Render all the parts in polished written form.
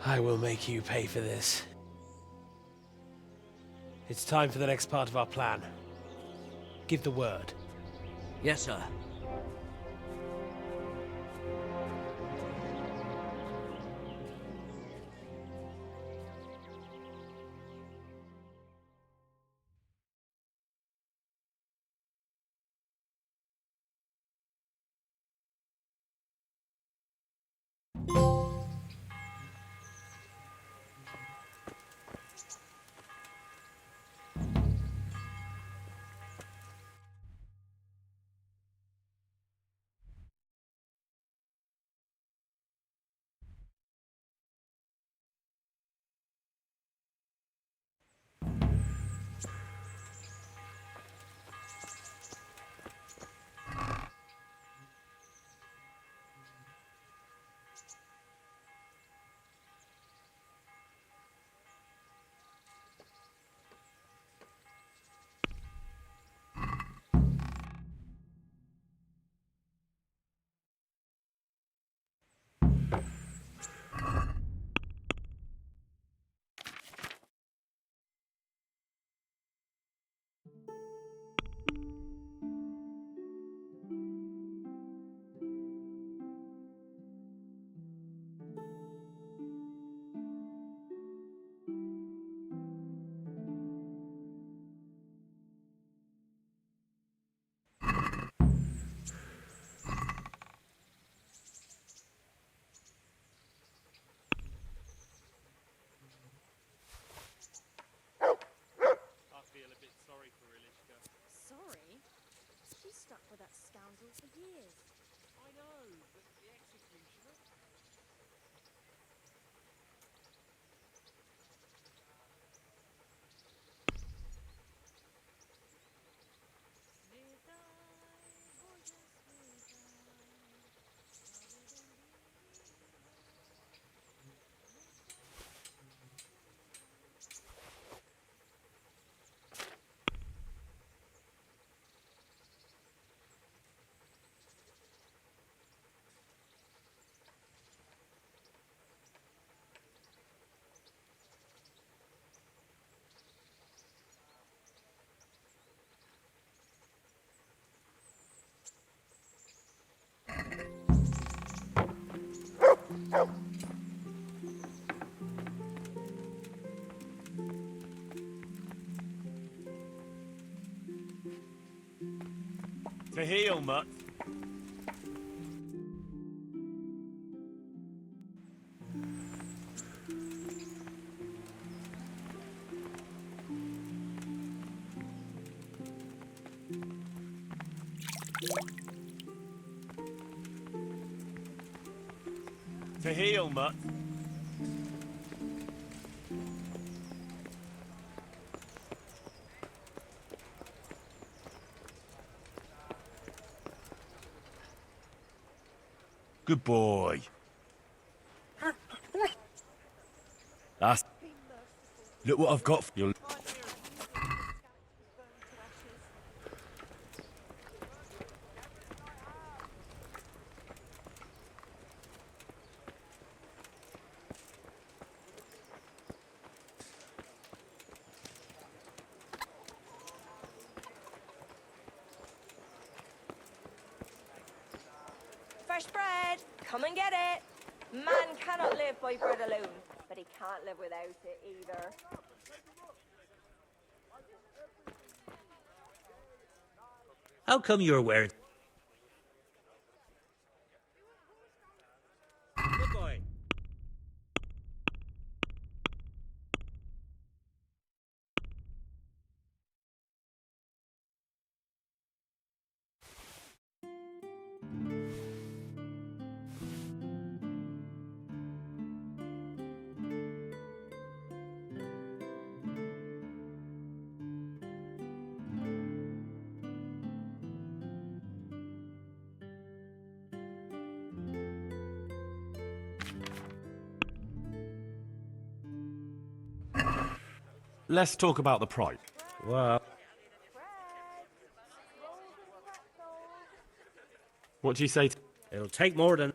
I will make you pay for this. It's time for the next part of our plan. Give the word. Yes, sir. Sorry? She's stuck with that scoundrel for years. I know, but the executioner... To heel, mutt. To heel, mutt. Good boy. That's... Look what I've got for you. Fresh bread! Come and get it! Man cannot live by bread alone, but he can't live without it either. How come you're wearing... Good boy. Let's talk about the price. Well, What do you say? it'll take more than...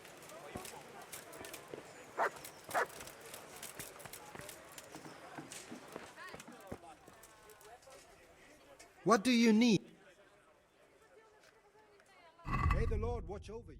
What do you need? May the Lord watch over you.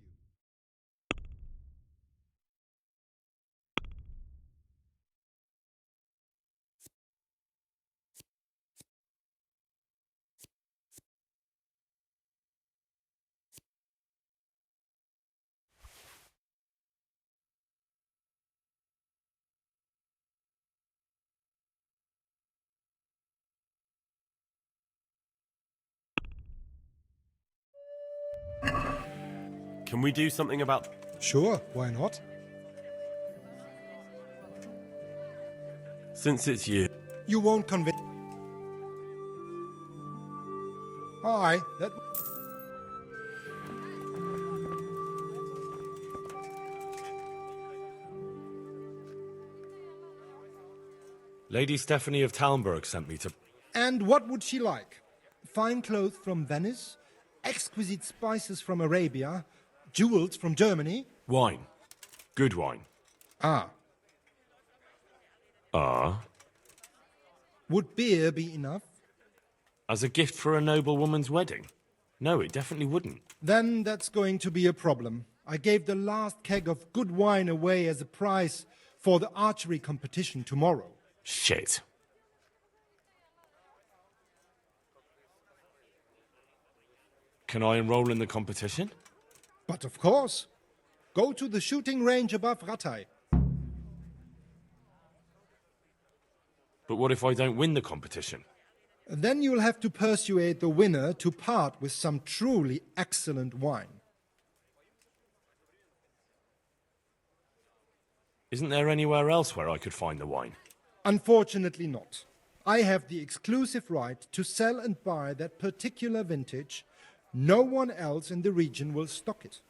Can we do something about... Sure, why not? Since it's you. You won't convince. Aye, that. Lady Stephanie of Talmberg sent me to... And what would she like? Fine clothes from Venice, exquisite spices from Arabia, jewels from Germany. Wine. Good wine. Ah. Would beer be enough? As a gift for a noble woman's wedding? No, it definitely wouldn't. Then that's going to be a problem. I gave the last keg of good wine away as a prize for the archery competition tomorrow. Shit. Can I enroll in the competition? But of course. Go to the shooting range above Rattay. But what if I don't win the competition? Then you'll have to persuade the winner to part with some truly excellent wine. Isn't there anywhere else where I could find the wine? Unfortunately not. I have the exclusive right to sell and buy that particular vintage. No one else in the region will stock it.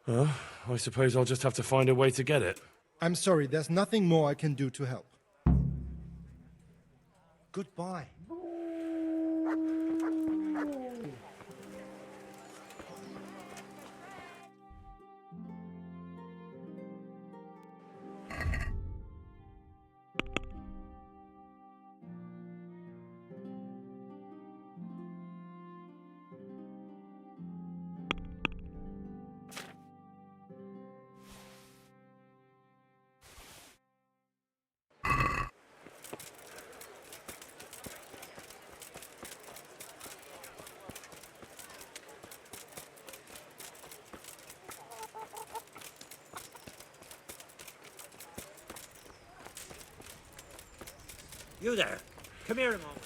I suppose I'll just have to find a way to get it. I'm sorry, there's nothing more I can do to help. Goodbye. You there. Come here a moment.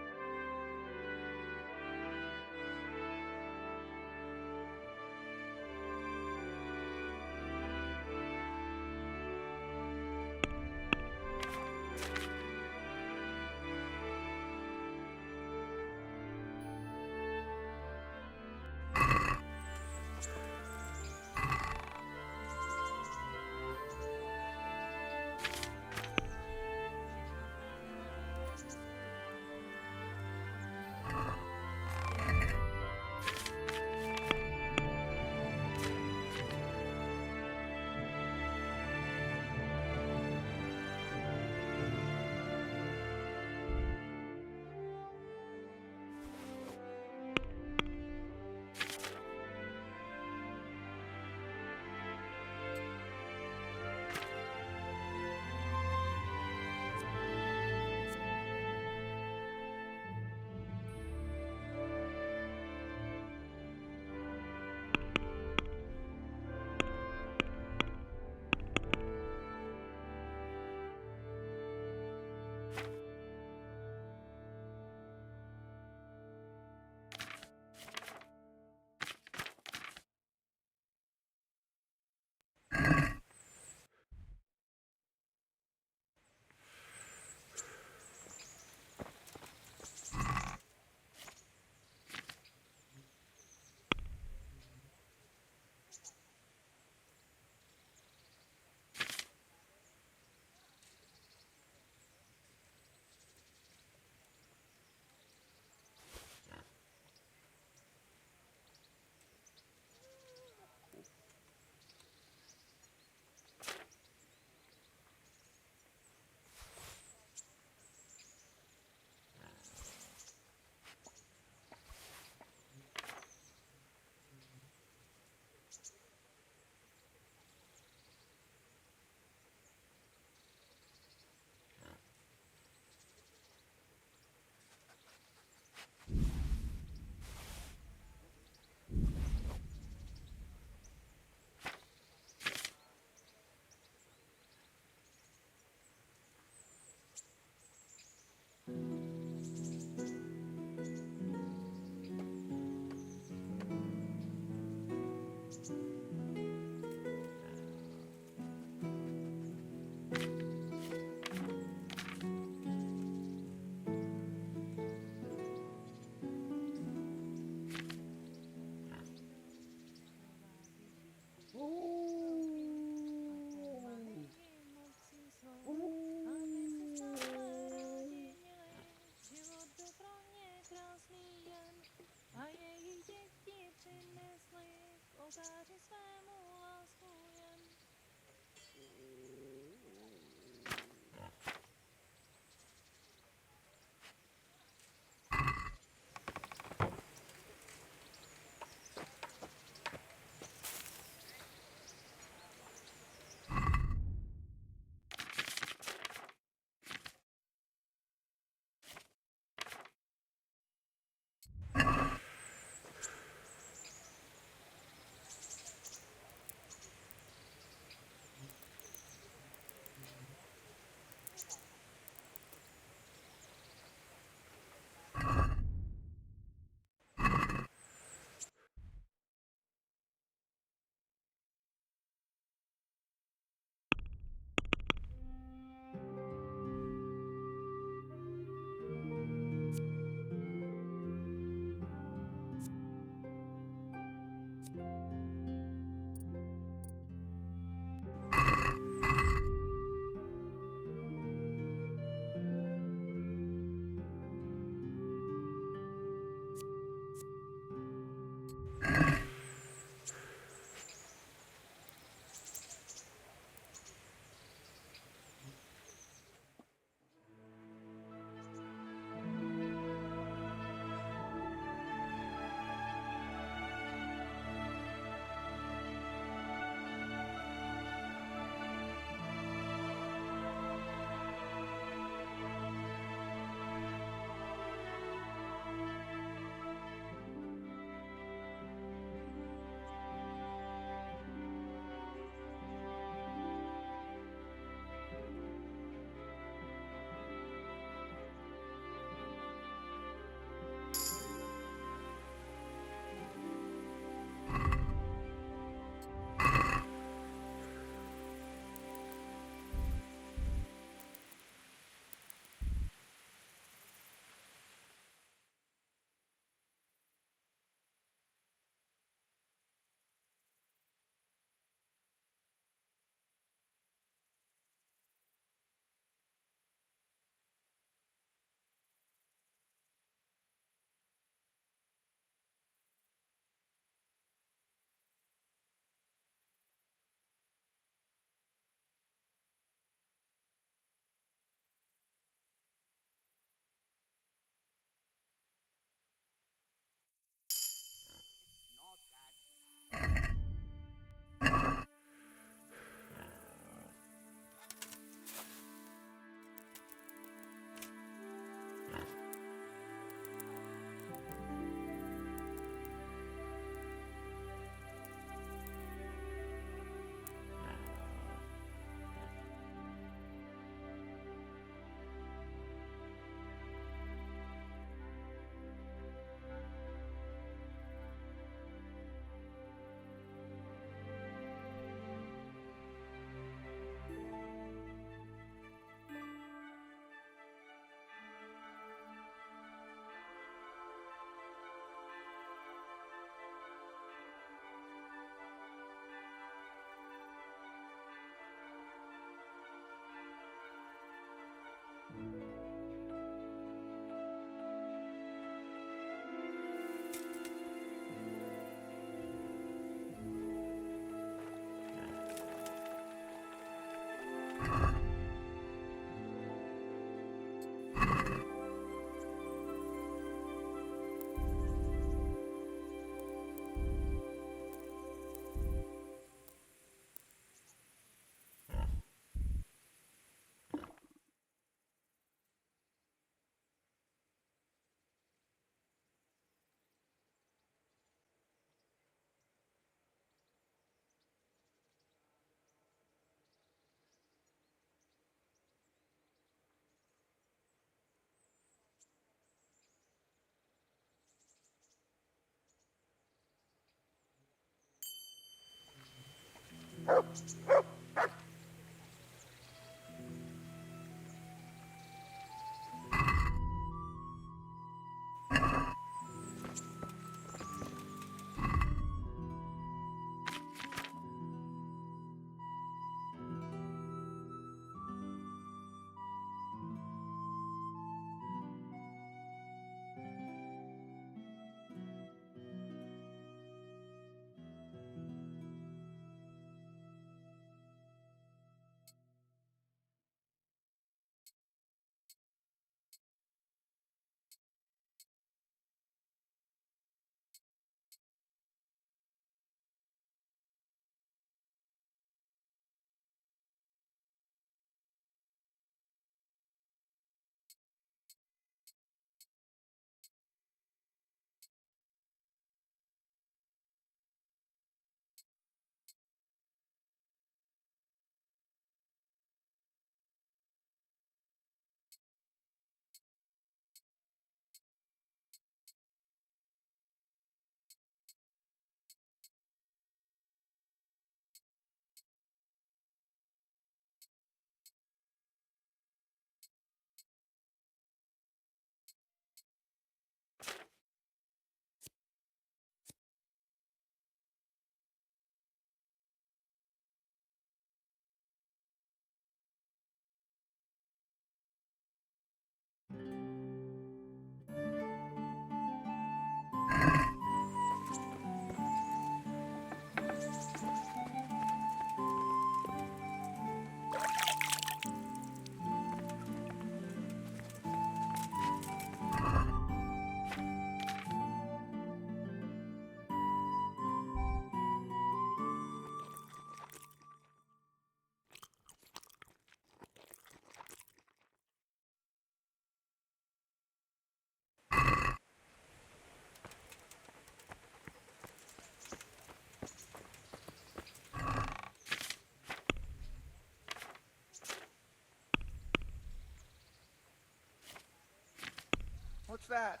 What's that?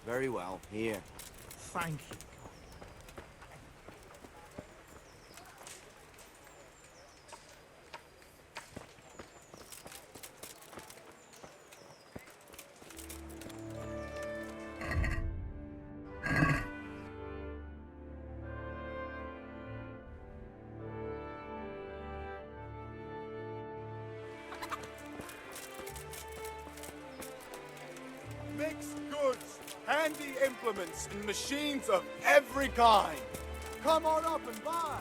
Very well, here. Thank you. Mixed goods, handy implements, and machines of every kind. Come on up and buy.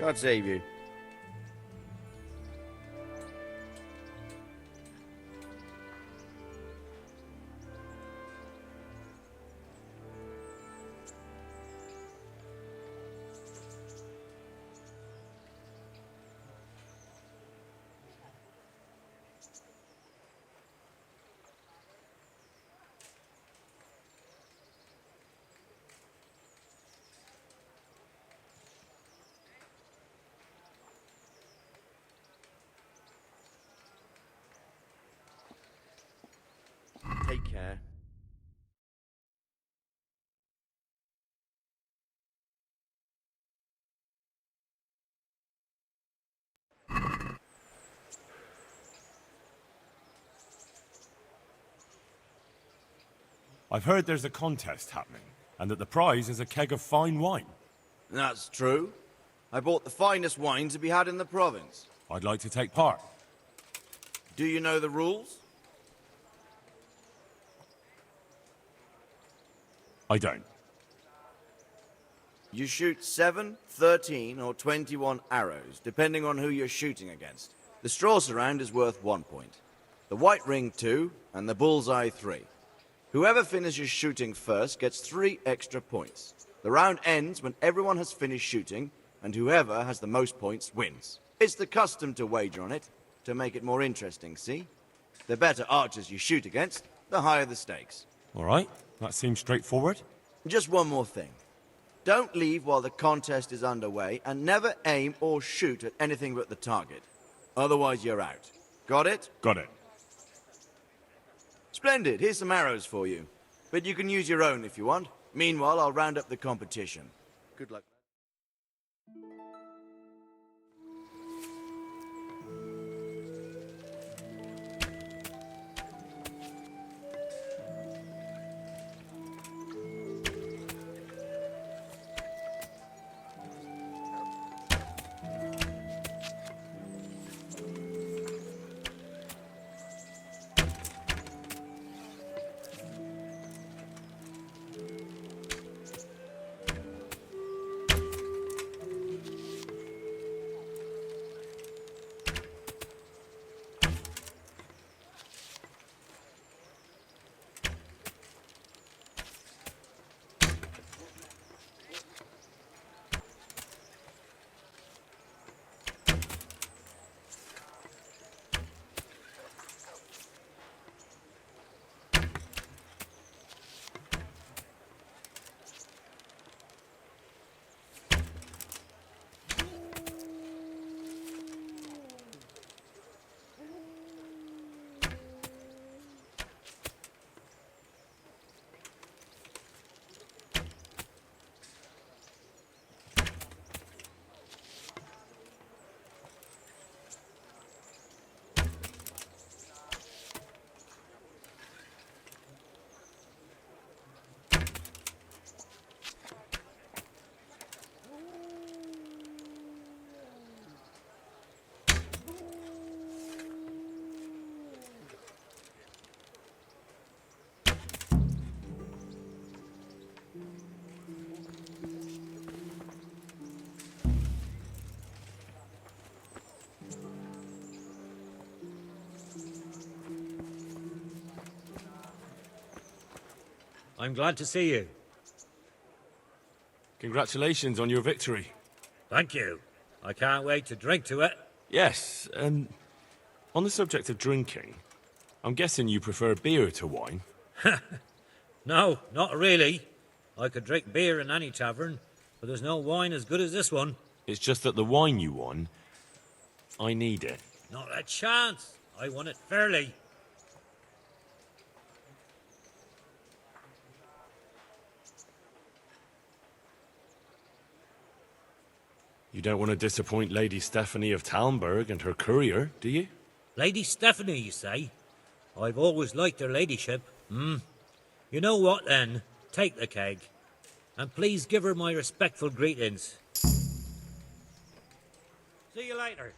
God save you. care. I've heard there's a contest happening, and that the prize is a keg of fine wine. That's true. I bought the finest wine to be had in the province. I'd like to take part. Do you know the rules? I don't. You shoot 7, 13, or 21 arrows, depending on who you're shooting against. The straw surround is worth 1 point, the white ring 2, and the bullseye 3. Whoever finishes shooting first gets 3 extra points. The round ends when everyone has finished shooting, and whoever has the most points wins. It's the custom to wager on it, to make it more interesting, see? The better archers you shoot against, the higher the stakes. All right, that seems straightforward. Just one more thing. Don't leave while the contest is underway, and never aim or shoot at anything but the target. Otherwise, you're out. Got it? Got it. Splendid. Here's some arrows for you. But you can use your own if you want. Meanwhile, I'll round up the competition. Good luck. I'm glad to see you. Congratulations on your victory. Thank you. I can't wait to drink to it. Yes, on the subject of drinking, I'm guessing you prefer beer to wine. No, not really. I could drink beer in any tavern, but there's no wine as good as this one. It's just that the wine you won, I need it. Not a chance. I won it fairly. You don't want to disappoint Lady Stephanie of Talmberg and her courier, do you? Lady Stephanie, you say? I've always liked her ladyship. You know what, then? Take the keg. And please give her my respectful greetings. See you later.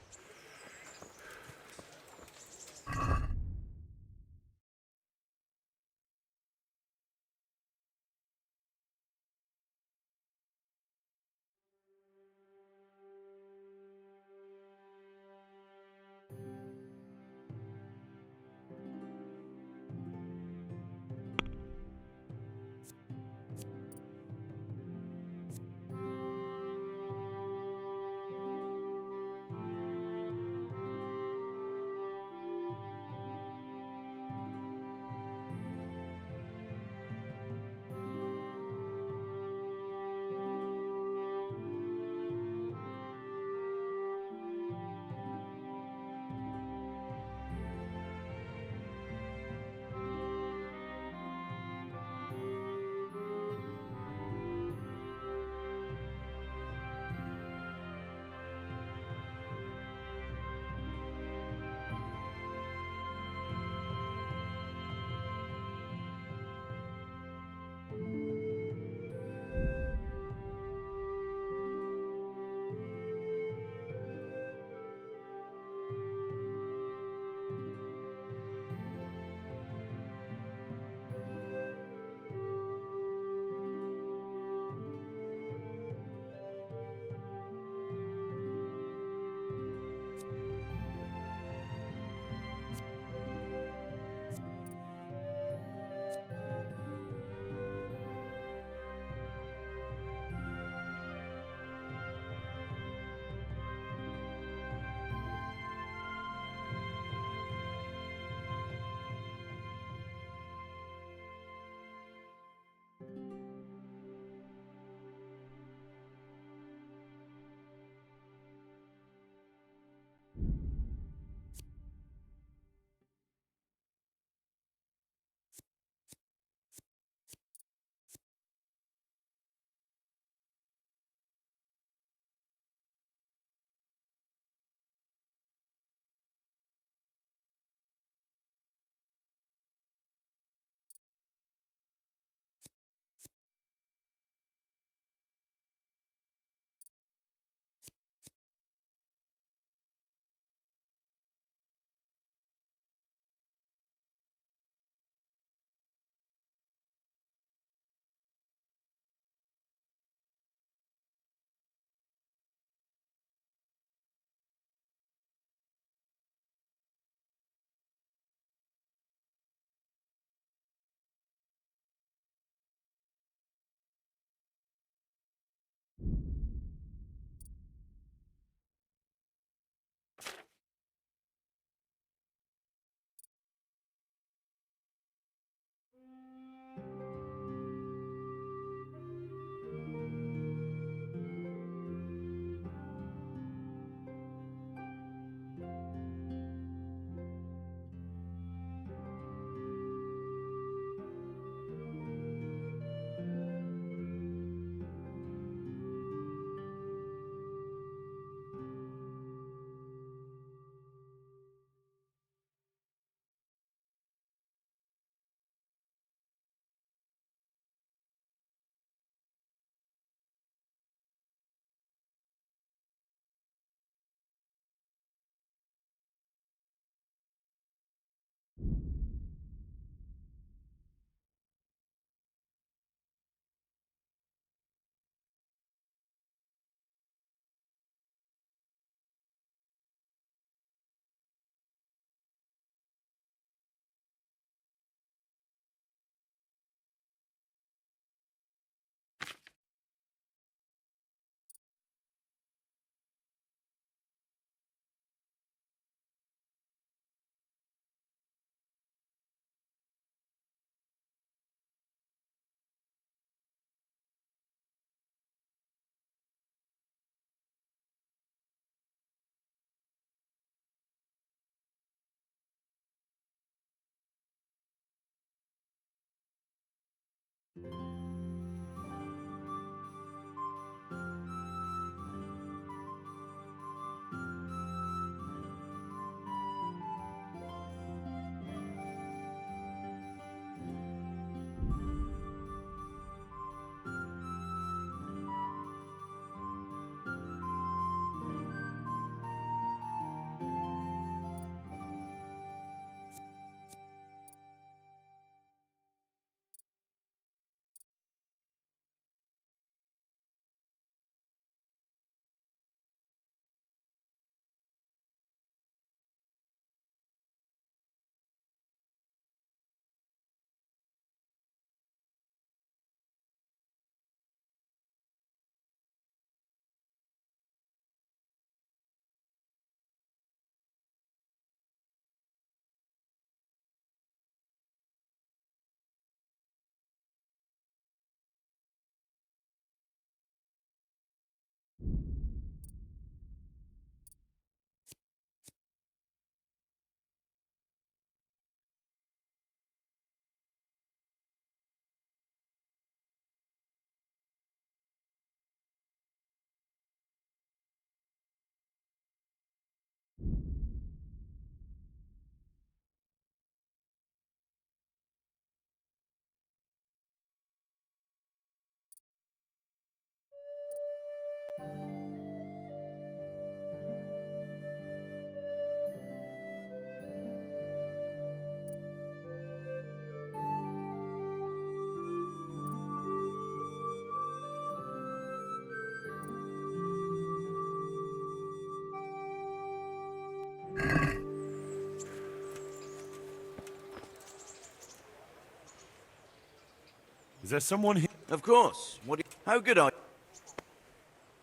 Is there someone here? Of course. How good are you?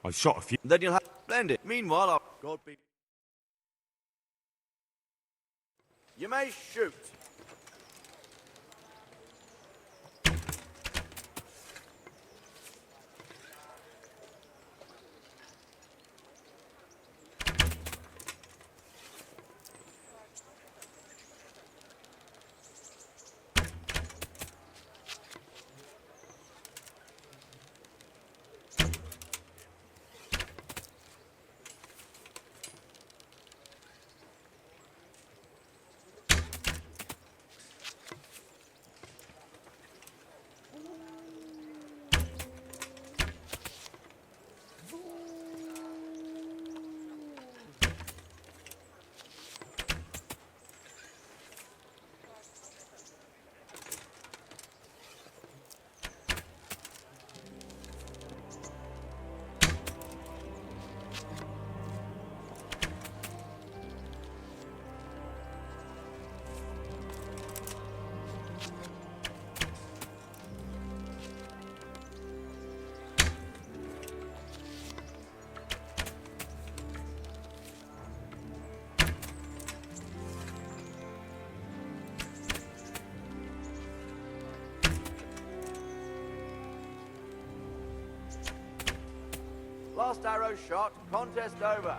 I've shot a few. Then you'll have splendid. Meanwhile, I'll God be. You may shoot. Last arrow shot, contest over.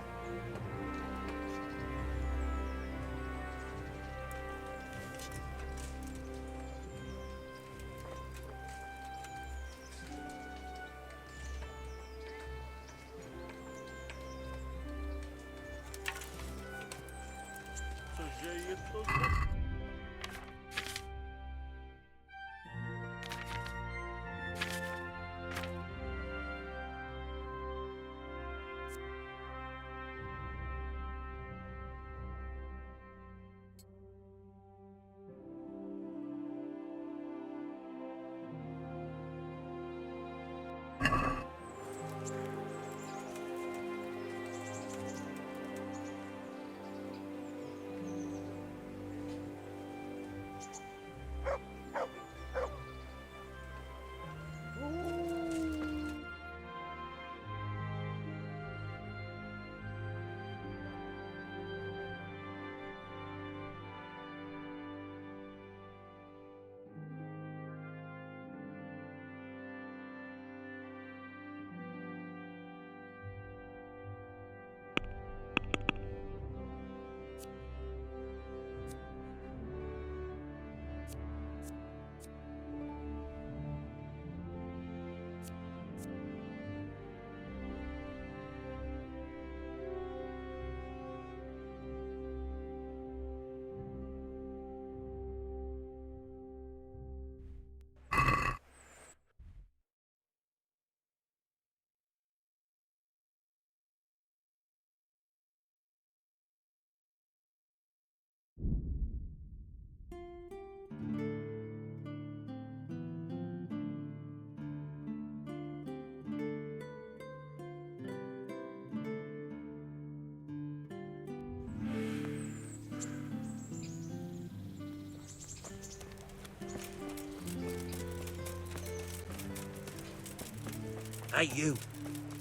Hey, you.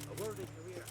A word in your ear.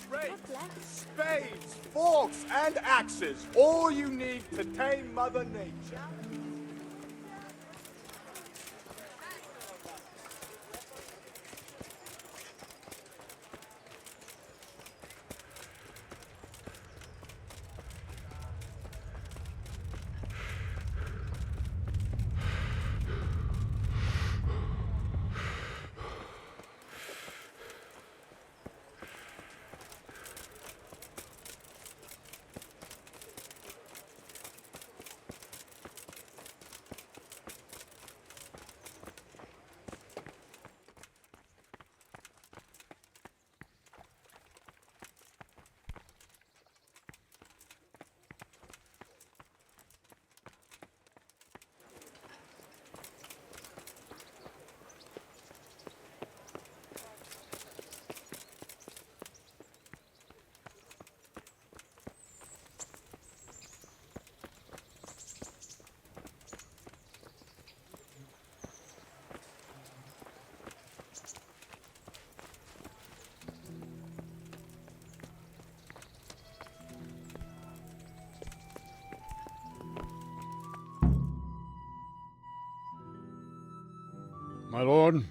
Rakes, spades, forks, and axes. All you need to tame Mother Nature. My lord,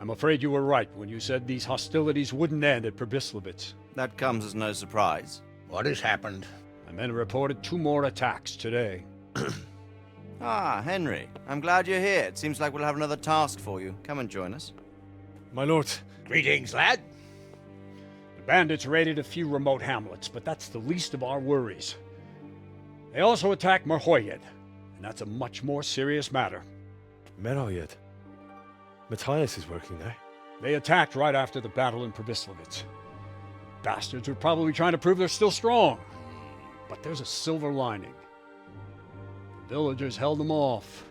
I'm afraid you were right when you said these hostilities wouldn't end at Przemyslowice. That comes as no surprise. What has happened? My men reported 2 more attacks today. Ah, Henry. I'm glad you're here. It seems like we'll have another task for you. Come and join us. My lord. Greetings, lad. The bandits raided a few remote hamlets, but that's the least of our worries. They also attacked Merhoyed, and that's a much more serious matter. Merhoyed. Matthias is working there. They attacked right after the battle in Przemyslowice. Bastards were probably trying to prove they're still strong. But there's a silver lining. The villagers held them off,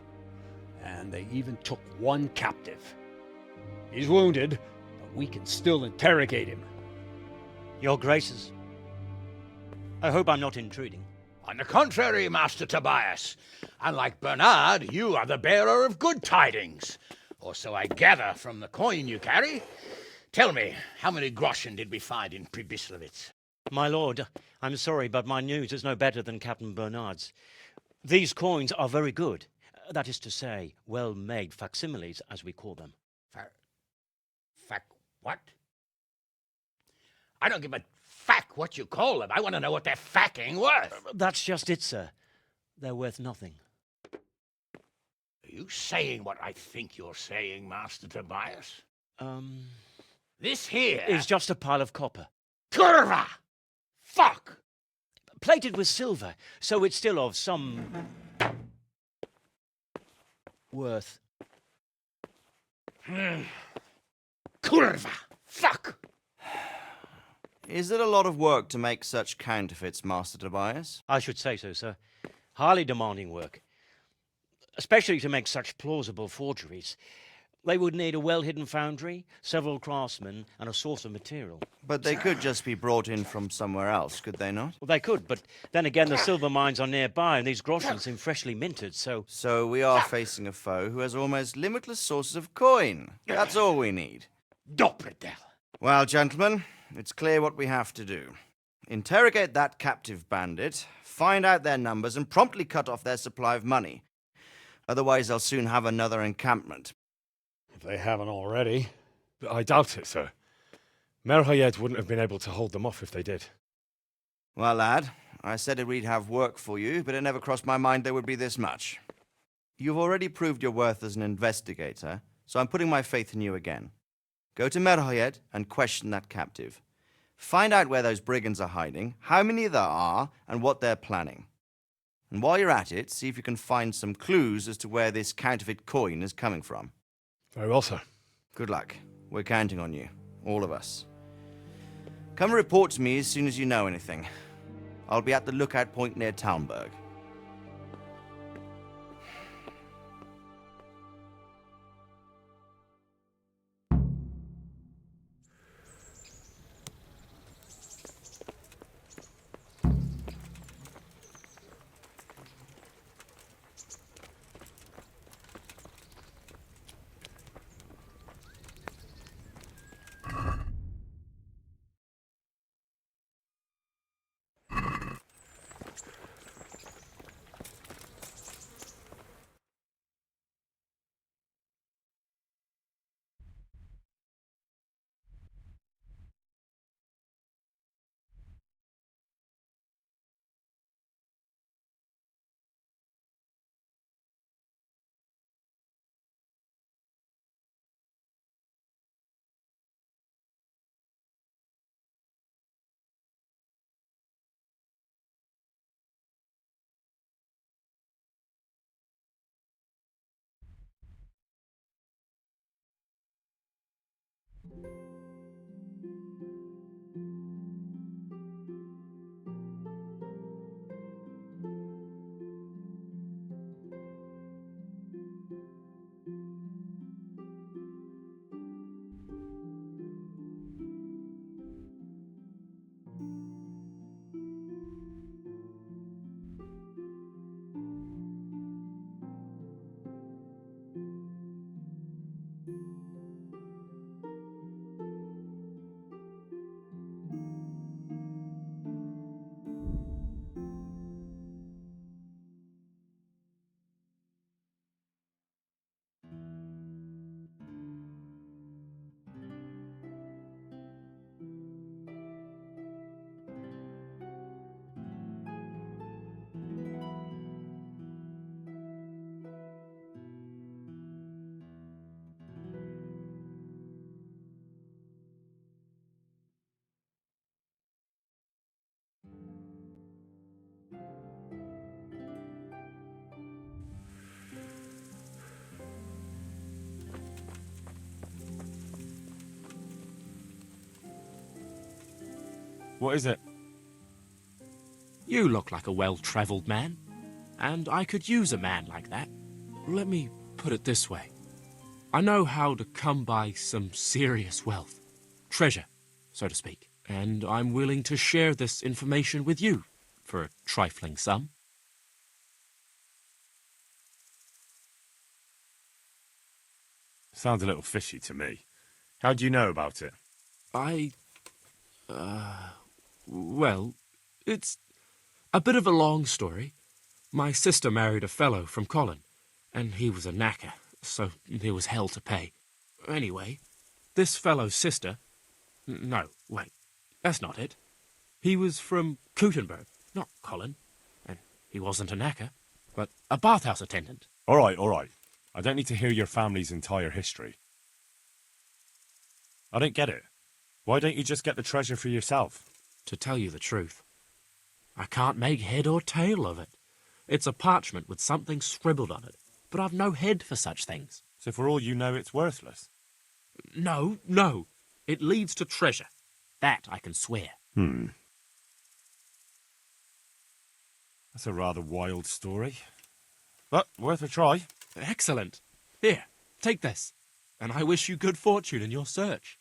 and they even took 1 captive. He's wounded, but we can still interrogate him. Your Graces, I hope I'm not intruding. On the contrary, Master Tobias. Unlike Bernard, you are the bearer of good tidings. Or so I gather from the coin you carry. Tell me, how many groschen did we find in Przemyslowice? My lord, I'm sorry, but my news is no better than Captain Bernard's. These coins are very good. That is to say, well-made facsimiles, as we call them. What? I don't give a what you call them. I want to know what they're facking worth. That's just it, sir. They're worth nothing. Are you saying what I think you're saying, Master Tobias? This here is just a pile of copper. Kurva! Fuck! Plated with silver, so it's still of some worth. Kurva! Fuck! Is it a lot of work to make such counterfeits, Master Tobias? I should say so, sir. Highly demanding work. Especially to make such plausible forgeries. They would need a well-hidden foundry, several craftsmen, and a source of material. But they could just be brought in from somewhere else, could they not? Well, they could, but then again the silver mines are nearby, and these groschen seem freshly minted, so... So we are facing a foe who has almost limitless sources of coin. That's all we need. Dopredel. Well, gentlemen, it's clear what we have to do. Interrogate that captive bandit, find out their numbers, and promptly cut off their supply of money. Otherwise, they'll soon have another encampment. If they haven't already. I doubt it, sir. Merhoyed wouldn't have been able to hold them off if they did. Well, lad, I said we'd have work for you, but it never crossed my mind there would be this much. You've already proved your worth as an investigator, so I'm putting my faith in you again. Go to Merhoyed and question that captive. Find out where those brigands are hiding, how many there are, and what they're planning. And while you're at it, see if you can find some clues as to where this counterfeit coin is coming from. Very well, sir. Good luck. We're counting on you. All of us. Come report to me as soon as you know anything. I'll be at the lookout point near Talmberg. What is it? You look like a well-travelled man, and I could use a man like that. Let me put it this way. I know how to come by some serious wealth. Treasure, so to speak. And I'm willing to share this information with you for a trifling sum. Sounds a little fishy to me. How do you know about it? Well, it's a bit of a long story. My sister married a fellow from Colin, and he was a knacker, so there was hell to pay. Anyway, this fellow's sister... No, wait, that's not it. He was from Gutenberg, not Colin, and he wasn't a knacker, but a bathhouse attendant. All right. I don't need to hear your family's entire history. I don't get it. Why don't you just get the treasure for yourself? To tell you the truth, I can't make head or tail of it. It's a parchment with something scribbled on it, but I've no head for such things. So for all you know, it's worthless? No. It leads to treasure. That I can swear. That's a rather wild story. But worth a try. Excellent. Here, take this. And I wish you good fortune in your search.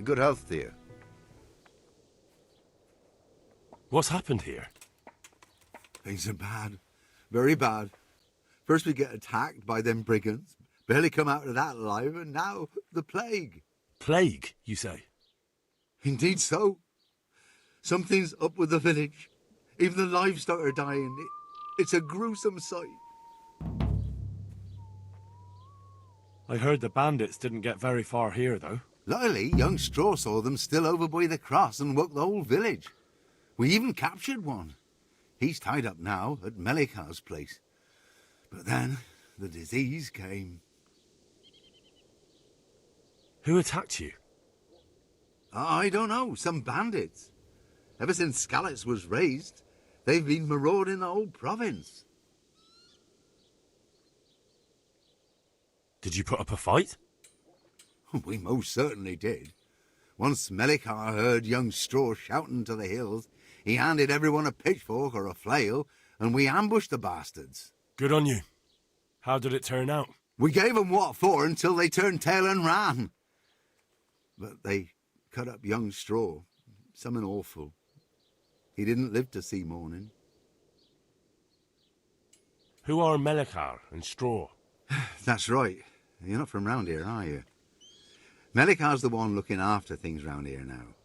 Good health to you. What's happened here? Things are bad. Very bad. First we get attacked by them brigands. Barely come out of that alive, and now the plague. Plague, you say? Indeed so. Something's up with the village. Even the livestock are dying. It's a gruesome sight. I heard the bandits didn't get very far here, though. Luckily, young Straw saw them still over by the cross and woke the whole village. We even captured one. He's tied up now at Melika's place. But then the disease came. Who attacked you? I don't know, some bandits. Ever since Skalitz was raised, they've been marauding the whole province. Did you put up a fight? We most certainly did. Once Melikar heard young Straw shouting to the hills, he handed everyone a pitchfork or a flail, and we ambushed the bastards. Good on you. How did it turn out? We gave 'em what for until they turned tail and ran. But they cut up young Straw, something awful. He didn't live to see morning. Who are Melikar and Straw? That's right. You're not from round here, are you? Melikar's the one looking after things round here now.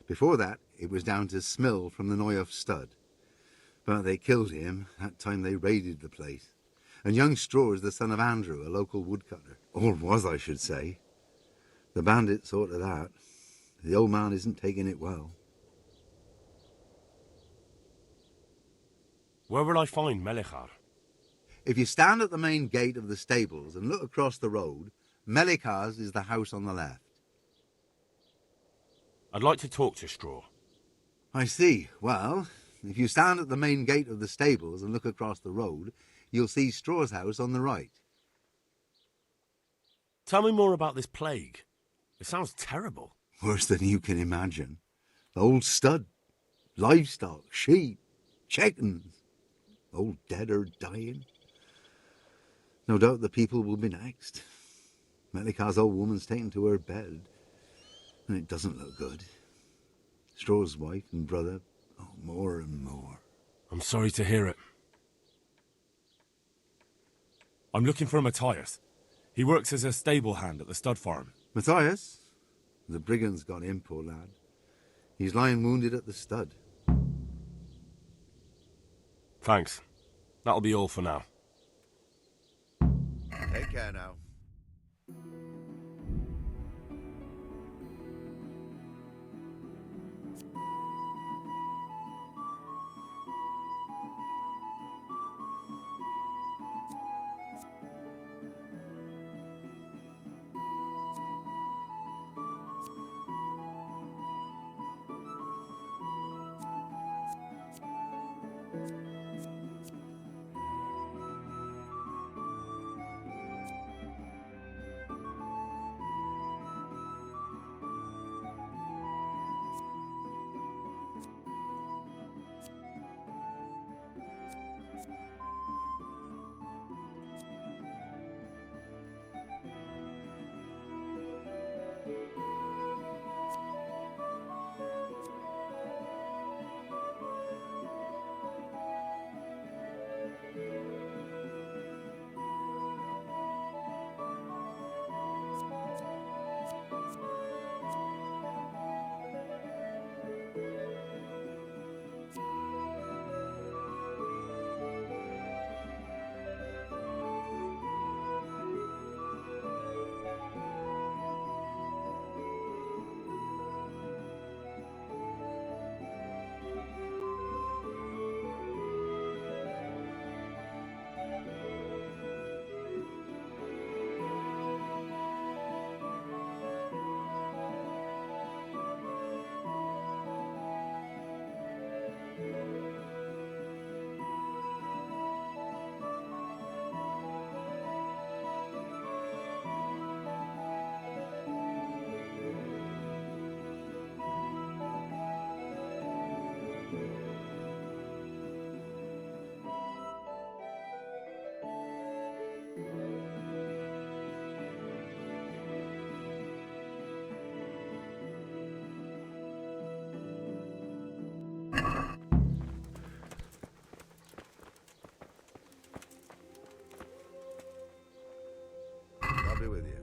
Before that, it was down to Smill from the Noyoff Stud. But they killed him that time they raided the place. And young Straw is the son of Andrew, a local woodcutter. Or was, I should say. The bandit sorted that. The old man isn't taking it well. Where will I find Melikar? If you stand at the main gate of the stables and look across the road, Melikar's is the house on the left. I'd like to talk to Straw. I see. Well, if you stand at the main gate of the stables and look across the road, you'll see Straw's house on the right. Tell me more about this plague. It sounds terrible. Worse than you can imagine. The old stud, livestock, sheep, chickens, all dead or dying. No doubt the people will be next. Melikar's old woman's taken to her bed, and it doesn't look good. Straw's wife and brother, more and more. I'm sorry to hear it. I'm looking for Matthias. He works as a stable hand at the stud farm. Matthias? The brigands got him, poor lad. He's lying wounded at the stud. Thanks. That'll be all for now. Take care now. I'll be with you.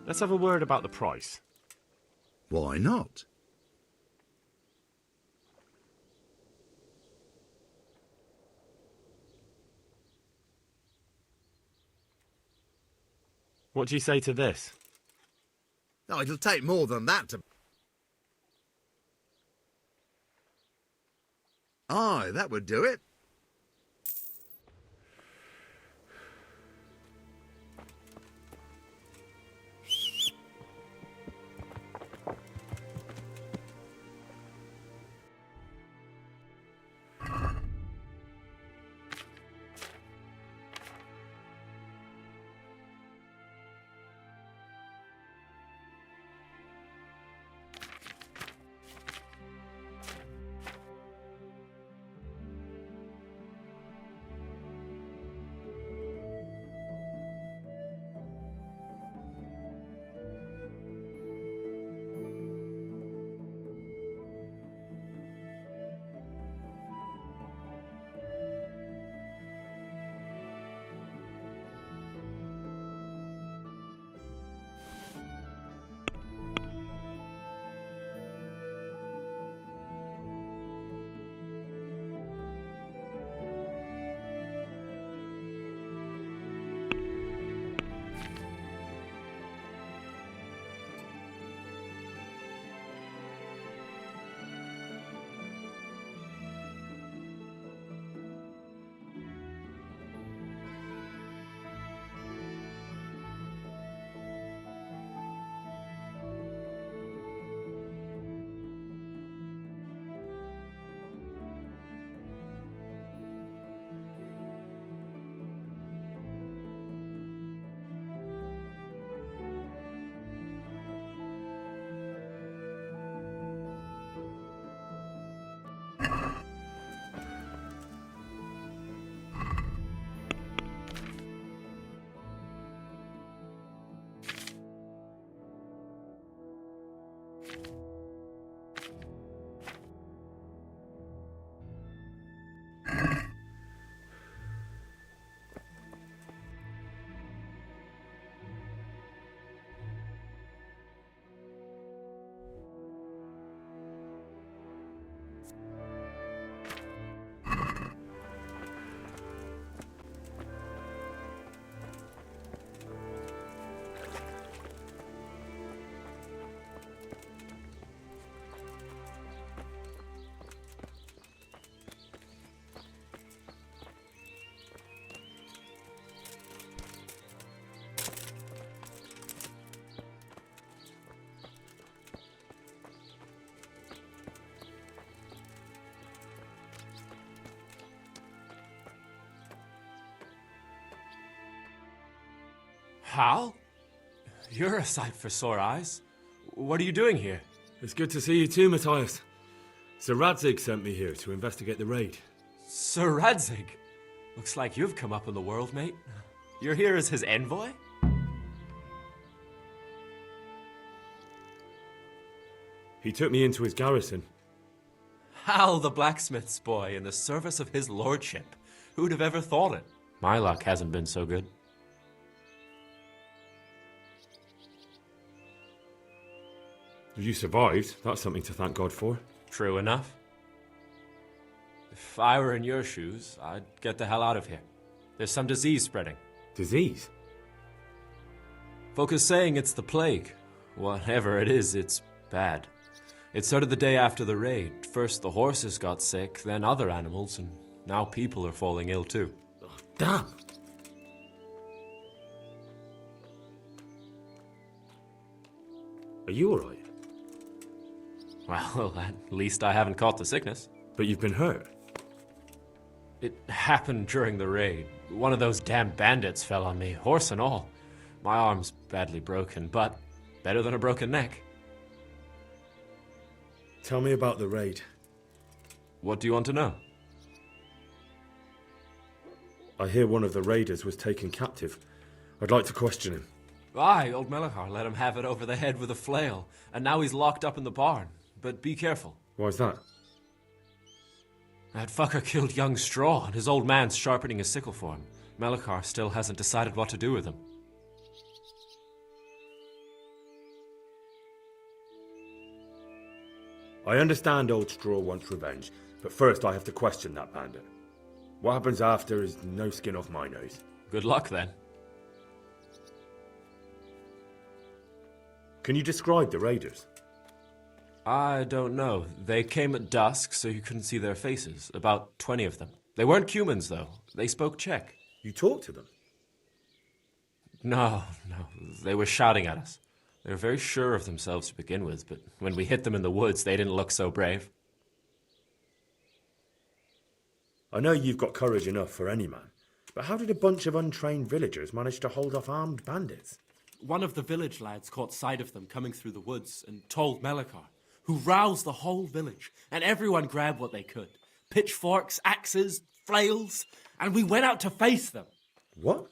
Let's have a word about the price. Why not? What do you say to this? Oh, it'll take more than that to... Aye, that would do it. Hal? You're a sight for sore eyes. What are you doing here? It's good to see you too, Matthias. Sir Radzig sent me here to investigate the raid. Sir Radzig? Looks like you've come up in the world, mate. You're here as his envoy? He took me into his garrison. Hal the blacksmith's boy in the service of his lordship. Who'd have ever thought it? My luck hasn't been so good. You survived. That's something to thank God for. True enough. If I were in your shoes, I'd get the hell out of here. There's some disease spreading. Disease? Folk are saying it's the plague. Whatever it is, it's bad. It started the day after the raid. First the horses got sick, then other animals, and now people are falling ill too. Oh, damn! Are you alright? Well, at least I haven't caught the sickness. But you've been hurt. It happened during the raid. One of those damn bandits fell on me, horse and all. My arm's badly broken, but better than a broken neck. Tell me about the raid. What do you want to know? I hear one of the raiders was taken captive. I'd like to question him. Aye, old Melechar let him have it over the head with a flail, and now he's locked up in the barn. But be careful. Why's that? That fucker killed young Straw, and his old man's sharpening a sickle for him. Melechar still hasn't decided what to do with him. I understand old Straw wants revenge, but first I have to question that bandit. What happens after is no skin off my nose. Good luck, then. Can you describe the raiders? I don't know. They came at dusk, so you couldn't see their faces. About 20 of them. They weren't humans, though. They spoke Czech. You talked to them? No. They were shouting at us. They were very sure of themselves to begin with, but when we hit them in the woods, they didn't look so brave. I know you've got courage enough for any man, but how did a bunch of untrained villagers manage to hold off armed bandits? One of the village lads caught sight of them coming through the woods and told Melikar, who roused the whole village, and everyone grabbed what they could. Pitchforks, axes, flails, and we went out to face them. What?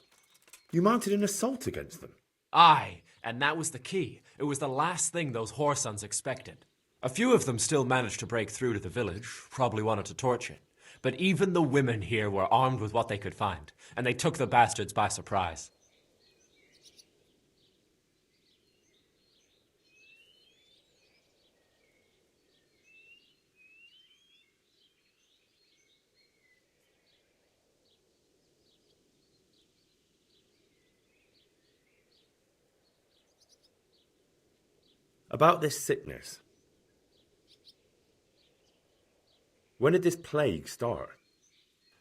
You mounted an assault against them? Aye, and that was the key. It was the last thing those whoresons expected. A few of them still managed to break through to the village, probably wanted to torch it. But even the women here were armed with what they could find, and they took the bastards by surprise. About this sickness. When did this plague start?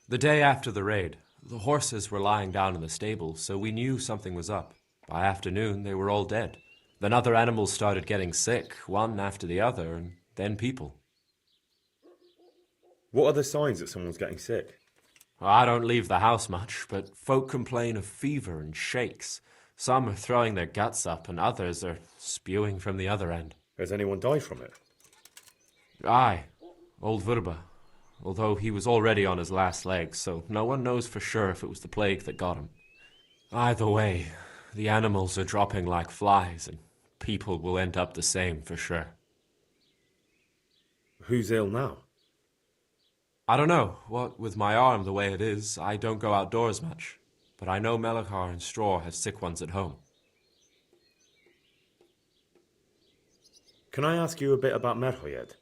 The day after the raid. The horses were lying down in the stable, so we knew something was up. By afternoon, they were all dead. Then other animals started getting sick, one after the other, and then people. What are the signs that someone's getting sick? I don't leave the house much, but folk complain of fever and shakes. Some are throwing their guts up, and others are spewing from the other end. Has anyone died from it? Aye, old Verba. Although he was already on his last legs, so no one knows for sure if it was the plague that got him. Either way, the animals are dropping like flies, and people will end up the same for sure. Who's ill now? I don't know. What with my arm the way it is, I don't go outdoors much. But I know Melikar and Straw have sick ones at home. Can I ask you a bit about Merhoyed?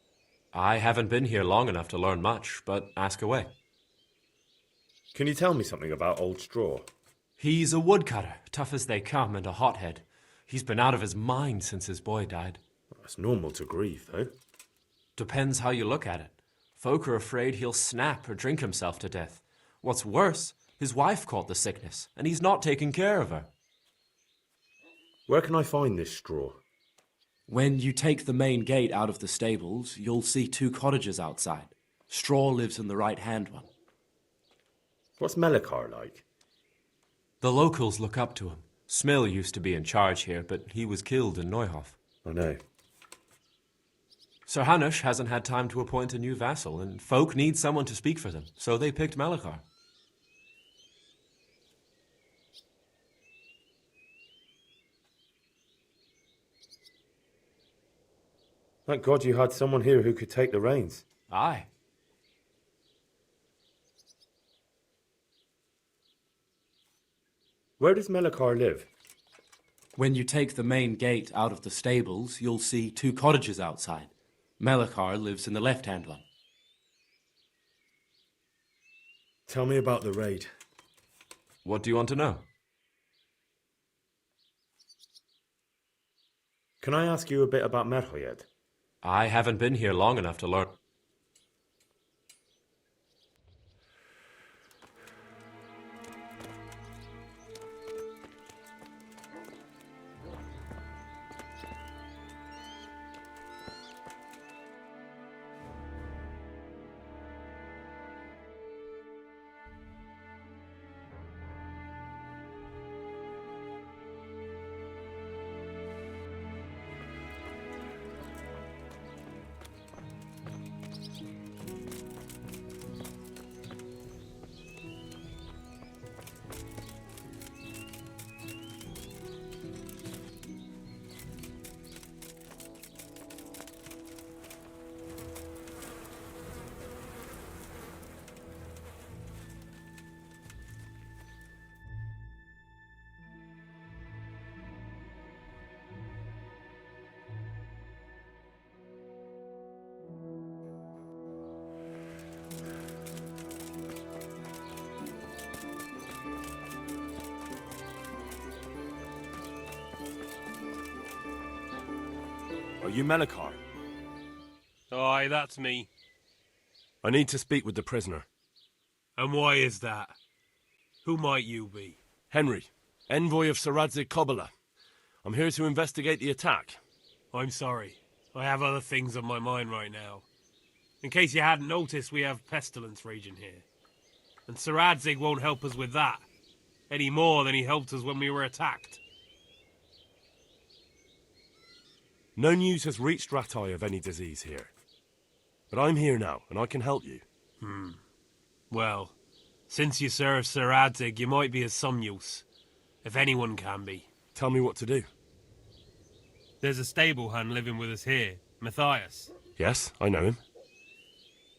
I haven't been here long enough to learn much, but ask away. Can you tell me something about Old Straw? He's a woodcutter, tough as they come, and a hothead. He's been out of his mind since his boy died. That's normal to grieve, though. Depends how you look at it. Folk are afraid he'll snap or drink himself to death. What's worse, his wife caught the sickness, and he's not taking care of her. Where can I find this Straw? When you take the main gate out of the stables, you'll see 2 cottages outside. Straw lives in the right-hand one. What's Melikar like? The locals look up to him. Smill used to be in charge here, but he was killed in Neuhof. I know. Sir Hanush hasn't had time to appoint a new vassal, and folk need someone to speak for them, so they picked Melikar. Thank God you had someone here who could take the reins. Aye. Where does Melikar live? When you take the main gate out of the stables, you'll see 2 cottages outside. Melikar lives in the left-hand one. Tell me about the raid. What do you want to know? Can I ask you a bit about Merhoyed? I haven't been here long enough to learn. Are you Melikar? Aye, that's me. I need to speak with the prisoner. And why is that? Who might you be? Henry, envoy of Sir Radzig Kobyla. I'm here to investigate the attack. I'm sorry. I have other things on my mind right now. In case you hadn't noticed, we have pestilence raging here. And Sir Radzig won't help us with that, any more than he helped us when we were attacked. No news has reached Ratai of any disease here. But I'm here now, and I can help you. Well, since you serve Sir Radzig, you might be of some use. If anyone can be. Tell me what to do. There's a stable hand living with us here, Matthias. Yes, I know him.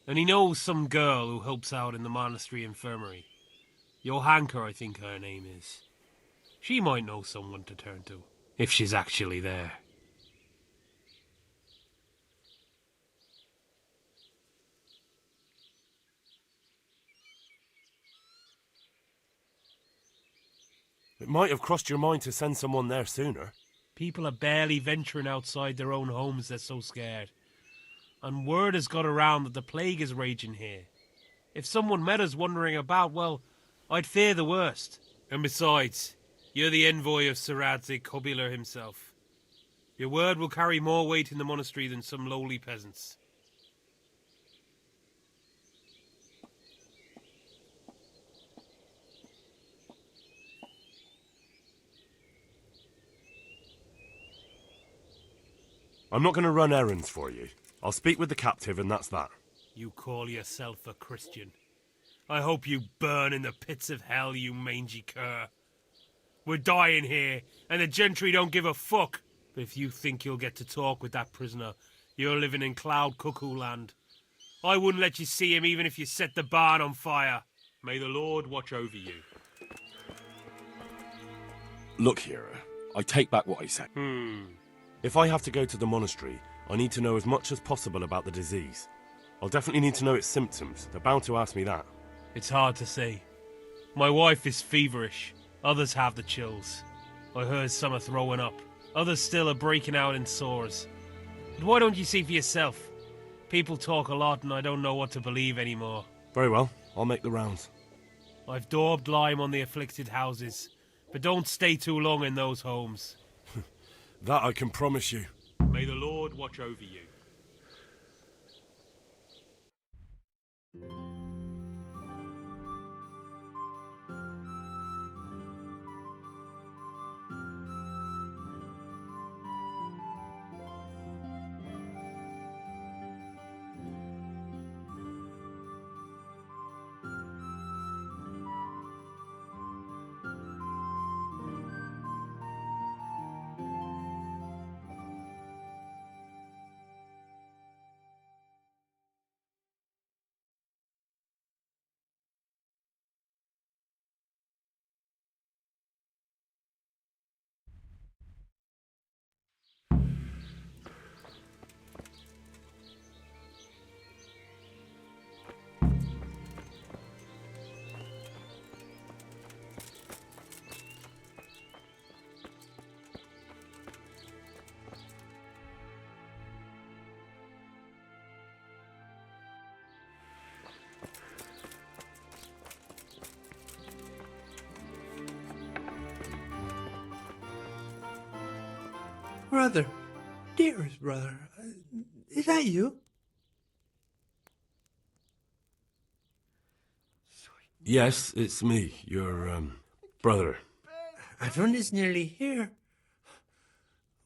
And he knows some girl who helps out in the monastery infirmary. Johanka, I think her name is. She might know someone to turn to, if she's actually there. It might have crossed your mind to send someone there sooner. People are barely venturing outside their own homes, they're so scared. And word has got around that the plague is raging here. If someone met us wandering about, well, I'd fear the worst. And besides, you're the envoy of Sir Radzig Kobyla himself. Your word will carry more weight in the monastery than some lowly peasants. I'm not going to run errands for you. I'll speak with the captive and that's that. You call yourself a Christian. I hope you burn in the pits of hell, you mangy cur. We're dying here, and the gentry don't give a fuck. But if you think you'll get to talk with that prisoner, you're living in cloud cuckoo land. I wouldn't let you see him even if you set the barn on fire. May the Lord watch over you. Look here, I take back what I said. If I have to go to the monastery, I need to know as much as possible about the disease. I'll definitely need to know its symptoms. They're bound to ask me that. It's hard to say. My wife is feverish. Others have the chills. I heard some are throwing up. Others still are breaking out in sores. But why don't you see for yourself? People talk a lot and I don't know what to believe anymore. Very well, I'll make the rounds. I've daubed lime on the afflicted houses, but don't stay too long in those homes. That I can promise you. May the Lord watch over you. Brother, dearest brother, is that you? Yes, it's me, your, brother. Everyone is nearly here.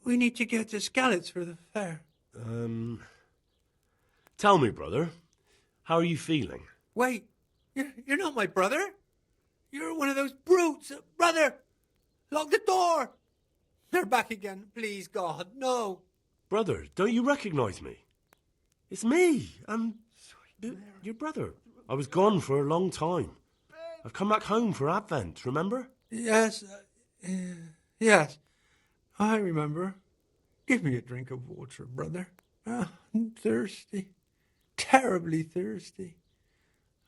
We need to get to Skalitz for the fair. Tell me, brother, how are you feeling? Wait, you're not my brother? You're one of those brutes. Brother, lock the door. They're back again. Please, God, no. Brother, don't you recognize me? It's me. I'm your brother. I was gone for a long time. I've come back home for Advent, remember? Yes, yes, I remember. Give me a drink of water, brother. I'm thirsty, terribly thirsty.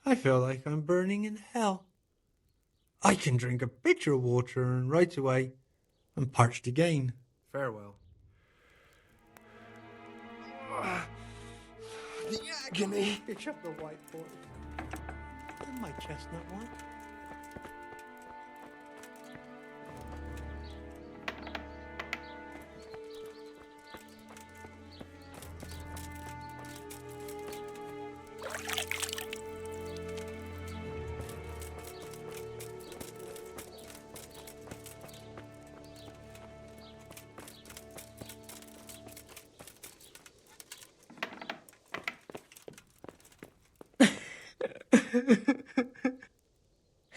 I feel like I'm burning in hell. I can drink a pitcher of water and right away I'm parched again. Farewell. the agony. Pitch up the white boy. And my chestnut one.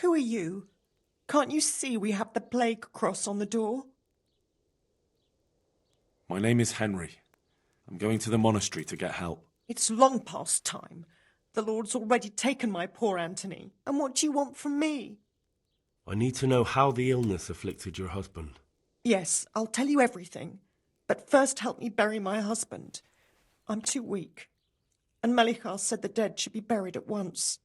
Who are you? Can't you see we have the plague cross on the door? My name is Henry. I'm going to the monastery to get help. It's long past time. The Lord's already taken my poor Anthony. And what do you want from me? I need to know how the illness afflicted your husband. Yes, I'll tell you everything. But first help me bury my husband. I'm too weak. And Melichar said the dead should be buried at once.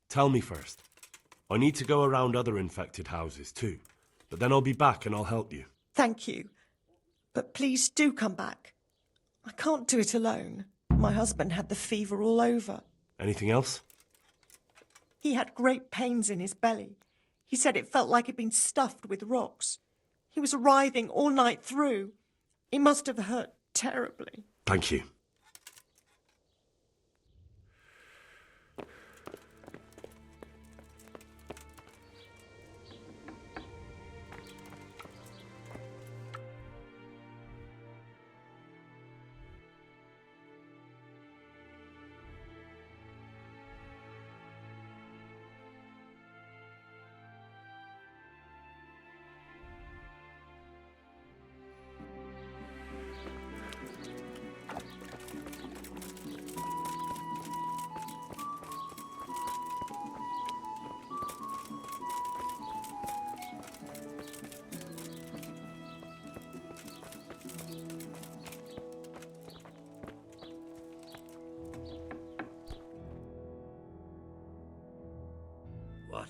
Tell me first. I need to go around other infected houses too. But then I'll be back and I'll help you. Thank you. But please do come back. I can't do it alone. My husband had the fever all over. Anything else? He had great pains in his belly. He said it felt like he'd been stuffed with rocks. He was writhing all night through. It must have hurt terribly. Thank you. What?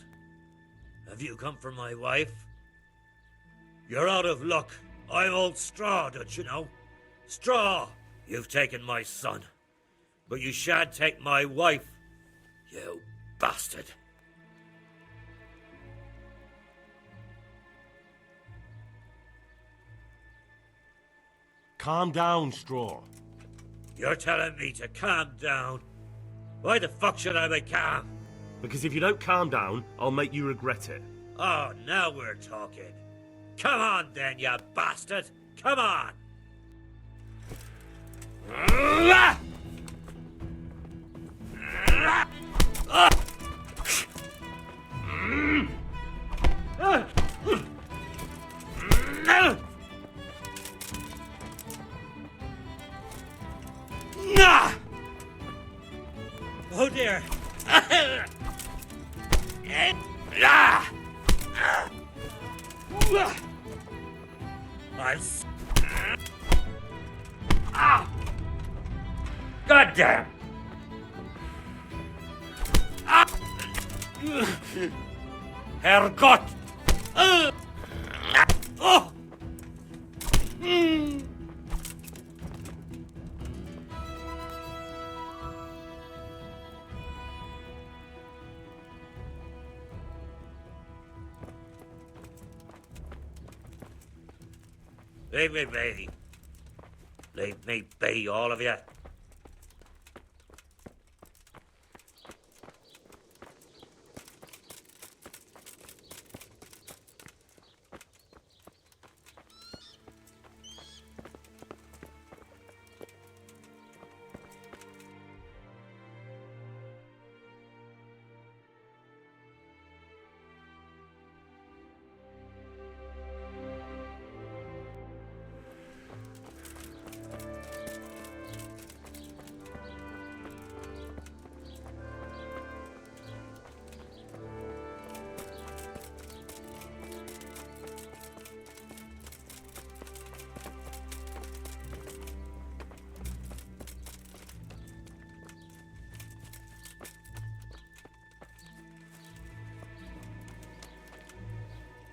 Have you come for my wife? You're out of luck. I'm old Straw, don't you know? Straw! You've taken my son. But you shan't take my wife, you bastard. Calm down, Straw. You're telling me to calm down? Why the fuck should I be calm? Because if you don't calm down, I'll make you regret it. Oh, now we're talking. Come on then, you bastard! Come on! Oh dear! God damn! Herrgott! Oh! Leave me be. Leave me be, all of you.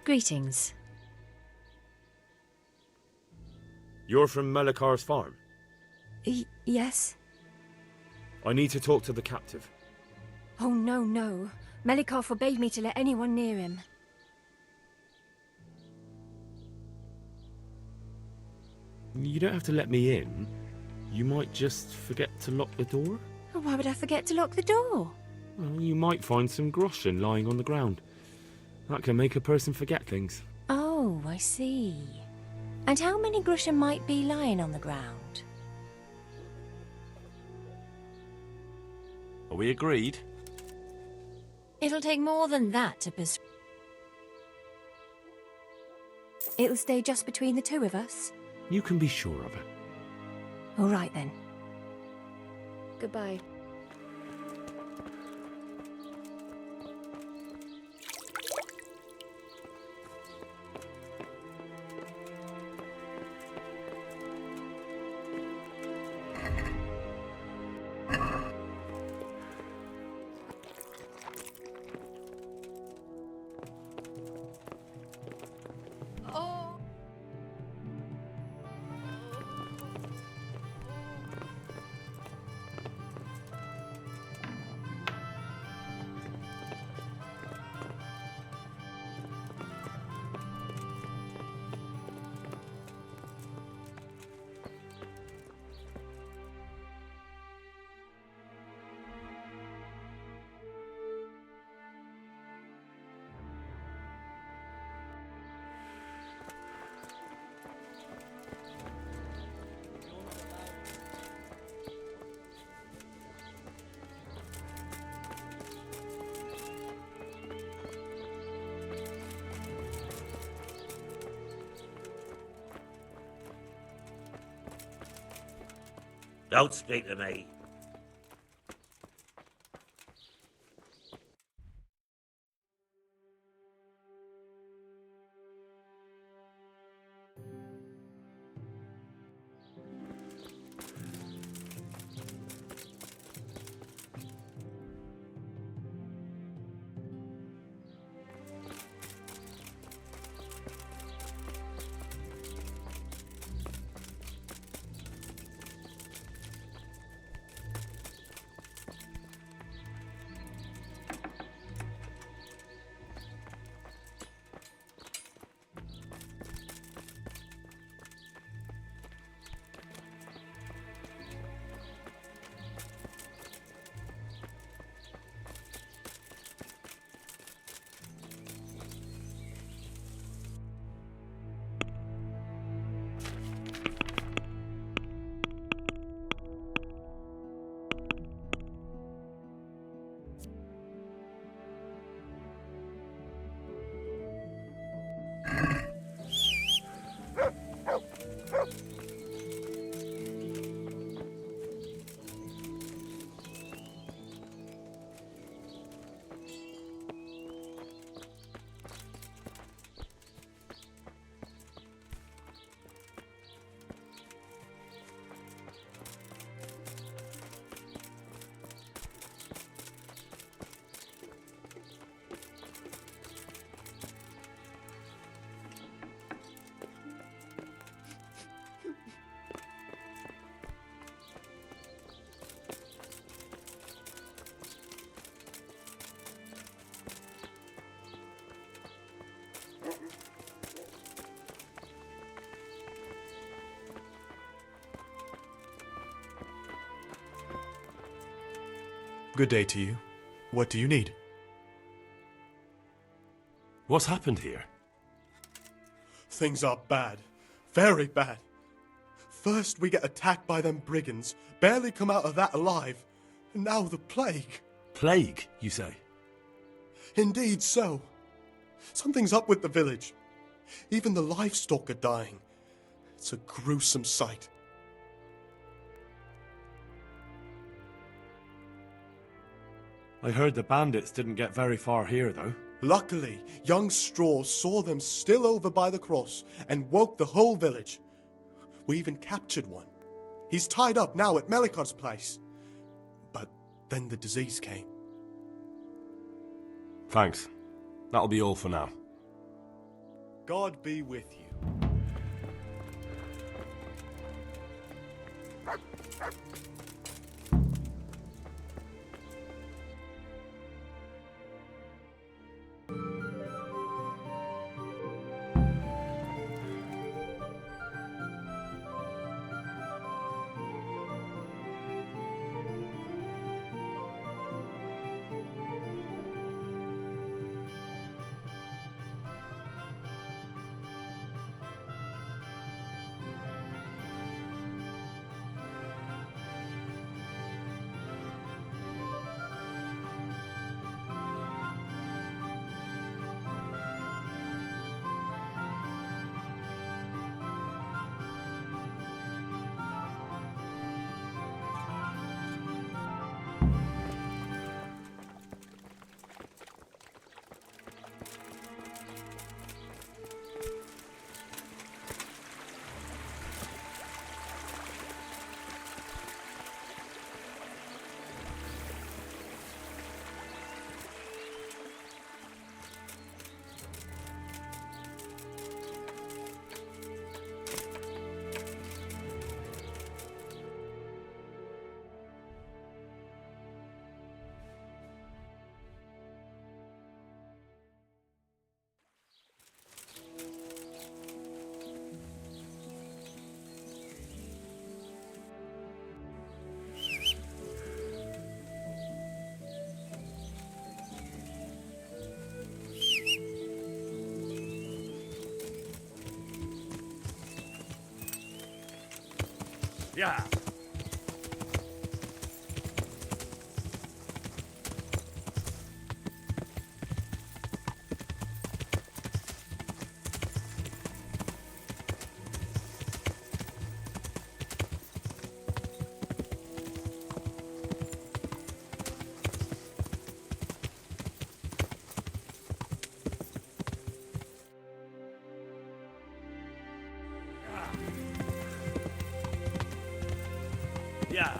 Greetings. You're from Melikar's farm? Yes? I need to talk to the captive. Oh, no. Melikar forbade me to let anyone near him. You don't have to let me in. You might just forget to lock the door. Why would I forget to lock the door? Well, you might find some groschen lying on the ground. That can make a person forget things. Oh, I see. And how many groschen might be lying on the ground? Are we agreed? It'll take more than that to persuade. It'll stay just between the two of us? You can be sure of it. All right, then. Goodbye. Don't speak to me. Good day to you. What do you need? What's happened here? Things are bad. Very bad. First we get attacked by them brigands, barely come out of that alive. And now the plague. Plague, you say? Indeed so. Something's up with the village. Even the livestock are dying. It's a gruesome sight. I heard the bandits didn't get very far here, though. Luckily, young Straw saw them still over by the cross and woke the whole village. We even captured one. He's tied up now at Melikar's place. But then the disease came. Thanks. That'll be all for now. God be with you. Yeah. Yeah.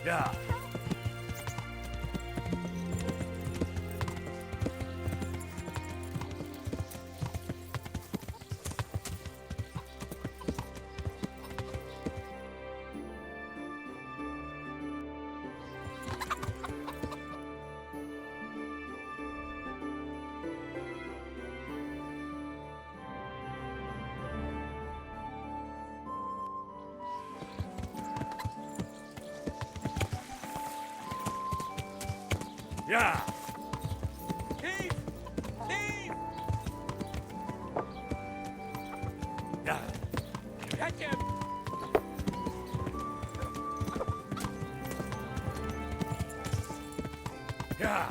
Yeah. Yeah. Keith! Keith! Yeah. Catch him! Yeah.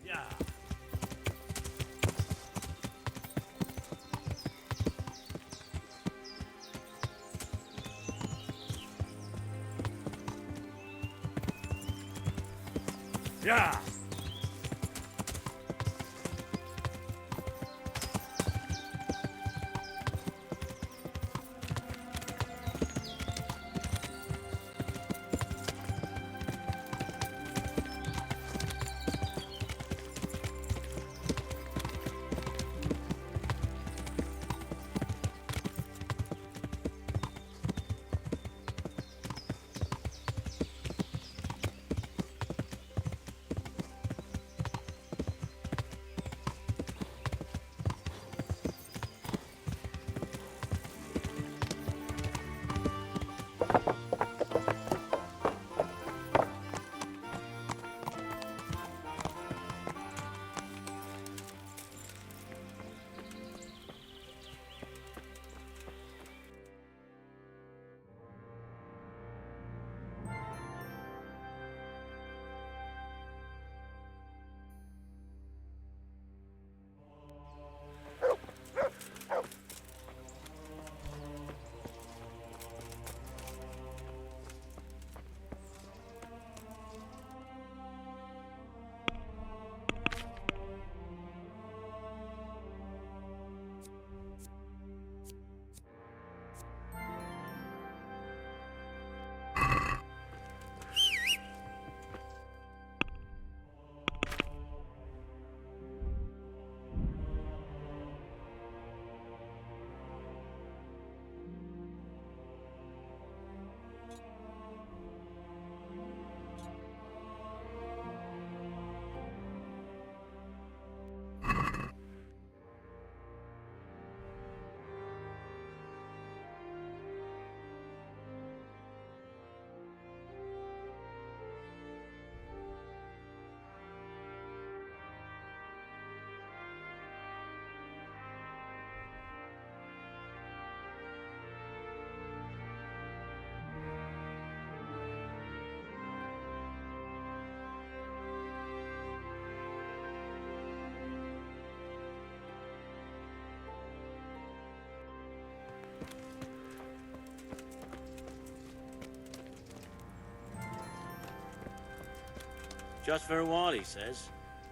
Yeah. Yeah. Just for a while, he says.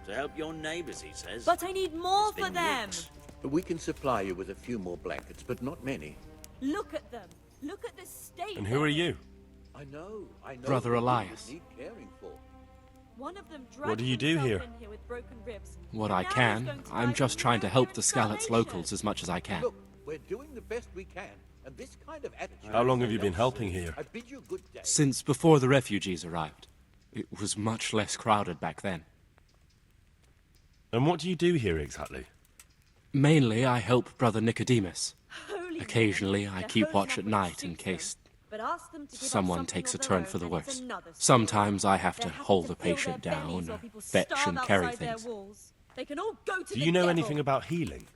To help your neighbours, he says. But I need more It's for been them. weeks. We can supply you with a few more blankets, but not many. Look at them. Look at the state. And who are you? I know. Brother that you Elias. need caring for. One of them What do you do here? in here with broken ribs. What I Now he's can. going to I'm die just from trying to malaria help and the Skalitz starvation. locals as much as I can. Look, we're doing the best we can, and this kind of attitude... How long have you been helping here? I bid you good day. Since before the refugees arrived. It was much less crowded back then. And what do you do here exactly? Mainly, I help Brother Nicodemus. Holy Occasionally, man, I they're keep holding watch up at with night the in suits case on. But ask them to give us someone something takes a of their turn own, for the and it's worse. another story. Sometimes I have They're to having hold to the fill their patient bellies down while or people fetch starve and carry outside their things. walls. They can all go to Do the you know devil. anything about healing?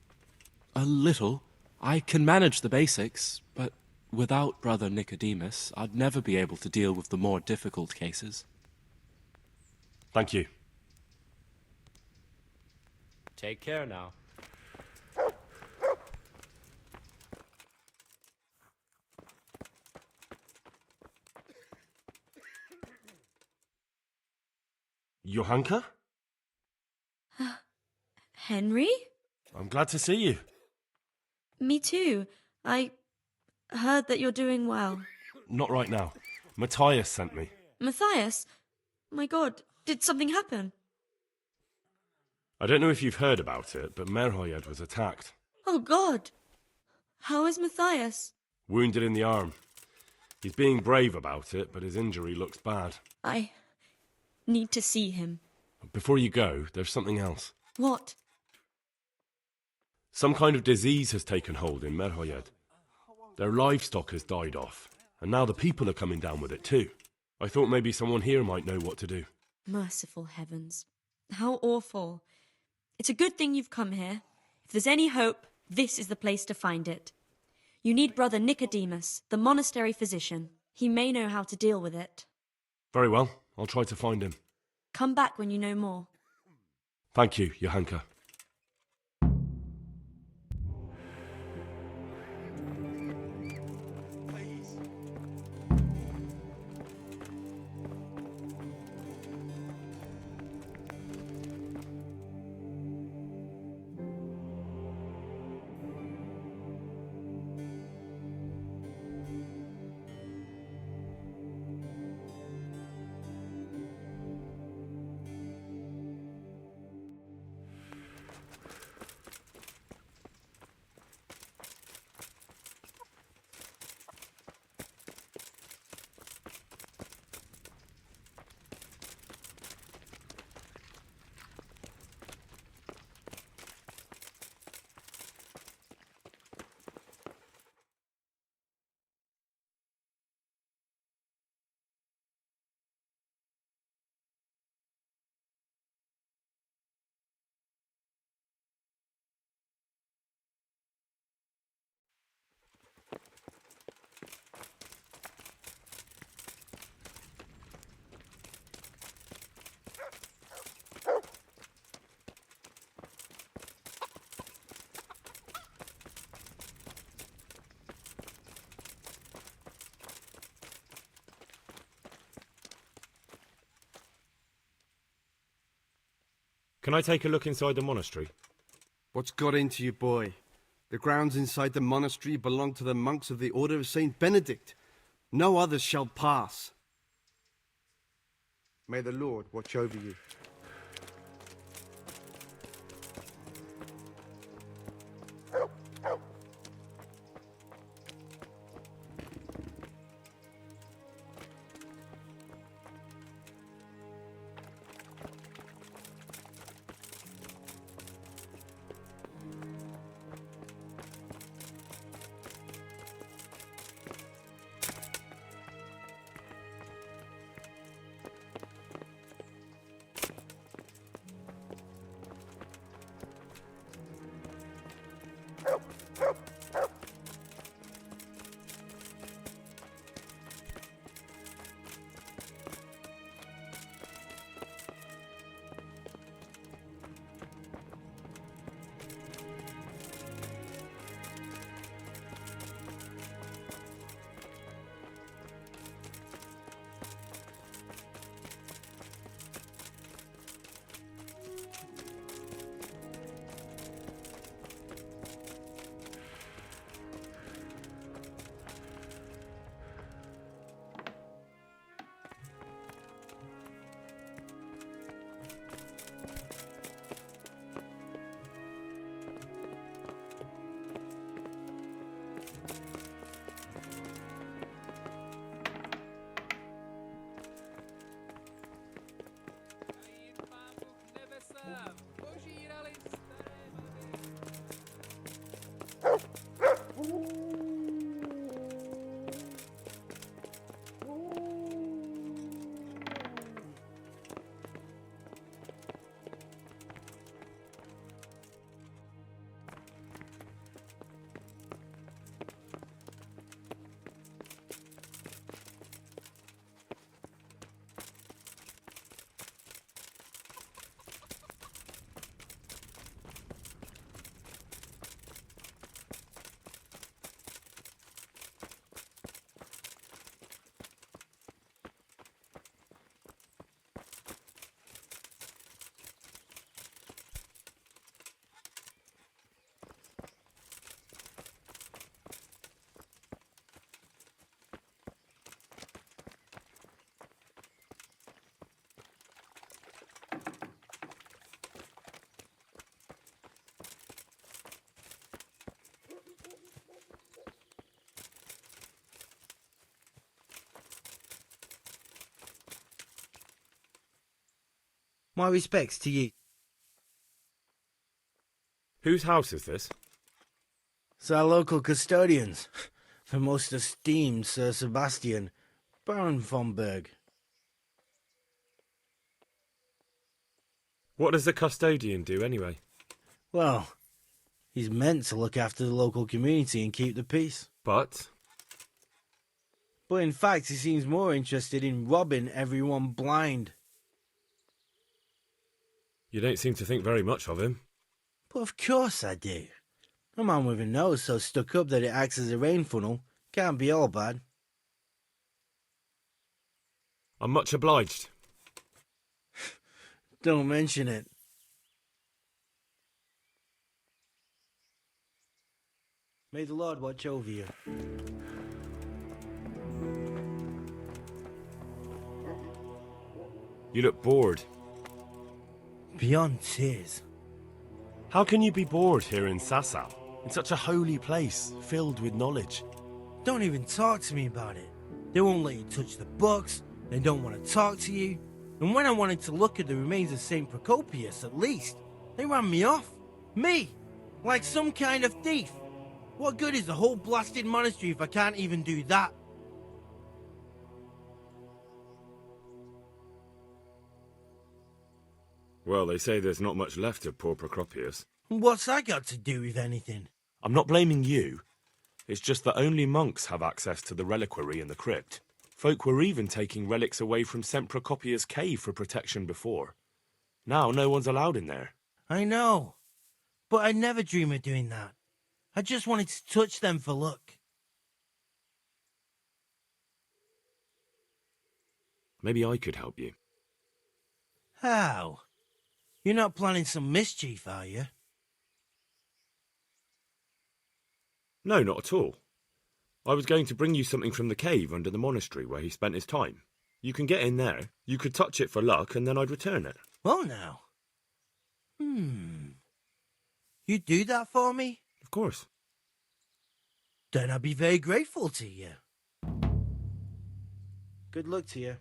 A little. I can manage the basics, but without Brother Nicodemus, I'd never be able to deal with the more difficult cases. Thank you. Take care now. Johanka? Henry? I'm glad to see you. Me too. I heard that you're doing well. Not right now. Matthias sent me. Matthias? My god, did something happen? I don't know if you've heard about it, but Merhoyed was attacked. Oh god. How is Matthias? Wounded in the arm. He's being brave about it, but his injury looks bad. I need to see him. Before you go, there's something else. What? Some kind of disease has taken hold in Merhoyed. Their livestock has died off, and now the people are coming down with it too. I thought maybe someone here might know what to do. Merciful heavens. How awful. It's a good thing you've come here. If there's any hope, this is the place to find it. You need Brother Nicodemus, the monastery physician. He may know how to deal with it. Very well, I'll try to find him. Come back when you know more. Thank you, Johanka. Can I take a look inside the monastery? What's got into you, boy? The grounds inside the monastery belong to the monks of the Order of Saint Benedict. No others shall pass. May the Lord watch over you. My respects to you. Whose house is this? It's our local custodians, the most esteemed Sir Sebastian, Baron von Berg. What does the custodian do anyway? Well, he's meant to look after the local community and keep the peace. But in fact, he seems more interested in robbing everyone blind. you don't seem to think very much of him. But of course I do. A man with a nose so stuck up that it acts as a rain funnel can't be all bad. I'm much obliged. Don't mention it. May the Lord watch over you. You look bored. Beyond tears. How can you be bored here in Sasau? In such a holy place, filled with knowledge. Don't even talk to me about it. They won't let you touch the books. They don't want to talk to you. And when I wanted to look at the remains of St. Procopius, at least, they ran me off. Me! Like some kind of thief. What good is the whole blasted monastery if I can't even do that? Well, they say there's not much left of poor Procopius. What's that got to do with anything? I'm not blaming you. It's just that only monks have access to the reliquary in the crypt. Folk were even taking relics away from St. Procopius' cave for protection before. Now no one's allowed in there. I know. But I'd never dream of doing that. I just wanted to touch them for luck. Maybe I could help you. How? You're not planning some mischief, are you? No, not at all. I was going to bring you something from the cave under the monastery where he spent his time. You can get in there, you could touch it for luck, and then I'd return it. Well now. You'd do that for me? Of course. Then I'd be very grateful to you. Good luck to you.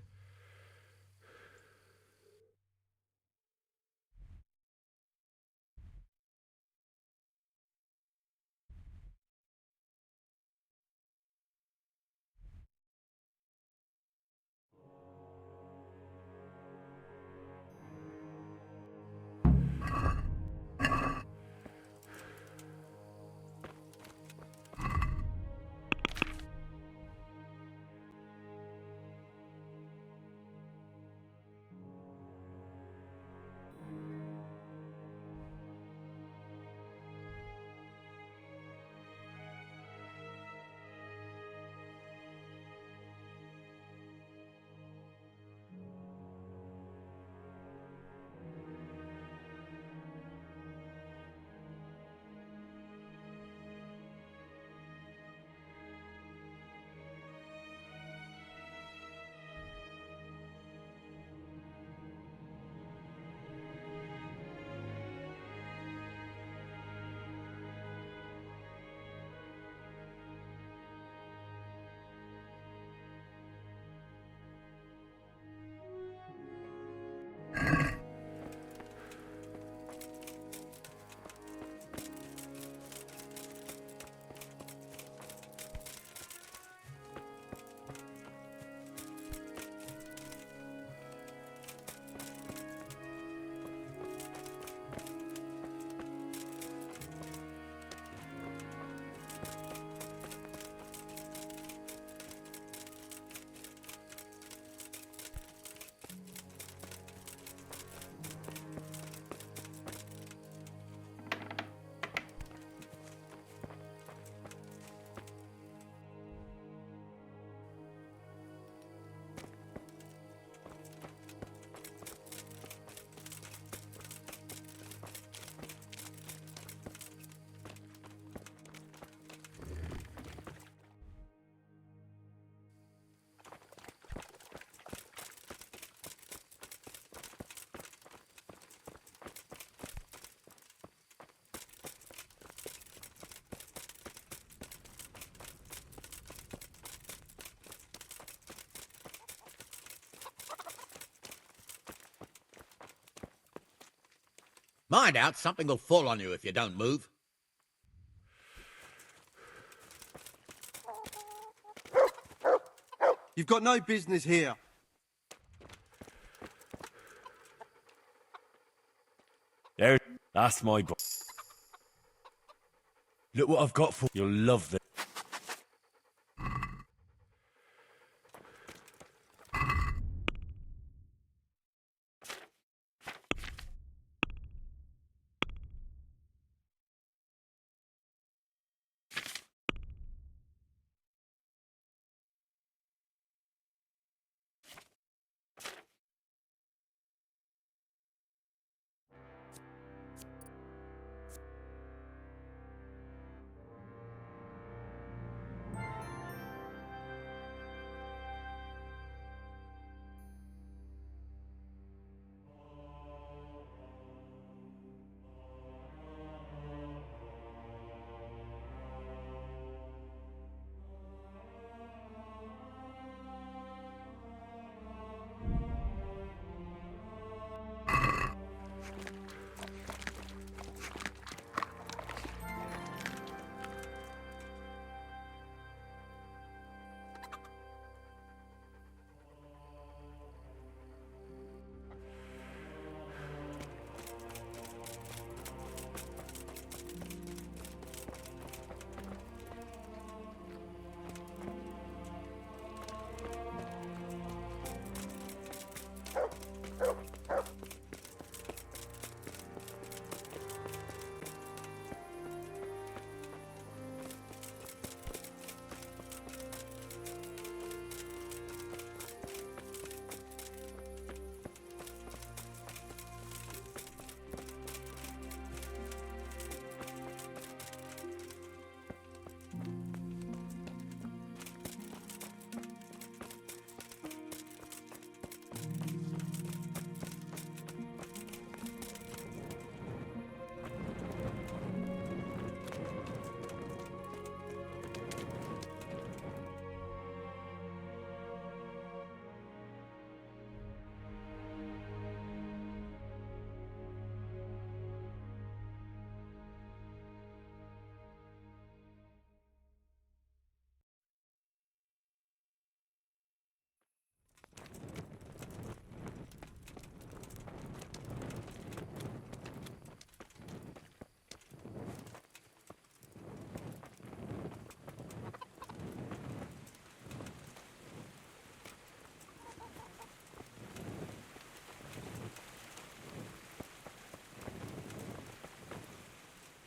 Mind out, something will fall on you if you don't move. You've got no business here. There, that's my boy. Look what I've got for you. You'll love this.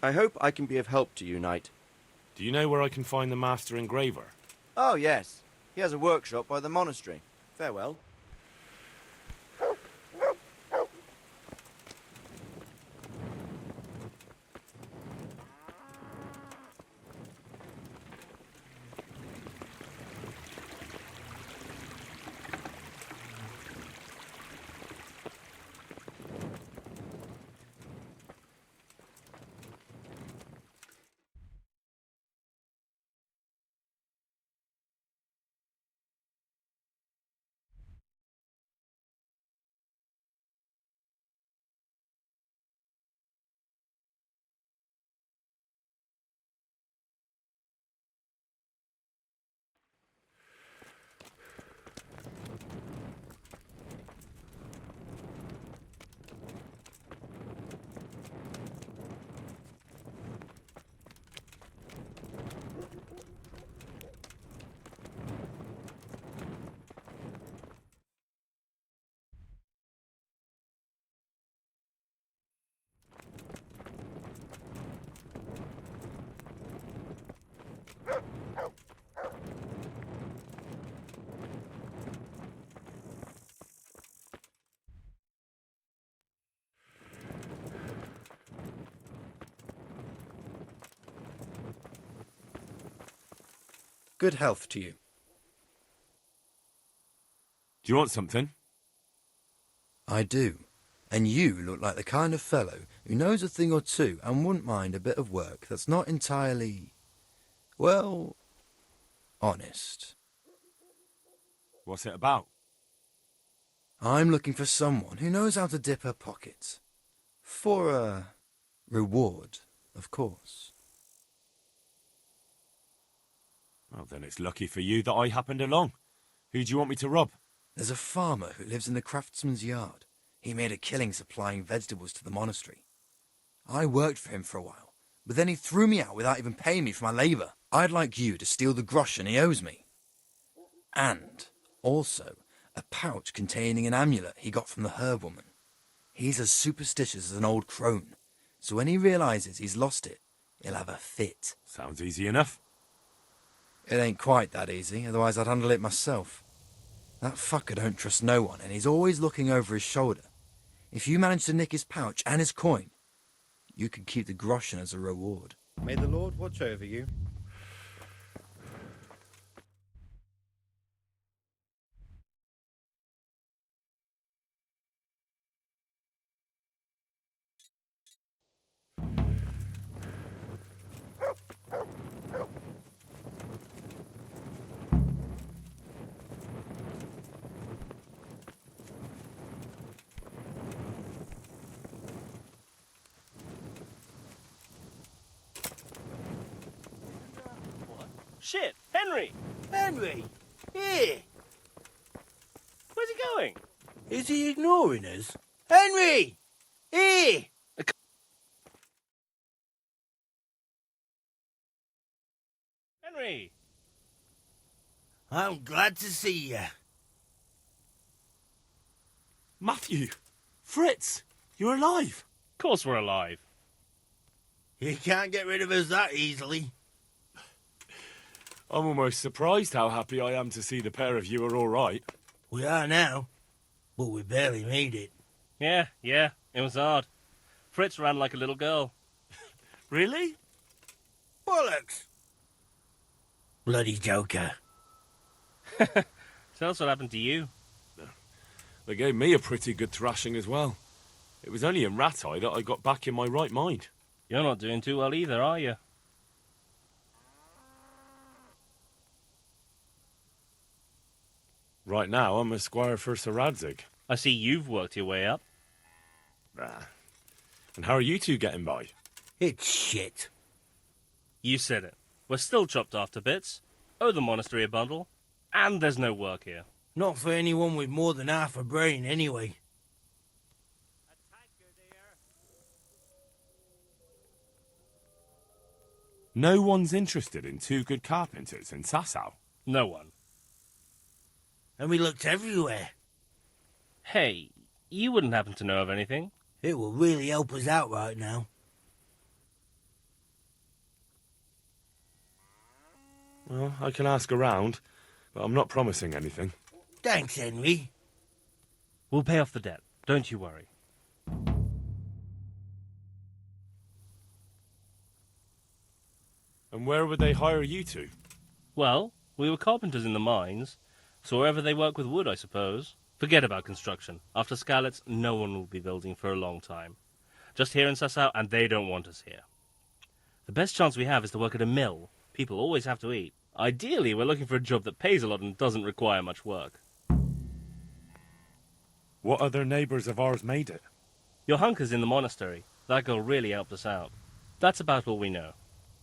I hope I can be of help to you, Knight. Do you know where I can find the master engraver? Oh, yes. He has a workshop by the monastery. Farewell. Good health to you. Do you want something? I do. And you look like the kind of fellow who knows a thing or two and wouldn't mind a bit of work that's not entirely, well, honest. What's it about? I'm looking for someone who knows how to dip her pockets. For a reward, of course. Well, then it's lucky for you that I happened along. Who do you want me to rob? There's a farmer who lives in the craftsman's yard. He made a killing supplying vegetables to the monastery. I worked for him for a while, but then he threw me out without even paying me for my labour. I'd like you to steal the groschen he owes me. And also a pouch containing an amulet he got from the herb woman. He's as superstitious as an old crone, so when he realises he's lost it, he'll have a fit. Sounds easy enough. It ain't quite that easy, otherwise I'd handle it myself. That fucker don't trust no one, and he's always looking over his shoulder. If you manage to nick his pouch and his coin, you can keep the groschen as a reward. May the Lord watch over you. Shit! Henry! Henry! Here! Where's he going? Is he ignoring us? Henry! Here! Henry! I'm glad to see you. Matthew! Fritz! You're alive! Of course we're alive. You can't get rid of us that easily. I'm almost surprised how happy I am to see the pair of you are all right. We are now, but we barely made it. Yeah, it was hard. Fritz ran like a little girl. Really? Bollocks! Bloody joker. Tell us what happened to you. They gave me a pretty good thrashing as well. It was only in Rat-Eye that I got back in my right mind. You're not doing too well either, are you? Right now, I'm a squire for Sir Radzig. I see you've worked your way up. And how are you two getting by? It's shit. You said it. We're still chopped off to bits, owe the monastery a bundle, and there's no work here. Not for anyone with more than half a brain, anyway. No one's interested in two good carpenters in Sasau. No one. And we looked everywhere. Hey, you wouldn't happen to know of anything? It will really help us out right now. Well, I can ask around, but I'm not promising anything. Thanks, Henry. We'll pay off the debt, don't you worry. And where would they hire you to? Well, we were carpenters in the mines, so wherever they work with wood, I suppose. Forget about construction. After Skalitz, no one will be building for a long time. Just here in Sasau, and they don't want us here. The best chance we have is to work at a mill. People always have to eat. Ideally, we're looking for a job that pays a lot and doesn't require much work. What other neighbours of ours made it? Your hunker's in the monastery. That girl really helped us out. That's about all we know.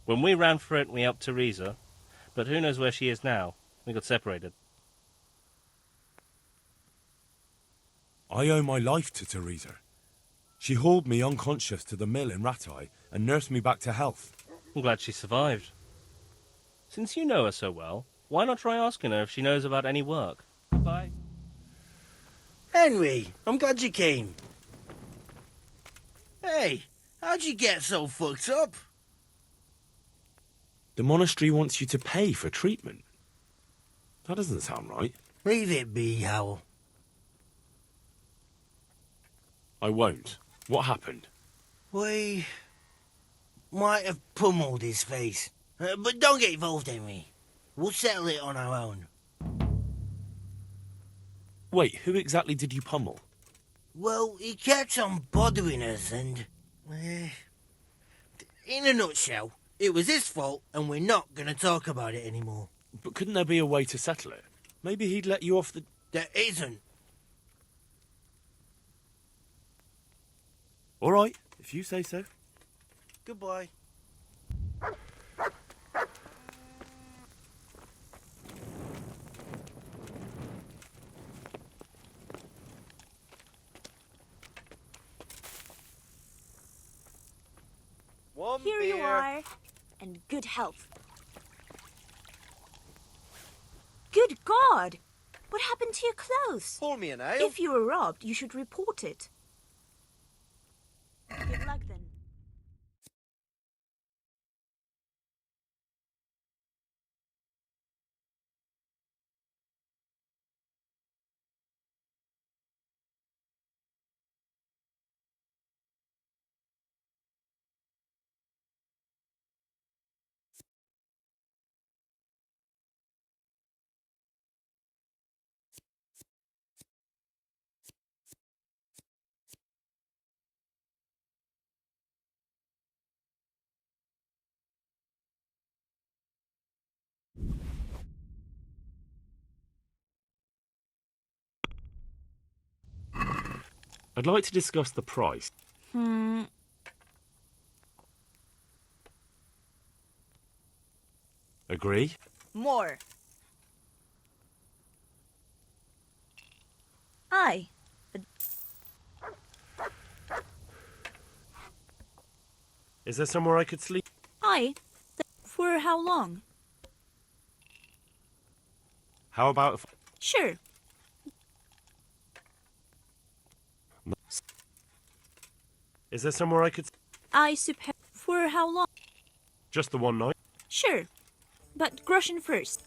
When we ran for it, we helped Teresa, but who knows where she is now? We got separated. I owe my life to Teresa. She hauled me unconscious to the mill in Rat-Eye and nursed me back to health. I'm glad she survived. Since you know her so well, why not try asking her if she knows about any work? Bye. Henry, I'm glad you came. Hey, how'd you get so fucked up? The monastery wants you to pay for treatment. That doesn't sound right. Leave it be, Howell. I won't. What happened? We might have pummeled his face. But don't get involved, Henry. We'll settle it on our own. Wait, who exactly did you pummel? Well, he kept on bothering us and... in a nutshell, it was his fault and we're not going to talk about it anymore. But couldn't there be a way to settle it? Maybe he'd let you off the... There isn't. All right, if you say so. Goodbye. One Here beer. you are. And good health. Good God! What happened to your clothes? Pour me an ale. If you were robbed, you should report it. Good luck then. I'd like to discuss the price. Agree? More. Aye. But Is there somewhere I could sleep? aye. For how long? How about if... Sure. Is there somewhere I could... I suppose. For how long? Just the one night? Sure. But groschen first.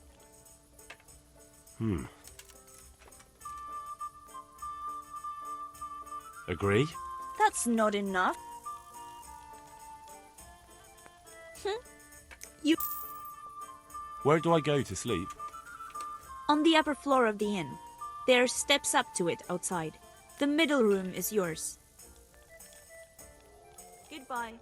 Agree? That's not enough. You Where do I go to sleep? on the upper floor of the inn. There are steps up to it outside. The middle room is yours. Goodbye.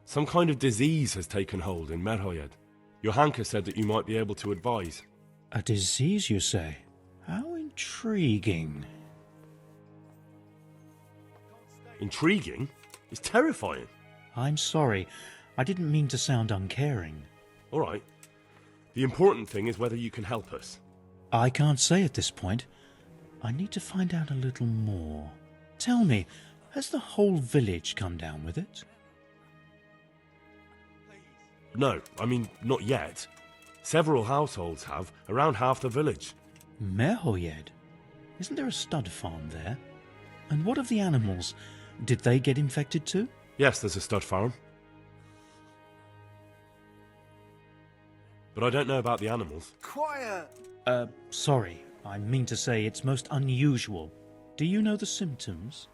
Some kind of disease has taken hold in Merhoyed. Your Hanka said that you might be able to advise. A disease, you say? How intriguing. Intriguing? It's terrifying. I'm sorry. I didn't mean to sound uncaring. All right. The important thing is whether you can help us. I can't say at this point. I need to find out a little more. Tell me, has the whole village come down with it? No, I mean, not yet. Several households have, around half the village. Merhoyed? Isn't there a stud farm there? And what of the animals? Did they get infected too? Yes, there's a stud farm. But I don't know about the animals. Quiet! Sorry. I mean to say it's most unusual. Do you know the symptoms?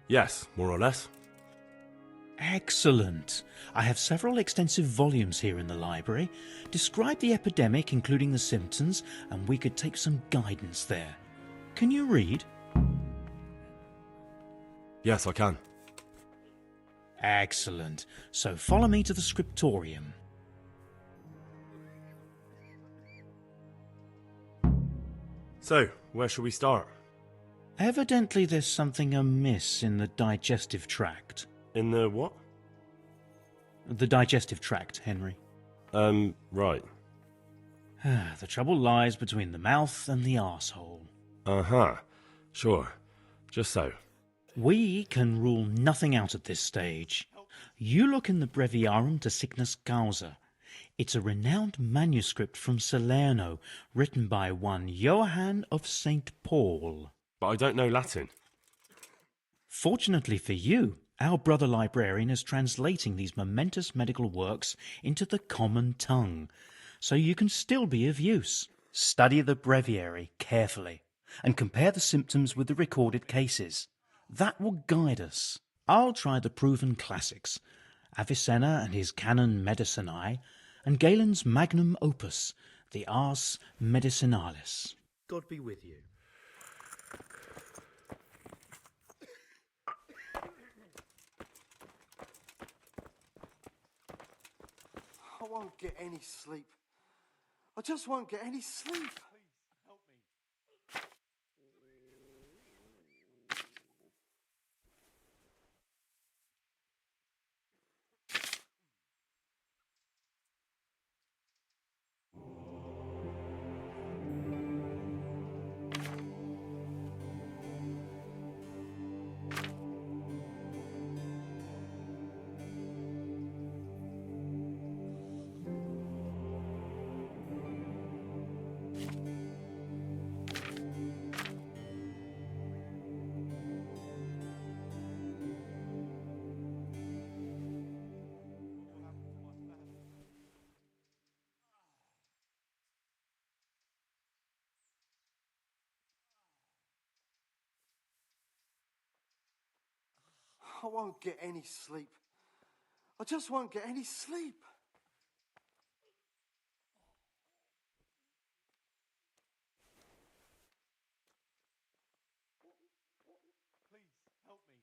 Yes, more or less. Excellent. I have several extensive volumes here in the library. Describe the epidemic, including the symptoms, and we could take some guidance there. Can you read? Yes, I can. Excellent. So follow me to the scriptorium. So, where shall we start? Evidently there's something amiss in the digestive tract. In the what? The digestive tract, Henry. Right. The trouble lies between the mouth and the arsehole. Uh-huh. Sure. Just so. We can rule nothing out at this stage. You look in the Breviarum de Sickness Causa. It's a renowned manuscript from Salerno, written by one Johann of St. Paul. But I don't know Latin. Fortunately for you, our brother librarian is translating these momentous medical works into the common tongue, so you can still be of use. Study the breviary carefully, and compare the symptoms with the recorded cases. That will guide us. I'll try the proven classics, Avicenna and his Canon Medicinae, and Galen's magnum opus, the Ars Medicinalis. God be with you. I won't get any sleep. I just won't get any sleep. I won't get any sleep. I just won't get any sleep. Please help me.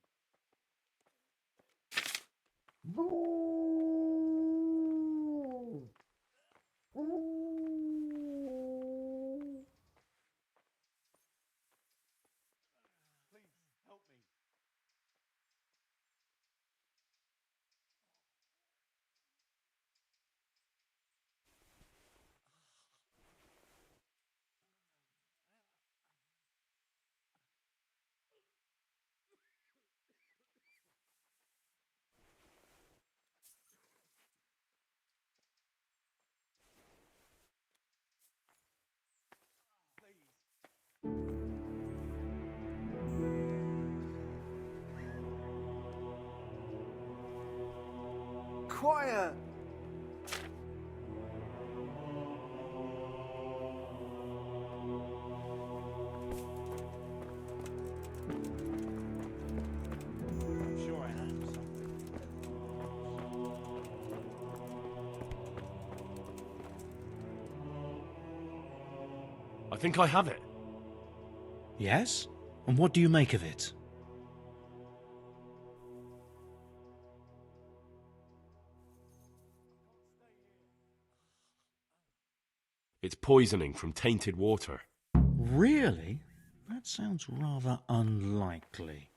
Quiet! I'm sure I have something. I think I have it. Yes? And what do you make of it? It's poisoning from tainted water. Really? That sounds rather unlikely.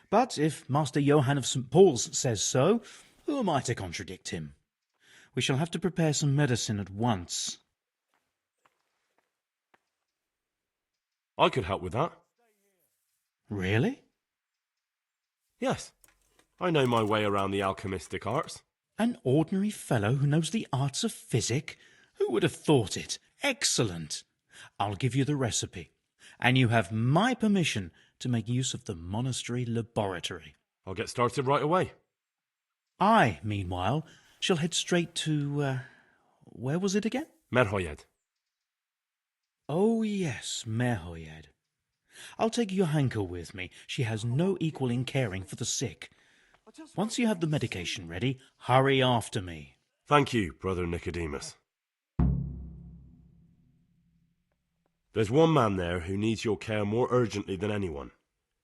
But if Master Johann of St. Paul's says so, who am I to contradict him? We shall have to prepare some medicine at once. I could help with that. Really? Yes. I know my way around the alchemistic arts. An ordinary fellow who knows the arts of physic? Who would have thought it? Excellent. I'll give you the recipe, and you have my permission to make use of the monastery laboratory. I'll get started right away. I, meanwhile, shall head straight to, where was it again? Merhoyed. Oh, yes, Merhoyed. I'll take Johanka with me. She has no equal in caring for the sick. Once you have the medication ready, hurry after me. Thank you, Brother Nicodemus. There's one man there who needs your care more urgently than anyone.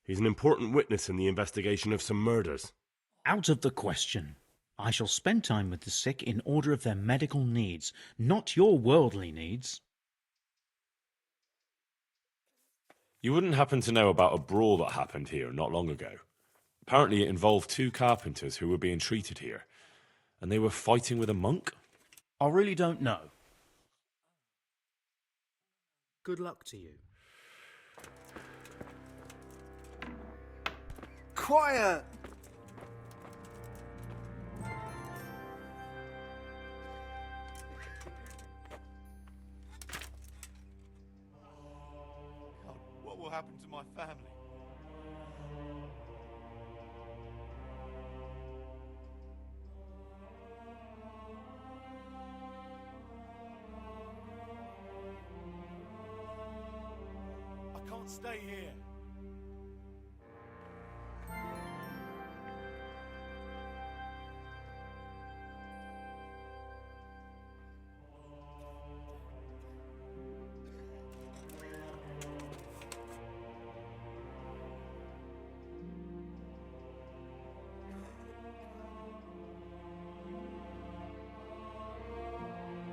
He's an important witness in the investigation of some murders. Out of the question. I shall spend time with the sick in order of their medical needs, not your worldly needs. You wouldn't happen to know about a brawl that happened here not long ago. Apparently it involved 2 carpenters who were being treated here, and they were fighting with a monk? I really don't know. Good luck to you. Quiet! God, what will happen to my family? I can't stay here.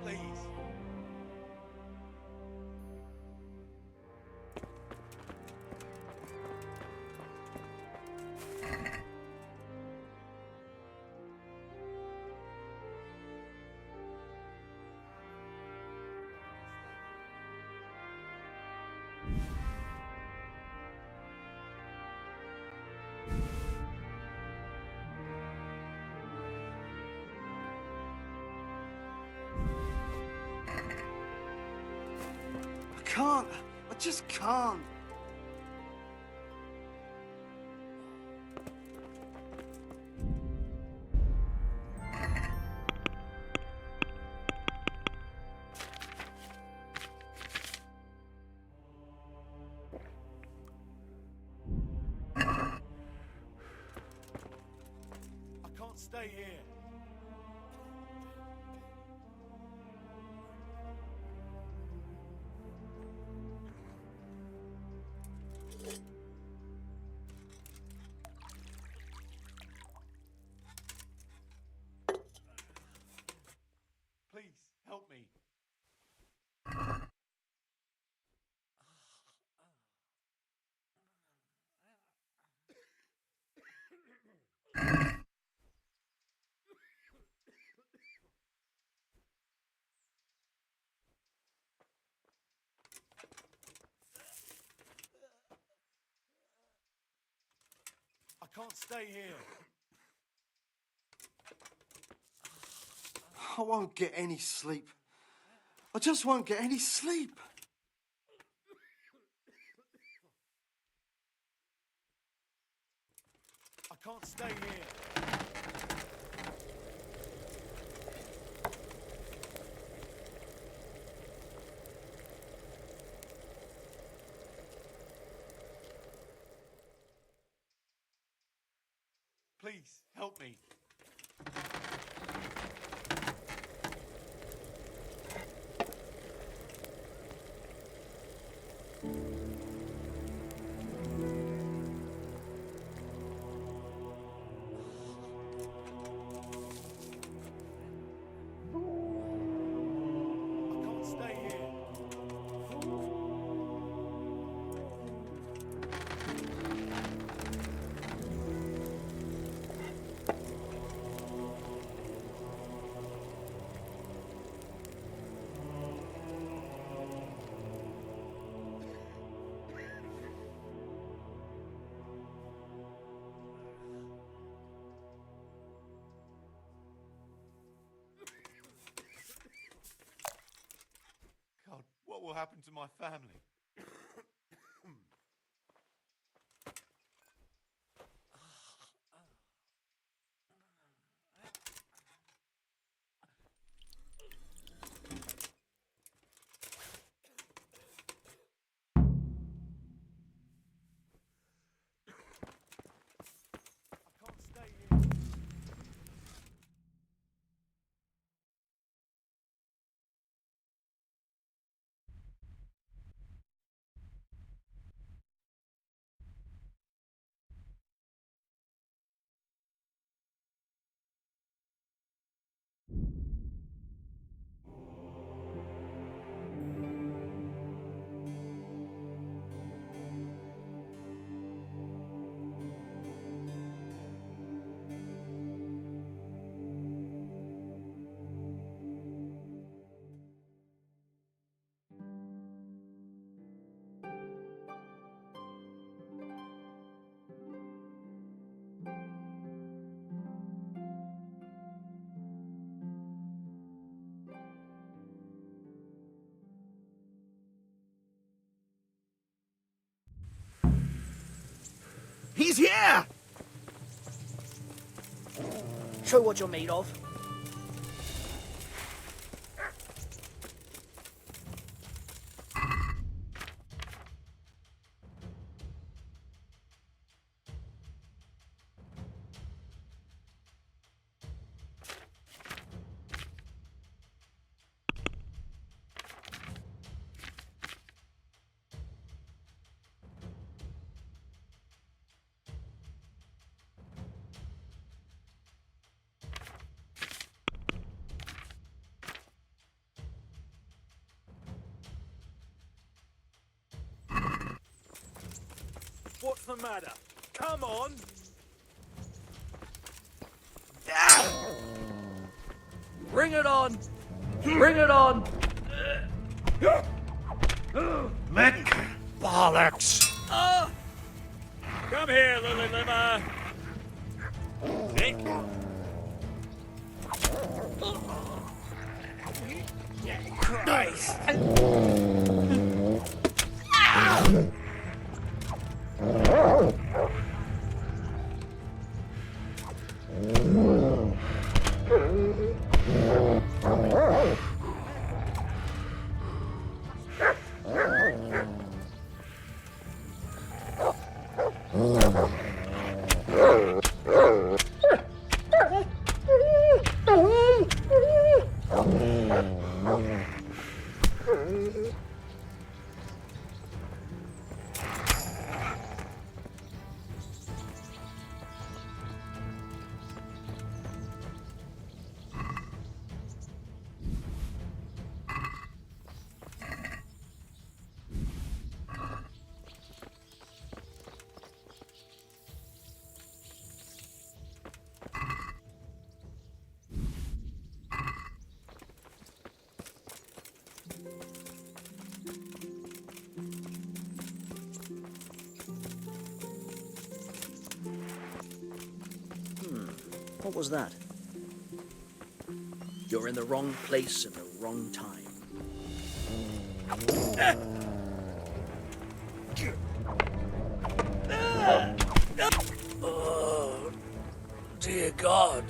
Please. I can't. I just can't. I can't stay here. Please, help me. I can't stay here. I won't get any sleep. I just won't get any sleep. I can't stay here. Please, help me. will happen to my family? He's here! Show what you're made of. What's the matter? Come on! Bring it on! Bring it on! Mick! Bollocks! Come here, Lily Liver. Nick. Nice! What was that? You're in the wrong place at the wrong time. Oh, dear God.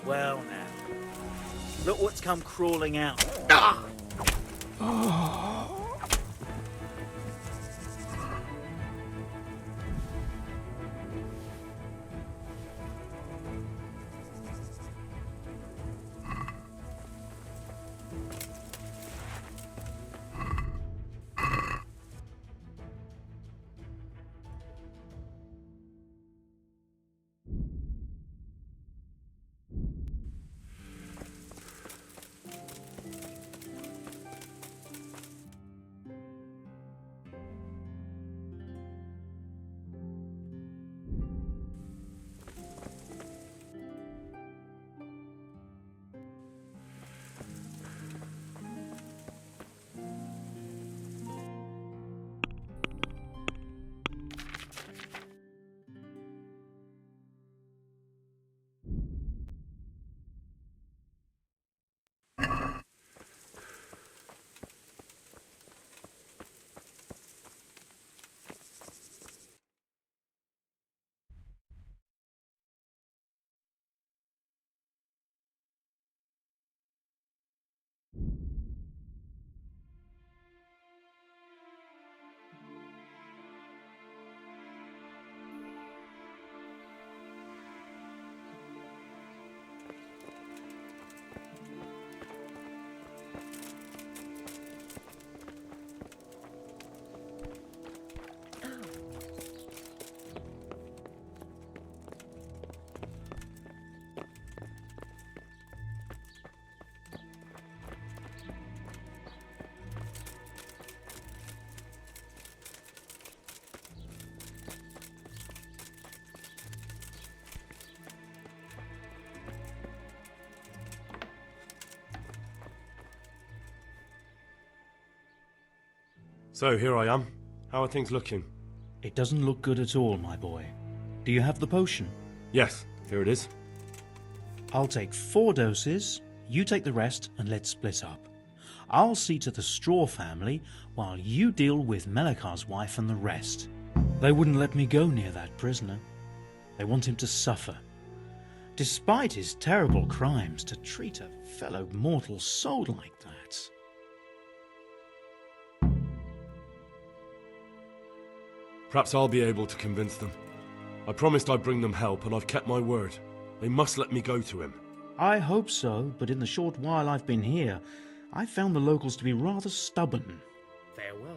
Well now, look what's come crawling out. So, here I am. How are things looking? It doesn't look good at all, my boy. Do you have the potion? Yes, here it is. I'll take 4 doses, you take the rest, and let's split up. I'll see to the Straw family, while you deal with Melikar's wife and the rest. They wouldn't let me go near that prisoner. They want him to suffer. Despite his terrible crimes, to treat a fellow mortal soul like that. Perhaps I'll be able to convince them. I promised I'd bring them help, and I've kept my word. They must let me go to him. I hope so, but in the short while I've been here, I've found the locals to be rather stubborn. Farewell.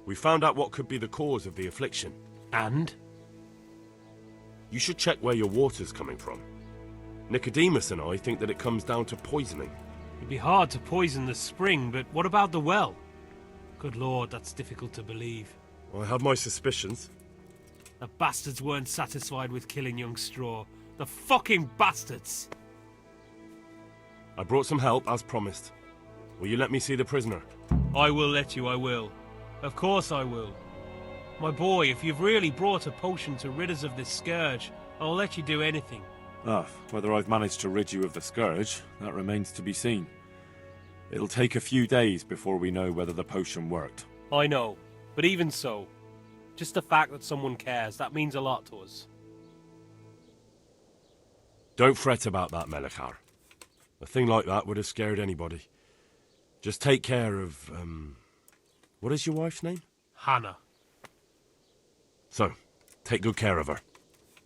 We found out what could be the cause of the affliction. And? You should check where your water's coming from. Nicodemus and I think that it comes down to poisoning. It'd be hard to poison the spring, but what about the well? Good lord, that's difficult to believe. I have my suspicions. The bastards weren't satisfied with killing young Straw. The fucking bastards! I brought some help, as promised. Will you let me see the prisoner? I will let you, I will. Of course I will. My boy, if you've really brought a potion to rid us of this scourge, I'll let you do anything. Whether I've managed to rid you of the scourge, that remains to be seen. It'll take a few days before we know whether the potion worked. I know, but even so, just the fact that someone cares, that means a lot to us. Don't fret about that, Melikar. A thing like that would have scared anybody. Just take care of, what is your wife's name? Hannah. So, take good care of her.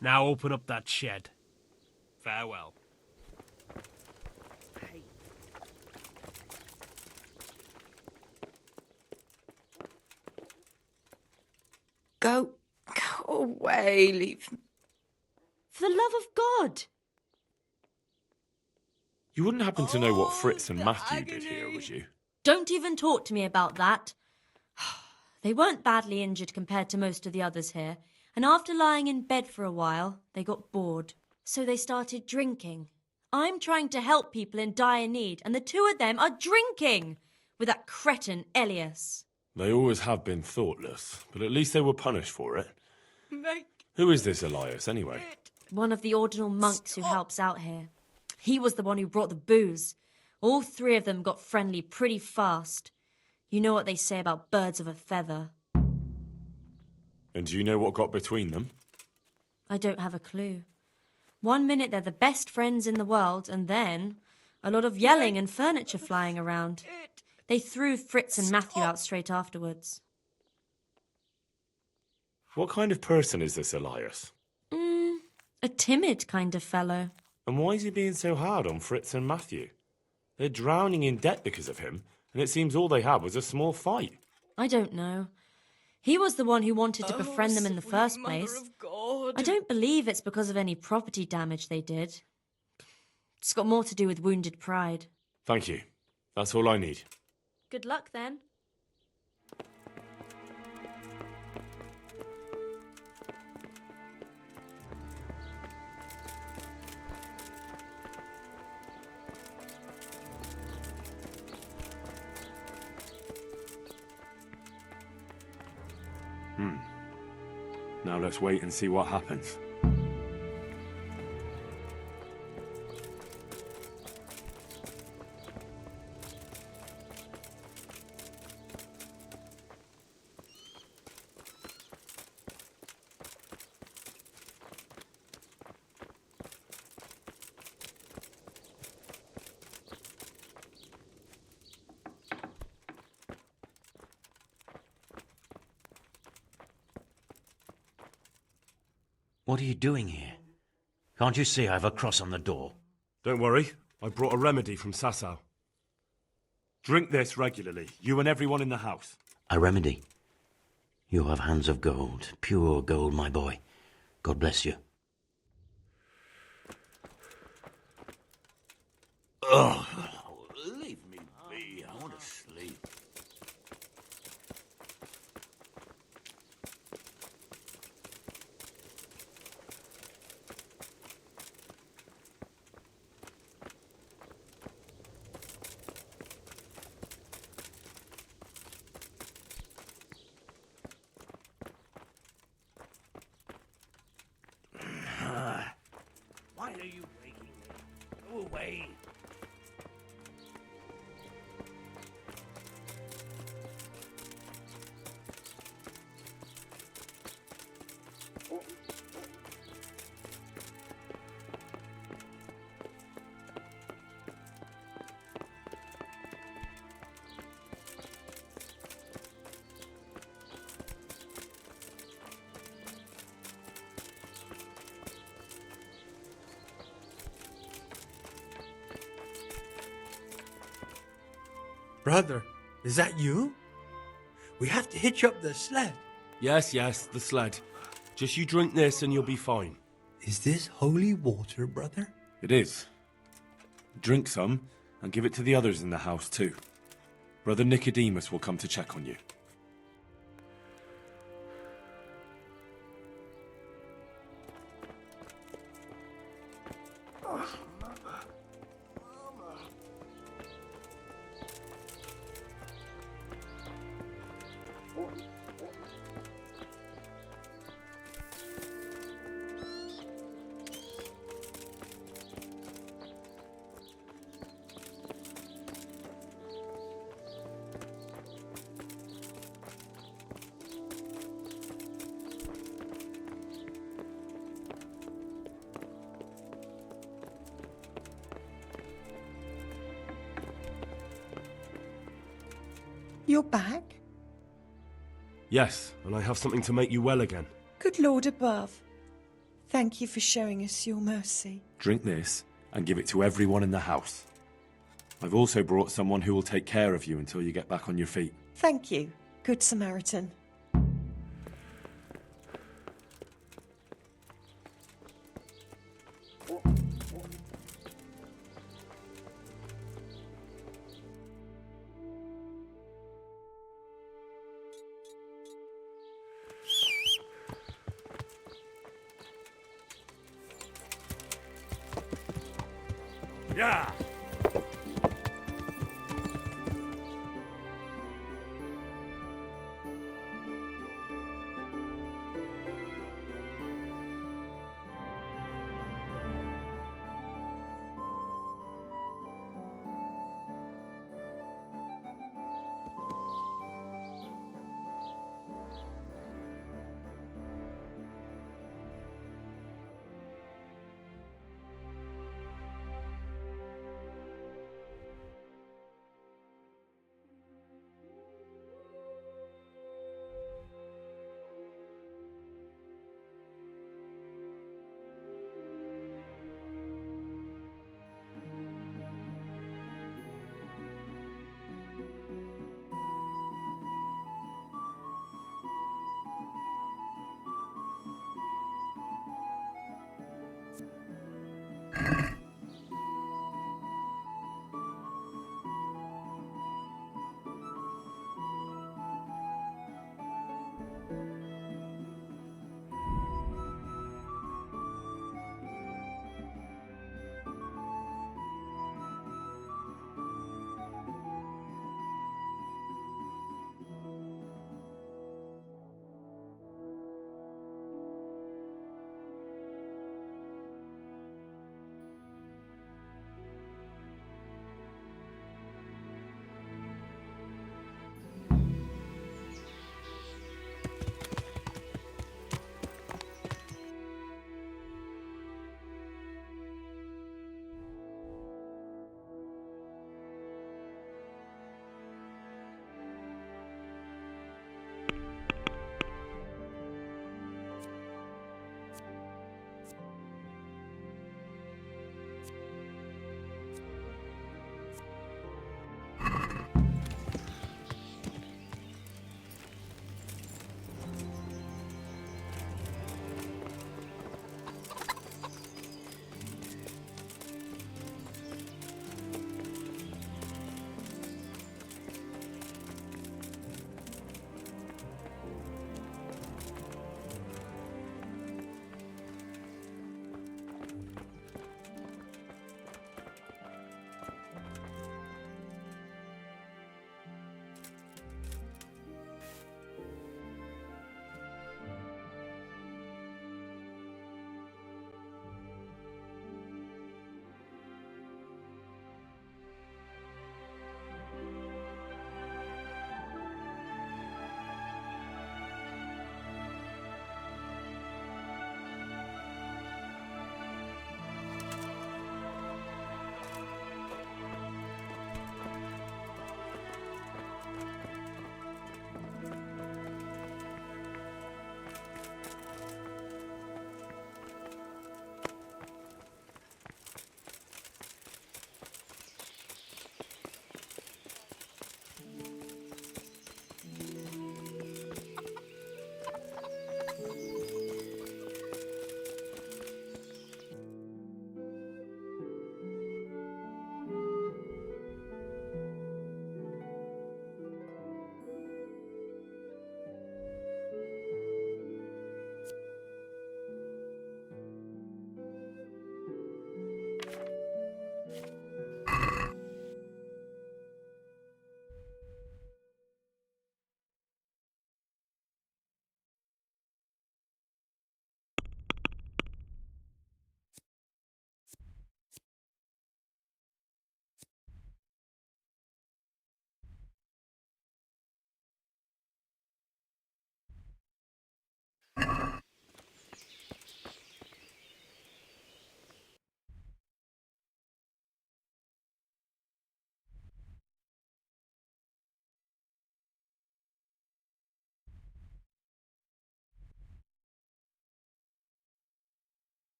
Now open up that shed. Farewell. Go away, leave me. For the love of God. You wouldn't happen to know what Fritz and Matthew did here, would you? Don't even talk to me about that. They weren't badly injured compared to most of the others here, and after lying in bed for a while, they got bored. So they started drinking. I'm trying to help people in dire need, and the 2 of them are drinking with that cretin Elias. They always have been thoughtless, but at least they were punished for it. Who is this Elias, anyway? One of the ordinal monks who helps out here. He was the one who brought the booze. All 3 of them got friendly pretty fast. You know what they say about birds of a feather. And do you know what got between them? I don't have a clue. One minute they're the best friends in the world, and then a lot of yelling and furniture flying around. They threw Fritz and Matthew out straight afterwards. What kind of person is this Elias? A timid kind of fellow. And why is he being so hard on Fritz and Matthew? They're drowning in debt because of him, and it seems all they had was a small fight. I don't know. He was the one who wanted to befriend them in the first place. I don't believe it's because of any property damage they did. It's got more to do with wounded pride. Thank you. That's all I need. Good luck, then. Now let's wait and see what happens. What are you doing here? Can't you see I have a cross on the door? Don't worry, I brought a remedy from Sasau. Drink this regularly, you and everyone in the house. A remedy? You have hands of gold, pure gold, my boy. God bless you. away. Brother, is that you? We have to hitch up the sled. Yes, the sled. Just you drink this and you'll be fine. Is this holy water, brother? It is. Drink some and give it to the others in the house too. Brother Nicodemus will come to check on you. You're back? Yes, and I have something to make you well again. Good Lord above. Thank you for showing us your mercy. Drink this and give it to everyone in the house. I've also brought someone who will take care of you until you get back on your feet. Thank you, Good Samaritan. Yeah.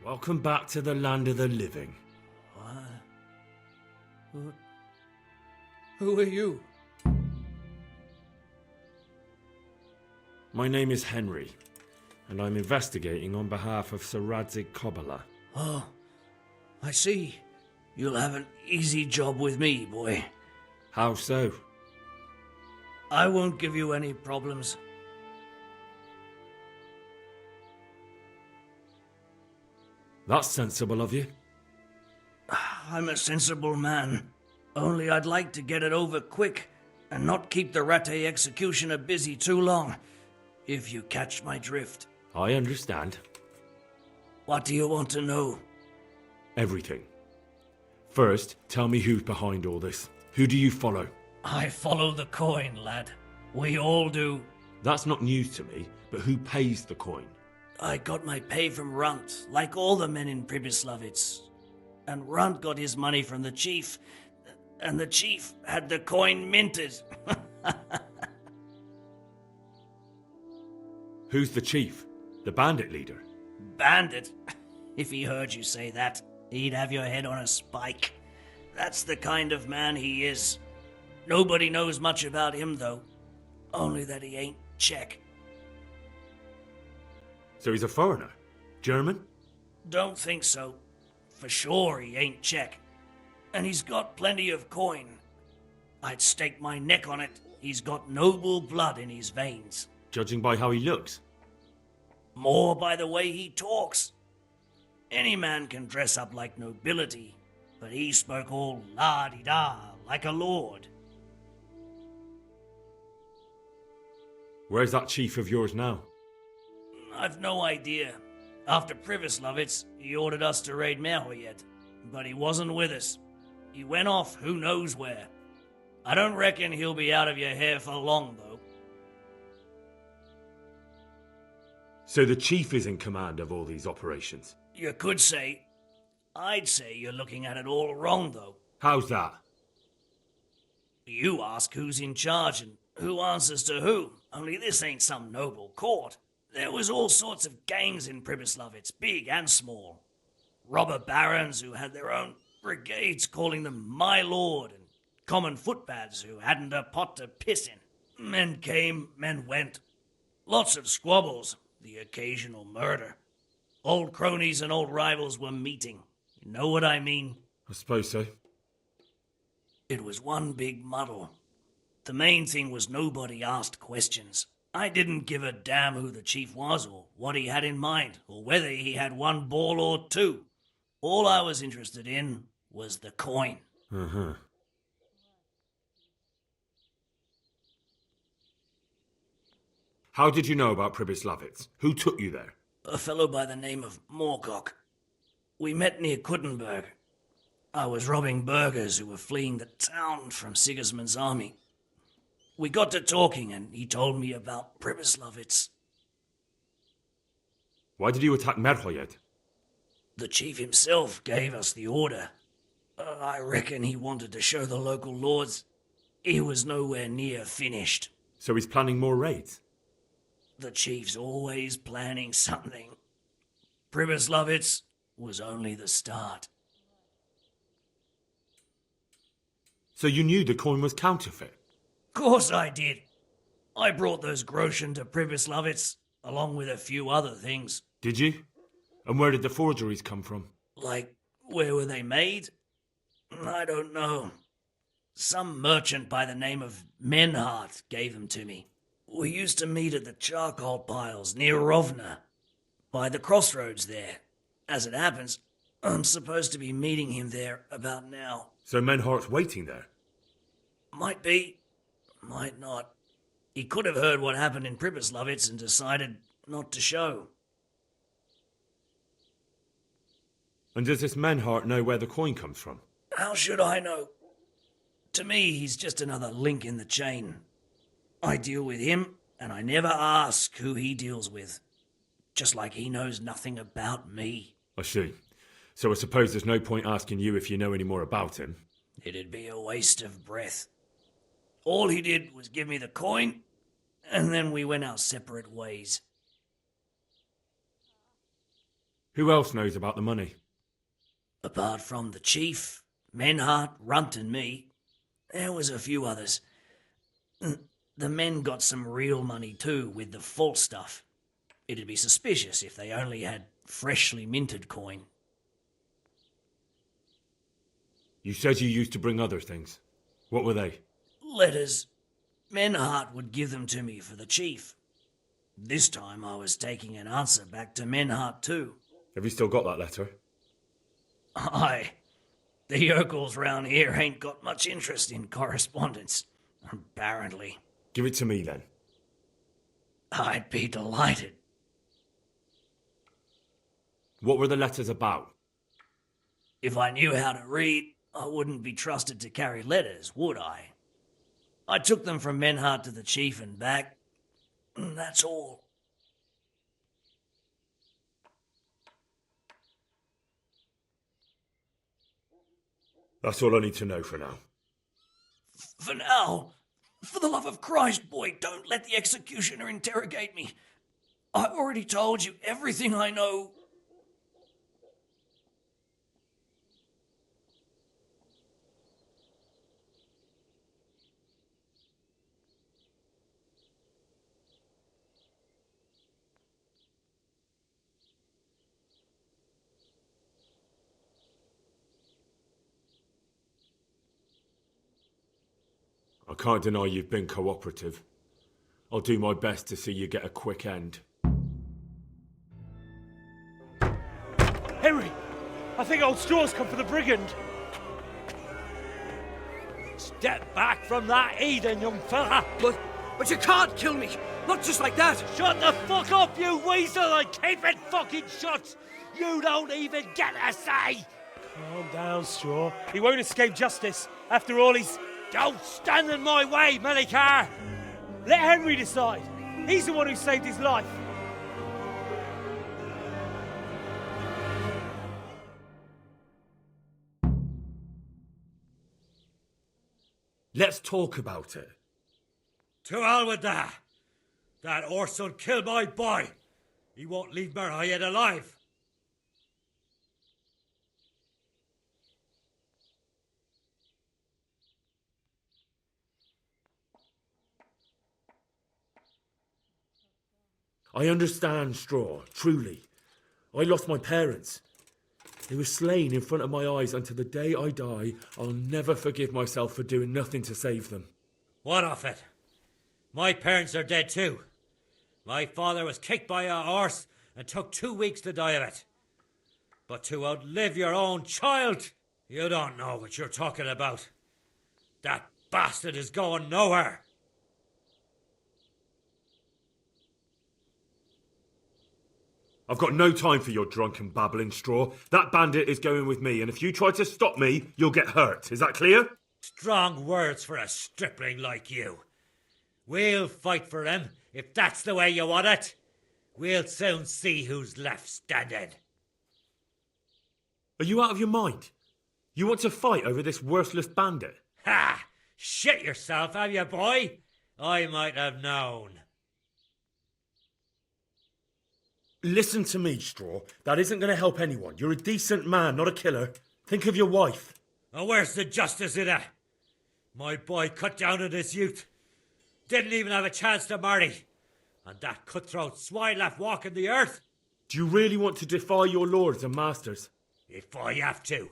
Welcome back to the land of the living. Who are you? My name is Henry, and I'm investigating on behalf of Sir Radzig Kobyla. Oh, I see. You'll have an easy job with me, boy. How so? I won't give you any problems. That's sensible of you. I'm a sensible man. Only I'd like to get it over quick and not keep the Ratte executioner busy too long, if you catch my drift. I understand. What do you want to know? Everything. First, tell me who's behind all this. Who do you follow? I follow the coin, lad. We all do. That's not news to me, but who pays the coin? I got my pay from Runt, like all the men in Pribyslavitz. And Runt got his money from the chief, and the chief had the coin minted. Who's the chief? The bandit leader? Bandit? If he heard you say that, he'd have your head on a spike. That's the kind of man he is. Nobody knows much about him, though. Only that he ain't Czech. So he's a foreigner? German? Don't think so. For sure he ain't Czech. And he's got plenty of coin. I'd stake my neck on it. He's got noble blood in his veins. Judging by how he looks? More by the way he talks. Any man can dress up like nobility, but he spoke all la-di-da, like a lord. Where's that chief of yours now? I've no idea. After Pribyslavitz, he ordered us to raid Merhoyed, but he wasn't with us. He went off who knows where. I don't reckon he'll be out of your hair for long, though. So the chief is in command of all these operations? You could say. I'd say you're looking at it all wrong, though. How's that? You ask who's in charge and who answers to who, only this ain't some noble court. There was all sorts of gangs in Pribyslavitz, big and small. Robber barons who had their own brigades calling them my lord, and common footpads who hadn't a pot to piss in. Men came, men went. Lots of squabbles, the occasional murder. Old cronies and old rivals were meeting. You know what I mean? I suppose so. It was one big muddle. The main thing was nobody asked questions. I didn't give a damn who the chief was or what he had in mind or whether he had one ball or two. All I was interested in was the coin. Uh-huh. How did you know about Pribyslavitz? Who took you there? A fellow by the name of Moorcock. We met near Kuttenberg. I was robbing burghers who were fleeing the town from Sigismund's army. We got to talking and he told me about Pribyslavitz. Why did you attack Merhoyed? The chief himself gave us the order. I reckon he wanted to show the local lords he was nowhere near finished. So he's planning more raids? The chief's always planning something. Pribyslavitz was only the start. So you knew the coin was counterfeit? Course I did. I brought those groschen to Pribyslavitz, along with a few other things. Did you? And where did the forgeries come from? Like, where were they made? I don't know. Some merchant by the name of Menhart gave them to me. We used to meet at the charcoal piles near Rovna, by the crossroads there. As it happens, I'm supposed to be meeting him there about now. So Menhart's waiting there? Might be. Might not. He could have heard what happened in Pribyslavitz and decided not to show. And does this Menhart know where the coin comes from? How should I know? To me, he's just another link in the chain. I deal with him, and I never ask who he deals with. Just like he knows nothing about me. I see. So I suppose there's no point asking you if you know any more about him. It'd be a waste of breath. All he did was give me the coin, and then we went our separate ways. Who else knows about the money? Apart from the chief, Menhart, Runt and me, there was a few others. The men got some real money too, with the false stuff. It'd be suspicious if they only had freshly minted coin. You said you used to bring other things. What were they? Letters. Menhart would give them to me for the chief. This time I was taking an answer back to Menhart too. Have you still got that letter? Aye. The yokels round here ain't got much interest in correspondence, apparently. Give it to me then. I'd be delighted. What were the letters about? If I knew how to read, I wouldn't be trusted to carry letters, would I? I took them from Menhart to the chief and back. That's all. That's all I need to know for now. For now, for the love of Christ, boy, don't let the executioner interrogate me. I already told you everything I know. I can't deny you've been cooperative. I'll do my best to see you get a quick end. Henry! I think old Straw's come for the brigand. Step back from that heathen, young fella. But you can't kill me. Not just like that. Shut the fuck up, you weasel, and keep it fucking shut. You don't even get a say. Calm down, Straw. He won't escape justice. After all, he's... Don't stand in my way, Melikar. Let Henry decide. He's the one who saved his life. Let's talk about it. To hell with that. That Orson killed my boy. He won't leave Merhayed alive. I understand, Straw, truly. I lost my parents. They were slain in front of my eyes until the day I die. I'll never forgive myself for doing nothing to save them. What of it? My parents are dead too. My father was kicked by a horse and took 2 weeks to die of it. But to outlive your own child, you don't know what you're talking about. That bastard is going nowhere. I've got no time for your drunken babbling, Straw. That bandit is going with me, and if you try to stop me, you'll get hurt. Is that clear? Strong words for a stripling like you. We'll fight for him, if that's the way you want it. We'll soon see who's left standing. Are you out of your mind? You want to fight over this worthless bandit? Ha! Shit yourself, have you, boy? I might have known. Listen to me, Straw. That isn't going to help anyone. You're a decent man, not a killer. Think of your wife. Oh, where's the justice in it? My boy cut down in his youth. Didn't even have a chance to marry. And that cutthroat swine left walking the earth. Do you really want to defy your lords and masters? If I have to.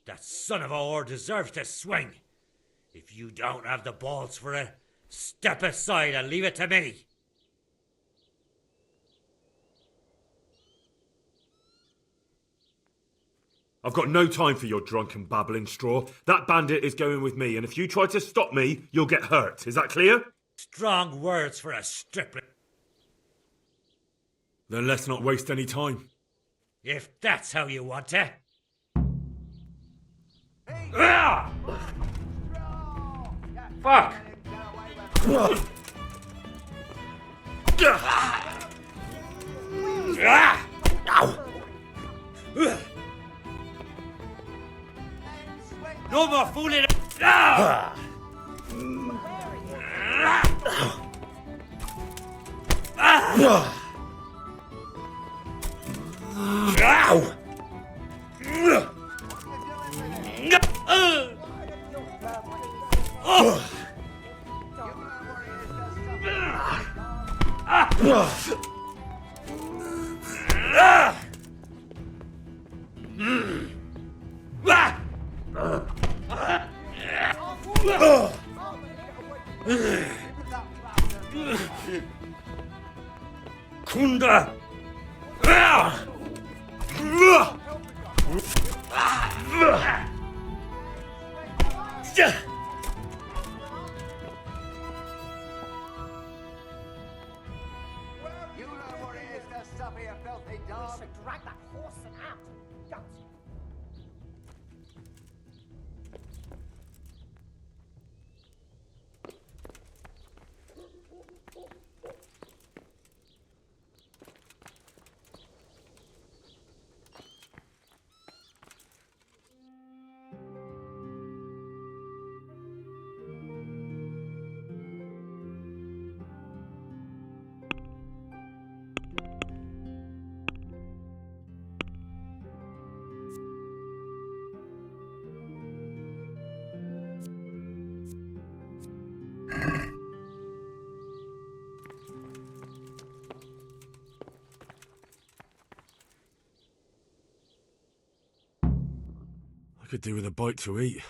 That son of a whore deserves to swing. If you don't have the balls for it, step aside and leave it to me. I've got no time for your drunken babbling, Straw. That bandit is going with me, and if you try to stop me, you'll get hurt. Is that clear? Strong words for a stripling. Then let's not waste any time. If that's how you want it. Fuck! No more fooling! 군다! You know what it is to stop here, filthy dog. We should drag that horse and out. Guts. I could do with a bite to eat.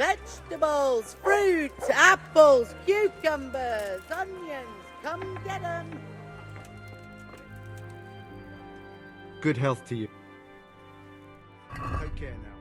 vegetables, fruit, apples, cucumbers, onions. Come get 'em. Good health to you. Take care now.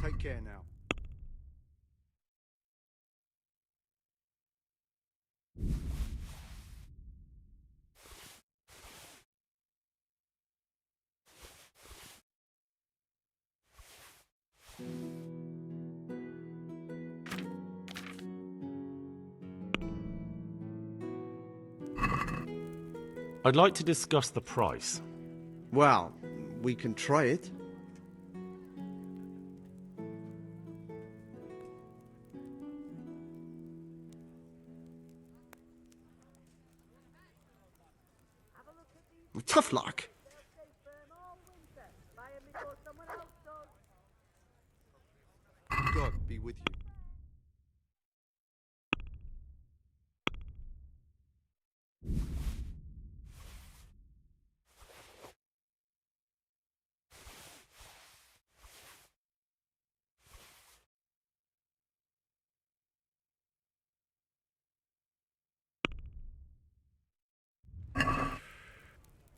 Take care now. I'd like to discuss the price. Well, we can try it. Tough luck. God be with you.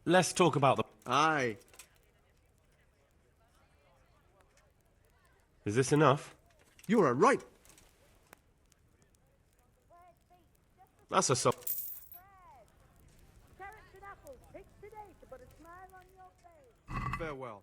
Let's talk about the... Aye. Is this enough? You are right. That's a sum. Farewell.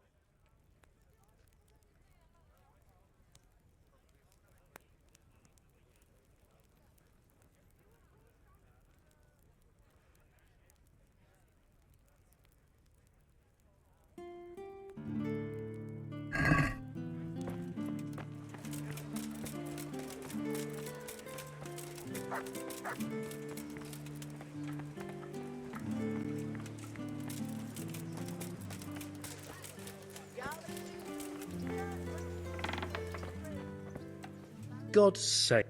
God's sake.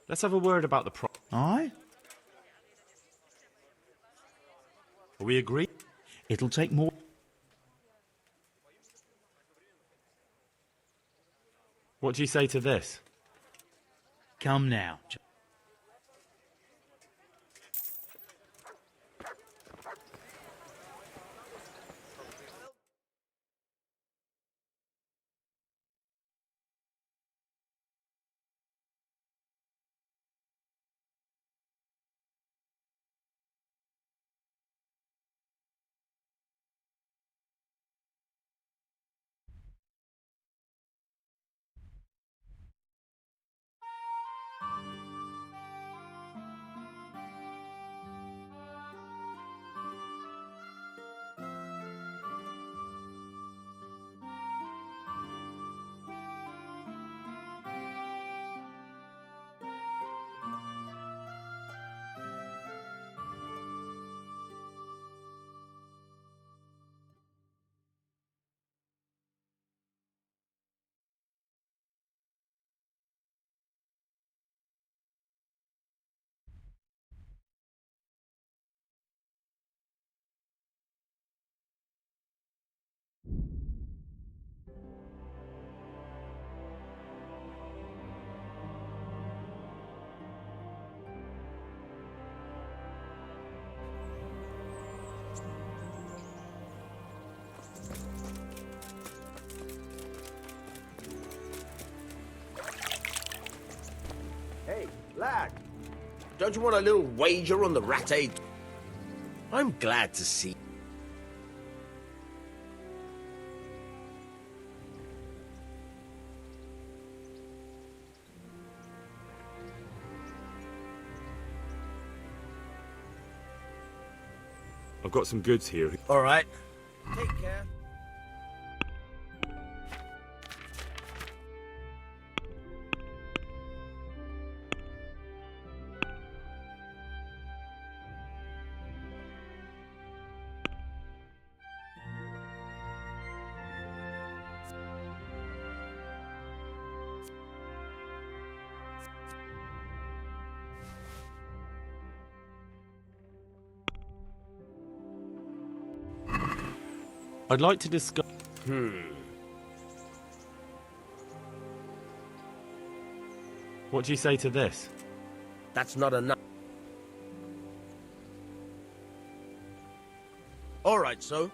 Let's have a word about the price. Aye? Are we agreed? It'll take more. What do you say to this? Come now. Lad, don't you want a little wager on the ratte? I'm glad to see. I've got some goods here. All right. Take care. I'd like to discuss... What do you say to this? That's not enough. All right, so.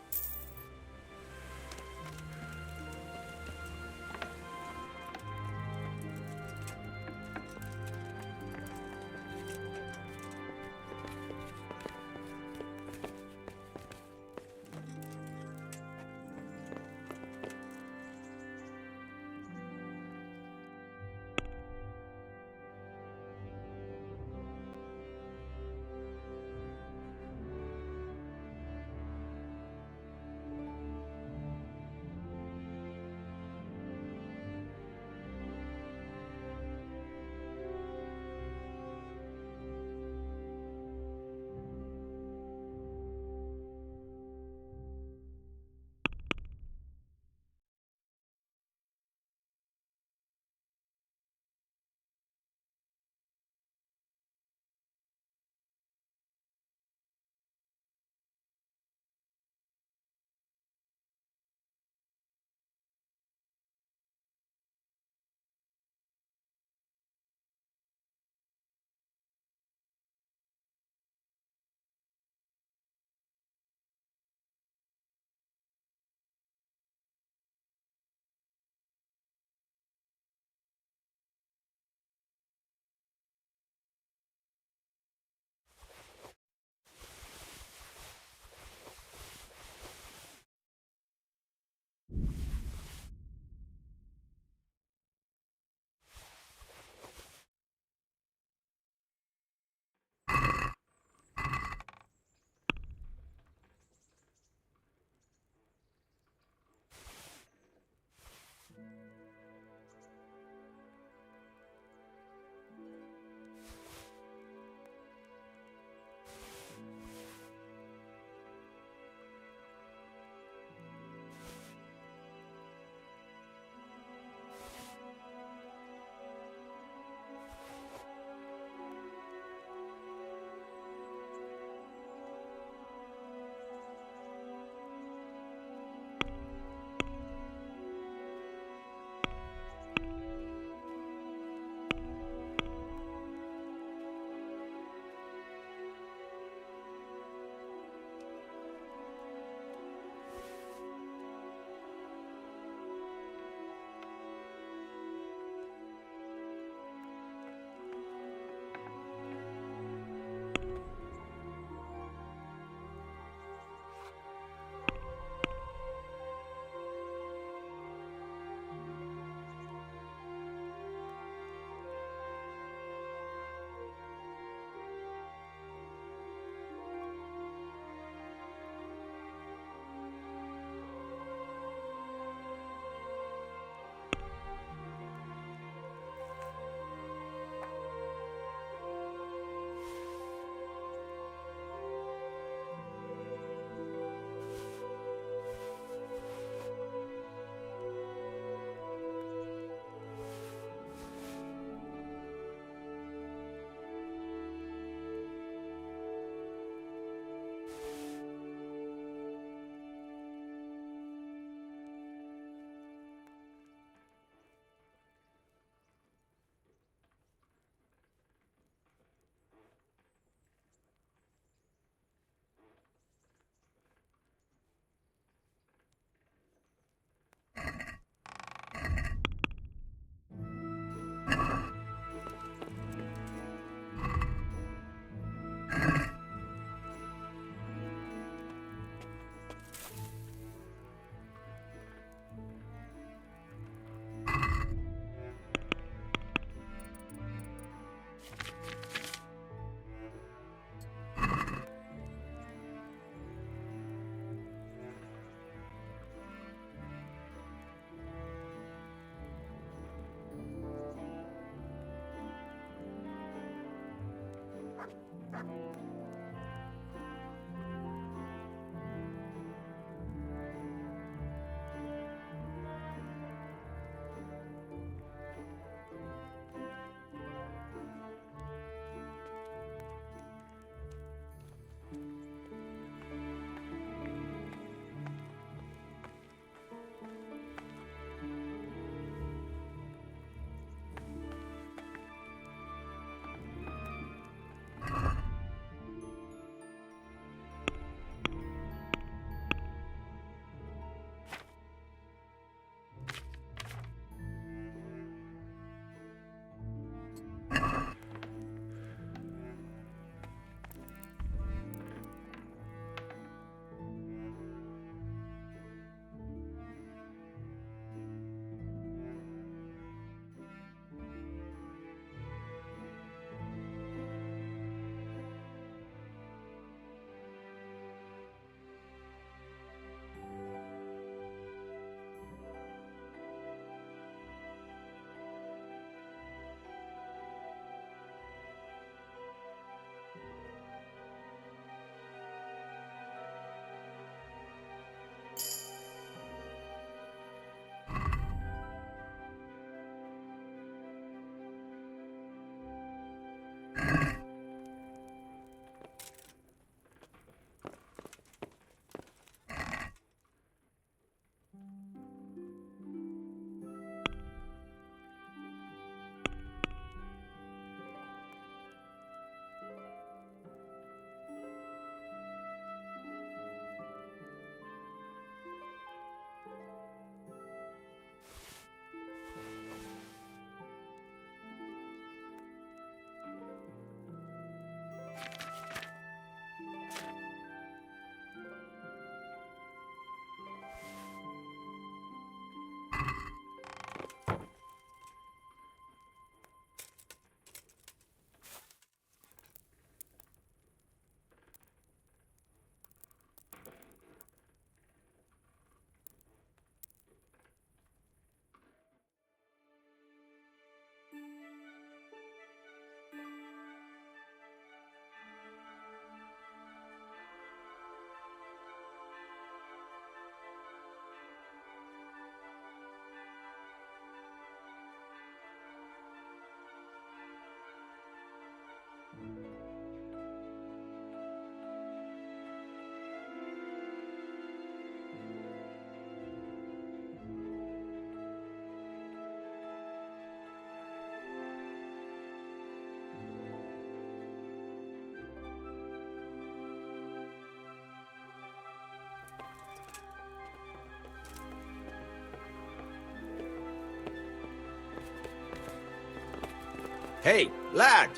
Hey, lad!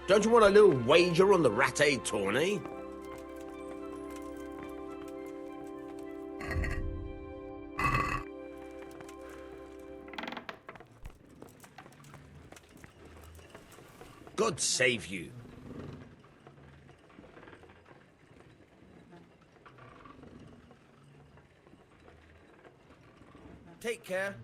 Don't you want a little wager on the Rat-Aid tourney? God save you. Take care.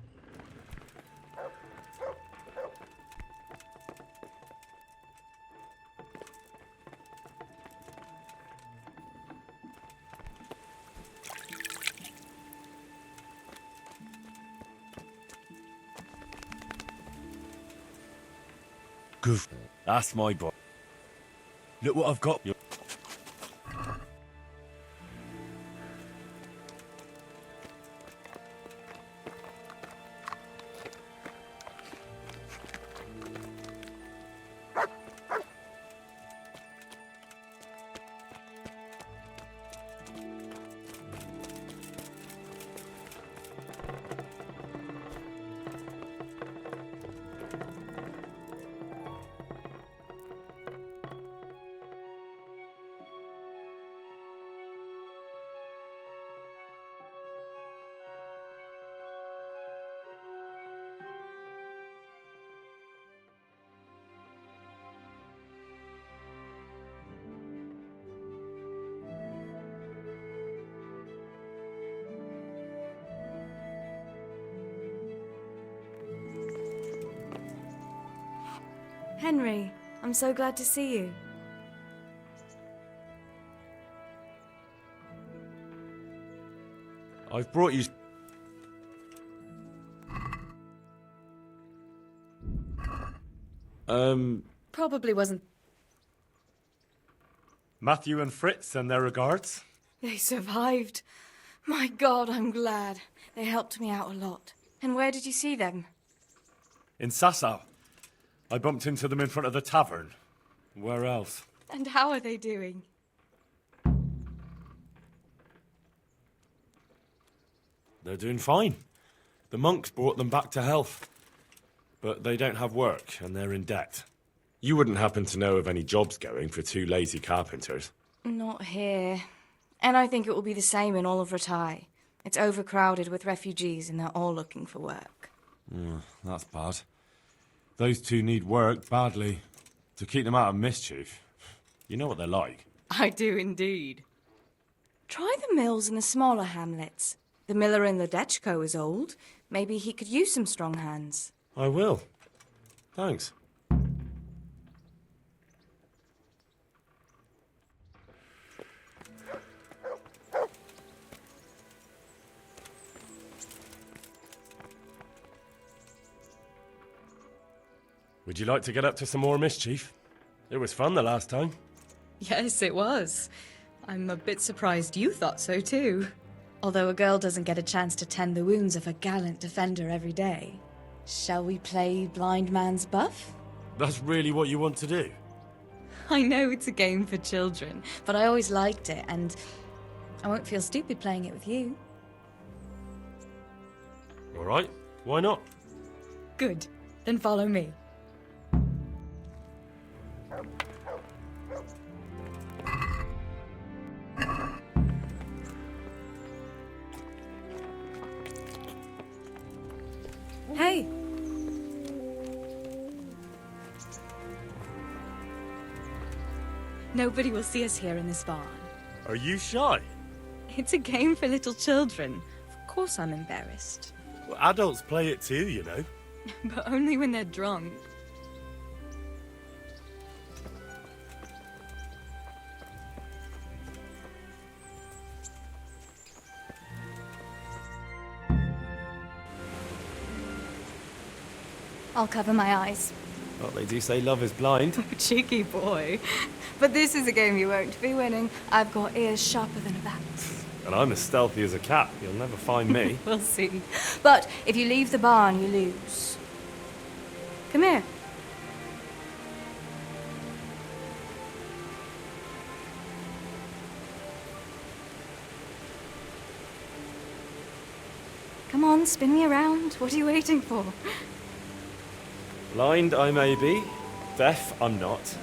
Good. That's my boy. Look what I've got. Henry, I'm so glad to see you. I've brought you... Probably wasn't. Matthew and Fritz send their regards. They survived. My God, I'm glad. They helped me out a lot. And where did you see them? In Sasau. I bumped into them in front of the tavern. Where else? And how are they doing? They're doing fine. The monks brought them back to health. But they don't have work, and they're in debt. You wouldn't happen to know of any jobs going for two lazy carpenters? Not here. And I think it will be the same in all of Ratai. It's overcrowded with refugees, and they're all looking for work. That's bad. Those two need work badly. To keep them out of mischief. You know what they're like. I do indeed. Try the mills in the smaller hamlets. The miller in the Dechko is old. Maybe he could use some strong hands. I will. Thanks. Would you like to get up to some more mischief? It was fun the last time. Yes, it was. I'm a bit surprised you thought so too. Although a girl doesn't get a chance to tend the wounds of a gallant defender every day. Shall we play blind man's buff? That's really what you want to do? I know it's a game for children, but I always liked it, and I won't feel stupid playing it with you. All right, why not? Good. Then follow me. Hey! Nobody will see us here in this barn. Are you shy? It's a game for little children. Of course I'm embarrassed. Well, adults play it too, you know. But only when they're drunk. I'll cover my eyes. Well, they do say love is blind. Cheeky boy. But this is a game you won't be winning. I've got ears sharper than a bat. And I'm as stealthy as a cat. You'll never find me. We'll see. But if you leave the barn, you lose. Come here. Come on, spin me around. What are you waiting for? Blind I may be, deaf I'm not.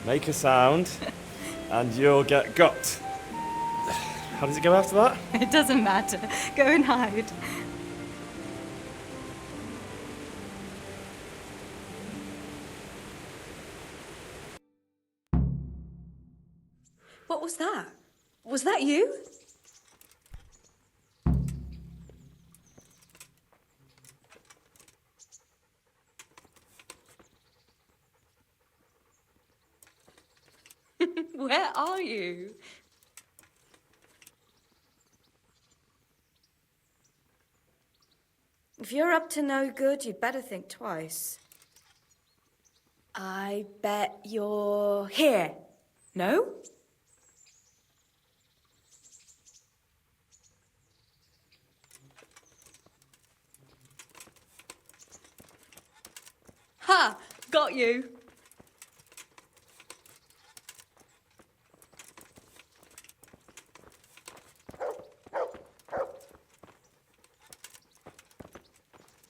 Make a sound, and you'll get got. How does it go after that? It doesn't matter. Go and hide. What was that? Was that you? Where are you? If you're up to no good, you'd better think twice. I bet you're here. No? Ha! Got you.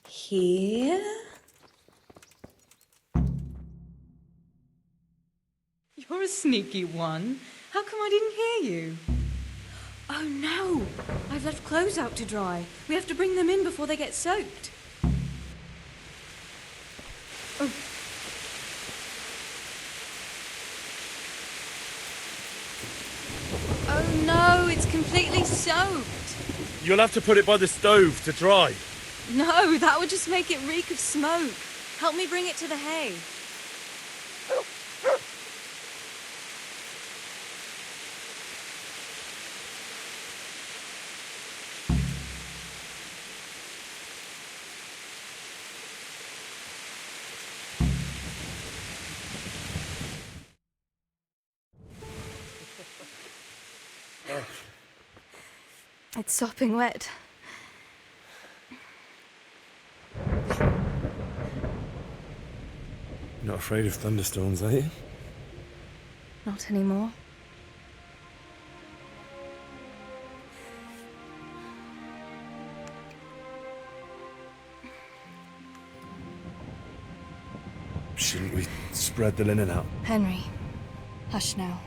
Here? You're a sneaky one. How come I didn't hear you? Oh no! I've left clothes out to dry. We have to bring them in before they get soaked. Oh. Oh no, it's completely soaked. You'll have to put it by the stove to dry. No, that would just make it reek of smoke. Help me bring it to the hay. It's sopping wet. Not afraid of thunderstorms, are you? Not anymore. Shouldn't we spread the linen out? Henry, hush now.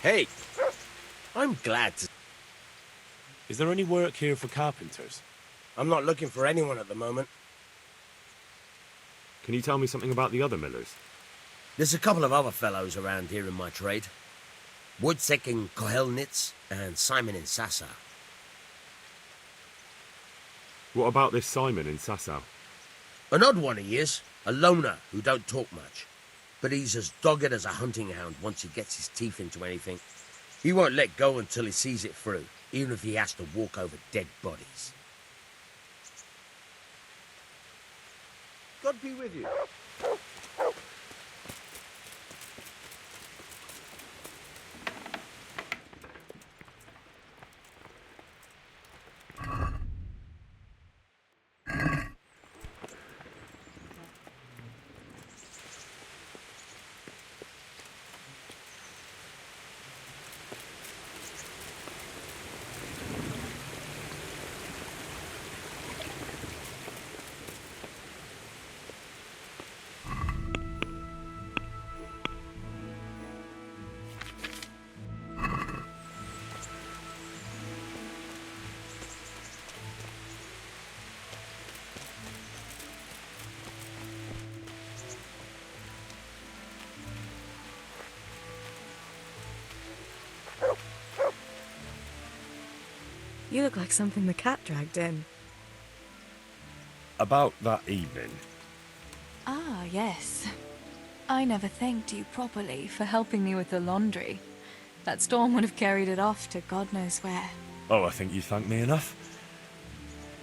Hey, I'm glad to... Is there any work here for carpenters? I'm not looking for anyone at the moment. Can you tell me something about the other millers? There's a couple of other fellows around here in my trade. Woodsek in Kohelnitz and Simon in Sasau. What about this Simon in Sasau? An odd one he is, a loner who don't talk much. But he's as dogged as a hunting hound once he gets his teeth into anything. He won't let go until he sees it through, even if he has to walk over dead bodies. God be with you. You look like something the cat dragged in. About that evening. Ah, yes. I never thanked you properly for helping me with the laundry. That storm would have carried it off to God knows where. Oh, I think you thanked me enough.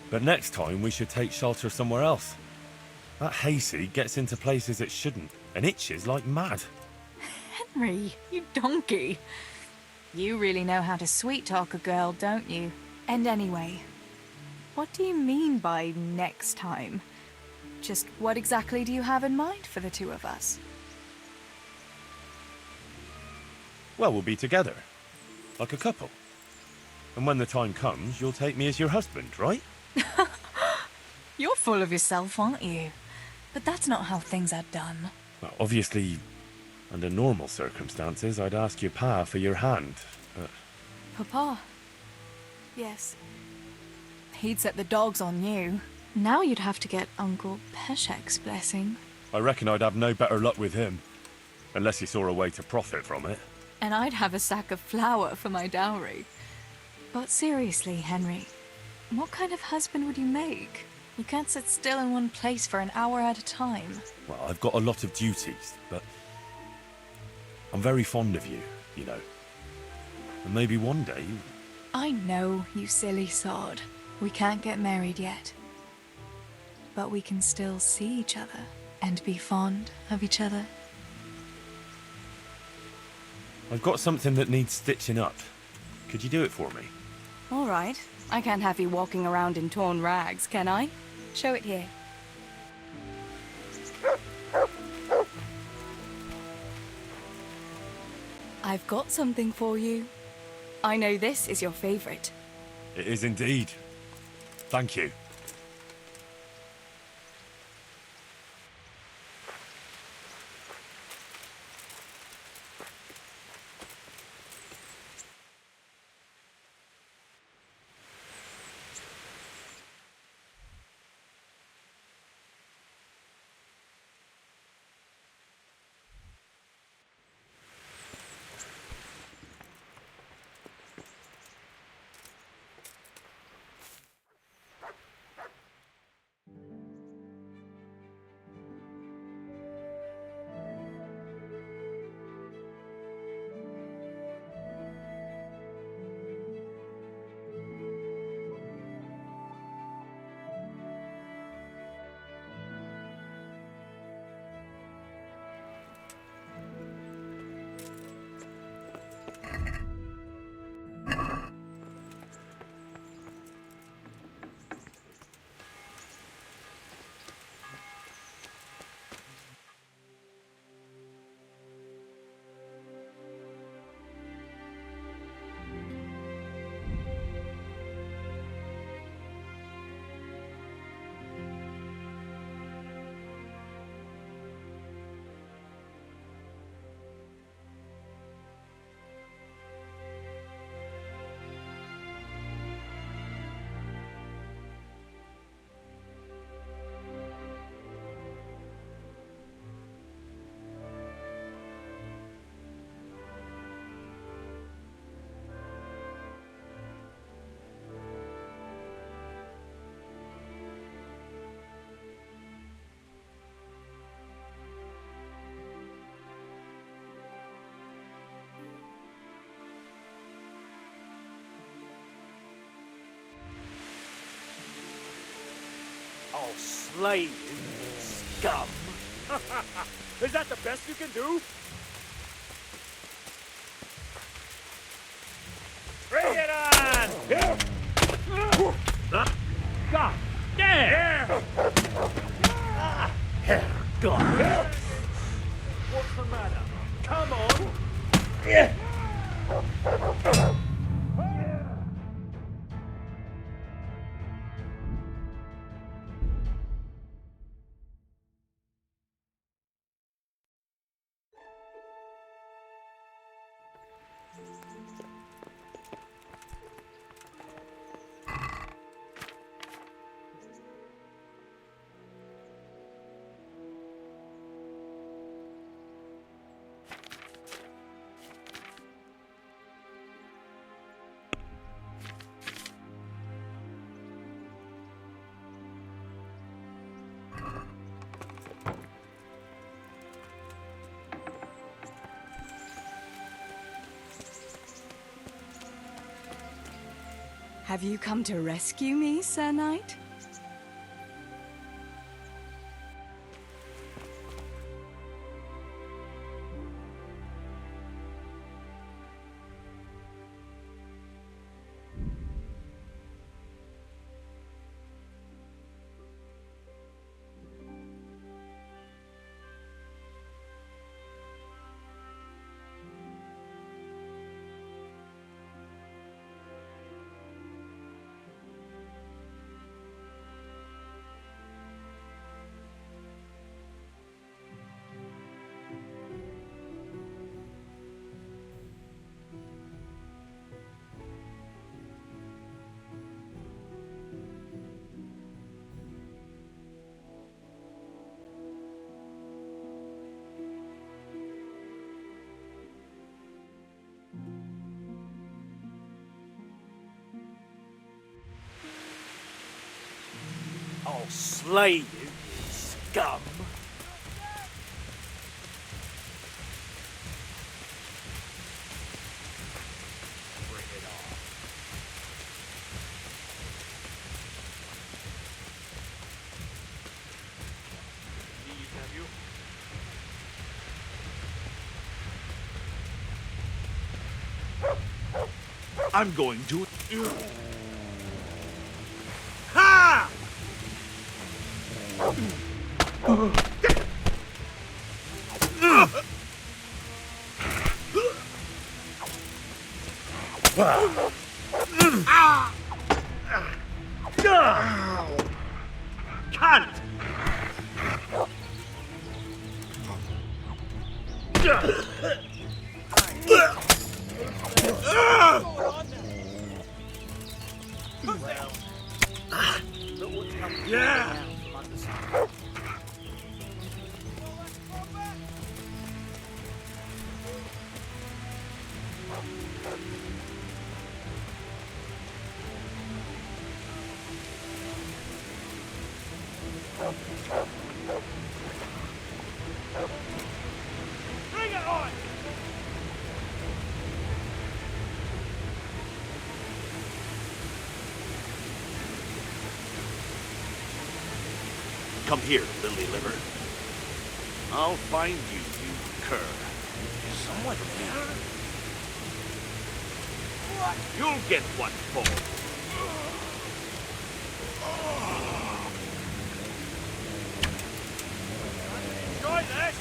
But next time we should take shelter somewhere else. That hayseed gets into places it shouldn't and itches like mad. Henry, you donkey. You really know how to sweet-talk a girl, don't you? And anyway, what do you mean by next time? Just what exactly do you have in mind for the two of us? Well, we'll be together. Like a couple. And when the time comes, you'll take me as your husband, right? You're full of yourself, aren't you? But that's not how things are done. Well, obviously, under normal circumstances, I'd ask your pa for your hand. Papa? Yes. He'd set the dogs on you. Now you'd have to get Uncle Peshek's blessing. I reckon I'd have no better luck with him. Unless he saw a way to profit from it. And I'd have a sack of flour for my dowry. But seriously, Henry, what kind of husband would you make? You can't sit still in one place for an hour at a time. Well, I've got a lot of duties, but I'm very fond of you, you know. And maybe one day... I know, you silly sod. We can't get married yet. But we can still see each other and be fond of each other. I've got something that needs stitching up. Could you do it for me? All right. I can't have you walking around in torn rags, can I? Show it here. I've got something for you. I know this is your favorite. It is indeed. Thank you. I'll slay you, scum. Is that the best you can do? Bring it on! God damn! God. What's the matter? Come on! Have you come to rescue me, Sir Knight? I'll slay you, you scum. Bring it on. Leave, have you? I'm going to... Ha! Can't! Yeah! Bring it on! Come here, lily liver. I'll find you, you cur. Is someone there? What? You'll get what for. Enjoy this!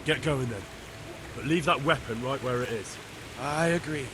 Get going then. But leave that weapon right where it is. I agree.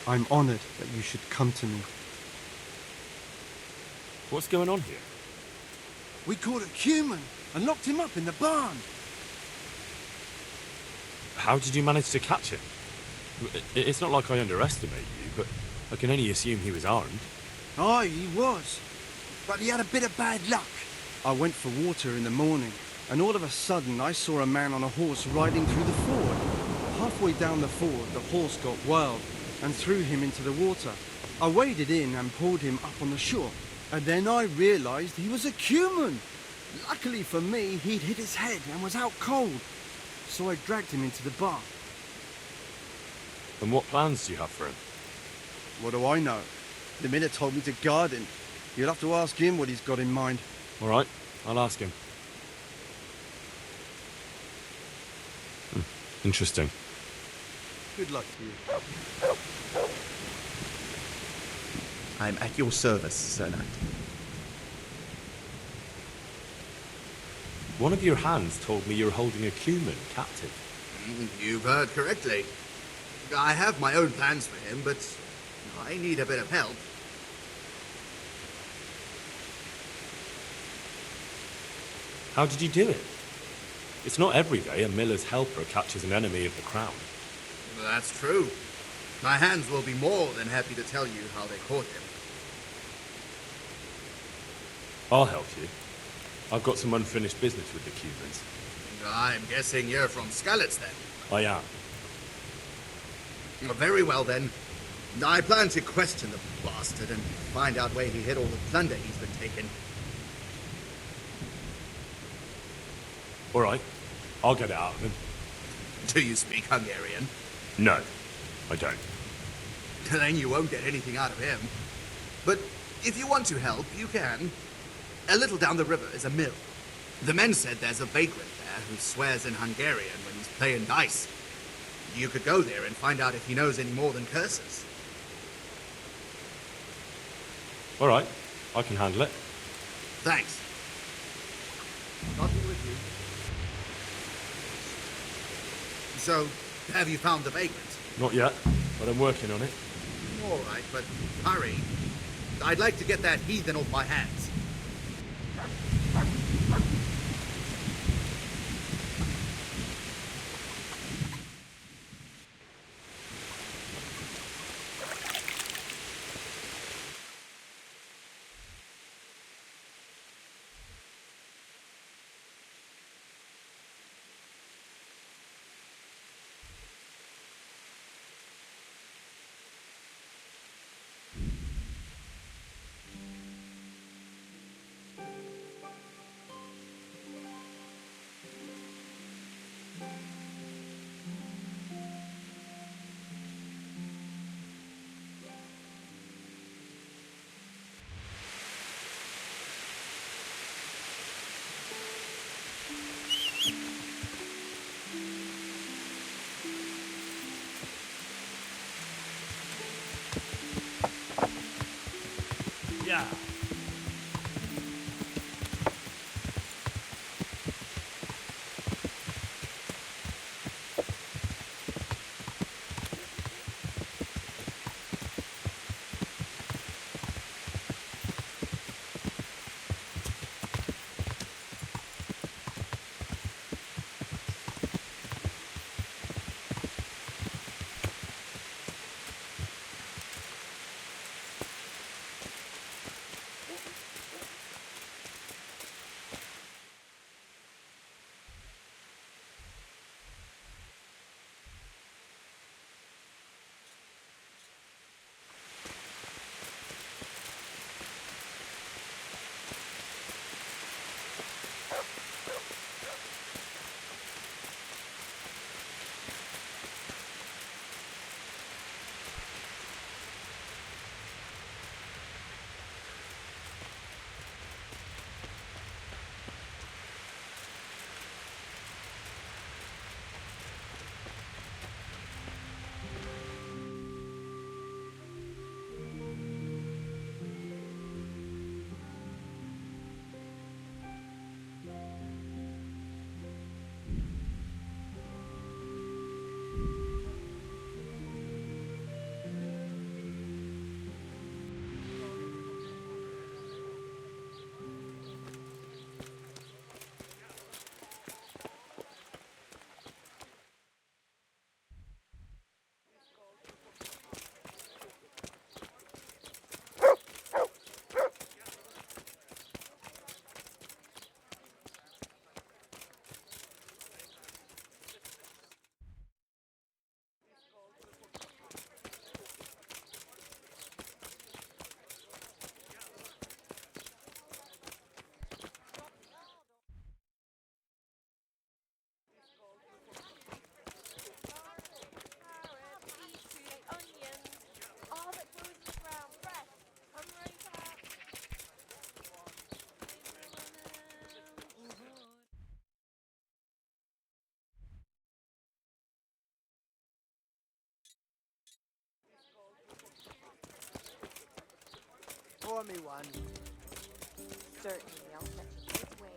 I'm honored that you should come to me. What's going on here? We caught a human and locked him up in the barn. How did you manage to catch him? It's not like I underestimate you, but I can only assume he was armed. Aye, he was. But he had a bit of bad luck. I went for water in the morning, and all of a sudden I saw a man on a horse riding through the ford. Halfway down the ford, the horse got wild and threw him into the water. I waded in and pulled him up on the shore, and then I realized he was a human. Luckily for me, he'd hit his head and was out cold, so I dragged him into the bar. And what plans do you have for him? What do I know? The Miller told me to guard him. You'll have to ask him what he's got in mind. All right, I'll ask him. Interesting. Good luck to you. I'm at your service, Sir Knight. One of your hands told me you're holding a cumin captive. You've heard correctly. I have my own plans for him, but I need a bit of help. How did you do it? It's not every day a miller's helper catches an enemy of the crown. That's true. My hands will be more than happy to tell you how they caught him. I'll help you. I've got some unfinished business with the Cubans. I'm guessing you're from Skalitz, then? I am. Very well, then. I plan to question the bastard and find out where he hid all the plunder he's been taking. All right, I'll get it out of him. Do you speak Hungarian? No, I don't. Then you won't get anything out of him. But if you want to help, you can. A little down the river is a mill. The men said there's a vagrant there who swears in Hungarian when he's playing dice. You could go there and find out if he knows any more than curses. All right, I can handle it. Thanks. God be with you. So, have you found the vagrant? Not yet, but I'm working on it. All right, but hurry. I'd like to get that heathen off my hands. Yeah. pour me one? Certainly, I'll set you this way.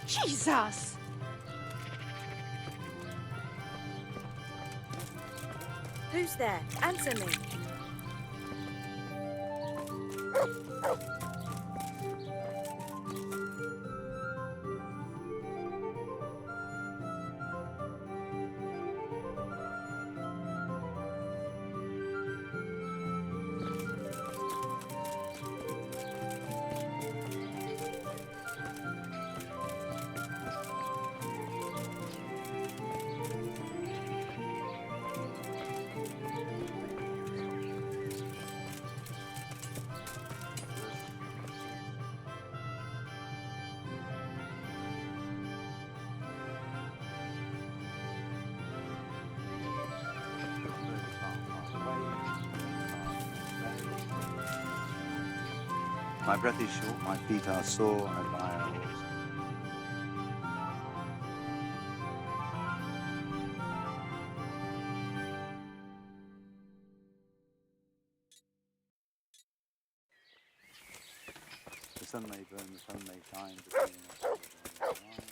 Jesus! Who's there? Answer me. My breath is short, my feet are sore, I lie a horse. The sun may burn, the sun may shine, but me not burn the rise.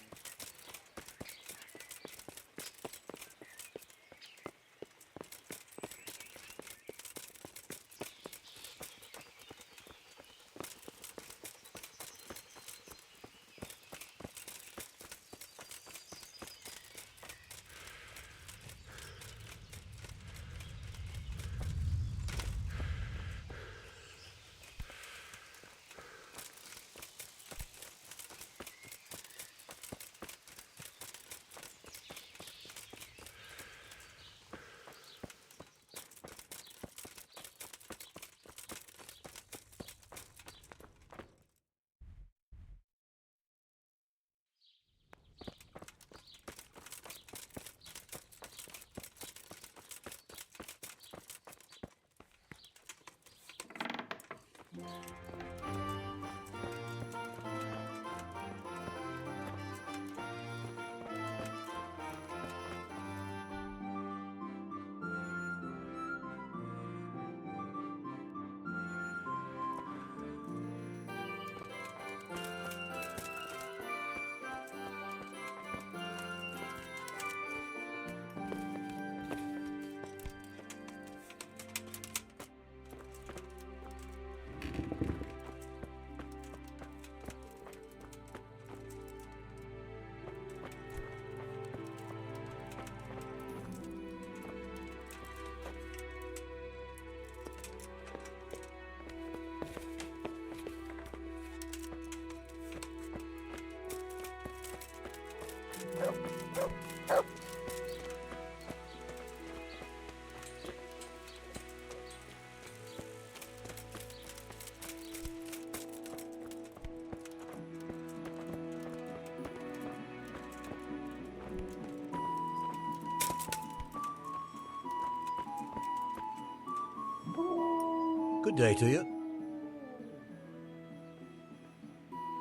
Good day to you.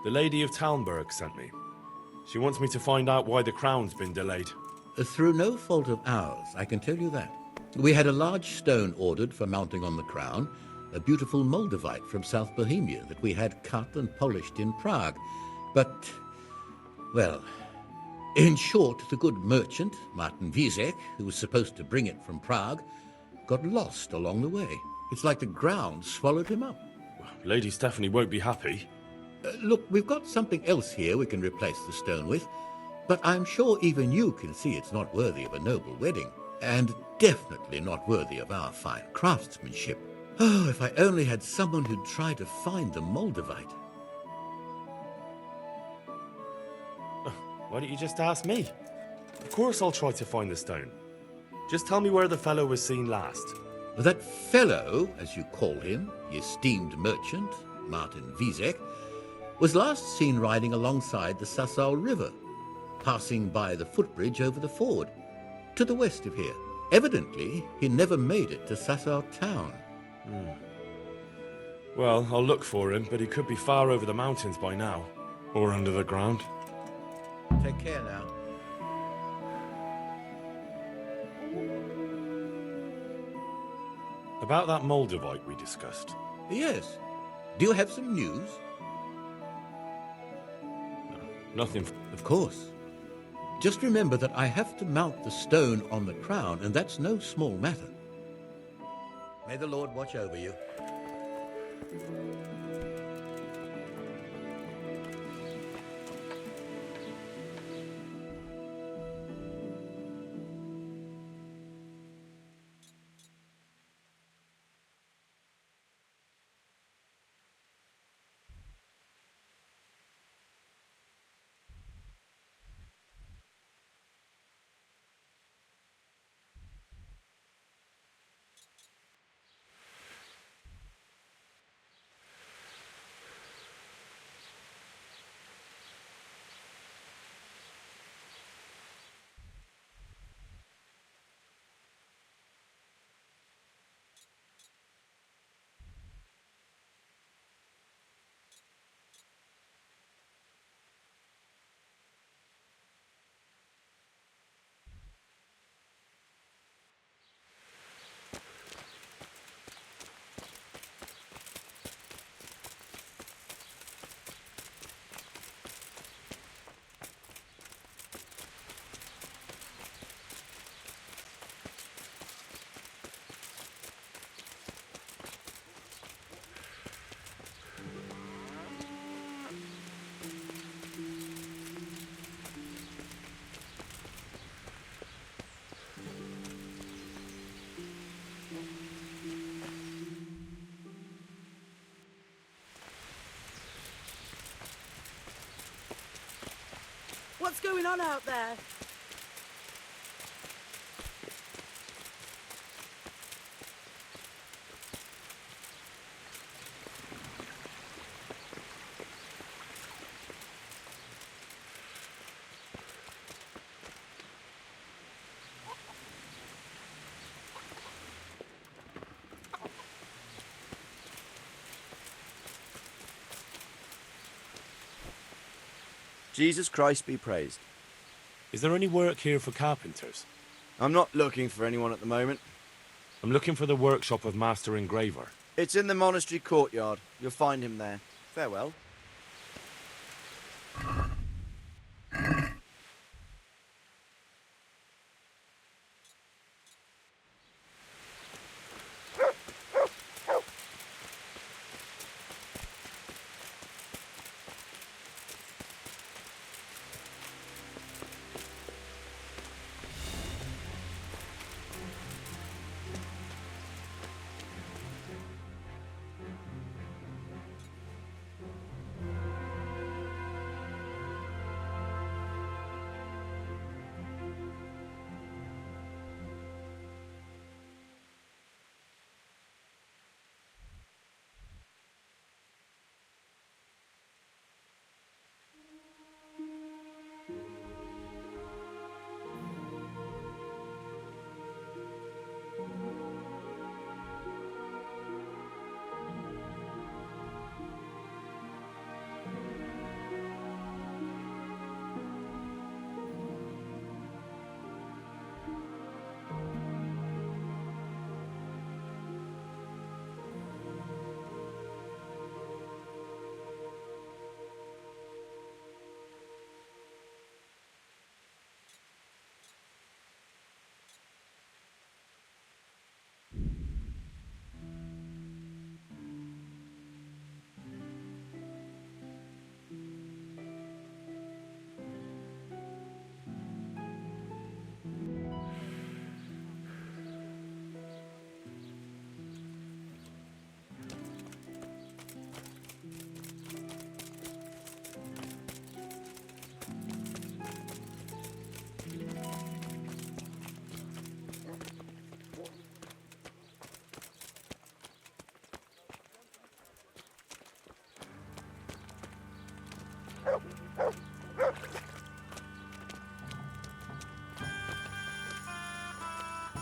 The Lady of Talmberg sent me. She wants me to find out why the crown's been delayed. Through no fault of ours, I can tell you that. We had a large stone ordered for mounting on the crown, a beautiful Moldavite from South Bohemia that we had cut and polished in Prague. But, well, in short, the good merchant, Martin Wiesek, who was supposed to bring it from Prague, got lost along the way. It's like the ground swallowed him up. Lady Stephanie won't be happy. Look, we've got something else here we can replace the stone with, but I'm sure even you can see it's not worthy of a noble wedding, and definitely not worthy of our fine craftsmanship. Oh, if I only had someone who'd try to find the Moldavite. Why don't you just ask me? Of course I'll try to find the stone. Just tell me where the fellow was seen last. That fellow, as you call him, the esteemed merchant, Martin Wiesek, was last seen riding alongside the Sassau River, passing by the footbridge over the ford, to the west of here. Evidently, he never made it to Sassau town. Well, I'll look for him, but he could be far over the mountains by now. Or under the ground. Take care now. About that Moldavite we discussed. Yes. Do you have some news? Nothing. Of course. Just remember that I have to mount the stone on the crown, and that's no small matter. May the Lord watch over you. What's going on out there? Jesus Christ be praised. Is there any work here for carpenters? I'm not looking for anyone at the moment. I'm looking for the workshop of Master Engraver. It's in the monastery courtyard. You'll find him there. Farewell.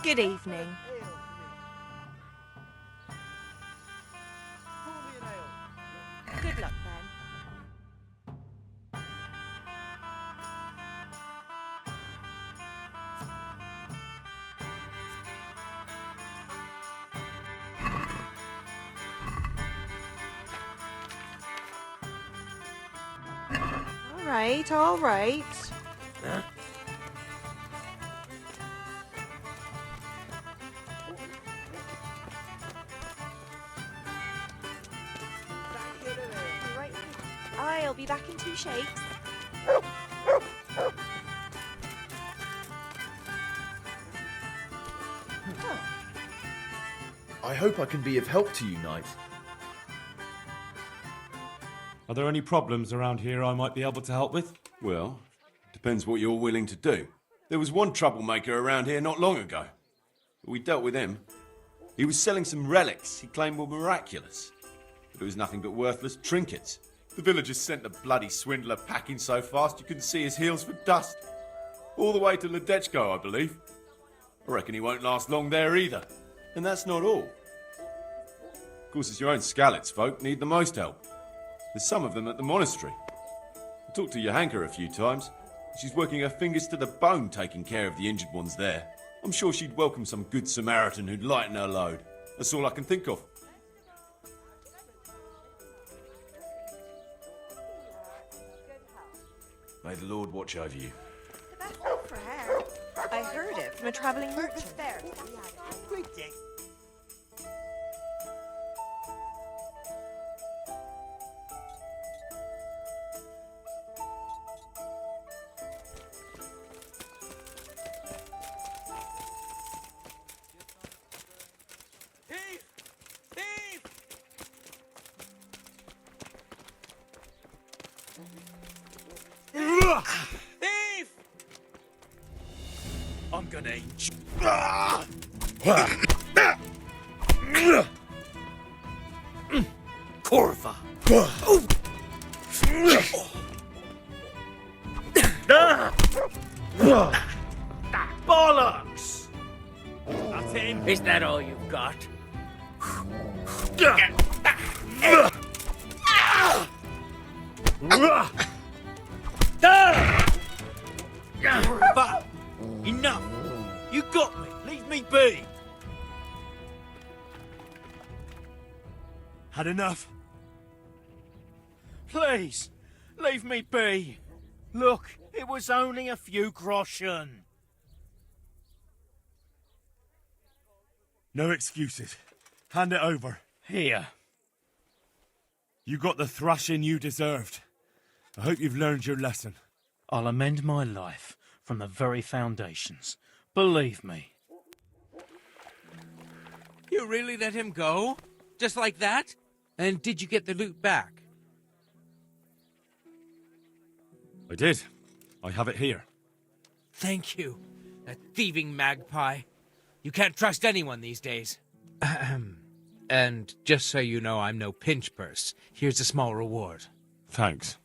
Good evening. Good luck then. All right. Huh? Right. I'll be back in 2 shakes. I hope I can be of help to you, Knight. Are there any problems around here I might be able to help with? Well, depends what you're willing to do. There was one troublemaker around here not long ago. We dealt with him. He was selling some relics he claimed were miraculous. But it was nothing but worthless trinkets. The villagers sent the bloody swindler packing so fast you couldn't see his heels for dust. All the way to Ledechko, I believe. I reckon he won't last long there either. And that's not all. Of course, it's your own Skalitz folk need the most help. There's some of them at the monastery. I talked to Johanka a few times. She's working her fingers to the bone taking care of the injured ones there. I'm sure she'd welcome some good Samaritan who'd lighten her load. That's all I can think of. May the Lord watch over you. For hair. I heard it from a travelling merchant. Thief! I'm gonna eat you. Corva! Bollocks! That's him. Is that all you've got? Corva! Enough! You got me! Leave me be! Had enough? Please, leave me be. Look, it was only a few groschen. No excuses. Hand it over. Here. You got the thrashing you deserved. I hope you've learned your lesson. I'll amend my life from the very foundations. Believe me. You really let him go? Just like that? And did you get the loot back? I did. I have it here. Thank you. That thieving magpie. You can't trust anyone these days. And just so you know, I'm no pinch purse. Here's a small reward. Thanks.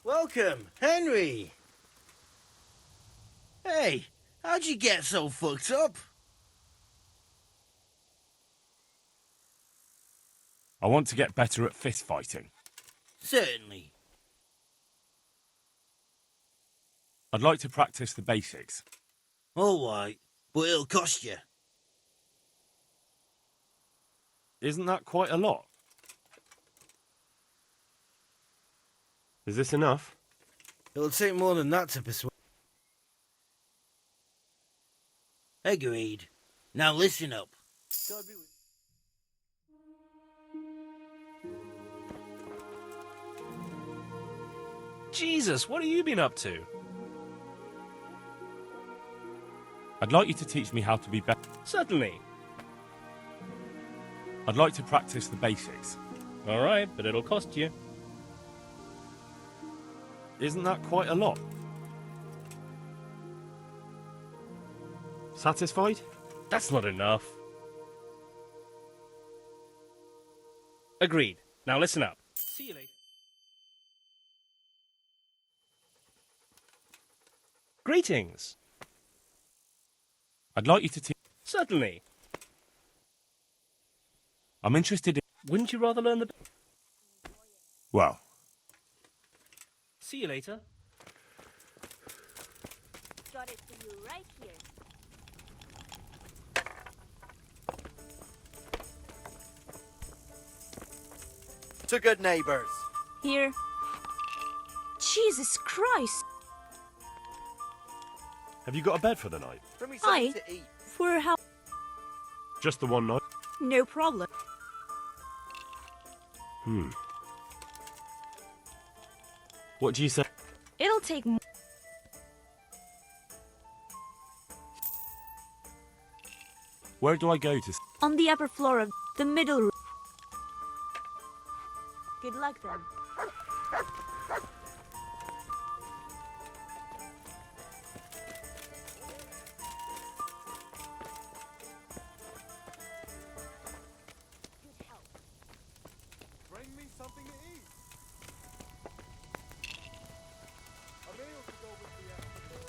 Welcome, Henry. Hey, how'd you get so fucked up? I want to get better at fist fighting. Certainly. I'd like to practice the basics. All right, but it'll cost you. Isn't that quite a lot? Is this enough? It'll take more than that to persuade. Agreed. Now listen up. Jesus, what have you been up to? I'd like you to teach me how to be better. Certainly. I'd like to practice the basics. All right, but it'll cost you. Isn't that quite a lot? Satisfied? That's not enough. Agreed. Now listen up. See you later. Greetings. I'd like you to teach... Certainly. I'm interested in... Wouldn't you rather learn the... Well, See you later. Got it for you right here. To good neighbors. Here. Jesus Christ! have you got a bed for the night? Bring me something Aye. to eat. For how? Just the one night? No problem. What do you say? It'll take Where do I go to... on the upper floor of the middle room. Good luck then. Bring me something to eat. A meal to go with the apple.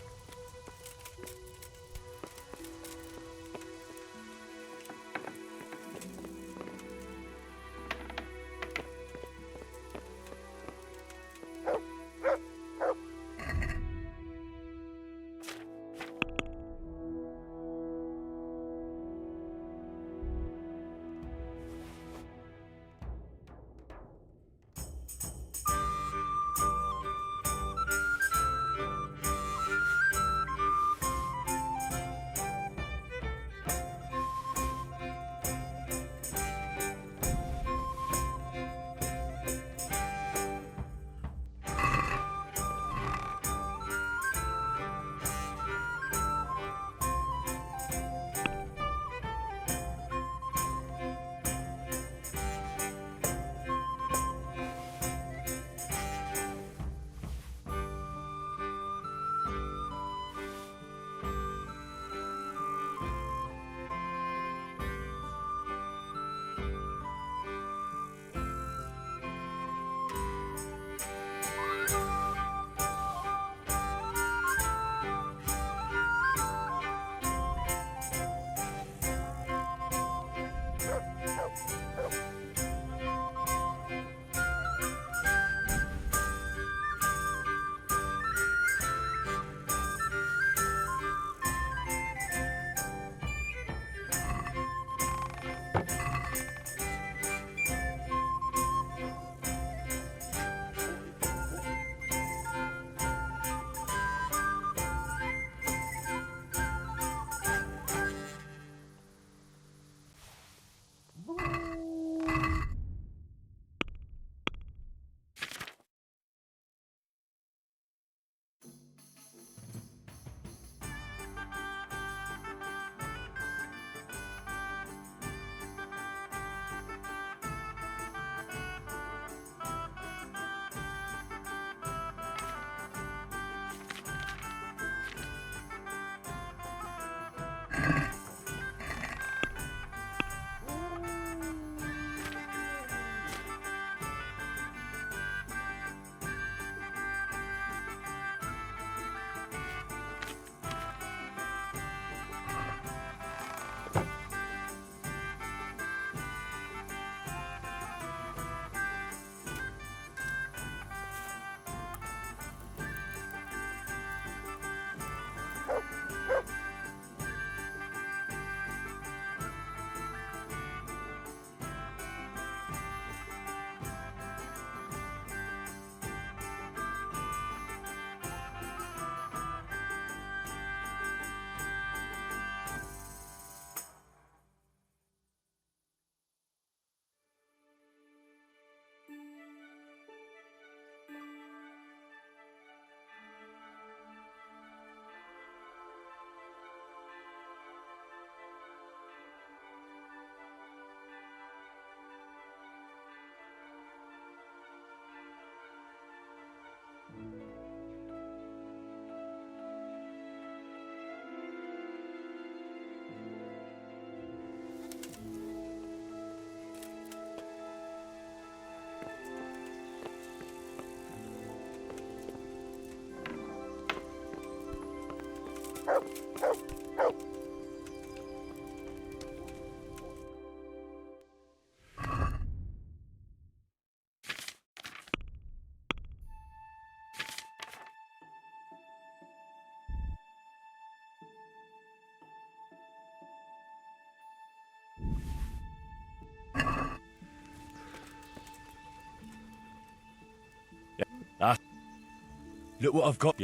Look what I've got.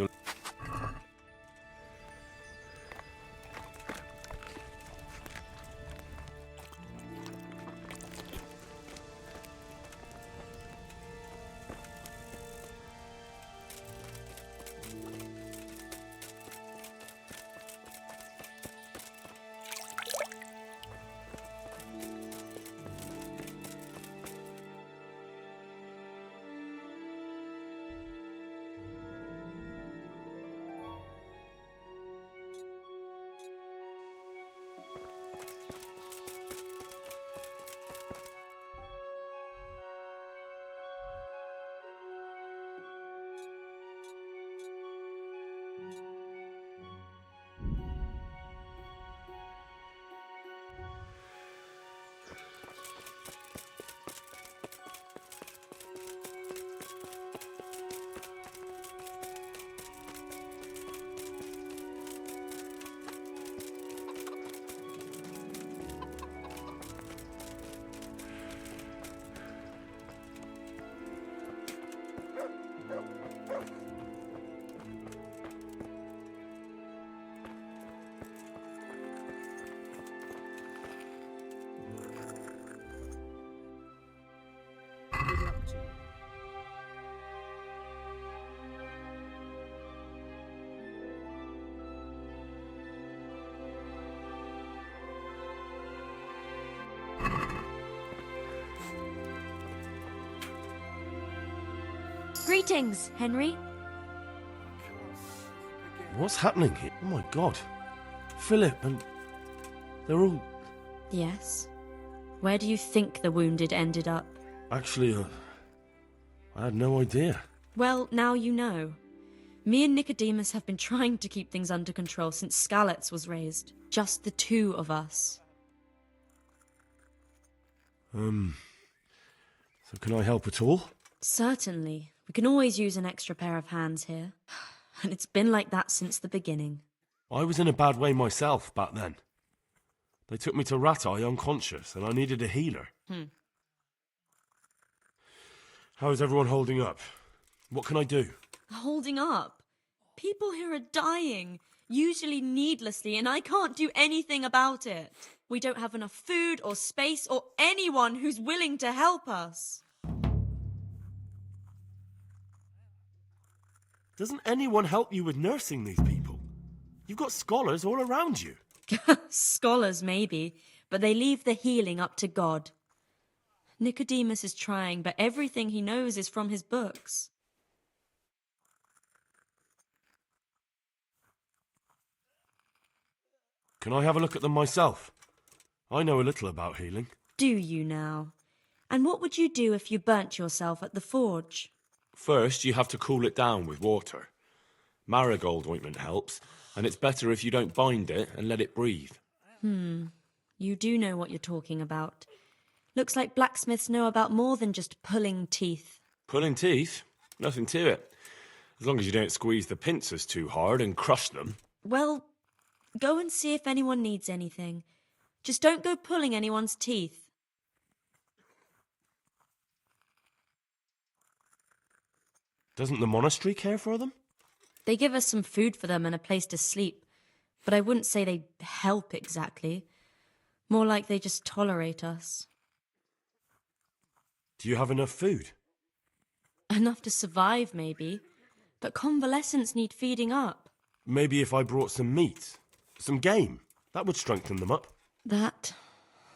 Greetings, Henry. What's happening here? Oh my god. Philip and... they're all... Yes? Where do you think the wounded ended up? Actually, I had no idea. Well, now you know. Me and Nicodemus have been trying to keep things under control since Skalitz was raised. Just the two of us. So can I help at all? Certainly. We can always use an extra pair of hands here. And it's been like that since the beginning. I was in a bad way myself back then. They took me to Rat-Eye unconscious, and I needed a healer. How is everyone holding up? What can I do? Holding up? People here are dying, usually needlessly, and I can't do anything about it. We don't have enough food or space or anyone who's willing to help us. Doesn't anyone help you with nursing these people? You've got scholars all around you. Scholars, maybe, but they leave the healing up to God. Nicodemus is trying, but everything he knows is from his books. Can I have a look at them myself? I know a little about healing. Do you now? And what would you do if you burnt yourself at the forge? First, you have to cool it down with water. Marigold ointment helps, and it's better if you don't bind it and let it breathe. You do know what you're talking about. Looks like blacksmiths know about more than just pulling teeth. Pulling teeth? Nothing to it. As long as you don't squeeze the pincers too hard and crush them. Well, go and see if anyone needs anything. Just don't go pulling anyone's teeth. Doesn't the monastery care for them? They give us some food for them and a place to sleep, but I wouldn't say they help exactly. More like they just tolerate us. Do you have enough food? Enough to survive, maybe, but convalescents need feeding up. Maybe if I brought some meat, some game, that would strengthen them up. That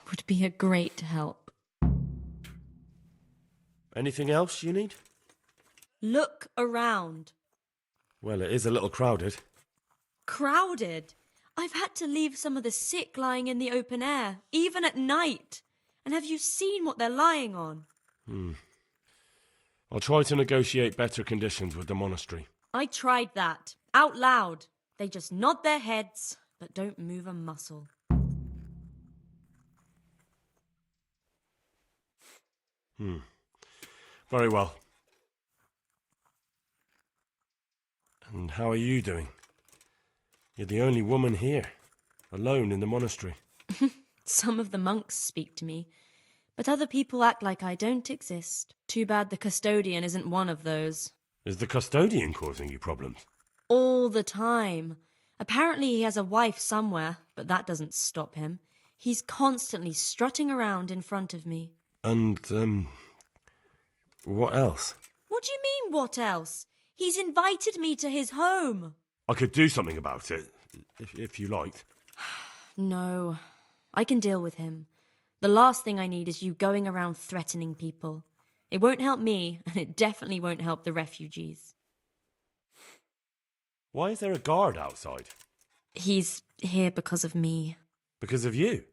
would be a great help. Anything else you need? Look around. Well, it is a little crowded. Crowded? I've had to leave some of the sick lying in the open air, even at night. And have you seen what they're lying on? I'll try to negotiate better conditions with the monastery. I tried that, out loud, They just nod their heads, but don't move a muscle. Very well. And how are you doing? You're the only woman here, alone in the monastery. Some of the monks speak to me, but other people act like I don't exist. Too bad the custodian isn't one of those. Is the custodian causing you problems? All the time. Apparently he has a wife somewhere, but that doesn't stop him. He's constantly strutting around in front of me. And, what else? What do you mean, what else? He's invited me to his home. I could do something about it, if you liked. No, I can deal with him. The last thing I need is you going around threatening people. It won't help me, and it definitely won't help the refugees. Why is there a guard outside? He's here because of me. Because of you?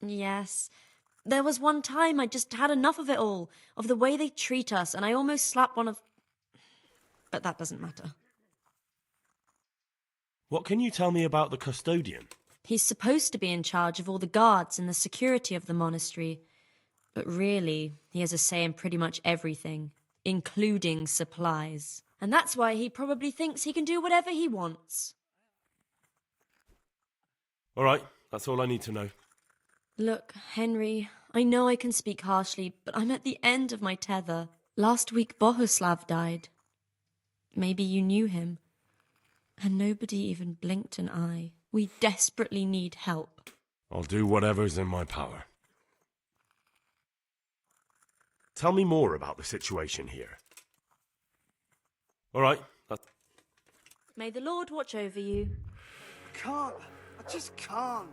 Yes. There was one time I just had enough of it all, of the way they treat us, and I almost slapped one of... But that doesn't matter. What can you tell me about the custodian? He's supposed to be in charge of all the guards and the security of the monastery. But really, he has a say in pretty much everything, including supplies. And that's why he probably thinks he can do whatever he wants. All right, that's all I need to know. Look, Henry, I know I can speak harshly, but I'm at the end of my tether. Last week, Bohuslav died. Maybe you knew him. And nobody even blinked an eye. We desperately need help. I'll do whatever's in my power. Tell me more about the situation here. All right. May the Lord watch over you. Can't. I just can't.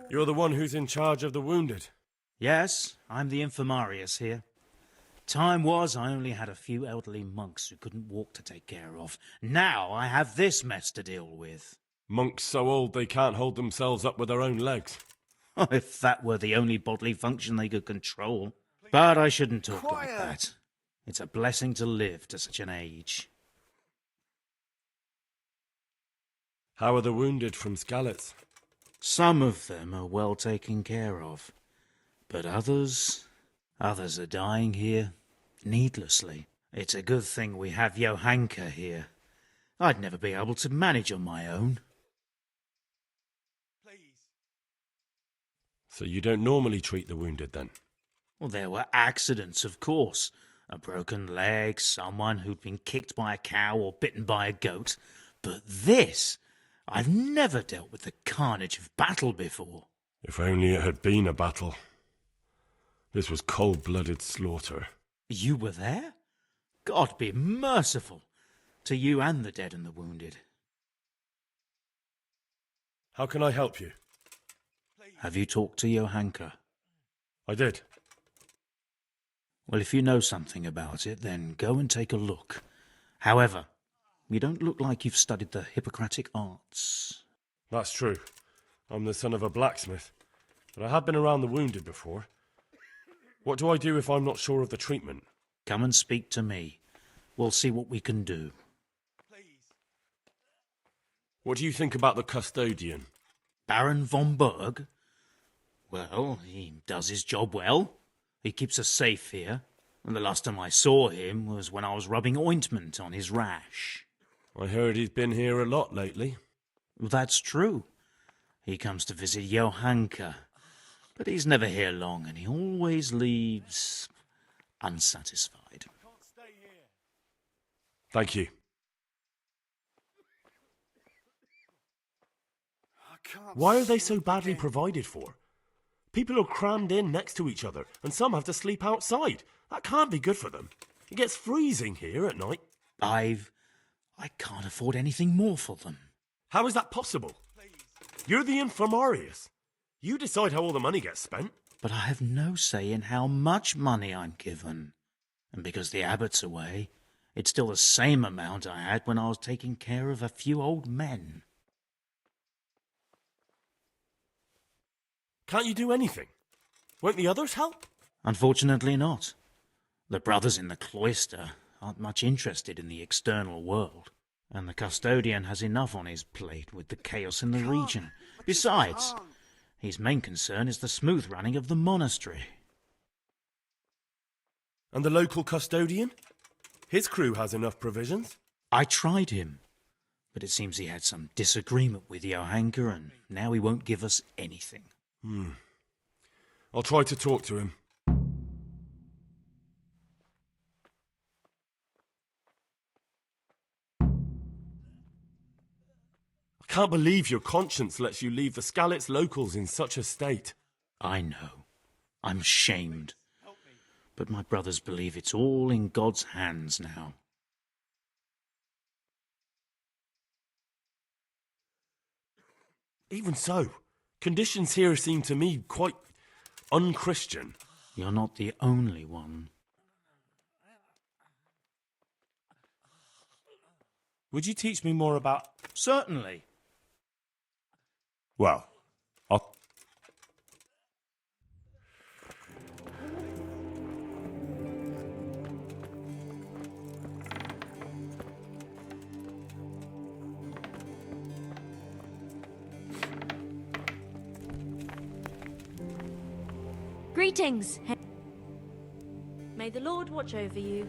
You're the one who's in charge of the wounded. Yes, I'm the infirmarius here. Time was I only had a few elderly monks who couldn't walk to take care of. Now I have this mess to deal with. Monks so old they can't hold themselves up with their own legs. If that were the only bodily function they could control. But I shouldn't talk like that. It's a blessing to live to such an age. How are the wounded from Skalitz? Some of them are well taken care of, but others are dying here needlessly. It's a good thing we have Johanka here. I'd never be able to manage on my own. So you don't normally treat the wounded then? Well, there were accidents, of course. A broken leg, someone who'd been kicked by a cow or bitten by a goat. But this... I've never dealt with the carnage of battle before. If only it had been a battle. This was cold-blooded slaughter. You were there? God be merciful to you and the dead and the wounded. How can I help you? Have you talked to Johanka? I did. Well, if you know something about it, then go and take a look. However, you don't look like you've studied the Hippocratic arts. That's true. I'm the son of a blacksmith, but I have been around the wounded before. What do I do if I'm not sure of the treatment? Come and speak to me. We'll see what we can do. What do you think about the custodian? Baron von Berg? Well, he does his job well. He keeps us safe here. And the last time I saw him was when I was rubbing ointment on his rash. I heard he's been here a lot lately. That's true. He comes to visit Johanka. But he's never here long, and he always leaves unsatisfied. Thank you. Why are they so badly provided for? People are crammed in next to each other, and some have to sleep outside. That can't be good for them. It gets freezing here at night. I can't afford anything more for them. How is that possible? You're the infirmarius. You decide how all the money gets spent. But I have no say in how much money I'm given. And because the abbot's away, it's still the same amount I had when I was taking care of a few old men. Can't you do anything? Won't the others help? Unfortunately not. The brothers in the cloister aren't much interested in the external world, and the custodian has enough on his plate with the chaos in the region. Besides, his main concern is the smooth running of the monastery. And the local custodian? His crew has enough provisions. I tried him, but it seems he had some disagreement with Johanka, and now he won't give us anything. I'll try to talk to him. I can't believe your conscience lets you leave the Skalitz locals in such a state. I know. I'm ashamed. But my brothers believe it's all in God's hands now. Even so, conditions here seem to me quite unchristian. You're not the only one. Would you teach me more about... Certainly. Well, I'll... Greetings. May the Lord watch over you.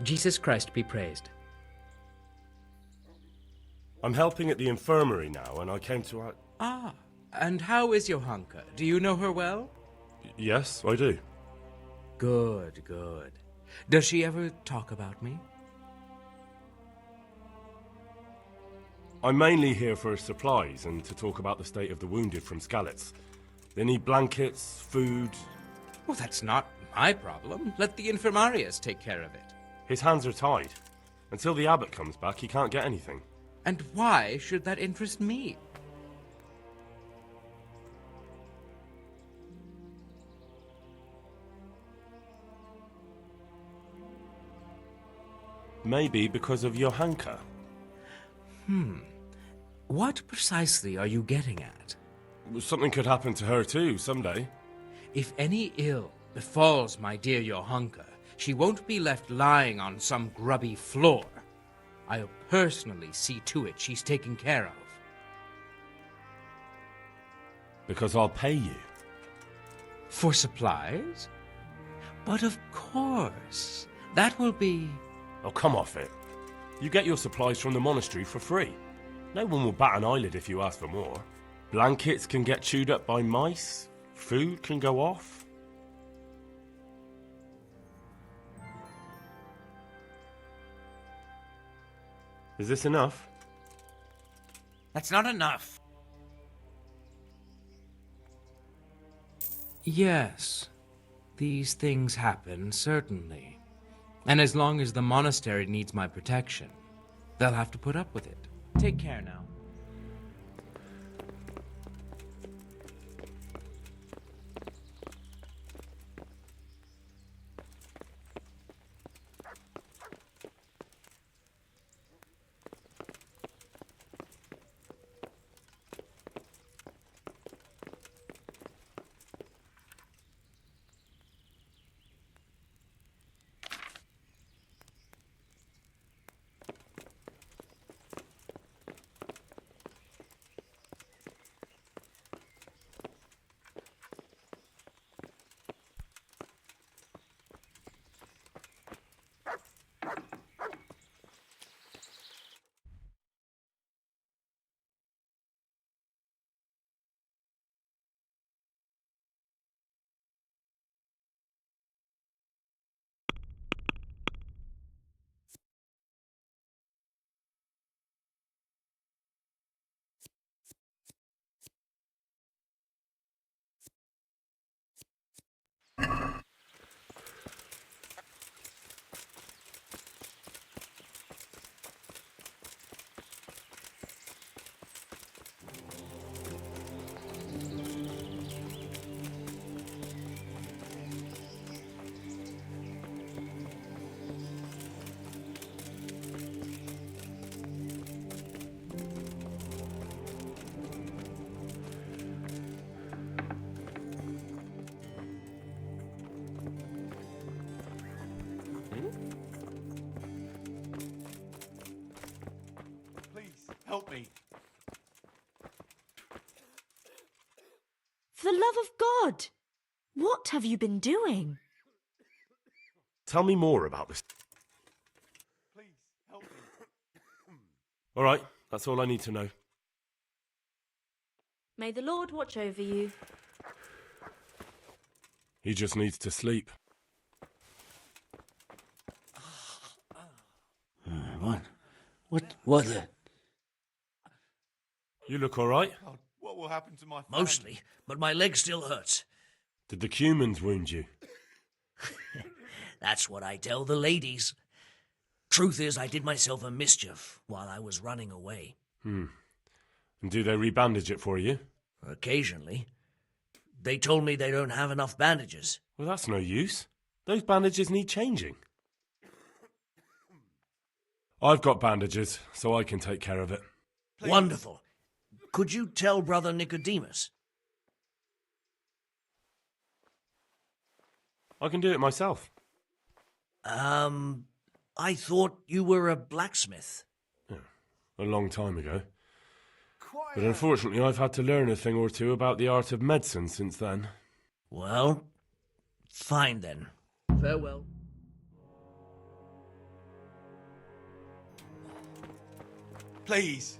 Jesus Christ be praised. I'm helping at the infirmary now, and I came to... Ah, and how is Johanka? Do you know her well? Yes, I do. Good, good. Does she ever talk about me? I'm mainly here for supplies and to talk about the state of the wounded from Skalitz. They need blankets, food... Well, that's not my problem. Let the infirmarius take care of it. His hands are tied. Until the abbot comes back, he can't get anything. And why should that interest me? Maybe because of Johanka. What precisely are you getting at? Something could happen to her too, someday. If any ill befalls my dear Johanka, she won't be left lying on some grubby floor. I'll personally see to it she's taken care of. Because I'll pay you. For supplies? But of course. That will be... Oh, come off it. You get your supplies from the monastery for free. No one will bat an eyelid if you ask for more. Blankets can get chewed up by mice. Food can go off. Is this enough? That's not enough. Yes. These things happen, certainly. And as long as the monastery needs my protection, they'll have to put up with it. Take care now. Help me. For the love of God! What have you been doing? Tell me more about this. Please, help me. All right, that's all I need to know. May the Lord watch over you. He just needs to sleep. What the... You look all right? God, what will happen to my family? Mostly, but my leg still hurts. Did the humans wound you? That's what I tell the ladies. Truth is, I did myself a mischief while I was running away. And do they rebandage it for you? Occasionally. They told me they don't have enough bandages. Well, that's no use. Those bandages need changing. I've got bandages, so I can take care of it. Please. Wonderful. Could you tell Brother Nicodemus? I can do it myself. I thought you were a blacksmith. A long time ago. But unfortunately, I've had to learn a thing or two about the art of medicine since then. Well, fine then. Farewell. Please.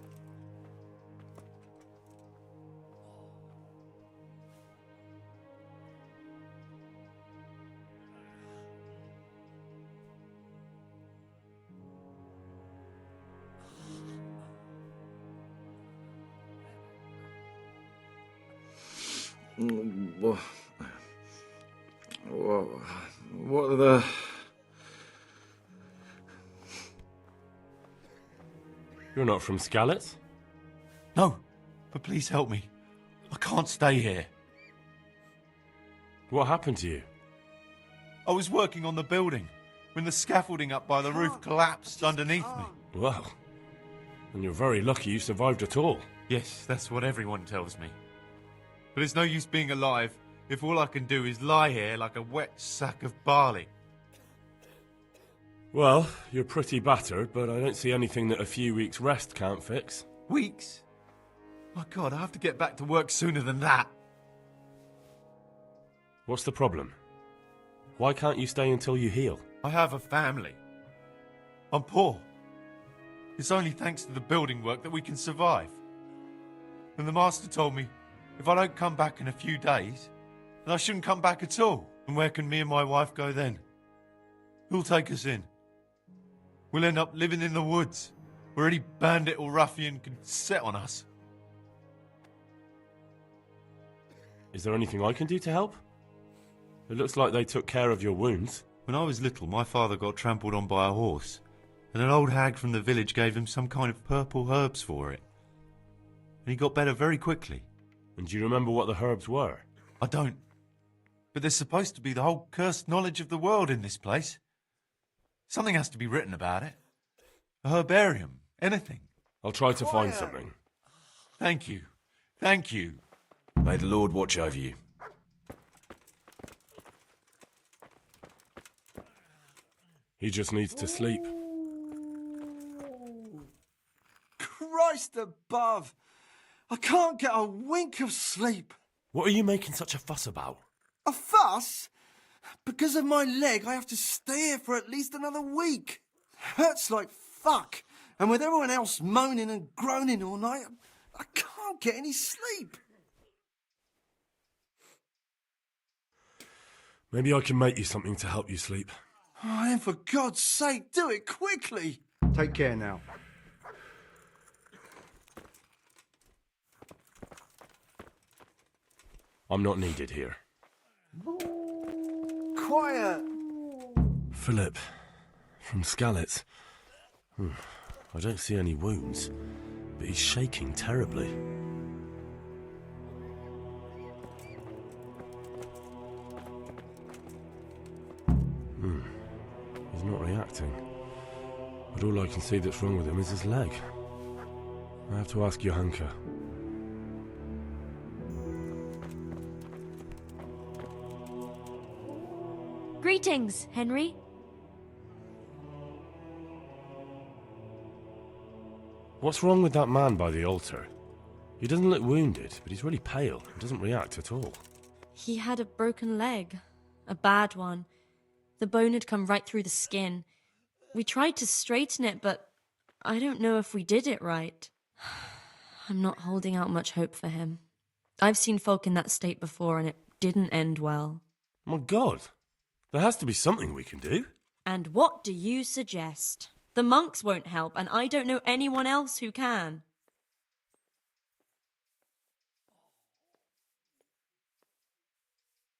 What are the... You're not from Skalitz? No, but please help me. I can't stay here. What happened to you? I was working on the building when the scaffolding up by the roof collapsed underneath me. Well, and you're very lucky you survived at all. Yes, that's what everyone tells me. But it's no use being alive if all I can do is lie here like a wet sack of barley. Well, you're pretty battered, but I don't see anything that a few weeks' rest can't fix. Weeks? My God, I have to get back to work sooner than that. What's the problem? Why can't you stay until you heal? I have a family. I'm poor. It's only thanks to the building work that we can survive. And the master told me if I don't come back in a few days, then I shouldn't come back at all. And where can me and my wife go then? Who'll take us in? We'll end up living in the woods, where any bandit or ruffian can set on us. Is there anything I can do to help? It looks like they took care of your wounds. When I was little, my father got trampled on by a horse, and an old hag from the village gave him some kind of purple herbs for it. And he got better very quickly. And do you remember what the herbs were? I don't. But there's supposed to be the whole cursed knowledge of the world in this place. Something has to be written about it. A herbarium. Anything. I'll try to find something. Thank you. Thank you. May the Lord watch over you. He just needs to sleep. Christ above! I can't get a wink of sleep. What are you making such a fuss about? A fuss? Because of my leg, I have to stay here for at least another week. Hurts like fuck. And with everyone else moaning and groaning all night, I can't get any sleep. Maybe I can make you something to help you sleep. Oh, then for God's sake, do it quickly. Take care now. I'm not needed here. Quiet. Philip, from Skalitz. I don't see any wounds, but he's shaking terribly. He's not reacting. But all I can see that's wrong with him is his leg. I have to ask Johanka. Greetings, Henry. What's wrong with that man by the altar? He doesn't look wounded, but he's really pale and doesn't react at all. He had a broken leg. A bad one. The bone had come right through the skin. We tried to straighten it, but I don't know if we did it right. I'm not holding out much hope for him. I've seen folk in that state before, and it didn't end well. My God! There has to be something we can do. And what do you suggest? The monks won't help, and I don't know anyone else who can.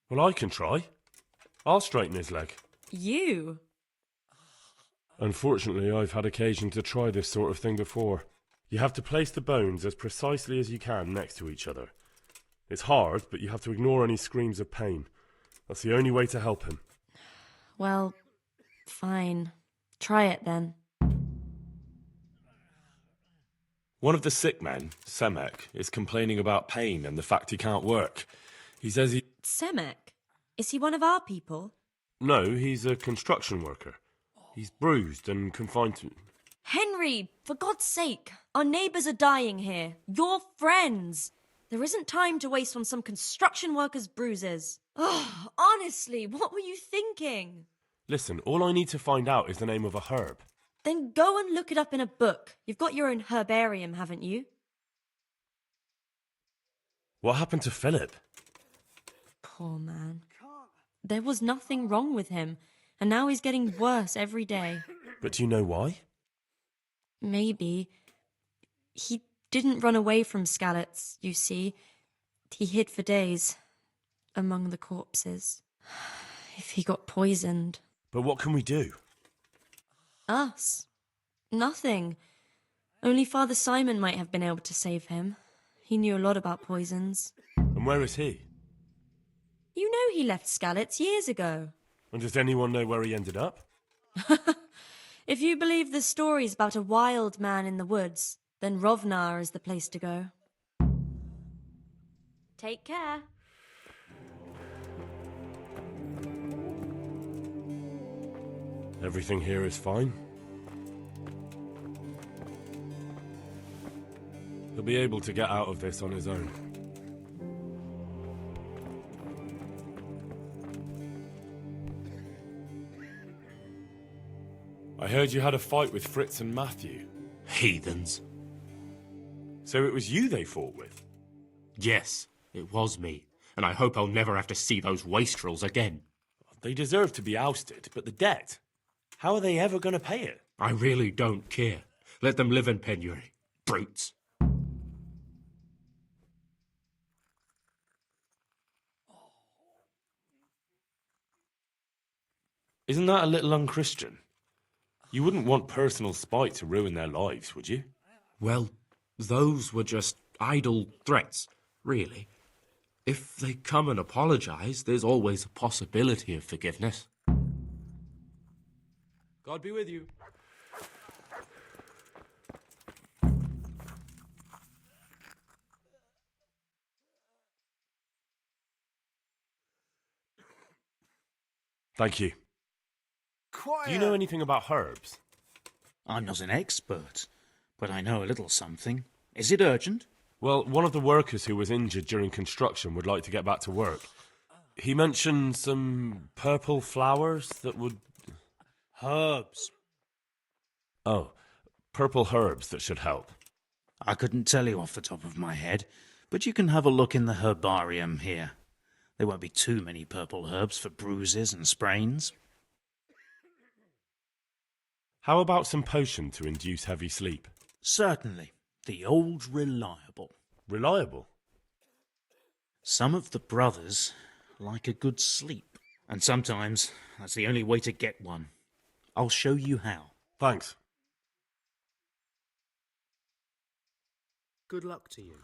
Well, I can try. I'll straighten his leg. You? Unfortunately, I've had occasion to try this sort of thing before. You have to place the bones as precisely as you can next to each other. It's hard, but you have to ignore any screams of pain. That's the only way to help him. Well, fine. Try it then. One of the sick men, Semek, is complaining about pain and the fact he can't work. He says he... Semek? Is he one of our people? No, he's a construction worker. He's bruised and confined to... Henry, for God's sake, our neighbours are dying here. You're friends. There isn't time to waste on some construction worker's bruises. Oh, honestly, what were you thinking? Listen, all I need to find out is the name of a herb. Then go and look it up in a book. You've got your own herbarium, haven't you? What happened to Philip? Poor man. There was nothing wrong with him, and now he's getting worse every day. But do you know why? Maybe. He didn't run away from Skalitz, you see. He hid for days, among the corpses. If he got poisoned. But what can we do? Us? Nothing. Only Father Simon might have been able to save him. He knew a lot about poisons. And where is he? You know he left Skalitz years ago. And does anyone know where he ended up? If you believe the stories about a wild man in the woods, then Rovnar is the place to go. Take care. Everything here is fine. He'll be able to get out of this on his own. I heard you had a fight with Fritz and Matthew. Heathens. So it was you they fought with? Yes, it was me. And I hope I'll never have to see those wastrels again. They deserve to be ousted, but the debt? How are they ever going to pay it? I really don't care. Let them live in penury. Brutes. Isn't that a little unchristian? You wouldn't want personal spite to ruin their lives, would you? Well, those were just idle threats, really. If they come and apologize, there's always a possibility of forgiveness. God be with you. Thank you. Quiet. Do you know anything about herbs? I'm not an expert, but I know a little something. Is it urgent? Well, one of the workers who was injured during construction would like to get back to work. He mentioned some purple flowers that would... Herbs. Oh, purple herbs that should help. I couldn't tell you off the top of my head, but you can have a look in the herbarium here. There won't be too many purple herbs for bruises and sprains. How about some potion to induce heavy sleep? Certainly. The old reliable. Reliable? Some of the brothers like a good sleep, and sometimes that's the only way to get one. I'll show you how. Thanks. Good luck to you.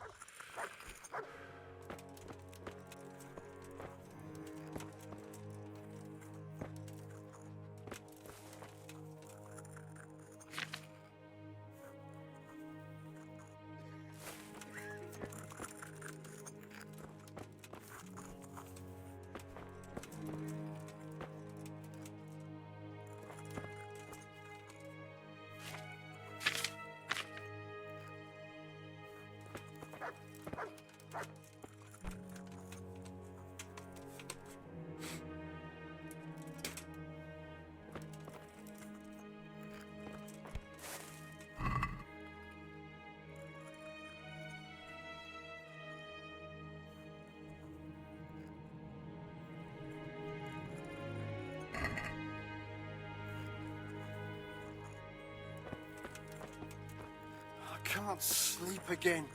I can't sleep again.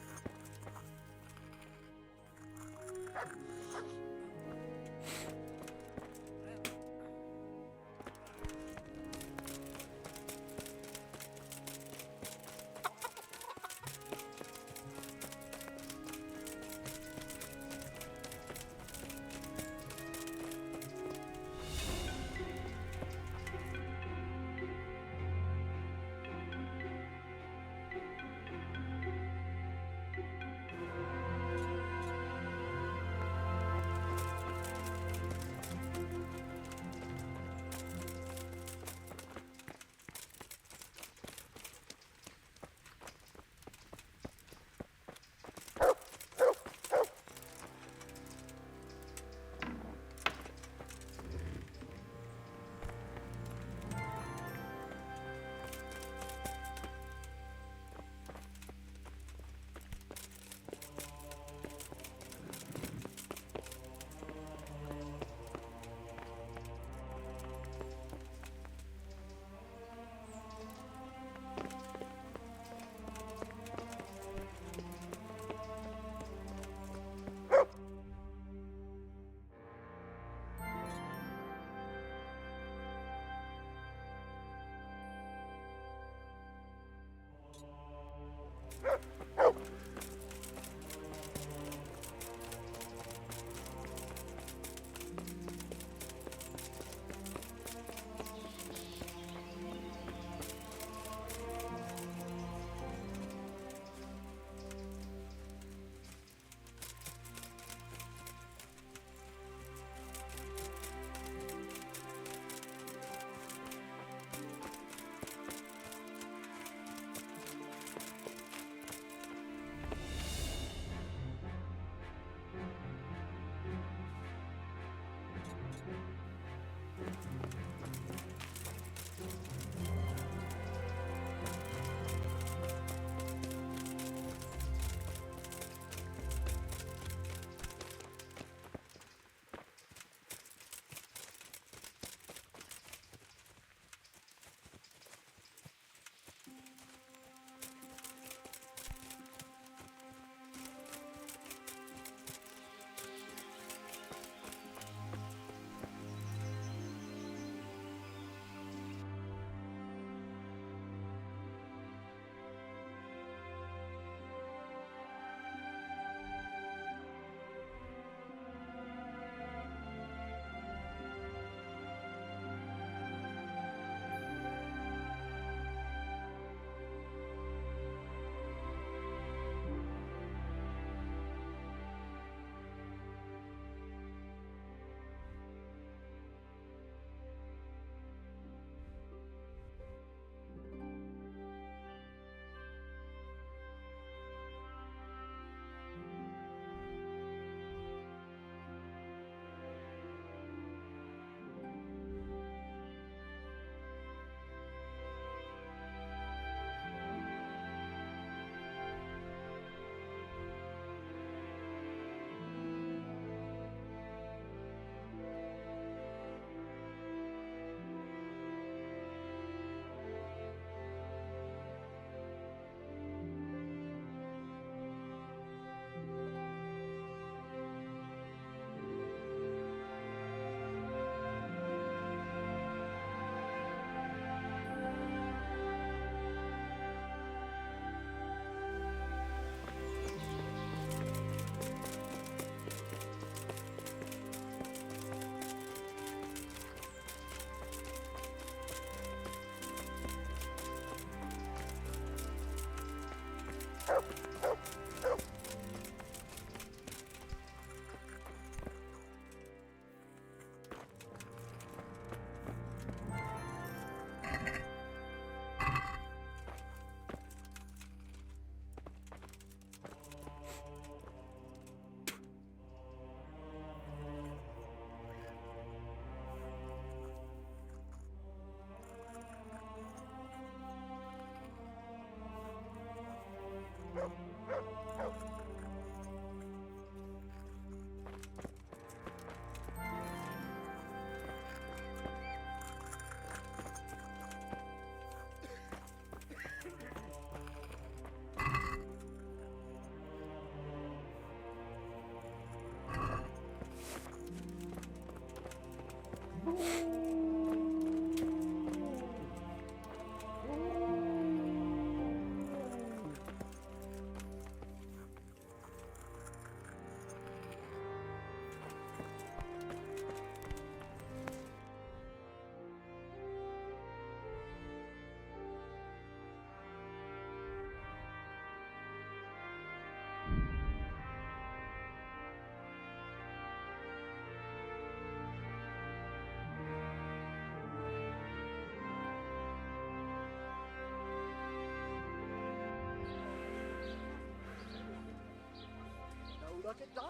Look at dice.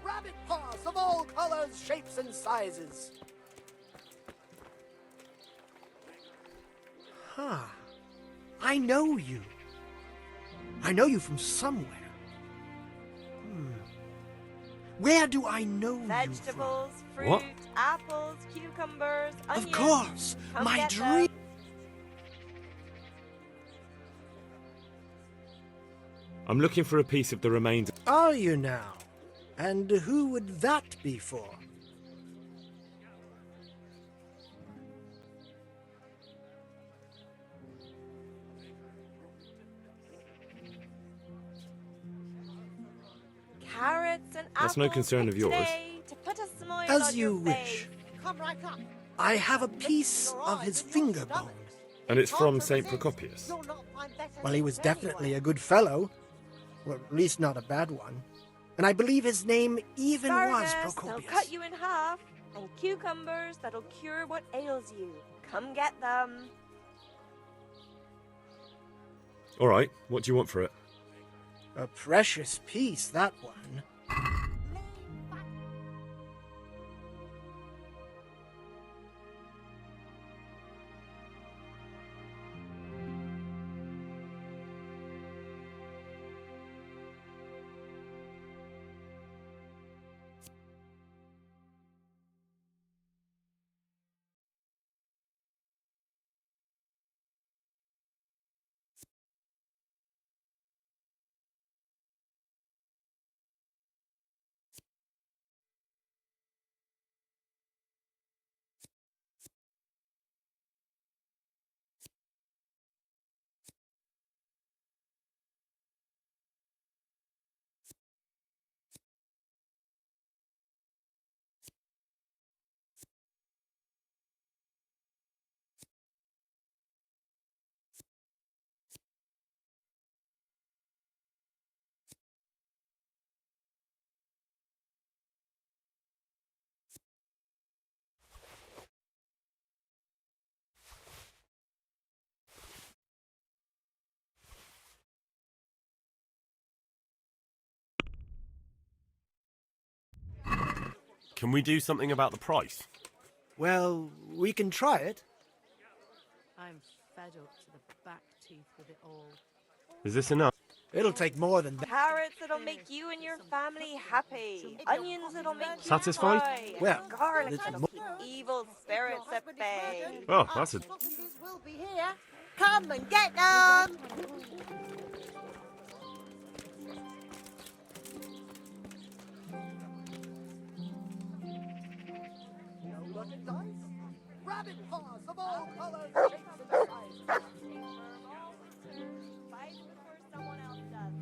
Rabbit paws of all colors, shapes, and sizes. Huh. I know you. I know you from somewhere. Where do I know Vegetables, you from? fruit, What? apples, cucumbers, onions. Of course. Come My get dream. them. I'm looking for a piece of the remains. Are you now? And who would that be for? Carrots and That's no apples concern of picked yours. today to put a smile As on you your wish. face. Come right up. I have a piece of his finger bone. And it's from St. Procopius. Well, he was definitely a good fellow. Well, at least not a bad one. And I believe his name even was Asparagus, they'll Procopius. cut you in half. And cucumbers that'll cure what ails you. Come get them. All right, what do you want for it? A precious piece, that one. Can we do something about the price? Well, we can try it. I'm fed up to the back teeth with it all. Is this enough? It'll take more than that. Carrots that'll make you and your family happy. Onions that'll make you Satisfied? cry. Well, garlic it's that'll keep evil spirits at bay. Oh, that's a... will be here. Come and get them. Look at dice. Rabbit paws of all colors, shapes, and sizes. Fight before someone else does.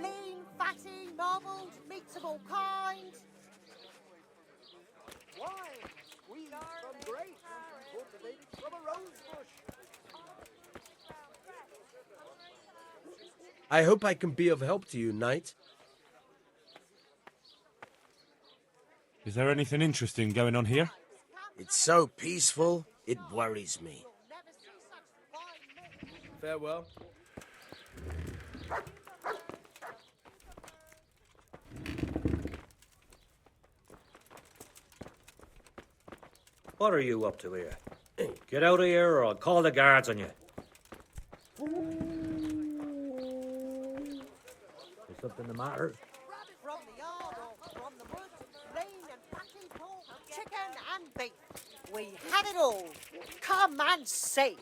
Lean, fatty, marbled, meats of all kinds. Wine, squeezed from grapes, cultivated from a rose bush. I hope I can be of help to you, Knight. Is there anything interesting going on here? It's so peaceful, it worries me. Farewell. What are you up to here? Get out of here or I'll call the guards on you. Is something the matter? From the yard or from the woods, lean and fatty pork, chicken and beef. We had it all. Come and see.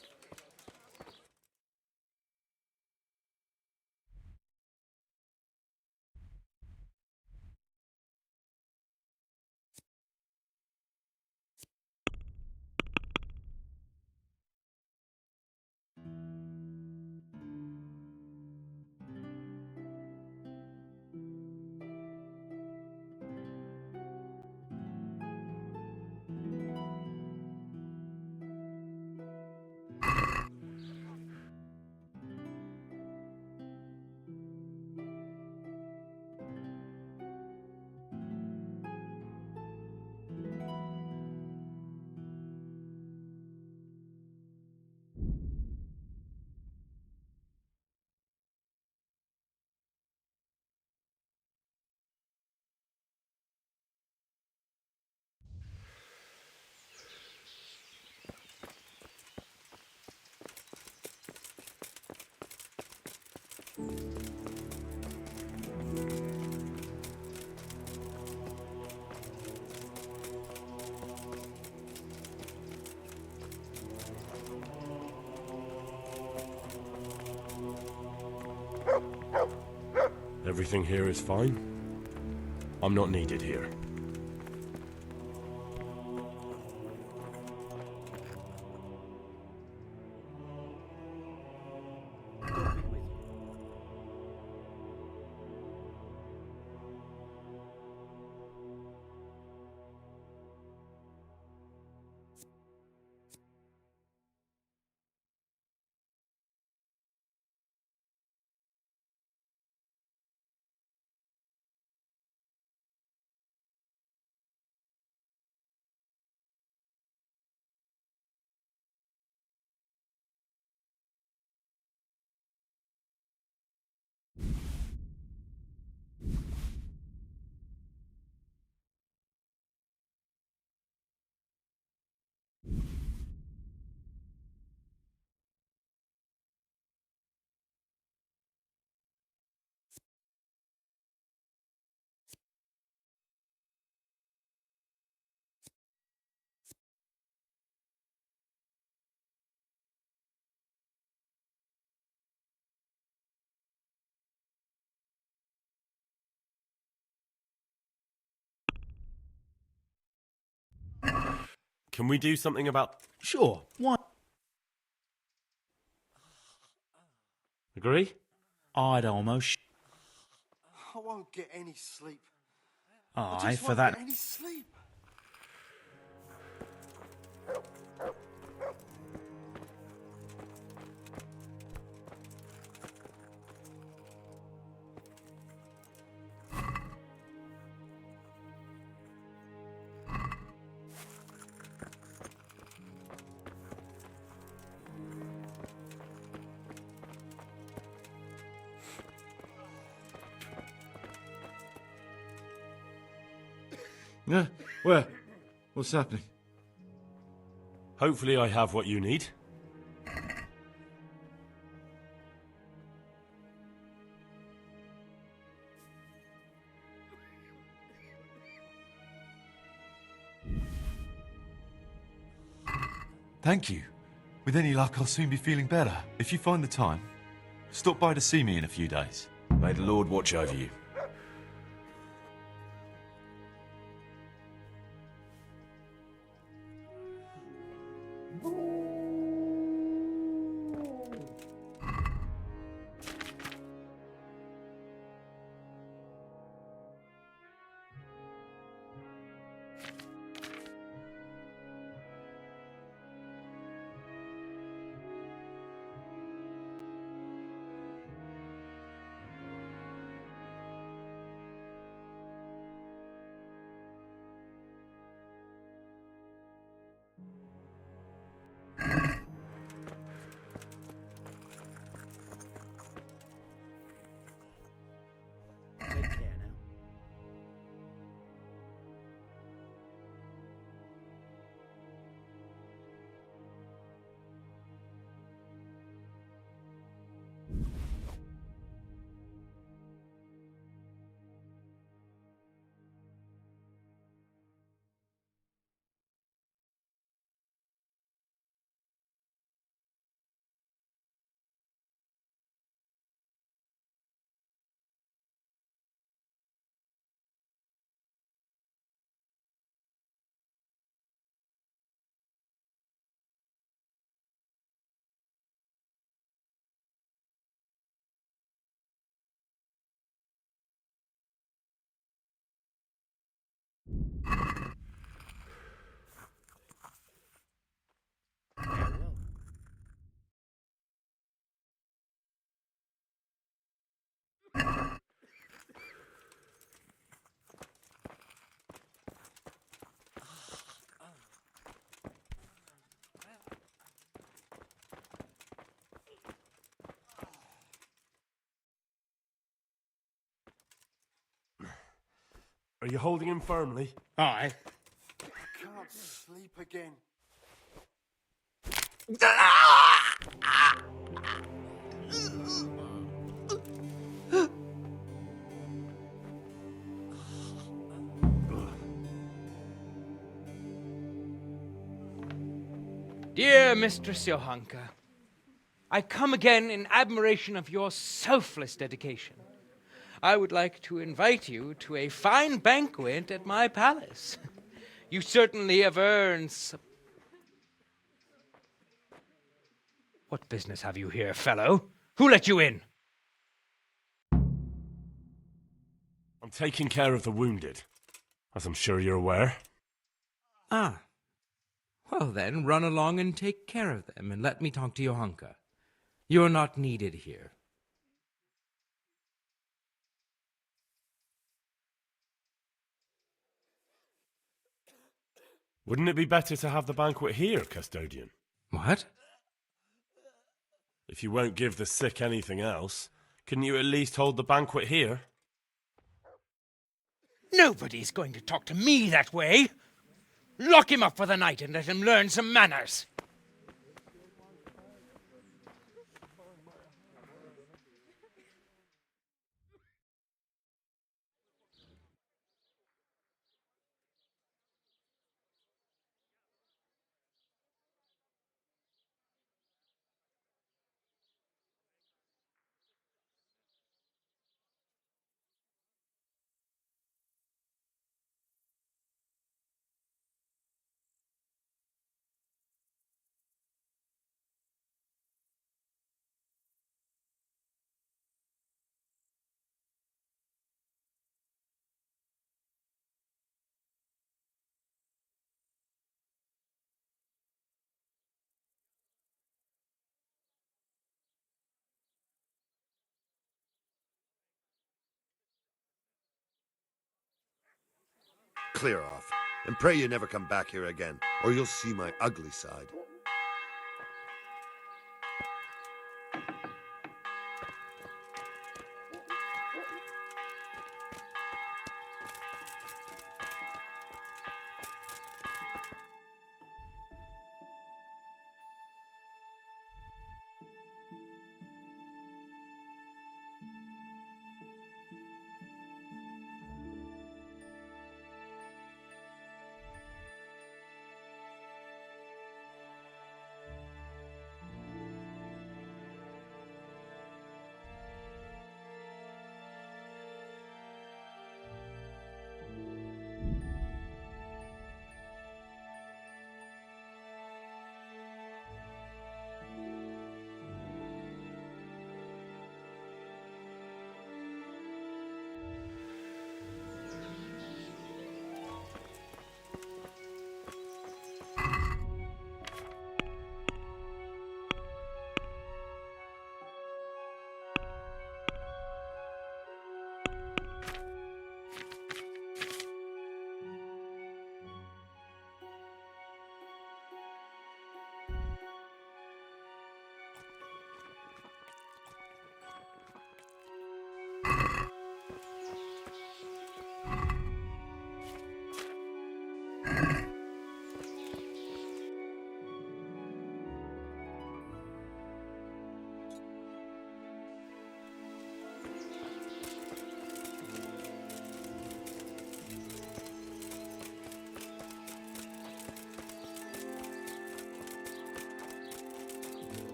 Everything here is fine. I'm not needed here. Can we do something about... Sure, why? Agree? I'd almost... I won't get any sleep. Aye, for won't that... get any sleep. Yeah, where? What's happening? Hopefully I have what you need. Thank you. With any luck, I'll soon be feeling better. If you find the time, stop by to see me in a few days. May the Lord watch over you. Take care now. Are you holding him firmly? Aye. I can't sleep again. Dear Mistress Johanka, I come again in admiration of your selfless dedication. I would like to invite you to a fine banquet at my palace. You certainly have earned some... What business have you here, fellow? Who let you in? I'm taking care of the wounded, as I'm sure you're aware. Ah. Well then, run along and take care of them, and let me talk to Johanka. You're not needed here. Wouldn't it be better to have the banquet here, custodian? What? If you won't give the sick anything else, can you at least hold the banquet here? Nobody's going to talk to me that way. Lock him up for the night and let him learn some manners. Clear off, and pray you never come back here again, or you'll see my ugly side.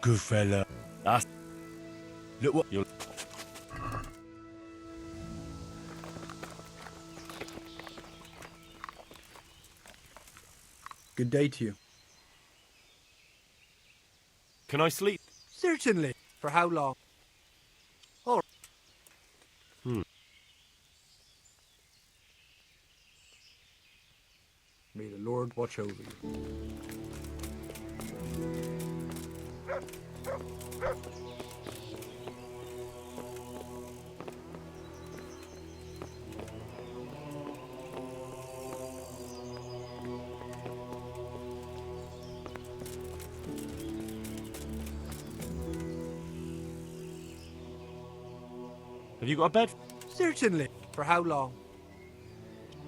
Good fella. That's... Look what you're... Good day to you. Can I sleep? Certainly. For how long? All Hmm. May the Lord watch over you. Have you got a bed? Certainly. For how long?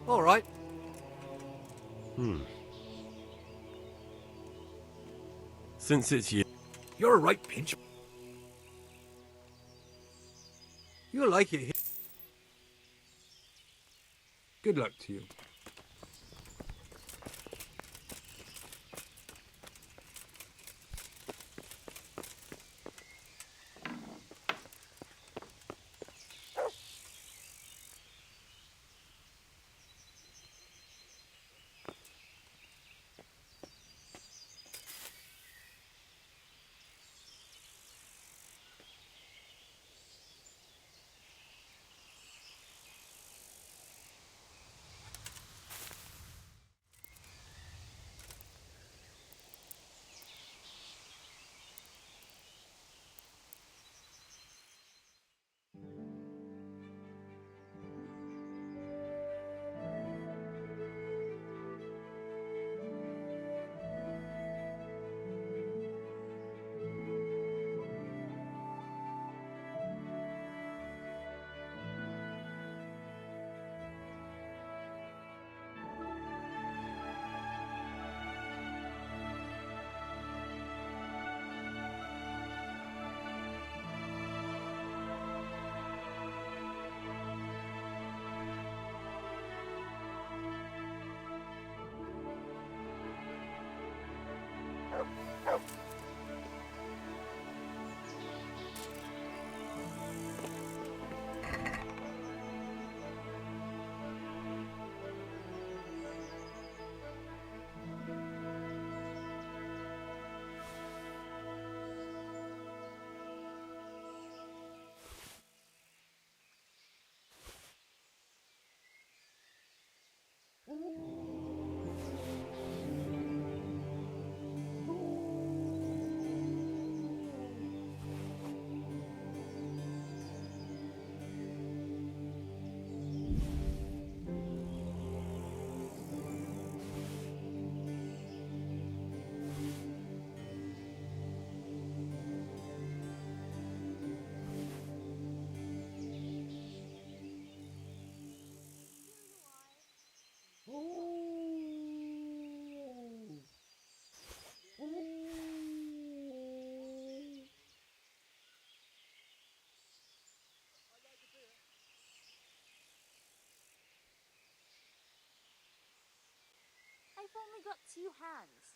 All right. Hmm. Since it's you... You're right, Pinch. You'll like it here. Good luck to you. I've only got 2 hands.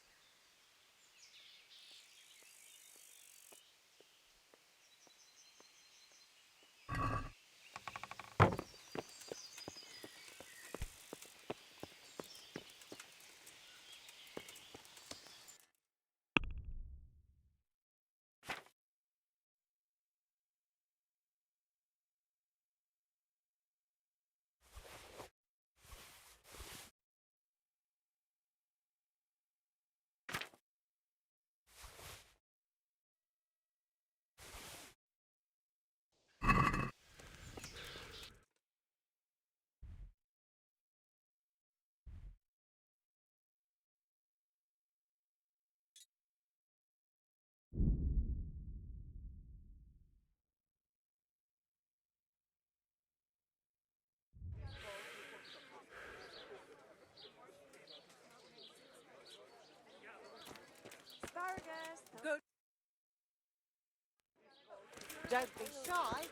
Don't be shy.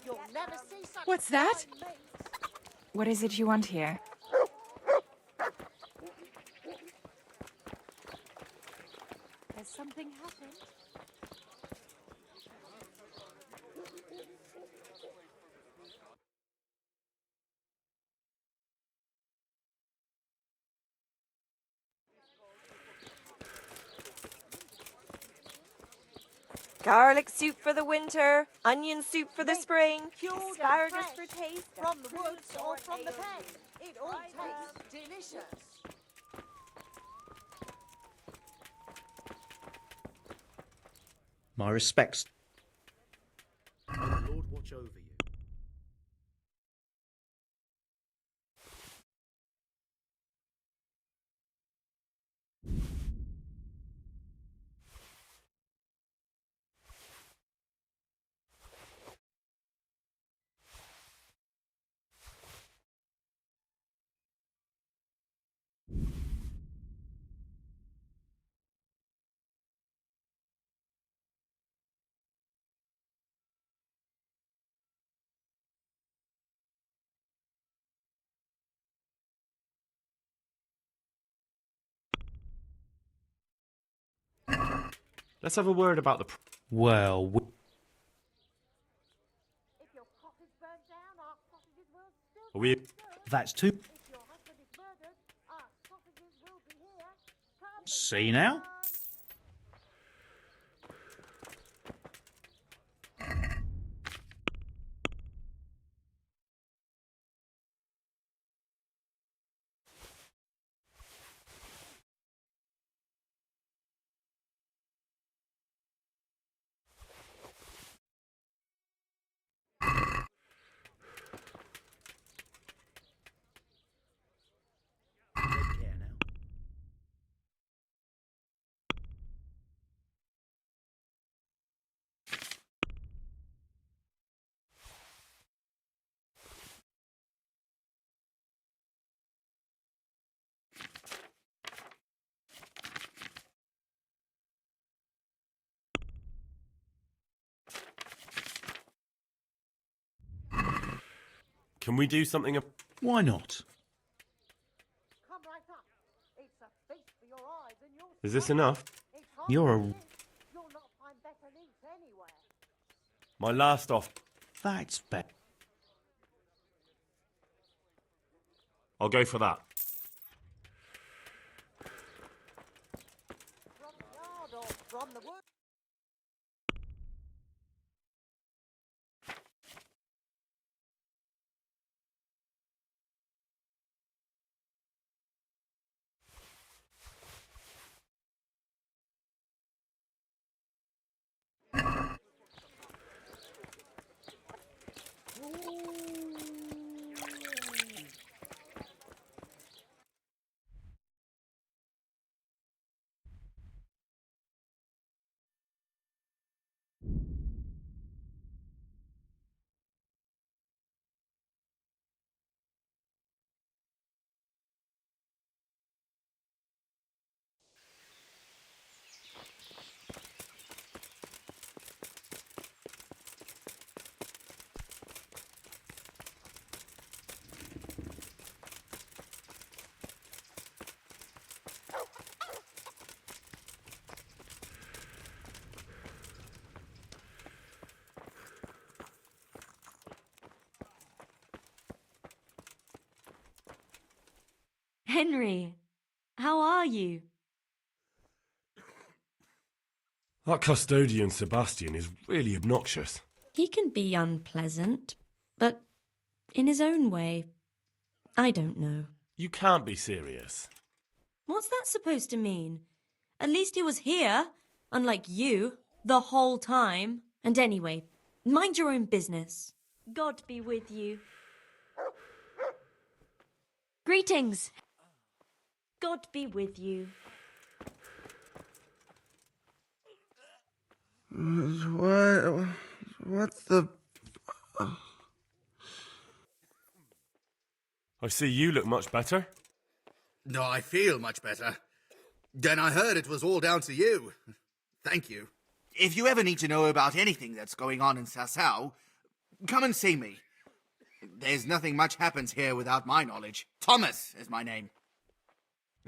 You'll never see such What's that? fine meat. What is it you want here? Has something happened? Garlic soup for the winter, onion soup for the Meat, spring, cured and asparagus for fresh, taste, from the woods or from the pen. It all tastes delicious. My respects. May the Lord watch over you. Let's have a word about the... Well, If your pot is burnt down, our sausages will still Are we... that's too. If your husband is murdered, our sausages will be here. Come See now? Take care now. Can we do something? Why not? Come right up. It's a feast for your eyes and your Is this enough? It's hard You're to a. live. You'll not find better meat anywhere. My last off. That's better. I'll go for that. From the yard or from the wood. Henry, how are you? That custodian Sebastian is really obnoxious. He can be unpleasant, but in his own way. I don't know. You can't be serious. What's that supposed to mean? At least he was here, unlike you, the whole time. And anyway, mind your own business. God be with you. Greetings. God be with you. What the... I see you look much better. No, I feel much better. Then I heard it was all down to you. Thank you. If you ever need to know about anything that's going on in Sasau, come and see me. There's nothing much happens here without my knowledge. Thomas is my name.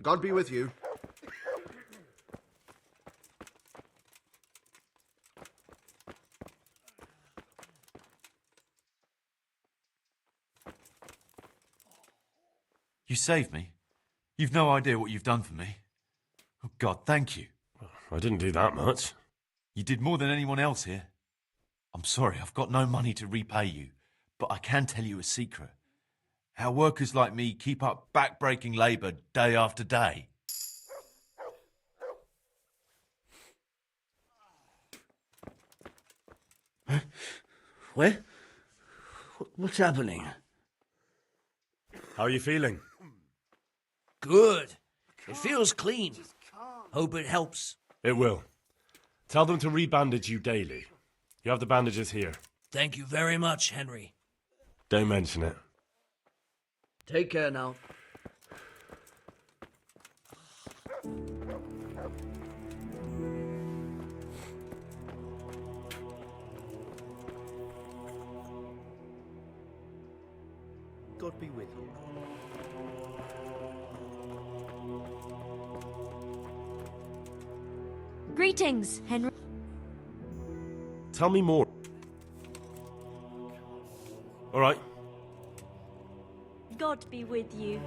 God be with you. You saved me. You've no idea what you've done for me. Oh, God, thank you. I didn't do that much. You did more than anyone else here. I'm sorry, I've got no money to repay you, but I can tell you a secret. How workers like me keep up back-breaking labour day after day. Where? What's happening? How are you feeling? Good. It feels clean. Hope it helps. It will. Tell them to rebandage you daily. You have the bandages here. Thank you very much, Henry. Don't mention it. Take care now. God be with you. Greetings, Henry. Tell me more. All right. God be with you.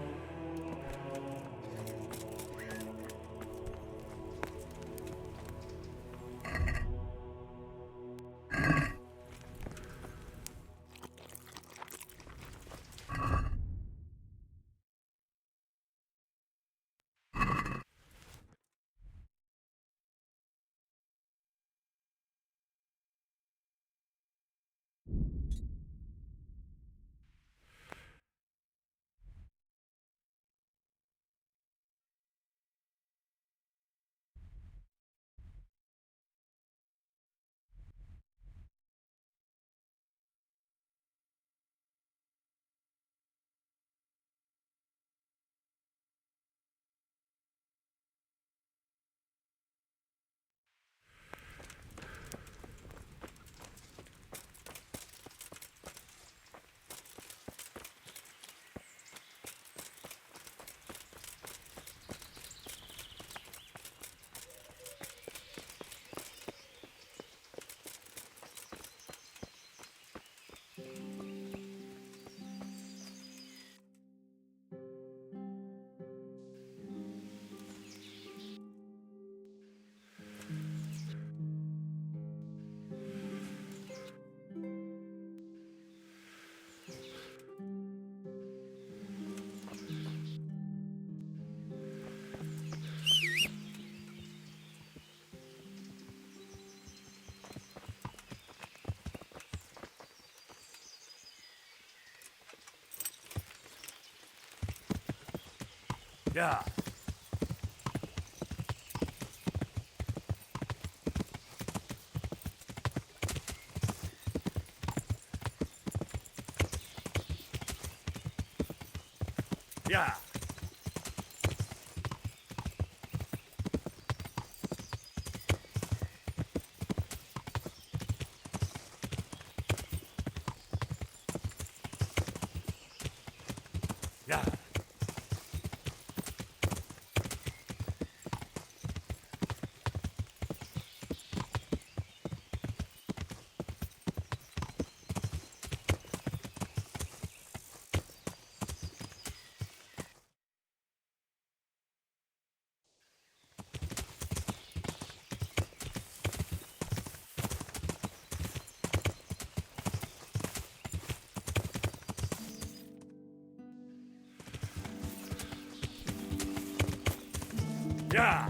Yeah. Yeah. Yeah. Yeah.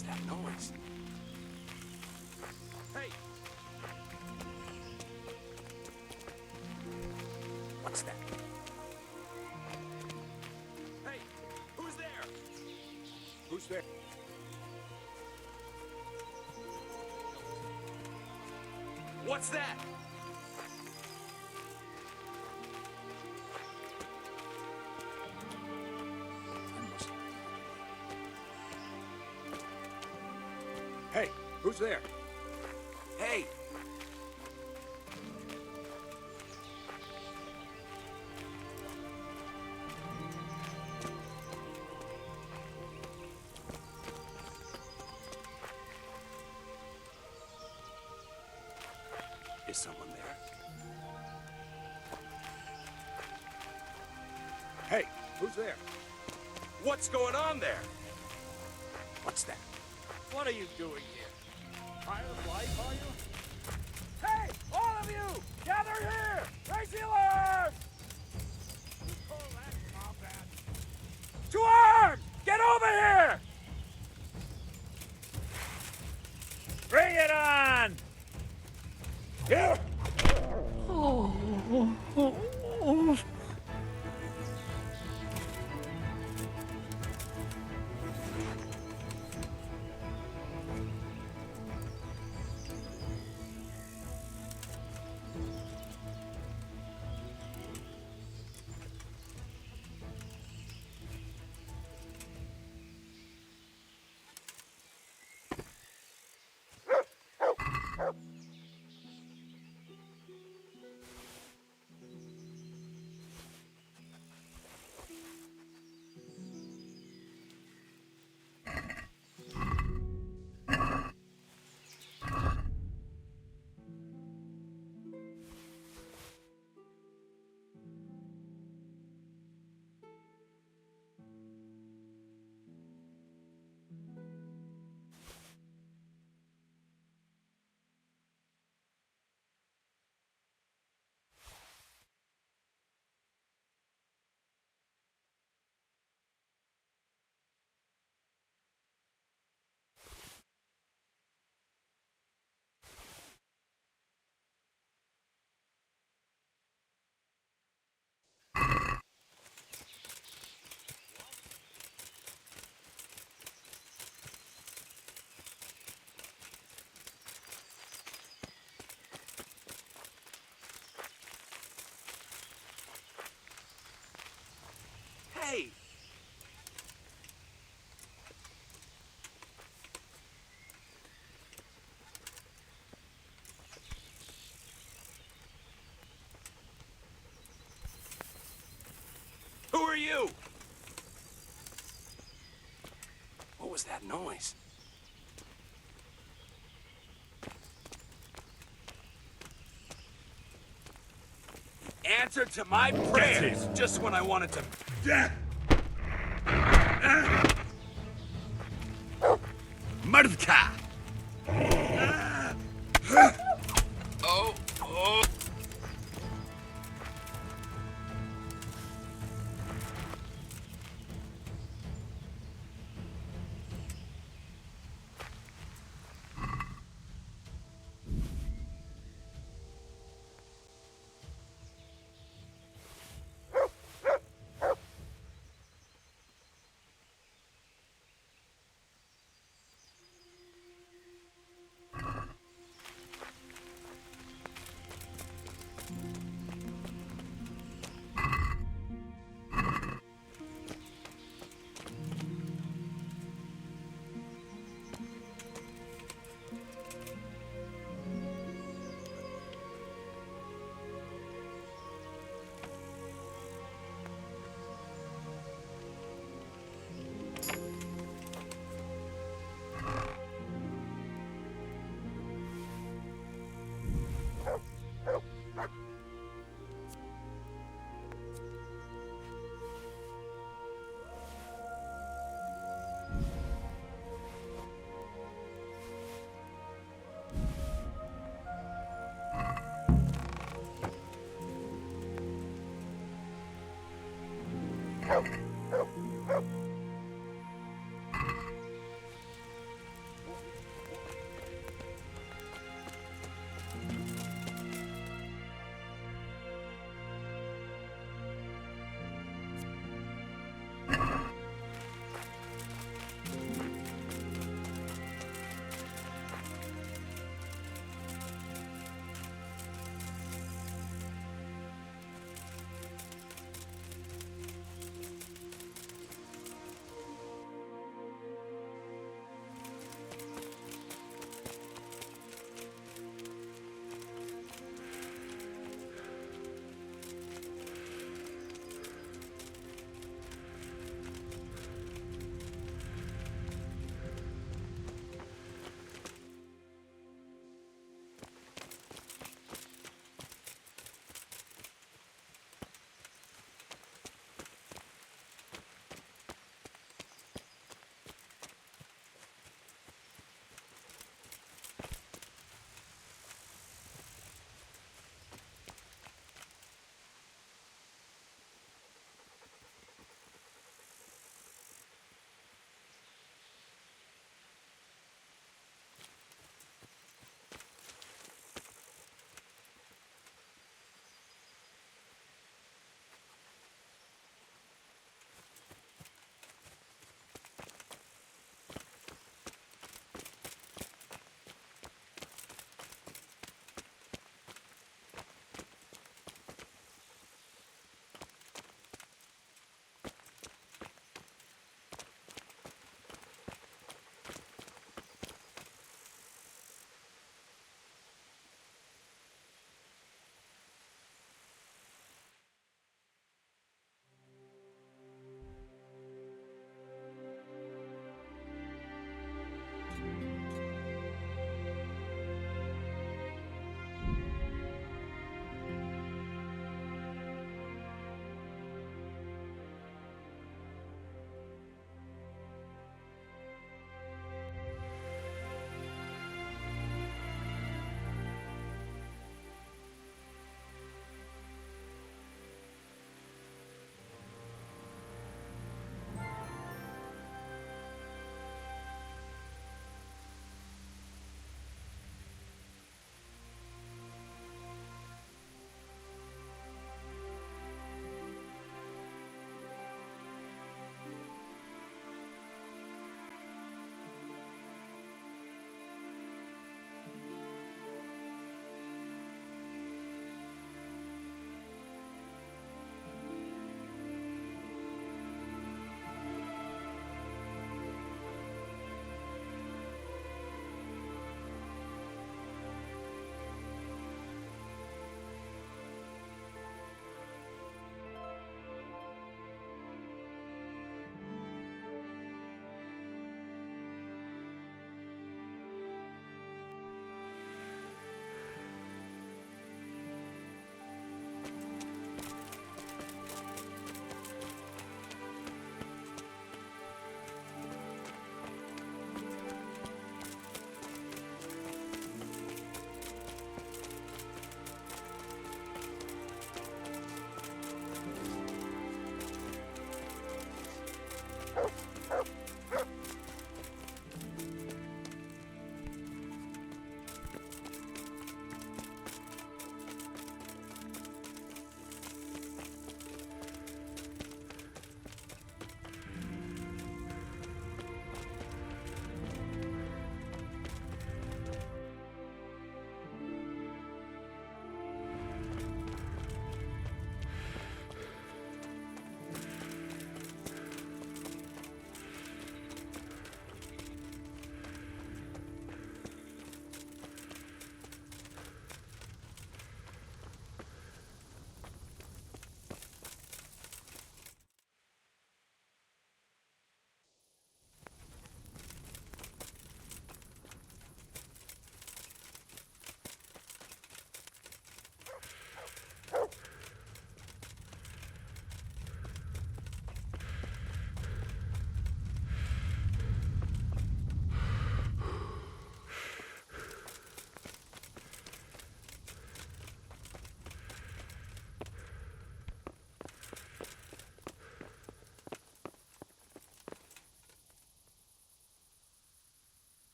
was that noise? Hey! What's that? Hey! Who's there? Who's there? What's that? Hey, who's there? Hey! Is someone there? Hey, who's there? What's going on there? What's that? What are you doing here? Tired of life, are you? Hey, all of you! Gather here! Raise the alarm! You call that combat? To arms! Get over here! Bring it on! Here! Hey! Who are you? What was that noise? Answer to my prayers just when I wanted to. Mordka! Oh, oh.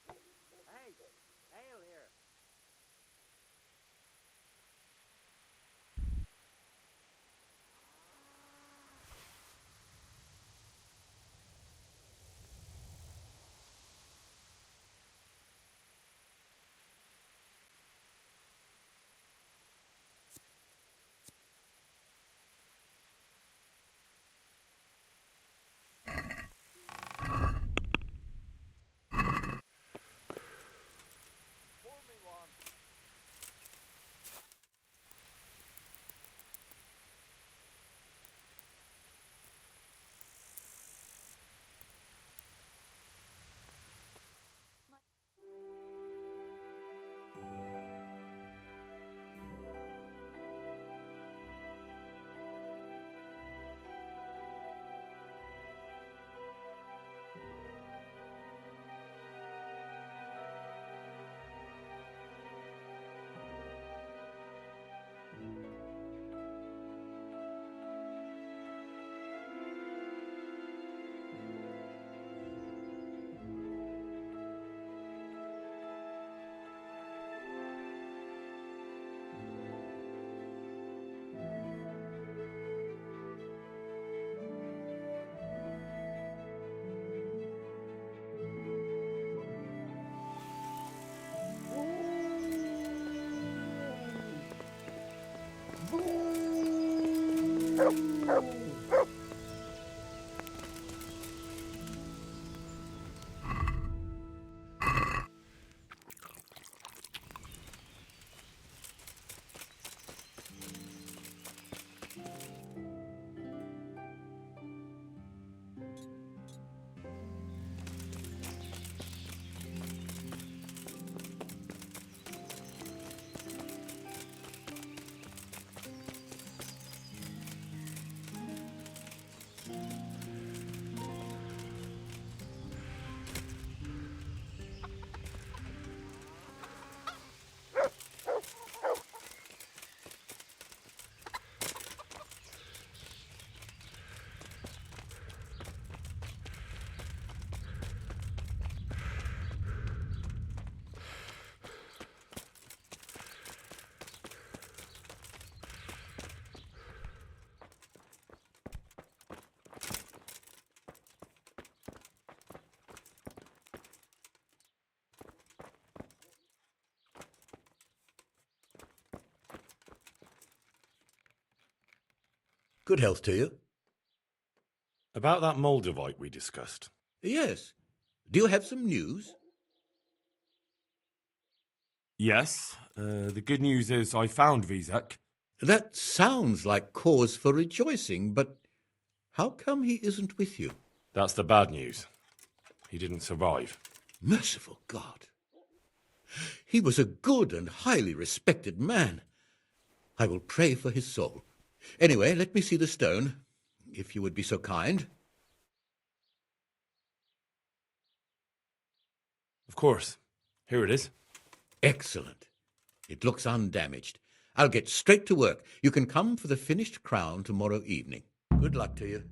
Hey, Ale here. Good health to you. About that Moldavite we discussed. Yes. Do you have some news? Yes. The good news is I found Vizek. That sounds like cause for rejoicing, but how come he isn't with you? That's the bad news. He didn't survive. Merciful God. He was a good and highly respected man. I will pray for his soul. Anyway, let me see the stone, if you would be so kind. Of course. Here it is. Excellent. It looks undamaged. I'll get straight to work. You can come for the finished crown tomorrow evening. Good luck to you.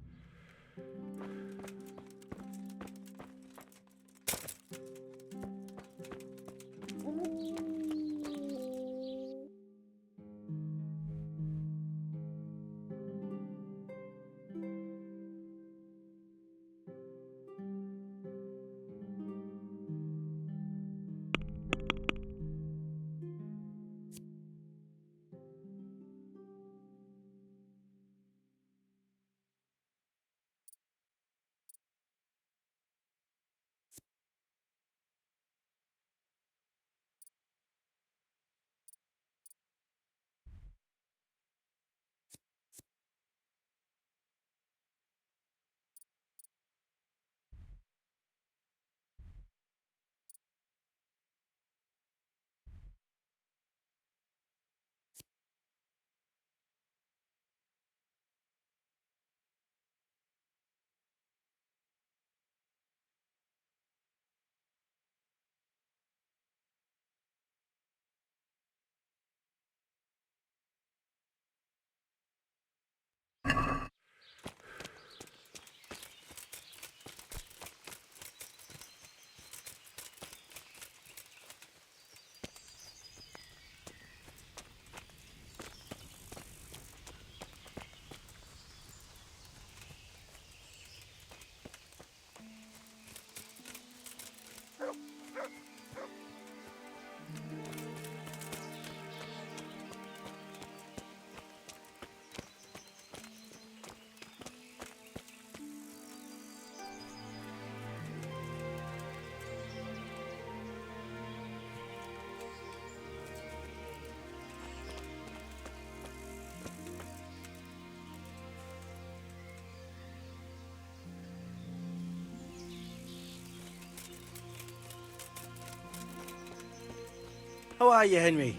How are you, Henry?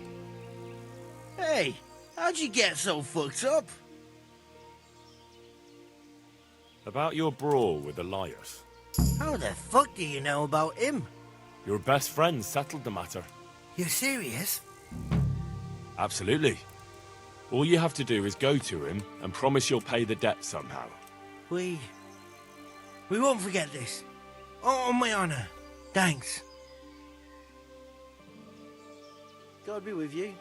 Hey, how'd you get so fucked up? About your brawl with Elias. How the fuck do you know about him? Your best friend settled the matter. You're serious? Absolutely. All you have to do is go to him and promise you'll pay the debt somehow. We won't forget this. On my honor. Thanks. God be with you.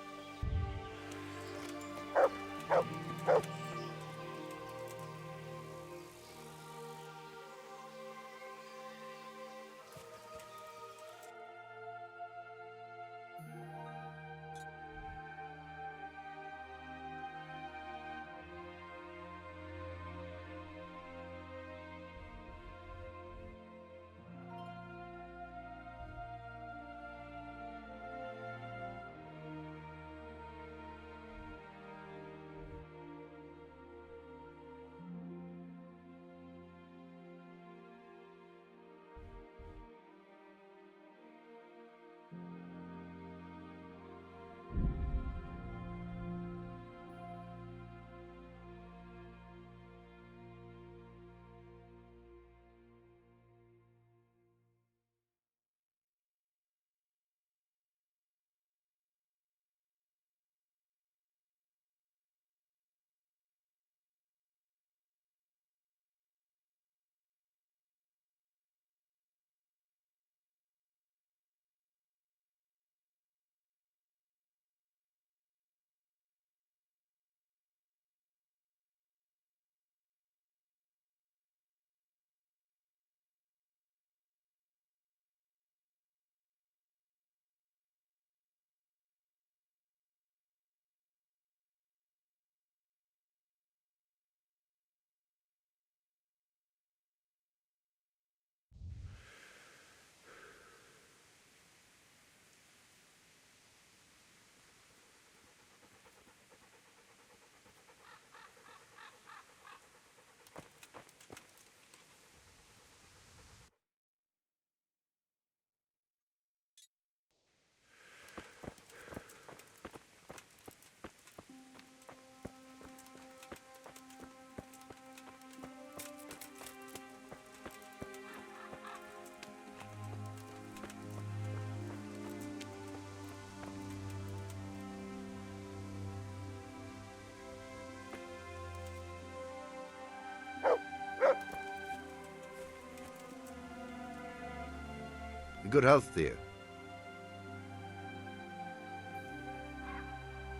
Good health, dear.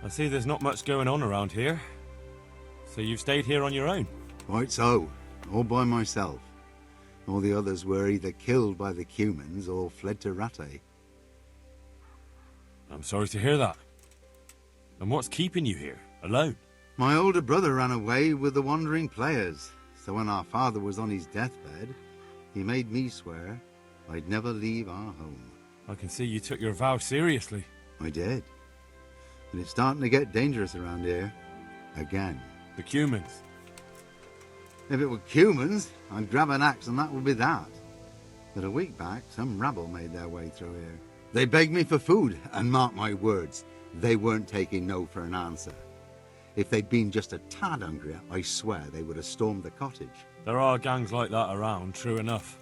I see there's not much going on around here. So you've stayed here on your own? Quite so. All by myself. All the others were either killed by the Cumans or fled to Rattay. I'm sorry to hear that. And what's keeping you here, alone? My older brother ran away with the wandering players. So when our father was on his deathbed, he made me swear I'd never leave our home. I can see you took your vow seriously. I did. And it's starting to get dangerous around here. Again. The Cumans. If it were Cumans, I'd grab an axe and that would be that. But a week back, some rabble made their way through here. They begged me for food, and mark my words, they weren't taking no for an answer. If they'd been just a tad hungrier, I swear they would have stormed the cottage. There are gangs like that around, true enough.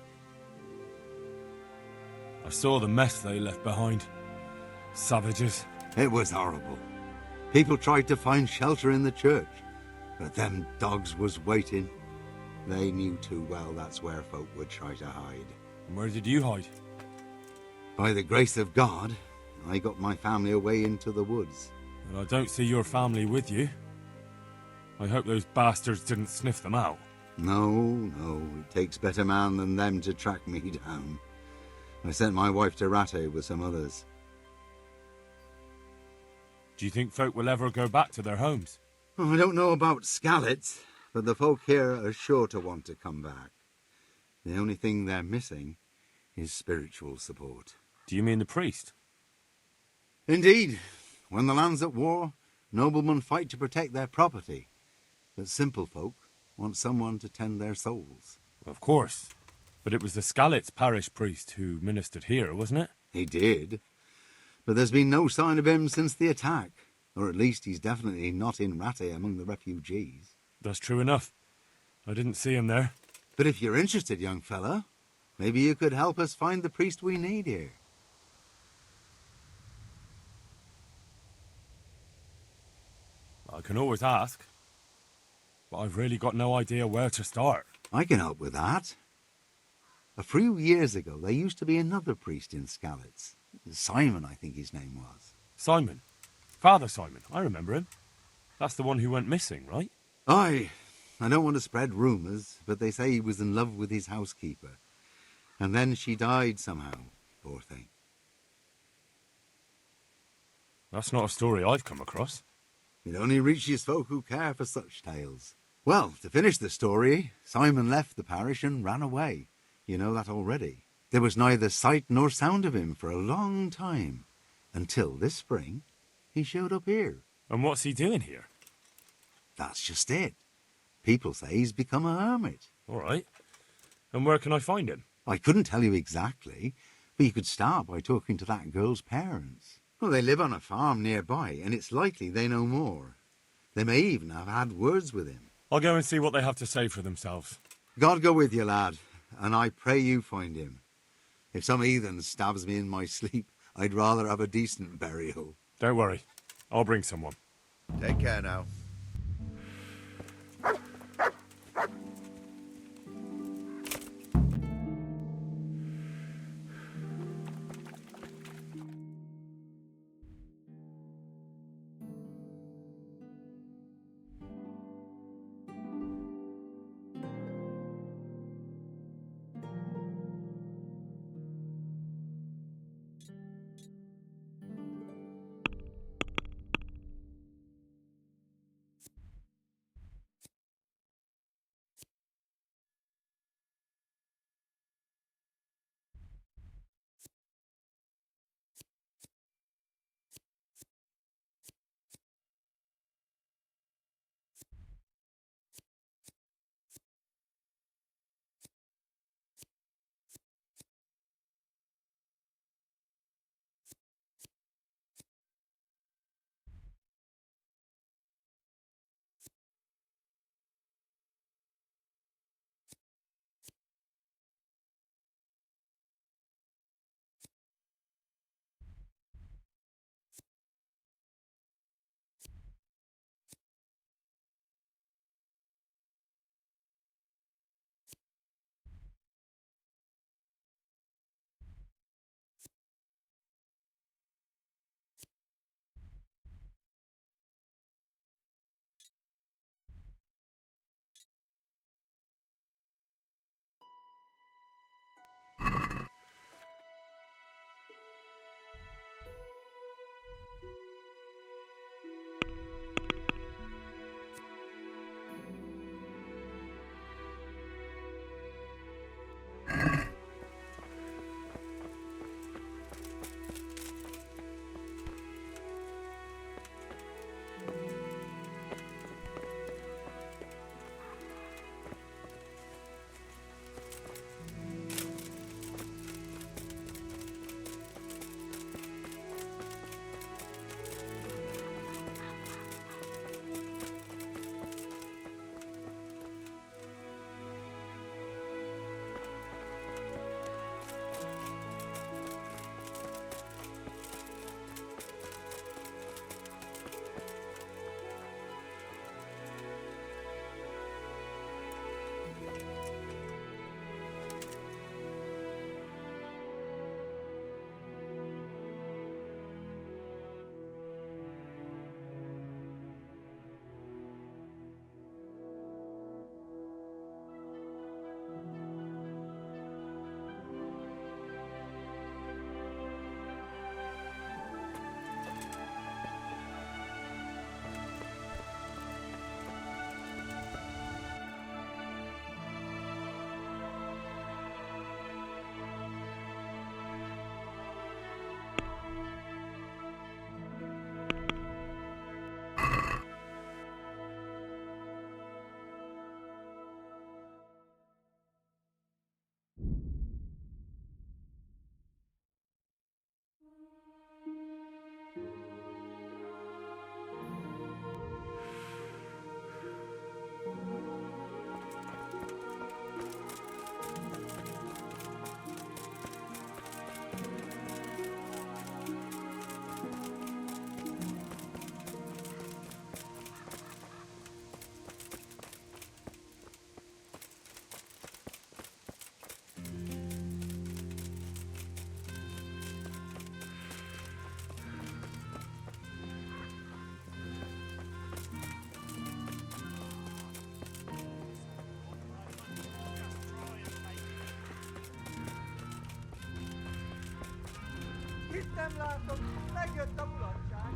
I saw the mess they left behind. Savages. It was horrible. People tried to find shelter in the church, but them dogs was waiting. They knew too well that's where folk would try to hide. And where did you hide? By the grace of God, I got my family away into the woods. Well, I don't see your family with you. I hope those bastards didn't sniff them out. No, it takes better man than them to track me down. I sent my wife to Rattay with some others. Do you think folk will ever go back to their homes? I don't know about Skallets, but the folk here are sure to want to come back. The only thing they're missing is spiritual support. Do you mean the priest? Indeed. When the land's at war, noblemen fight to protect their property. But simple folk want someone to tend their souls. Of course. But it was the Skallets parish priest who ministered here, wasn't it? He did. but there's been no sign of him since the attack. Or at least he's definitely not in Rattay among the refugees. That's true enough. I didn't see him there. But if you're interested, young fella, maybe you could help us find the priest we need here. I can always ask. But I've really got no idea where to start. I can help with that. A few years ago, there used to be another priest in Skalitz. Simon, I think his name was. Simon? Father Simon, I remember him. That's the one who went missing, right? Aye. I don't want to spread rumours, but they say he was in love with his housekeeper. And then she died somehow, poor thing. That's not a story I've come across. It only reaches folk who care for such tales. Well, to finish the story, Simon left the parish and ran away. You know that already. There was neither sight nor sound of him for a long time. Until this spring, he showed up here. And what's he doing here? That's just it. People say he's become a hermit. All right. And where can I find him? I couldn't tell you exactly, but you could start by talking to that girl's parents. Well, they live on a farm nearby, and it's likely they know more. They may even have had words with him. I'll go and see what they have to say for themselves. God go with you, lad, and I pray you find him. If some heathen stabs me in my sleep, I'd rather have a decent burial. Don't worry. I'll bring someone. Take care now. nem látom, megjött a mulatság.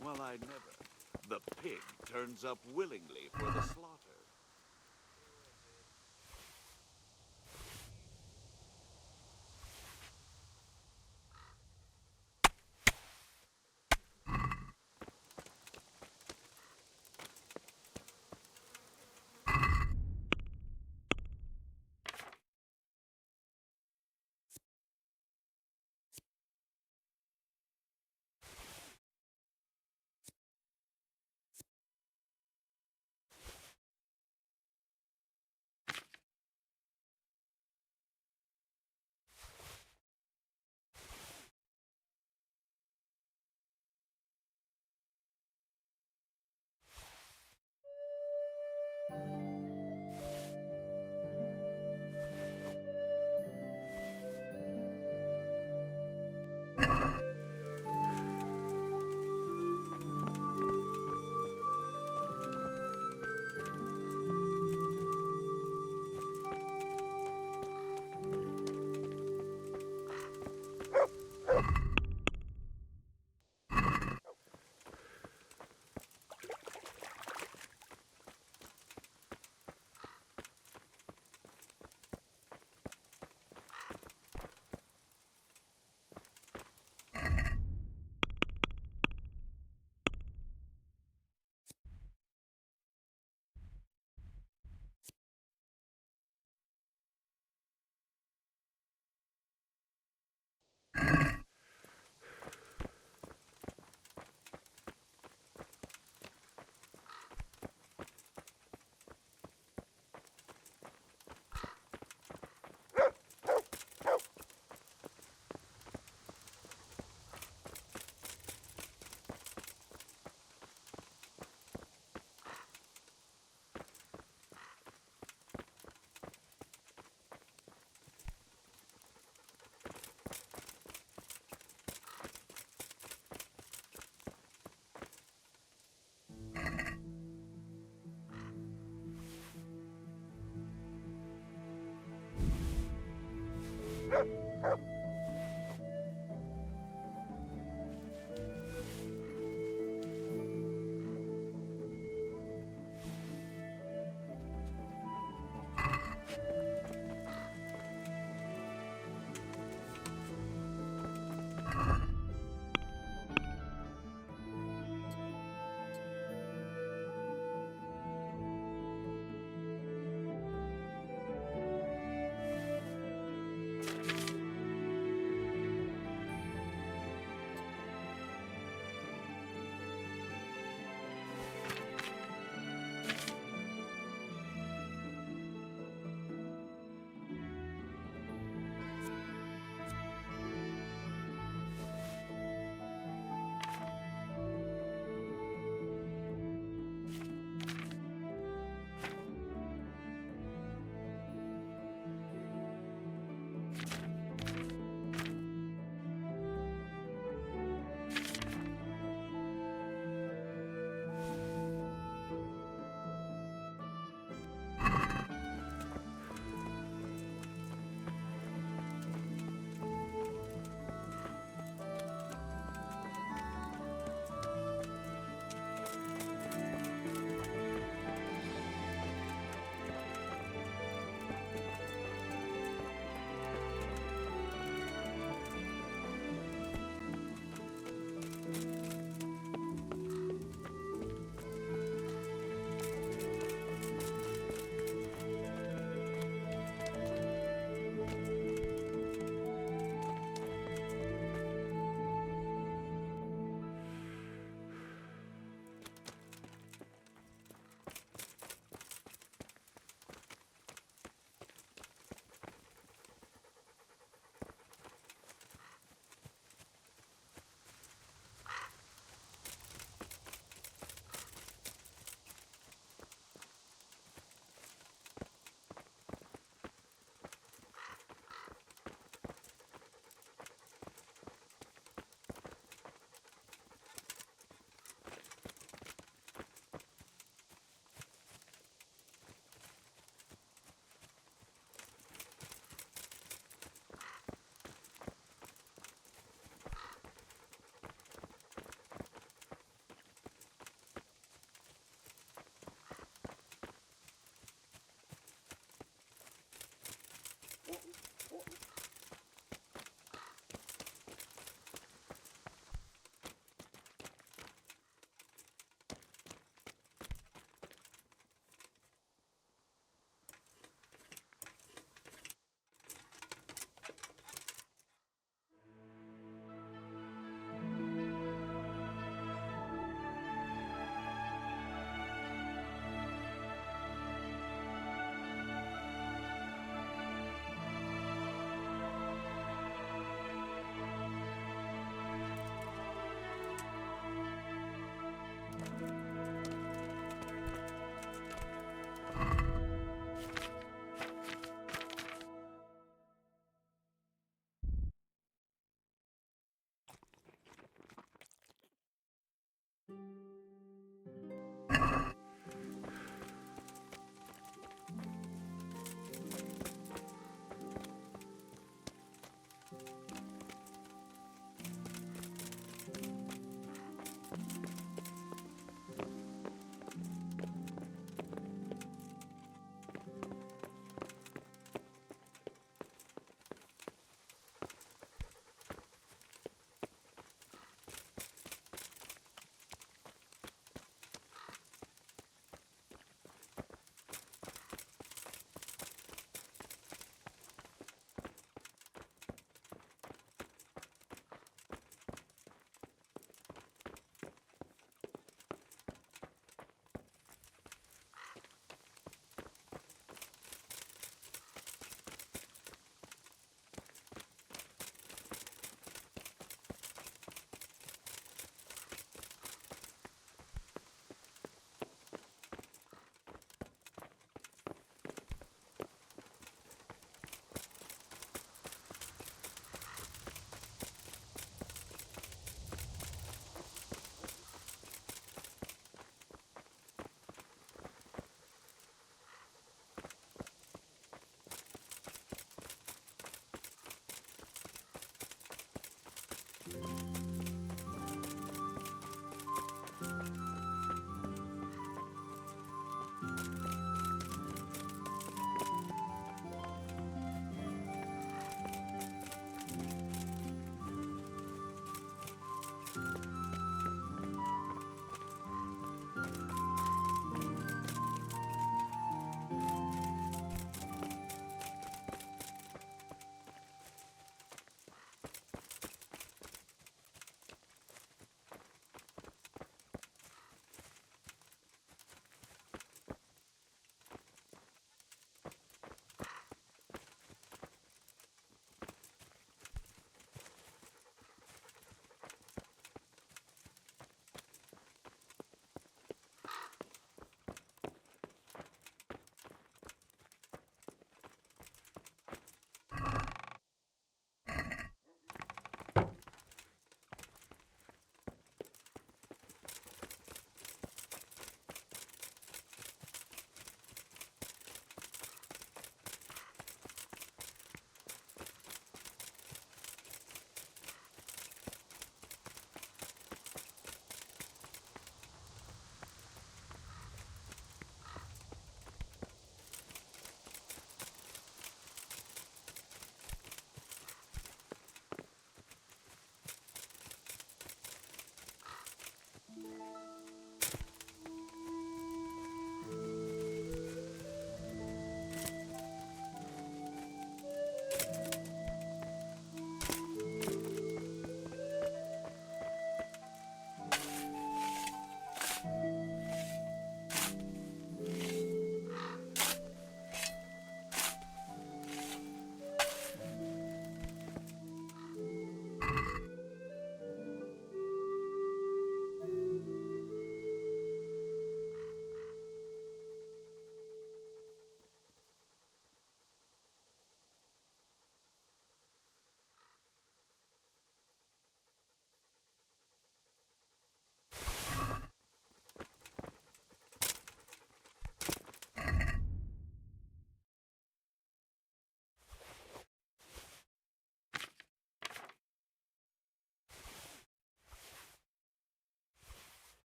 Well, I never. The pig turns up willingly for the slaughter.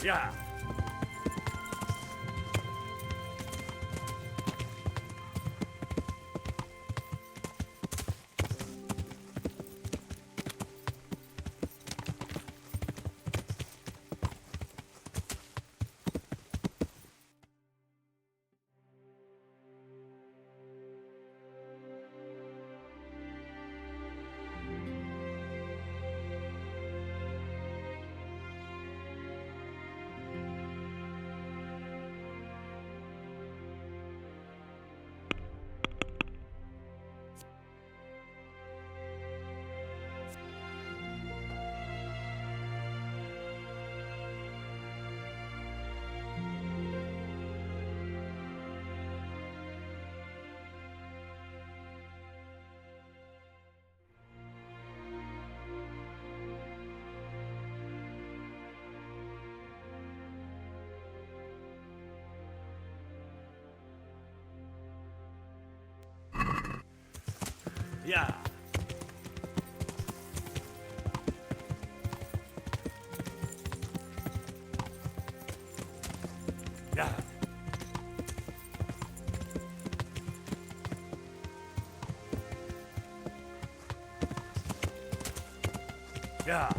Yeah. Yeah. Yeah. Yeah.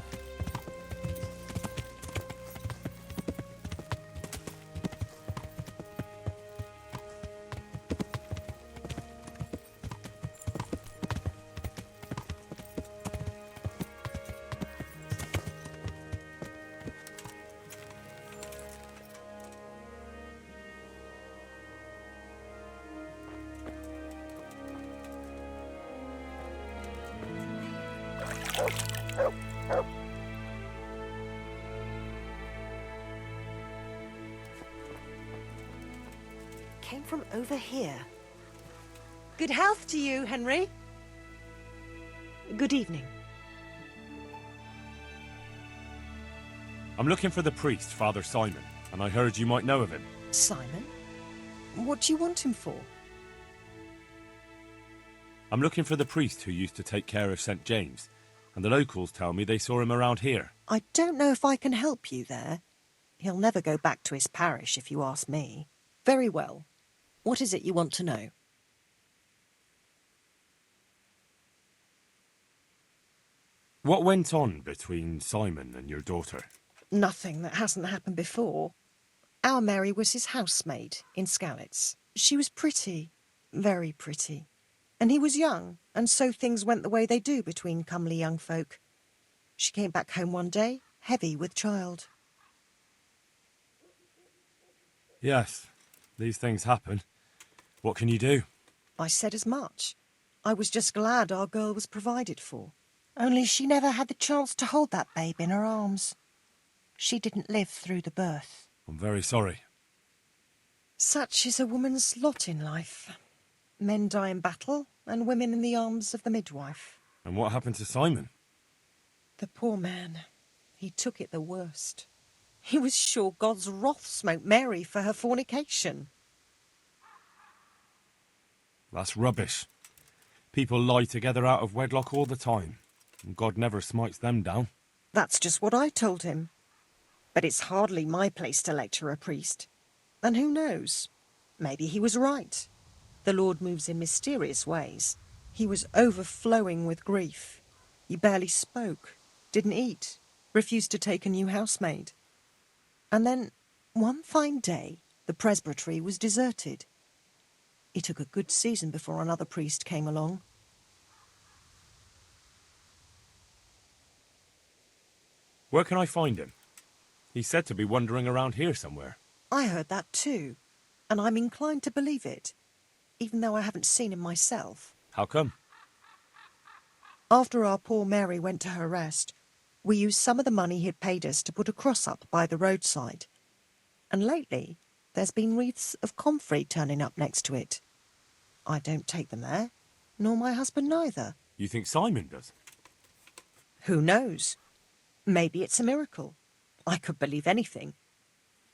Came from over here. Good health to you, Henry. Good evening. I'm looking for the priest, Father Simon, and I heard you might know of him. Simon? What do you want him for? I'm looking for the priest who used to take care of St. James, and the locals tell me they saw him around here. I don't know if I can help you there. He'll never go back to his parish, if you ask me. Very well. What is it you want to know? What went on between Simon and your daughter? Nothing that hasn't happened before. Our Mary was his housemaid in Skalitz. She was pretty, very pretty. And he was young, and so things went the way they do between comely young folk. She came back home one day, heavy with child. Yes, these things happen. What can you do? I said as much. I was just glad our girl was provided for. Only she never had the chance to hold that babe in her arms. She didn't live through the birth. I'm very sorry. Such is a woman's lot in life. Men die in battle, and women in the arms of the midwife. And what happened to Simon? The poor man. He took it the worst. He was sure God's wrath smote Mary for her fornication. That's rubbish. People lie together out of wedlock all the time, and God never smites them down. That's just what I told him. But it's hardly my place to lecture a priest. And who knows? Maybe he was right. The Lord moves in mysterious ways. He was overflowing with grief. He barely spoke, didn't eat, refused to take a new housemaid. And then, one fine day, the presbytery was deserted. It took a good season before another priest came along. Where can I find him? He's said to be wandering around here somewhere. I heard that too, and I'm inclined to believe it, even though I haven't seen him myself. How come? After our poor Mary went to her rest, we used some of the money he'd paid us to put a cross up by the roadside. And lately, there's been wreaths of comfrey turning up next to it. I don't take them there, nor my husband neither. You think Simon does? Who knows? Maybe it's a miracle. I could believe anything.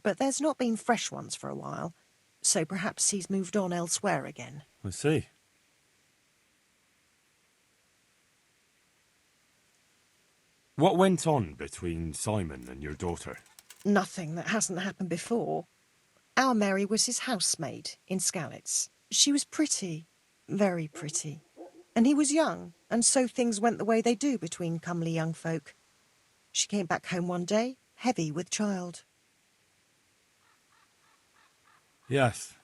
But there's not been fresh ones for a while, so perhaps he's moved on elsewhere again. I see. What went on between Simon and your daughter? Nothing that hasn't happened before. Our Mary was his housemaid in Skalitz. She was pretty, very pretty. And he was young, and so things went the way they do between comely young folk. She came back home one day, heavy with child. Yes.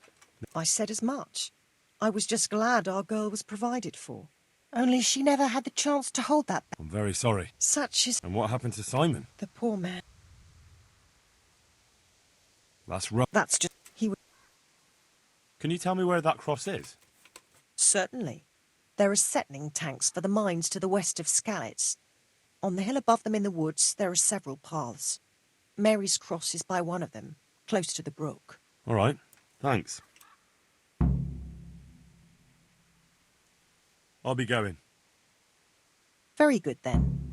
I said as much. I was just glad our girl was provided for. Only she never had the chance to hold that. I'm very sorry. Such is And what happened to Simon? the poor man. That's right. That's just... Can you tell me where that cross is? Certainly. There are settling tanks for the mines to the west of Skalitz. On the hill above them in the woods, there are several paths. Mary's Cross is by one of them, close to the brook. All right. Thanks. I'll be going. Very good, then.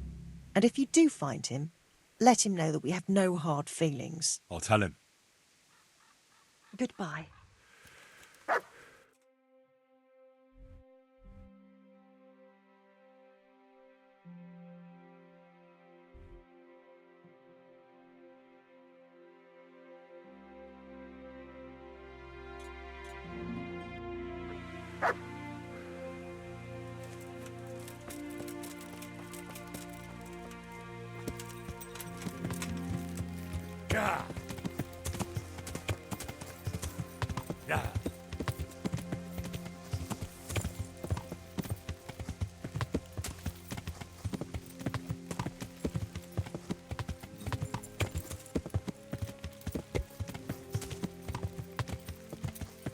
And if you do find him, let him know that we have no hard feelings. I'll tell him. Goodbye. Yeah. Yeah.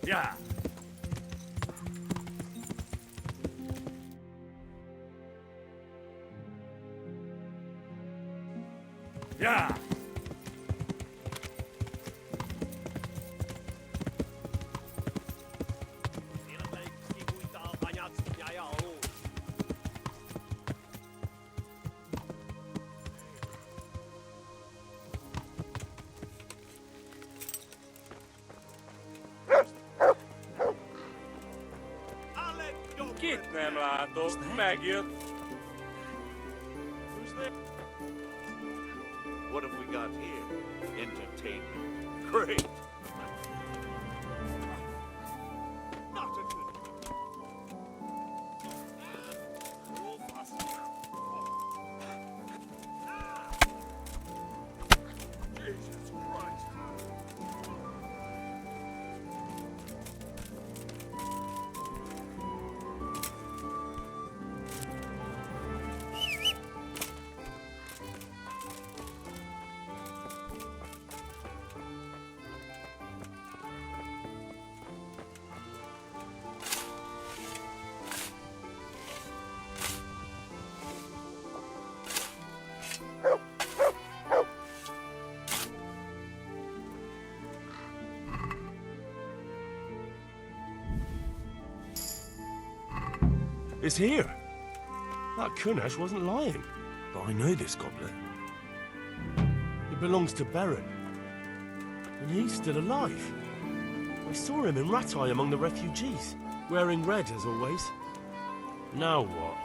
Yeah. Yeah. Kit nem látok, megjött. What have we got here? Entertainment. Great. Not a good. Jesus Christ. It's here. That Kunesh wasn't lying. But I know this goblet. It belongs to Beren. And he's still alive. I saw him in Ratai among the refugees, wearing red as always. Now what?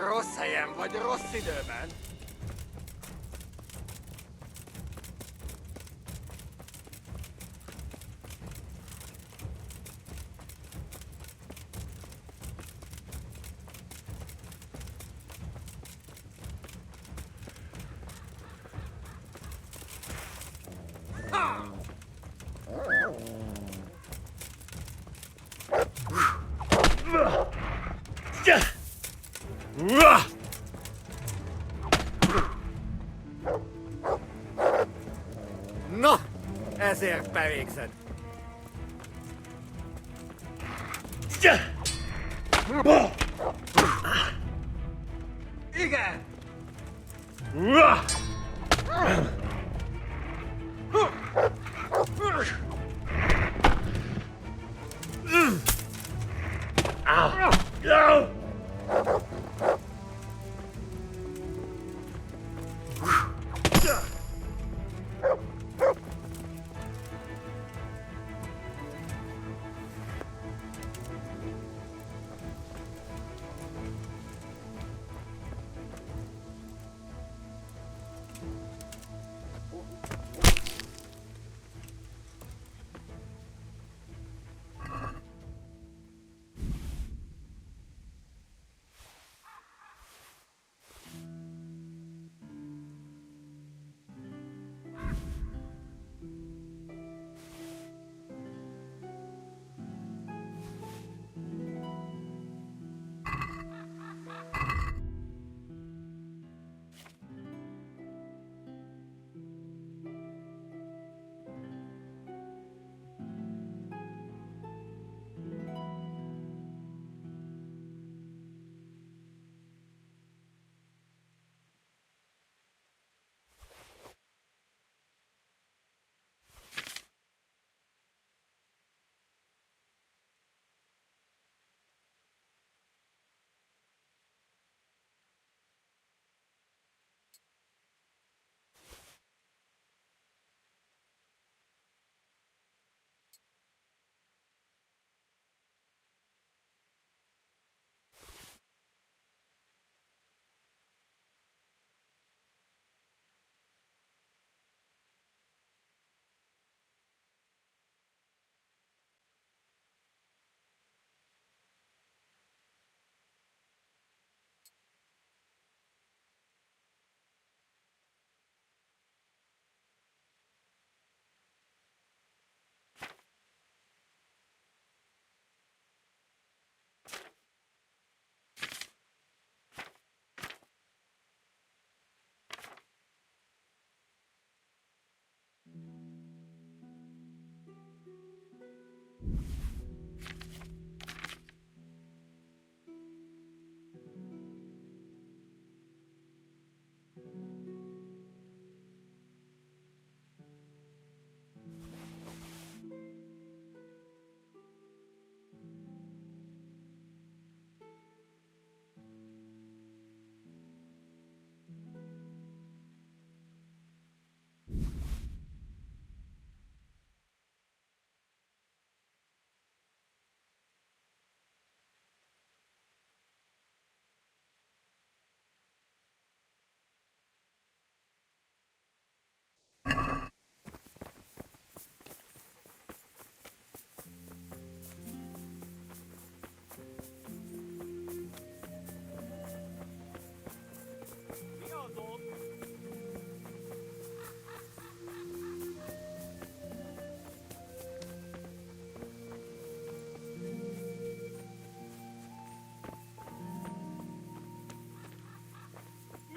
Rossz helyen vagy rossz időben? Na, ezért bevégzed. Igen!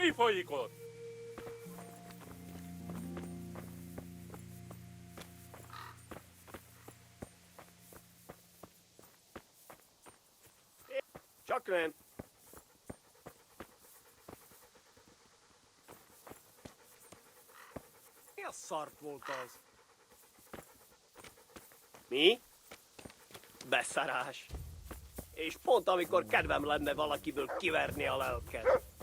Mi folyik ott? Csak nem. Mi a szart volt az? Mi? Beszarás. És pont amikor kedvem lenne valakiből kiverni a lelket.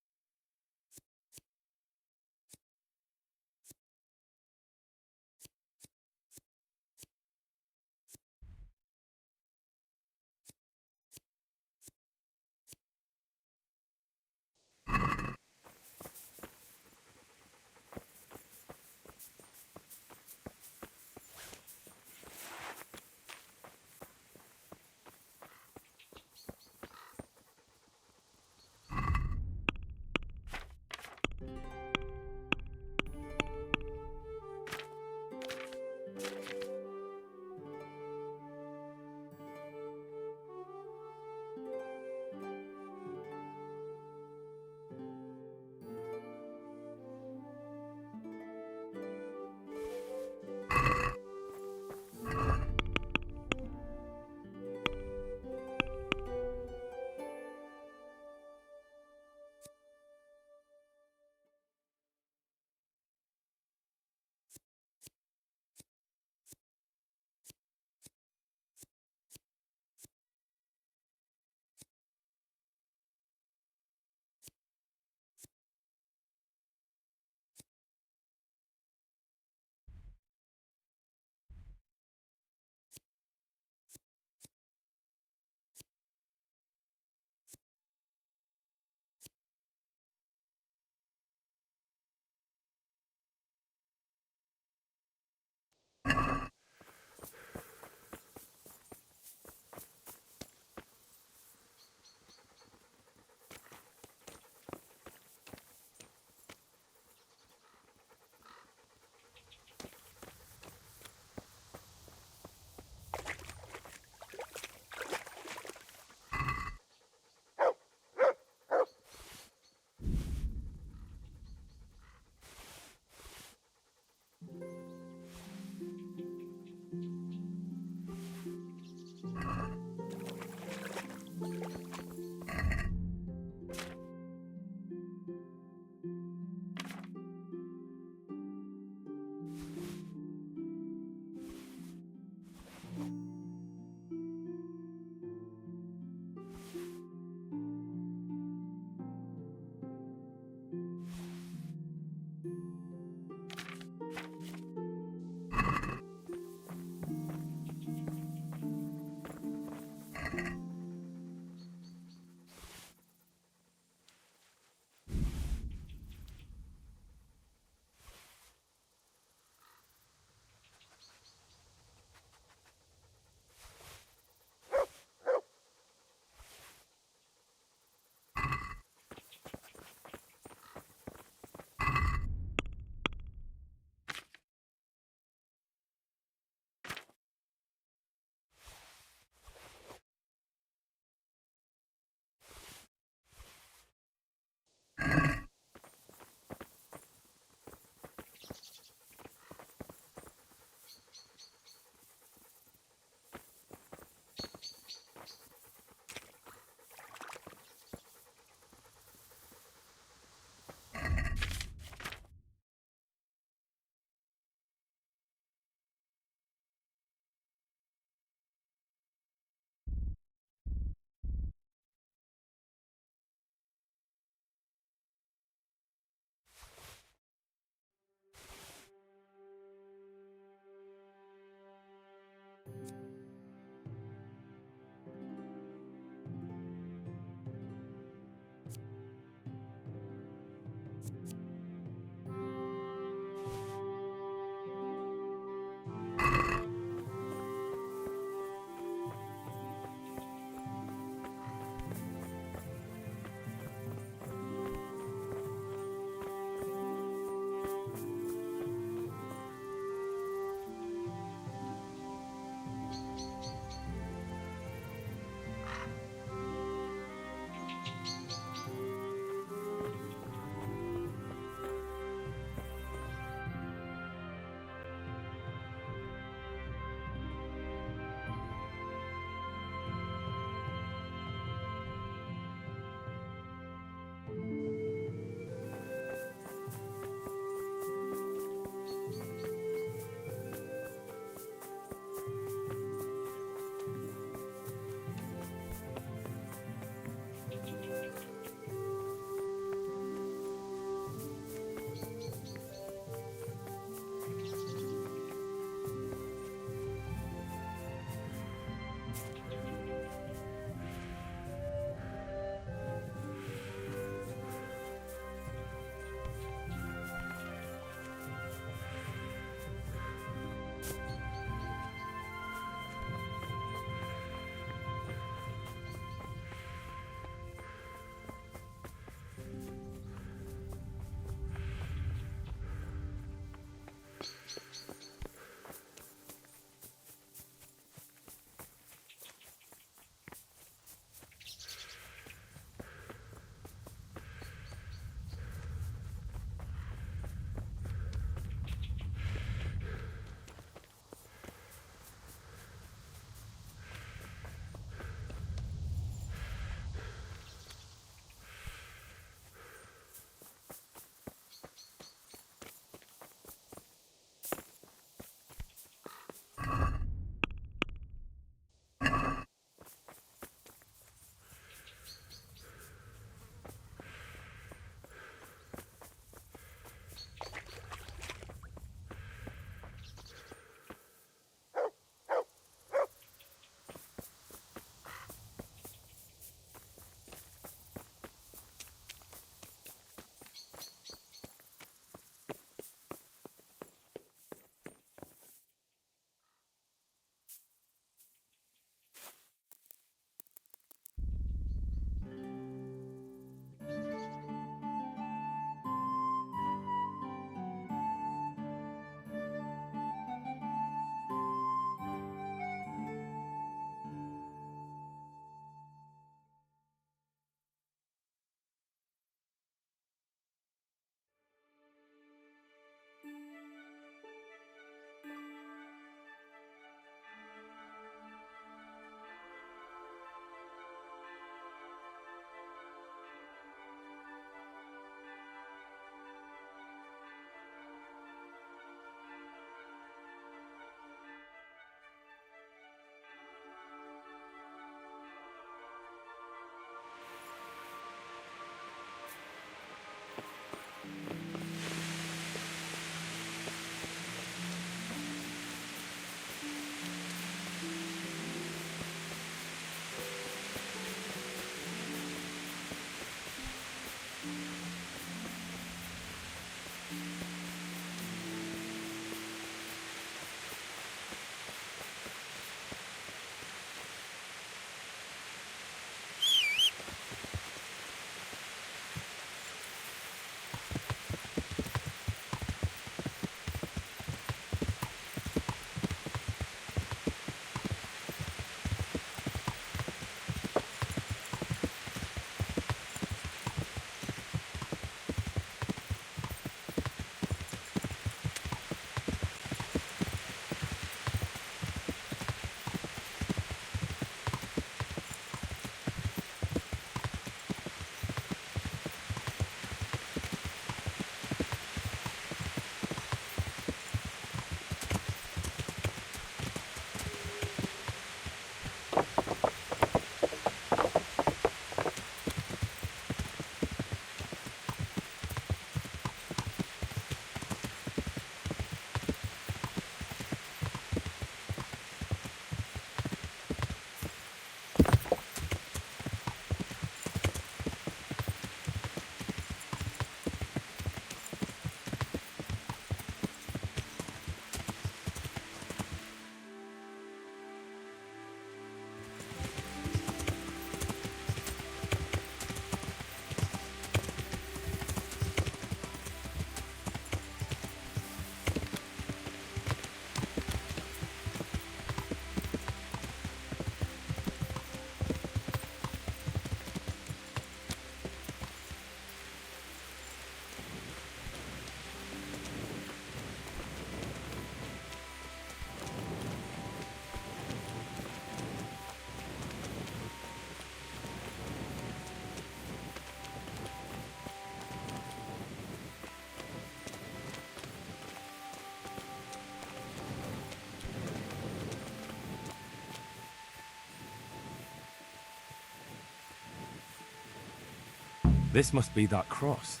This must be that cross.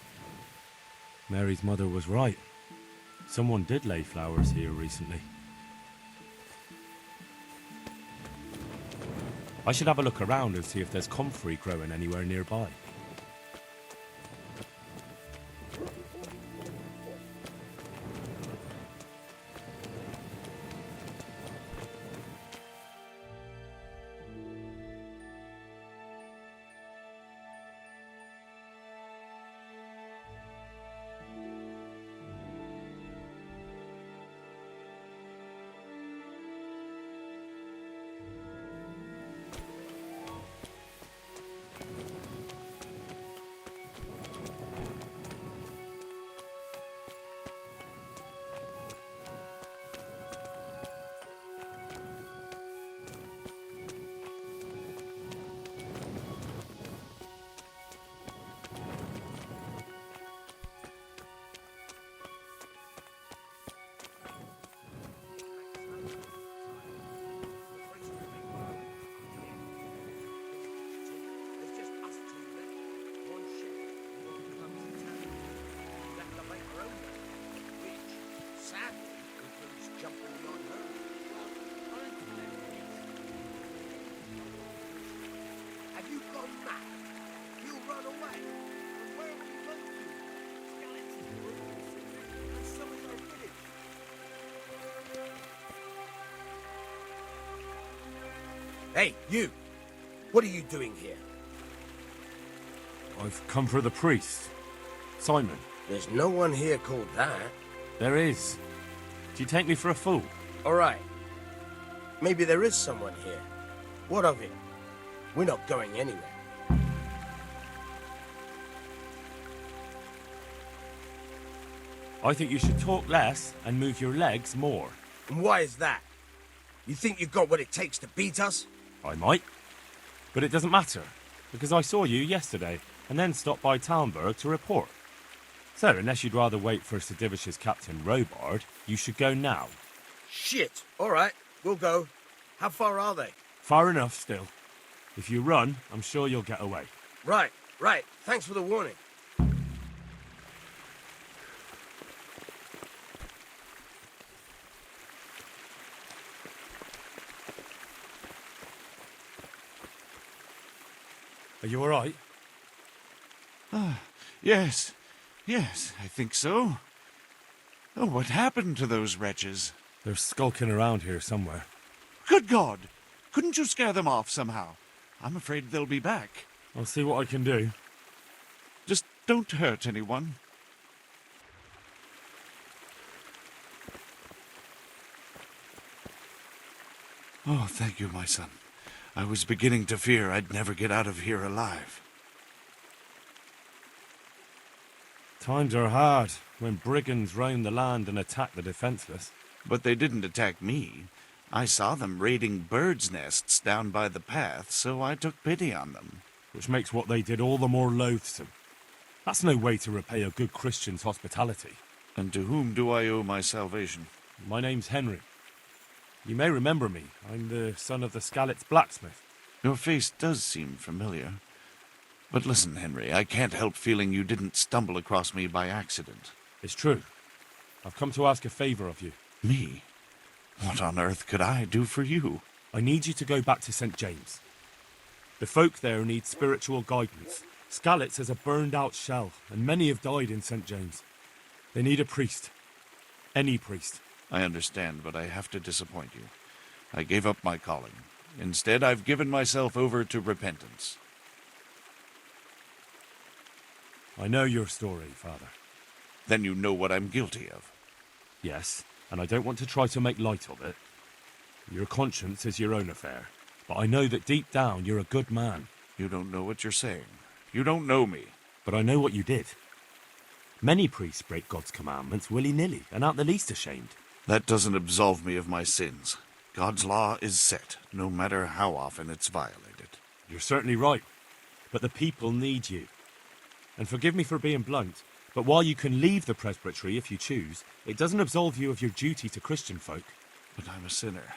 Mary's mother was right. Someone did lay flowers here recently. I should have a look around and see if there's comfrey growing anywhere nearby. Hey, you! What are you doing here? I've come for the priest. Simon. There's no one here called that. There is. Do you take me for a fool? All right. Maybe there is someone here. What of it? We're not going anywhere. I think you should talk less and move your legs more. And why is that? You think you've got what it takes to beat us? I might. But it doesn't matter, because I saw you yesterday and then stopped by Talmberg to report. So, unless you'd rather wait for Sir Divish's Captain Robard, you should go now. Shit. All right, we'll go. How far are they? Far enough still. If you run, I'm sure you'll get away. Right. Thanks for the warning. Are you all right? Yes. Yes, I think so. Oh, what happened to those wretches? They're skulking around here somewhere. Good God! Couldn't you scare them off somehow? I'm afraid they'll be back. I'll see what I can do. Just don't hurt anyone. Oh, thank you, my son. I was beginning to fear I'd never get out of here alive. Times are hard when brigands roam the land and attack the defenseless. But they didn't attack me. I saw them raiding birds' nests down by the path, so I took pity on them. Which makes what they did all the more loathsome. That's no way to repay a good Christian's hospitality. And to whom do I owe my salvation? My name's Henry. You may remember me. I'm the son of the Skalitz blacksmith. Your face does seem familiar. But listen, Henry, I can't help feeling you didn't stumble across me by accident. It's true. I've come to ask a favor of you. Me? What on earth could I do for you? I need you to go back to St. James. The folk there need spiritual guidance. Skalitz has a burned-out shell, and many have died in St. James. They need a priest. Any priest. I understand, but I have to disappoint you. I gave up my calling. Instead, I've given myself over to repentance. I know your story, Father. Then you know what I'm guilty of. Yes, and I don't want to try to make light of it. Your conscience is your own affair, but I know that deep down you're a good man. You don't know what you're saying. You don't know me. But I know what you did. Many priests break God's commandments willy-nilly and aren't the least ashamed. That doesn't absolve me of my sins. God's law is set, no matter how often it's violated. You're certainly right, but the people need you. And forgive me for being blunt, but while you can leave the presbytery if you choose, it doesn't absolve you of your duty to Christian folk. But I'm a sinner.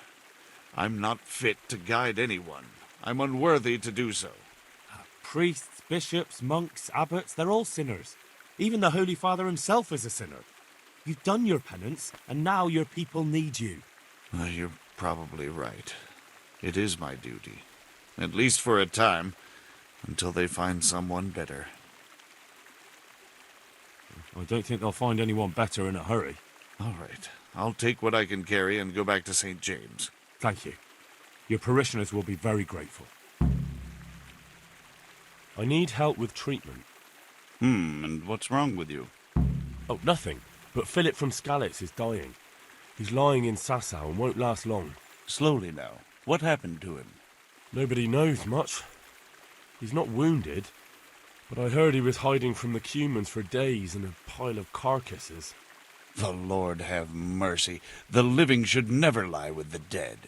I'm not fit to guide anyone. I'm unworthy to do so. Priests, bishops, monks, abbots, they're all sinners. Even the Holy Father himself is a sinner. You've done your penance, and now your people need you. You're probably right. It is my duty. At least for a time, until they find someone better. I don't think they'll find anyone better in a hurry. All right. I'll take what I can carry and go back to St. James. Thank you. Your parishioners will be very grateful. I need help with treatment. And what's wrong with you? Oh, nothing. But Philip from Skalitz is dying. He's lying in Sasau and won't last long. Slowly now. What happened to him? Nobody knows much. He's not wounded, but I heard he was hiding from the Cumans for days in a pile of carcasses. The Lord have mercy. The living should never lie with the dead.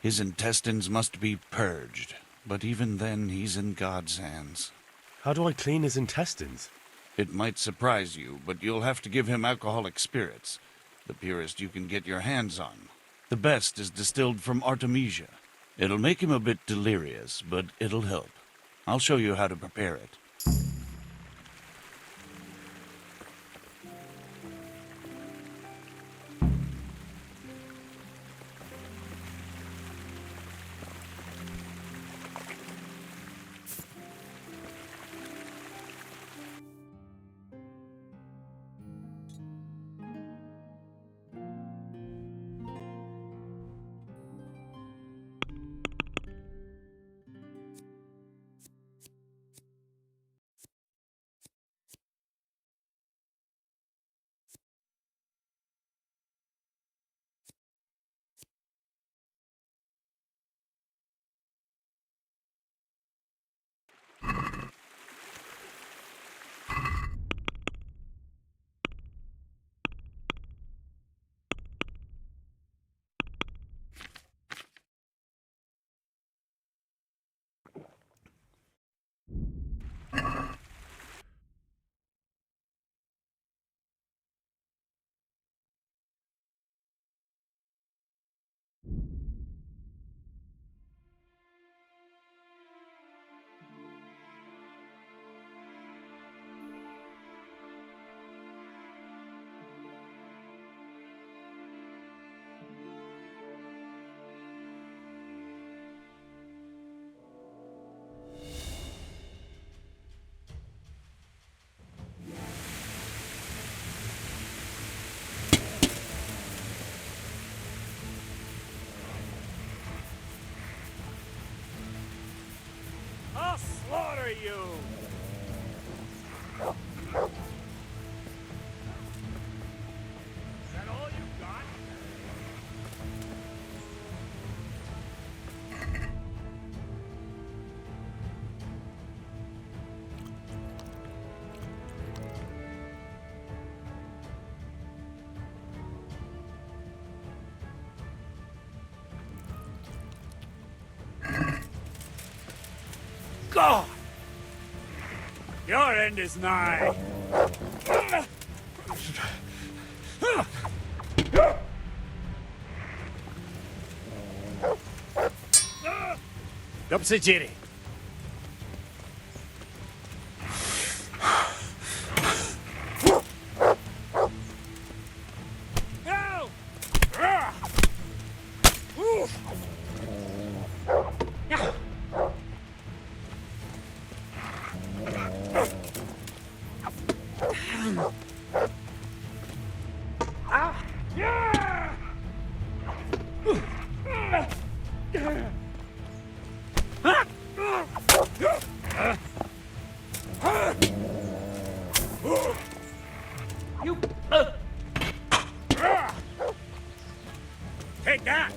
His intestines must be purged, but even then he's in God's hands. How do I clean his intestines? It might surprise you, but you'll have to give him alcoholic spirits, the purest you can get your hands on. The best is distilled from Artemisia. It'll make him a bit delirious, but it'll help. I'll show you how to prepare it. you! Is that all you got? God! Your end is nigh. Kapsachiri. Take that!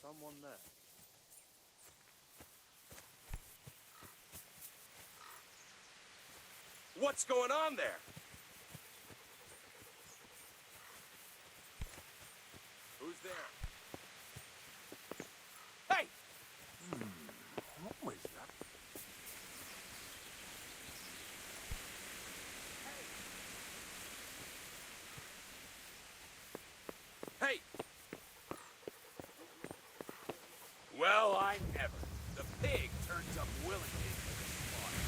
Someone there. What's going on there? Who's there? Hey! What was that? Hey! Well, I never. The pig turns up willingly for the slaughter.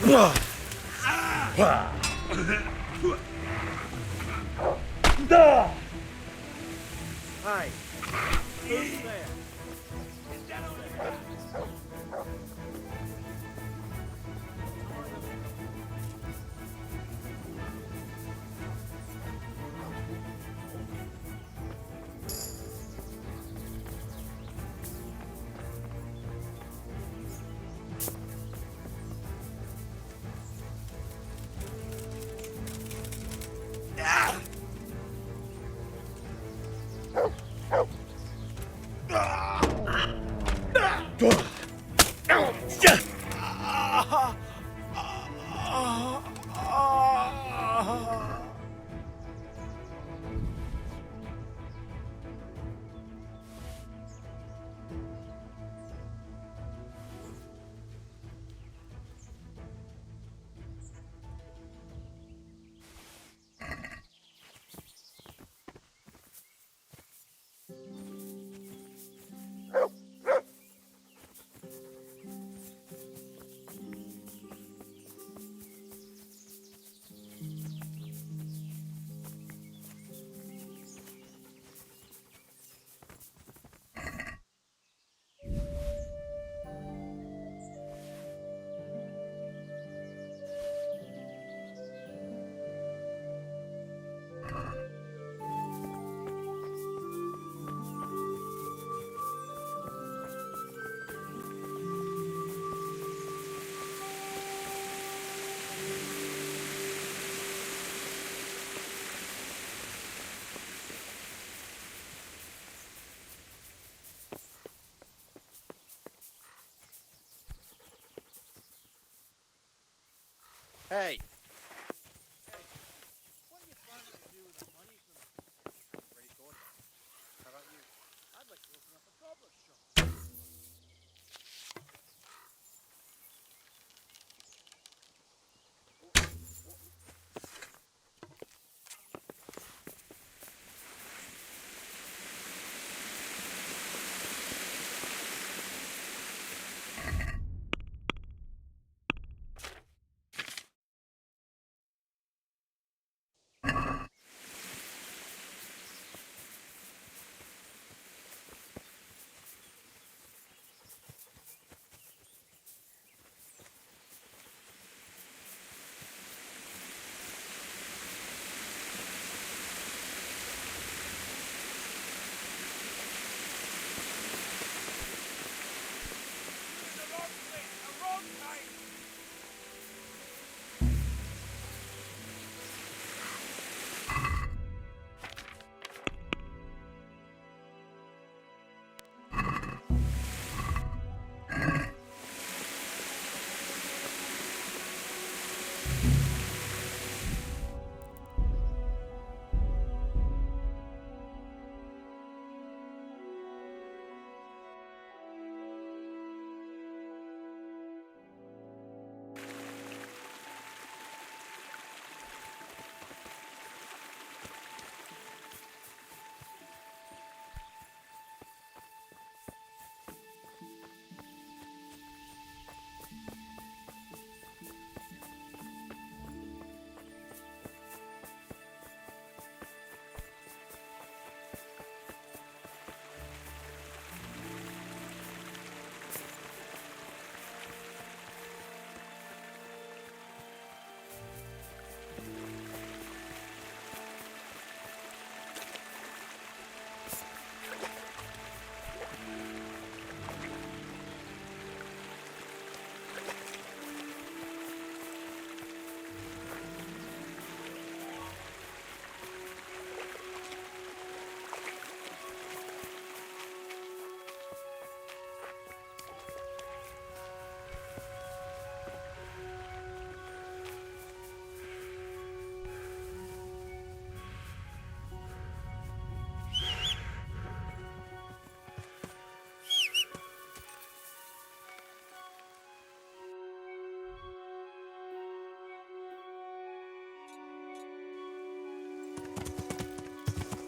Hey, who's there? Hey. What are you planning to do with the money from it? Pretty good. How about you? I'd like to open up a goblet shop.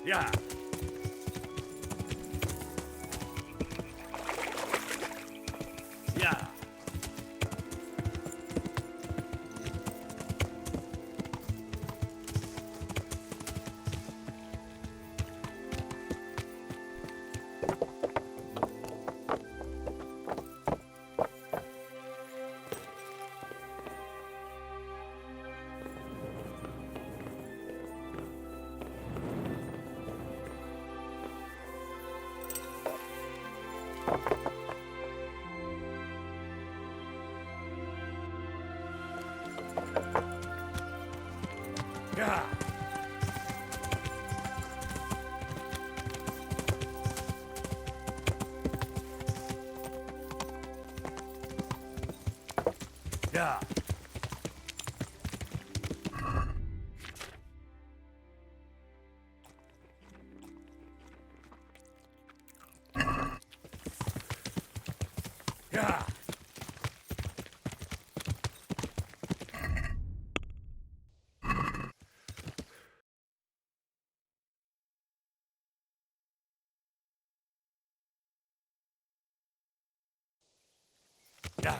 Yeah. Yeah. Yeah. Yeah. Yeah. Yeah.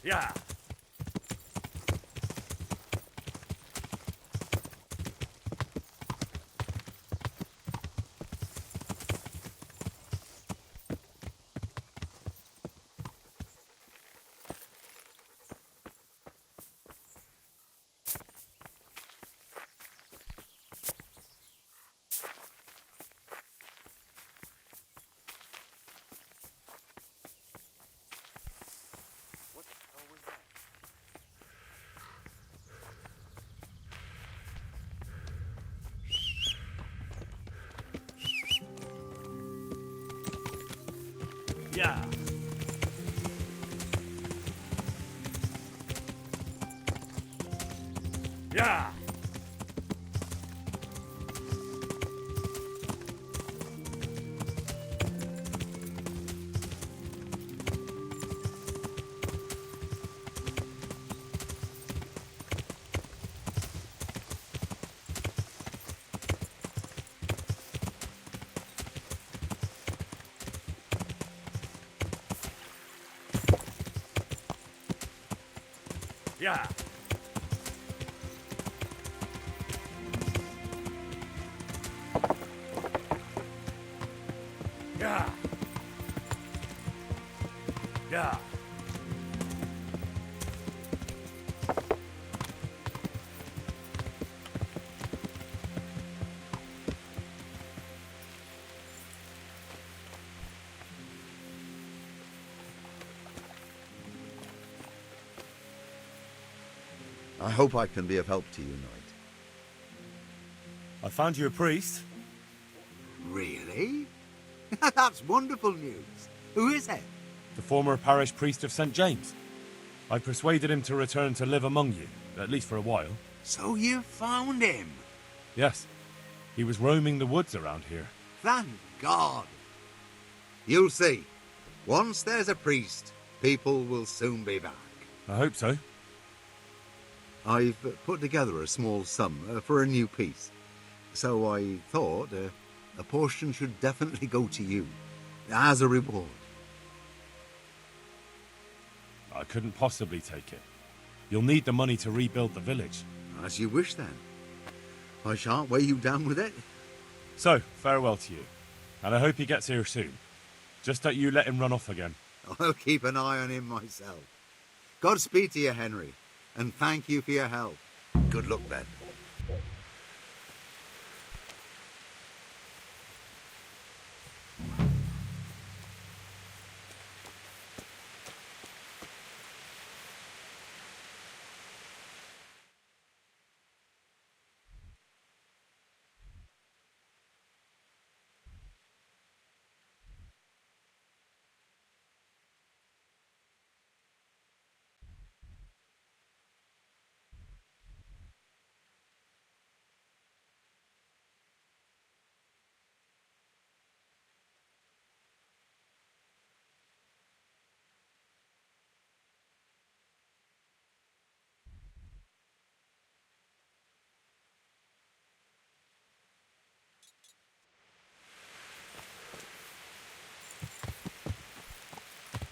Yeah. What the hell was that? Yeah. Yeah. Yeah. Yeah. Yeah. I hope I can be of help to you, Knight. I found you a priest. Really? That's wonderful news. Who is it? The former parish priest of St. James. I persuaded him to return to live among you, at least for a while. So you found him? Yes. He was roaming the woods around here. Thank God. You'll see. Once there's a priest, people will soon be back. I hope so. I've put together a small sum for a new piece. So I thought a portion should definitely go to you, as a reward. I couldn't possibly take it. You'll need the money to rebuild the village. As you wish, then. I shan't weigh you down with it. So, farewell to you. And I hope he gets here soon. Just don't you let him run off again. I'll keep an eye on him myself. Godspeed to you, Henry. And thank you for your help. Good luck, then.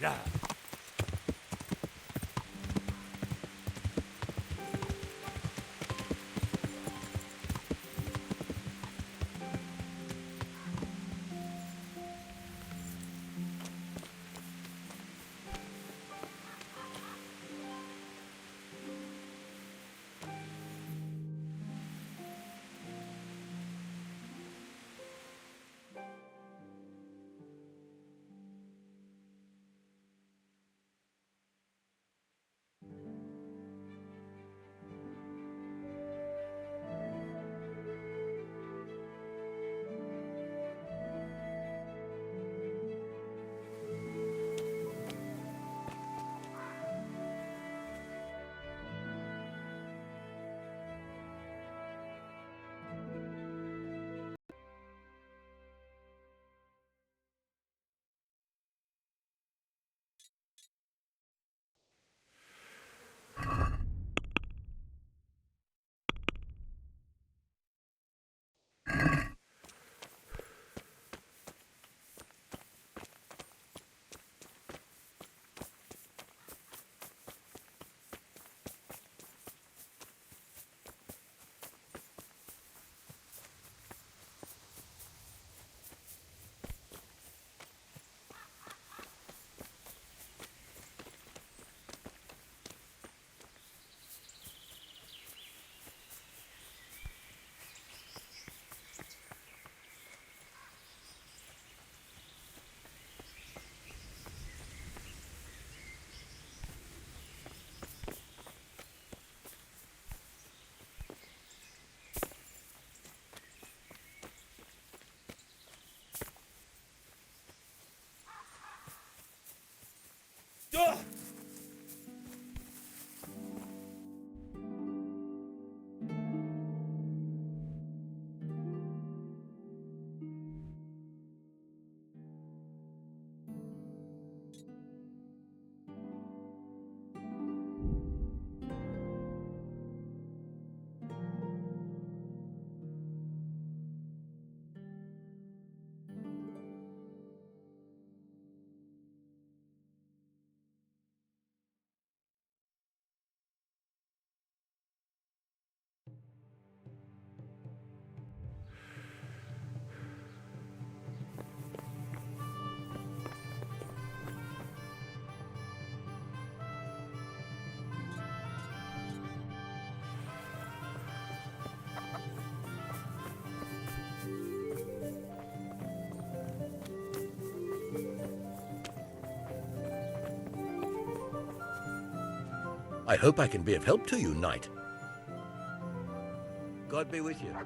Yeah. I hope I can be of help to you, knight. God be with you.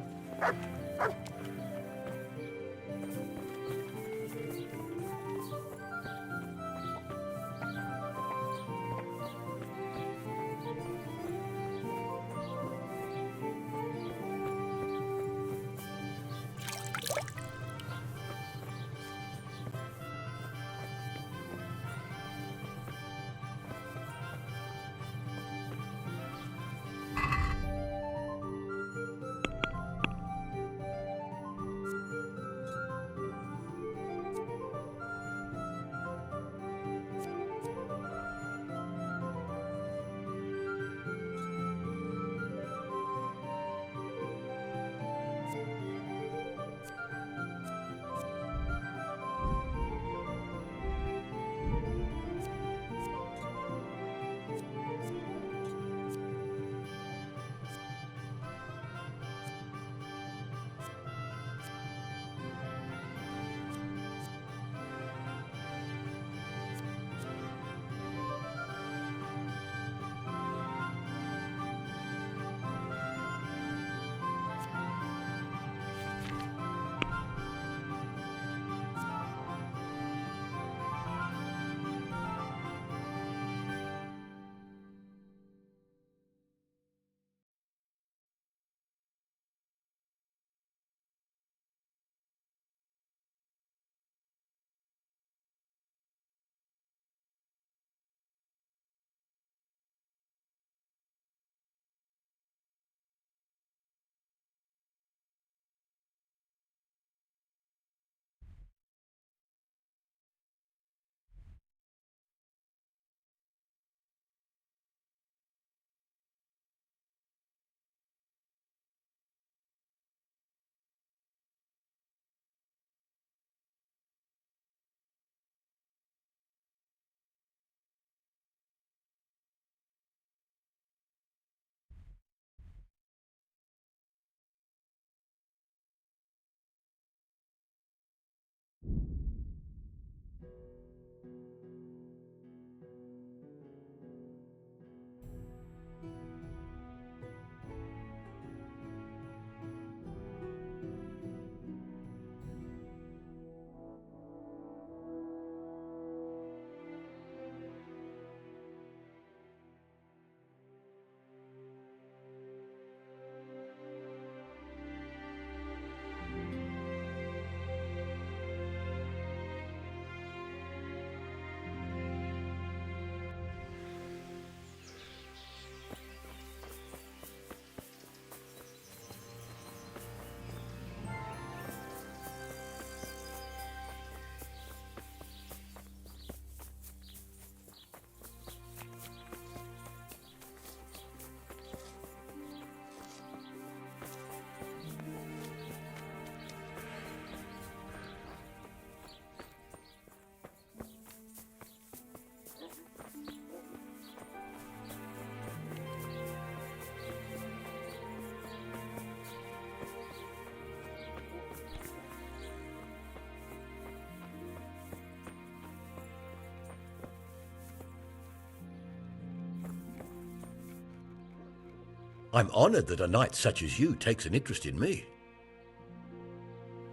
I'm honored that a knight such as you takes an interest in me.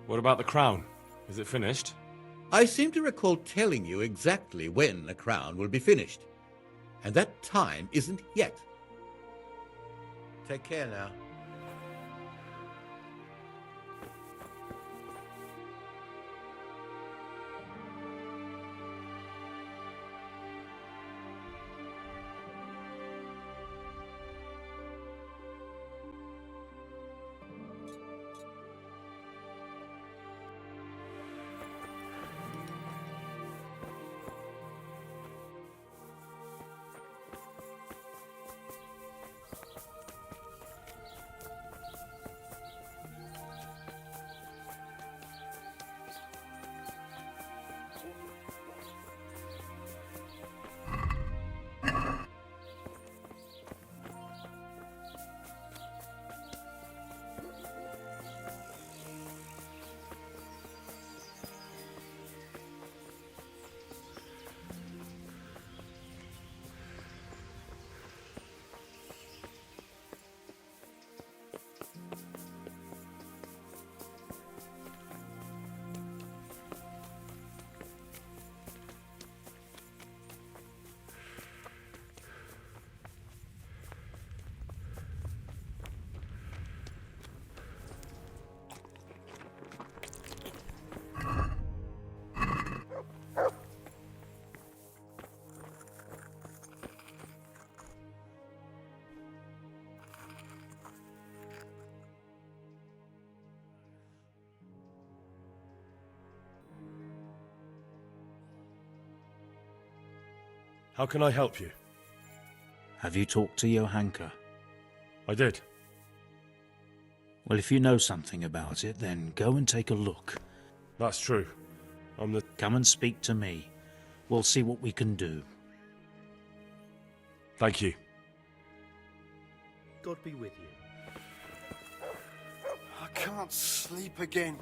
What about the crown? Is it finished? I seem to recall telling you exactly when the crown will be finished. And that time isn't yet. Take care now. How can I help you? Have you talked to Johanka? I did. Well, if you know something about it, then go and take a look. That's true. Come and speak to me. We'll see what we can do. Thank you. God be with you. I can't sleep again.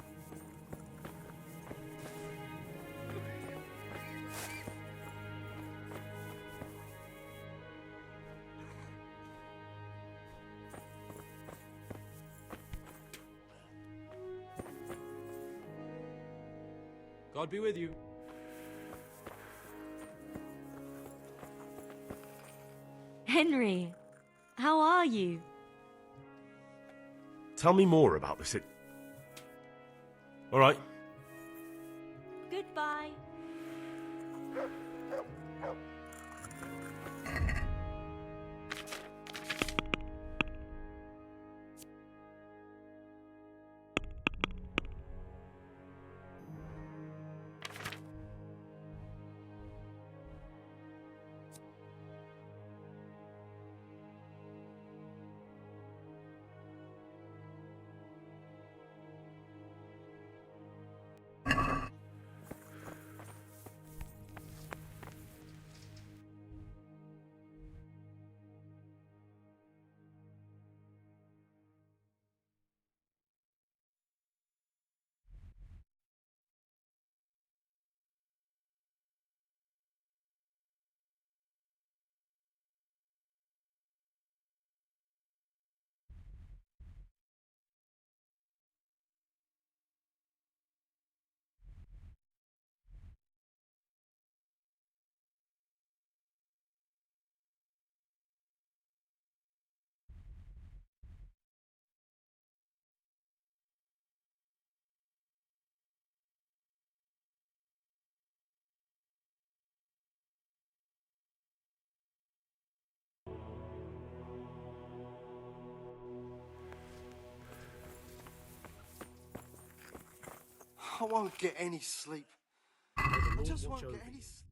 God be with you. Henry, how are you? Tell me more about this. All right. Goodbye. I won't get any sleep. I just won't get any sleep.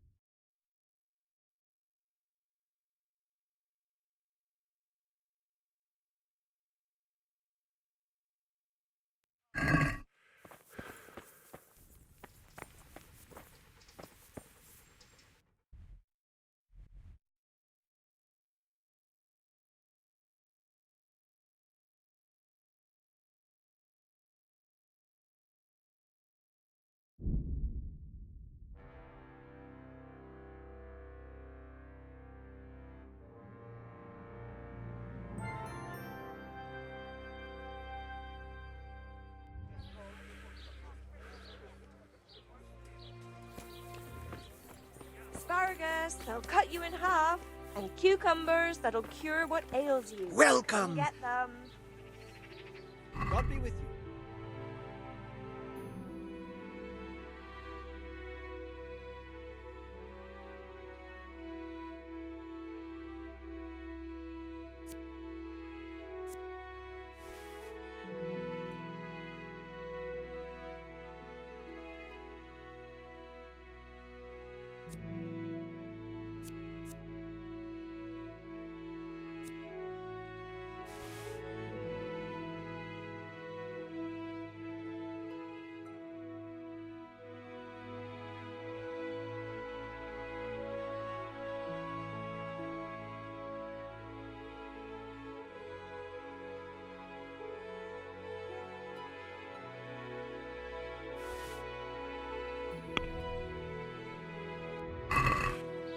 Asparagus, they'll cut you in half. And cucumbers, that'll cure what ails you. Welcome. Come get them. God be with you.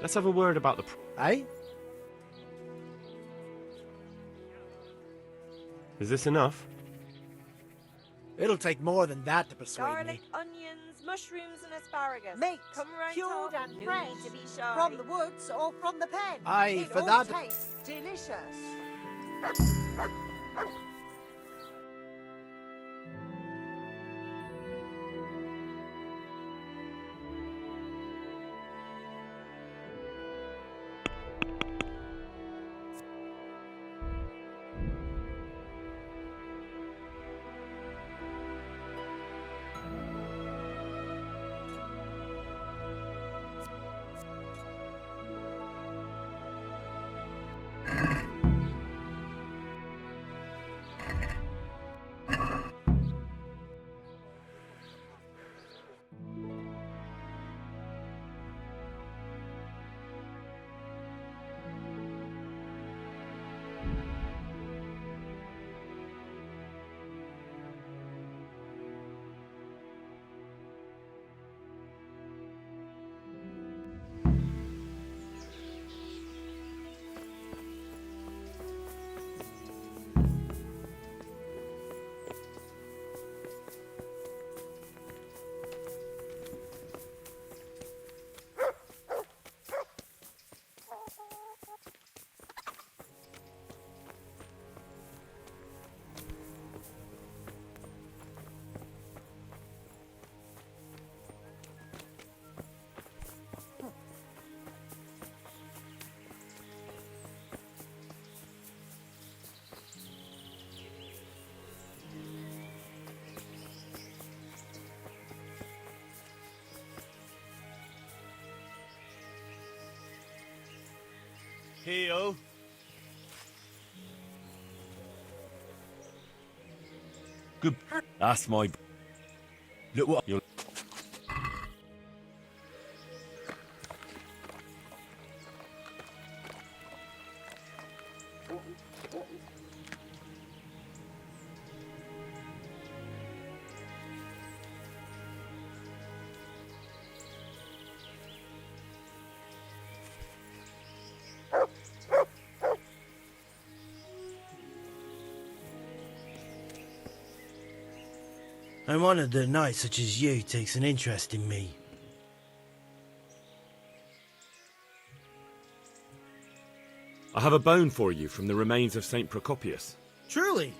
Let's have a word about the... Eh? Is this enough? It'll take more than that to persuade Garlic, me. onions, mushrooms, and asparagus. Meat, Come right cured up. and No fresh, need to be shy. from the woods or from the pen. Aye, it for all that- tastes delicious. Heel. Good. That's my... Look what you're... I'm honoured that a knight such as you takes an interest in me. I have a bone for you from the remains of St. Procopius. Truly?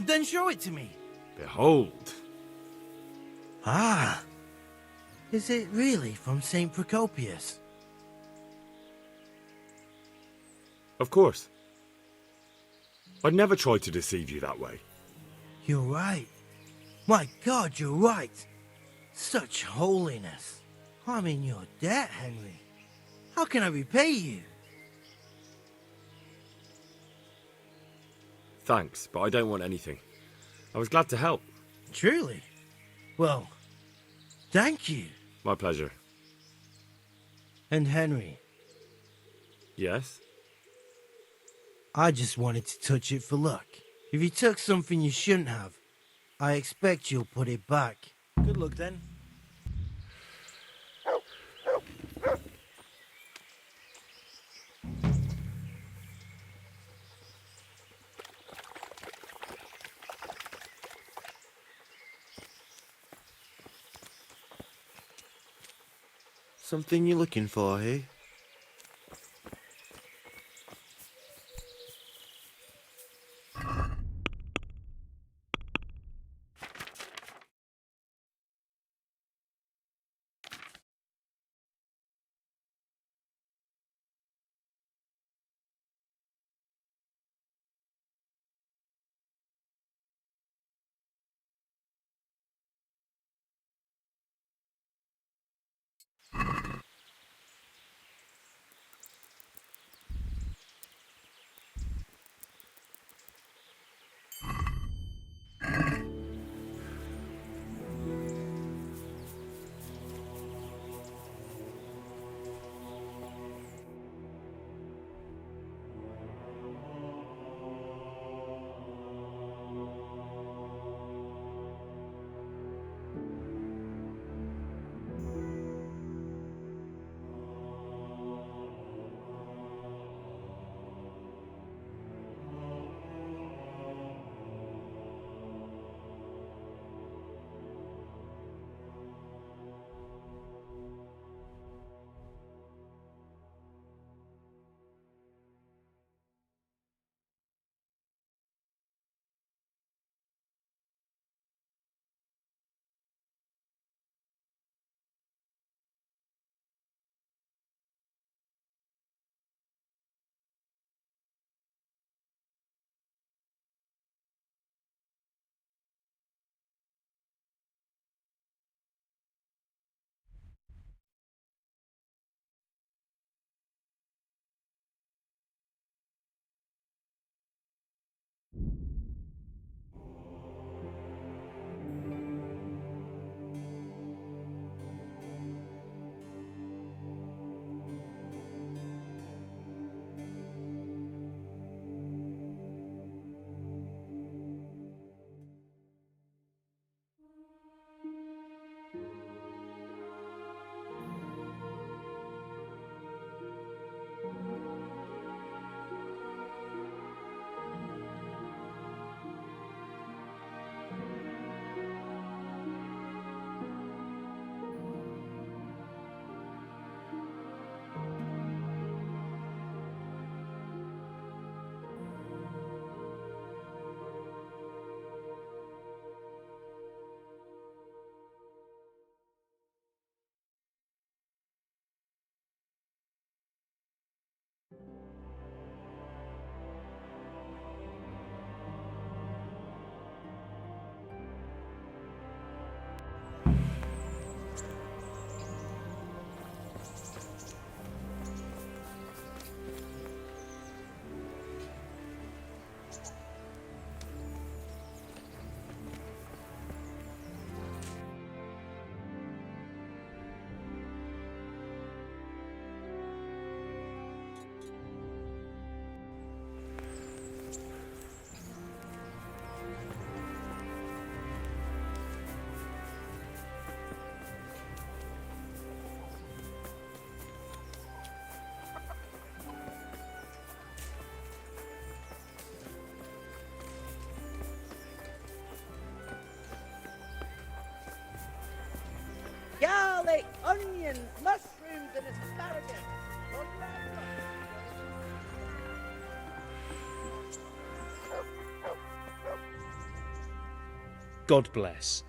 Then show it to me. Behold. Ah. Is it really from St. Procopius? Of course. I'd never try to deceive you that way. You're right. My God, you're right. Such holiness. I'm in your debt, Henry. How can I repay you? Thanks, but I don't want anything. I was glad to help. Truly? Well, thank you. My pleasure. And Henry, Yes? I just wanted to touch it for luck. If you took something you shouldn't have, I expect you'll put it back. Good luck then. Something you're looking for, eh? garlic, onions, mushrooms, and asparagus. God bless.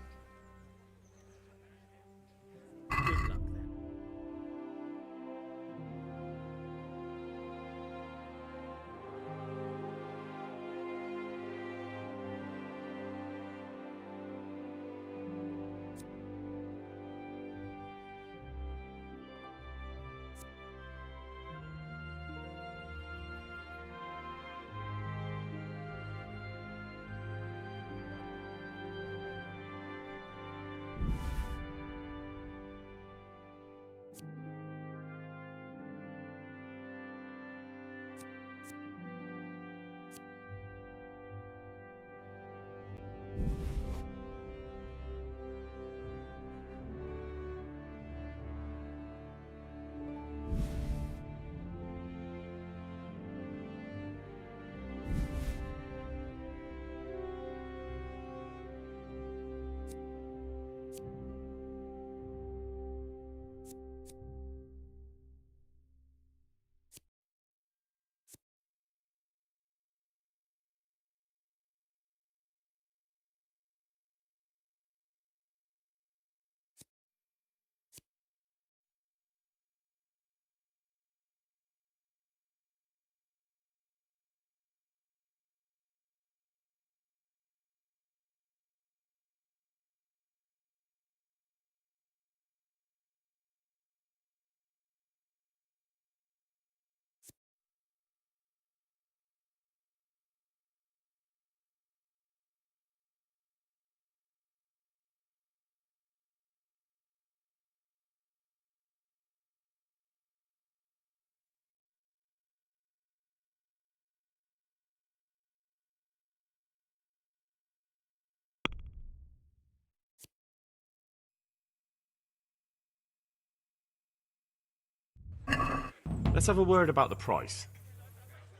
Let's have a word about the price.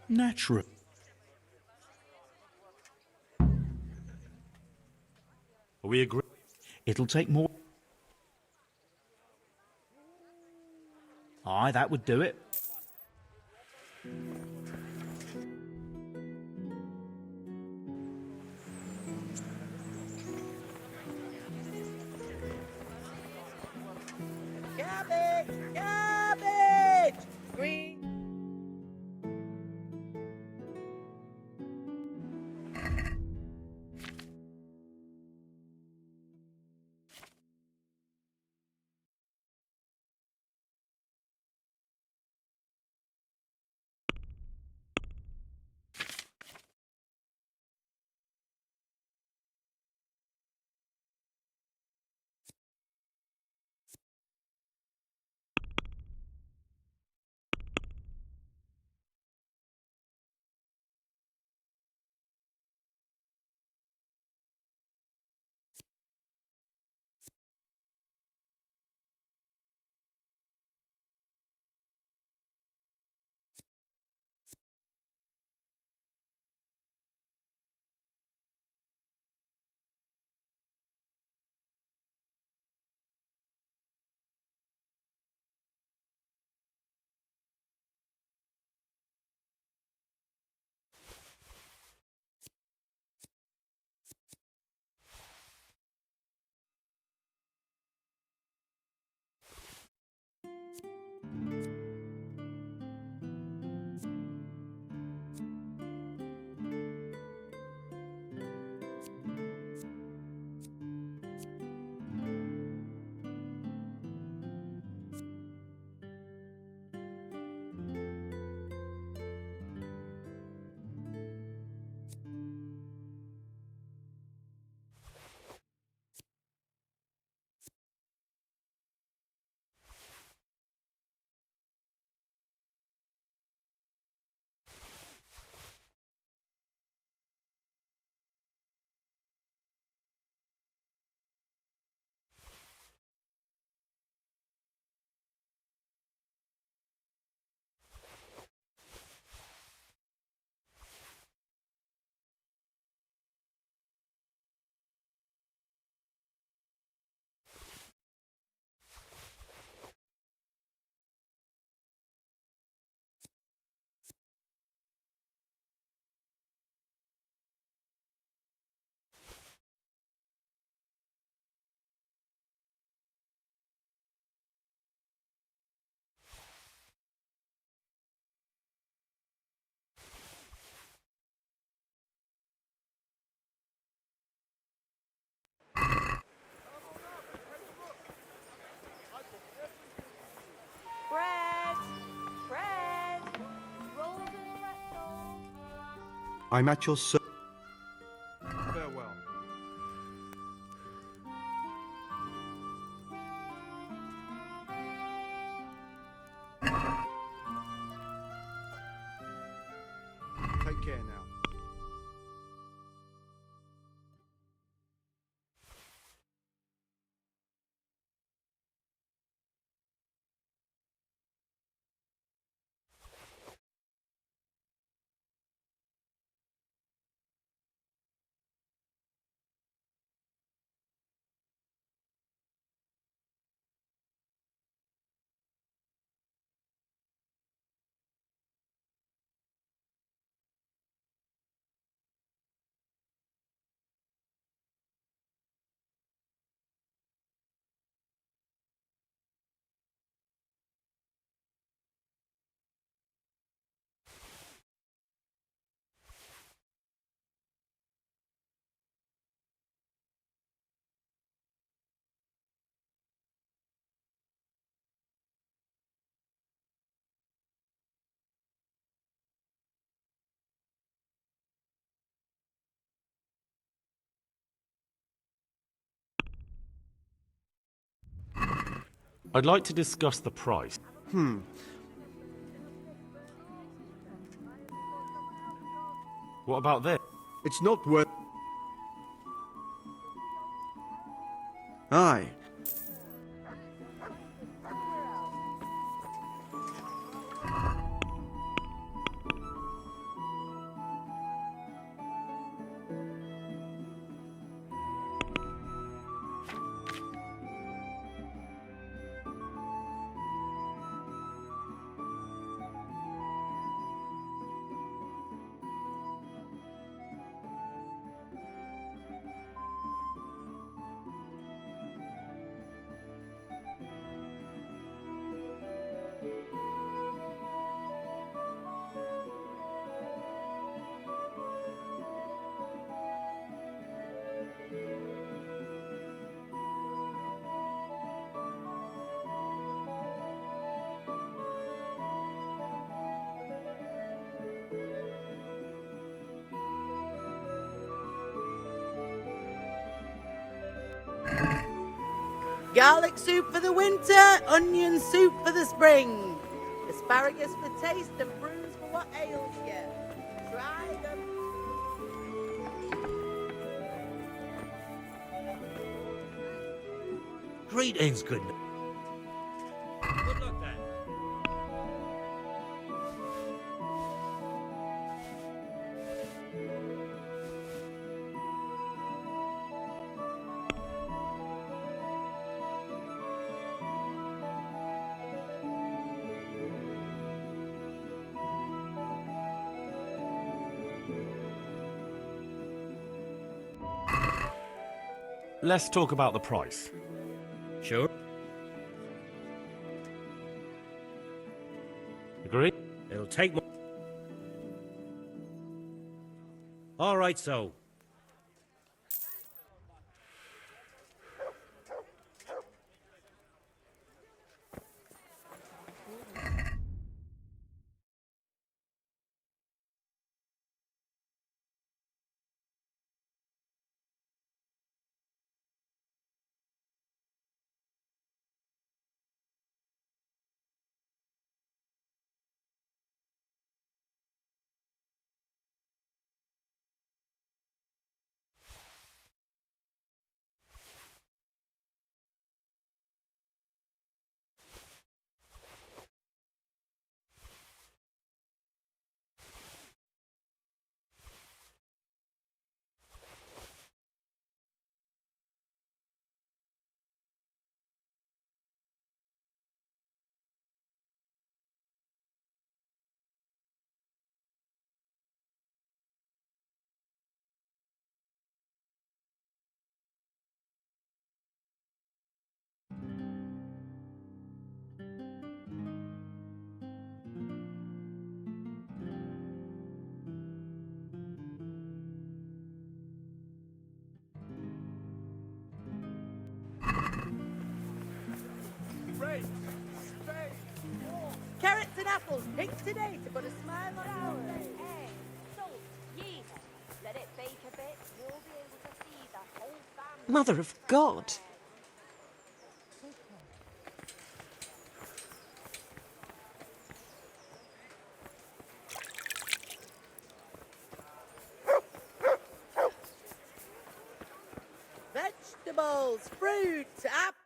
Natural. Are we agree? It'll take more. Aye, that would do it. Cabbage! Cabbage! Green. I'm at your service. Farewell. Take care now. I'd like to discuss the price. What about this? It's not worth... Aye. Garlic soup for the winter, onion soup for the spring. Asparagus for taste and prunes for what ails you. Try them. Greetings, good. Good luck then. Let's talk about the price. Sure. Agree? It'll take more. All right, so. Carrots and apples, picked today to put a smile on our face. Egg, salt, yeast, Mother of God. Vegetables, fruit, apple.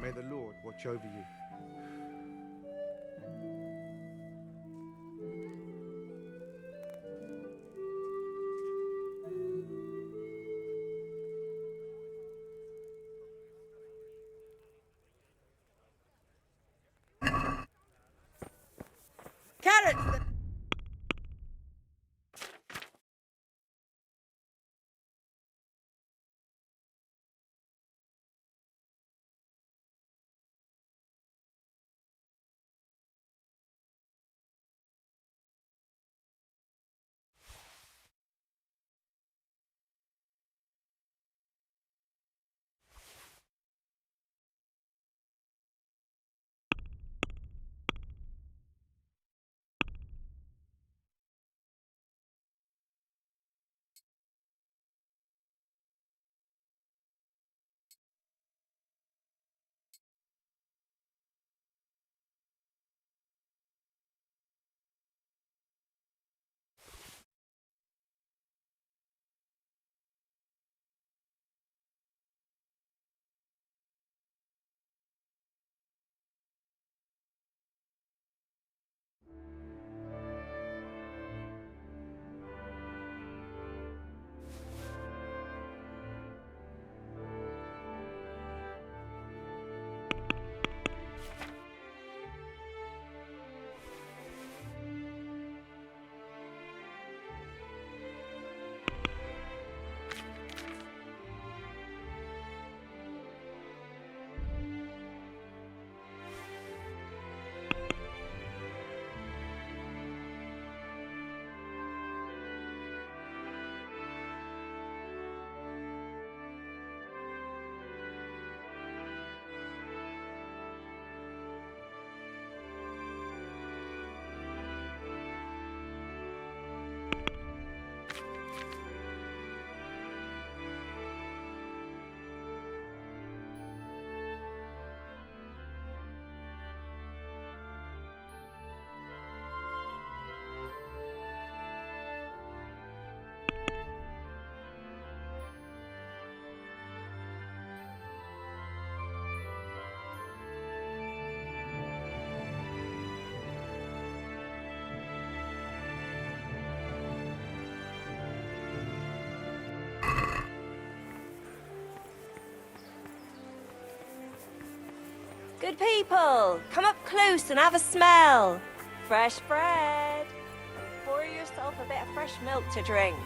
May the Lord watch over you. Carrots. Good people, come up close and have a smell. Fresh bread. Pour yourself a bit of fresh milk to drink.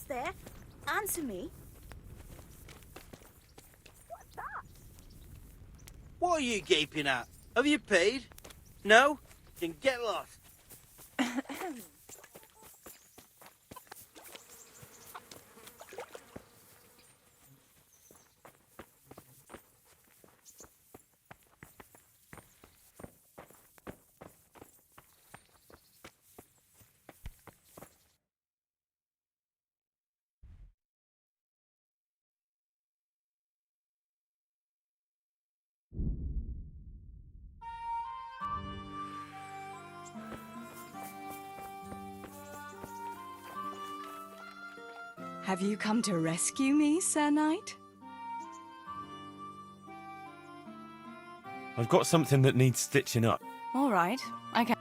almost there. Answer me. What's that? What are you gaping at? Have you paid? No? Then get lost. Have you come to rescue me, Sir Knight? I've got something that needs stitching up. All right, I can.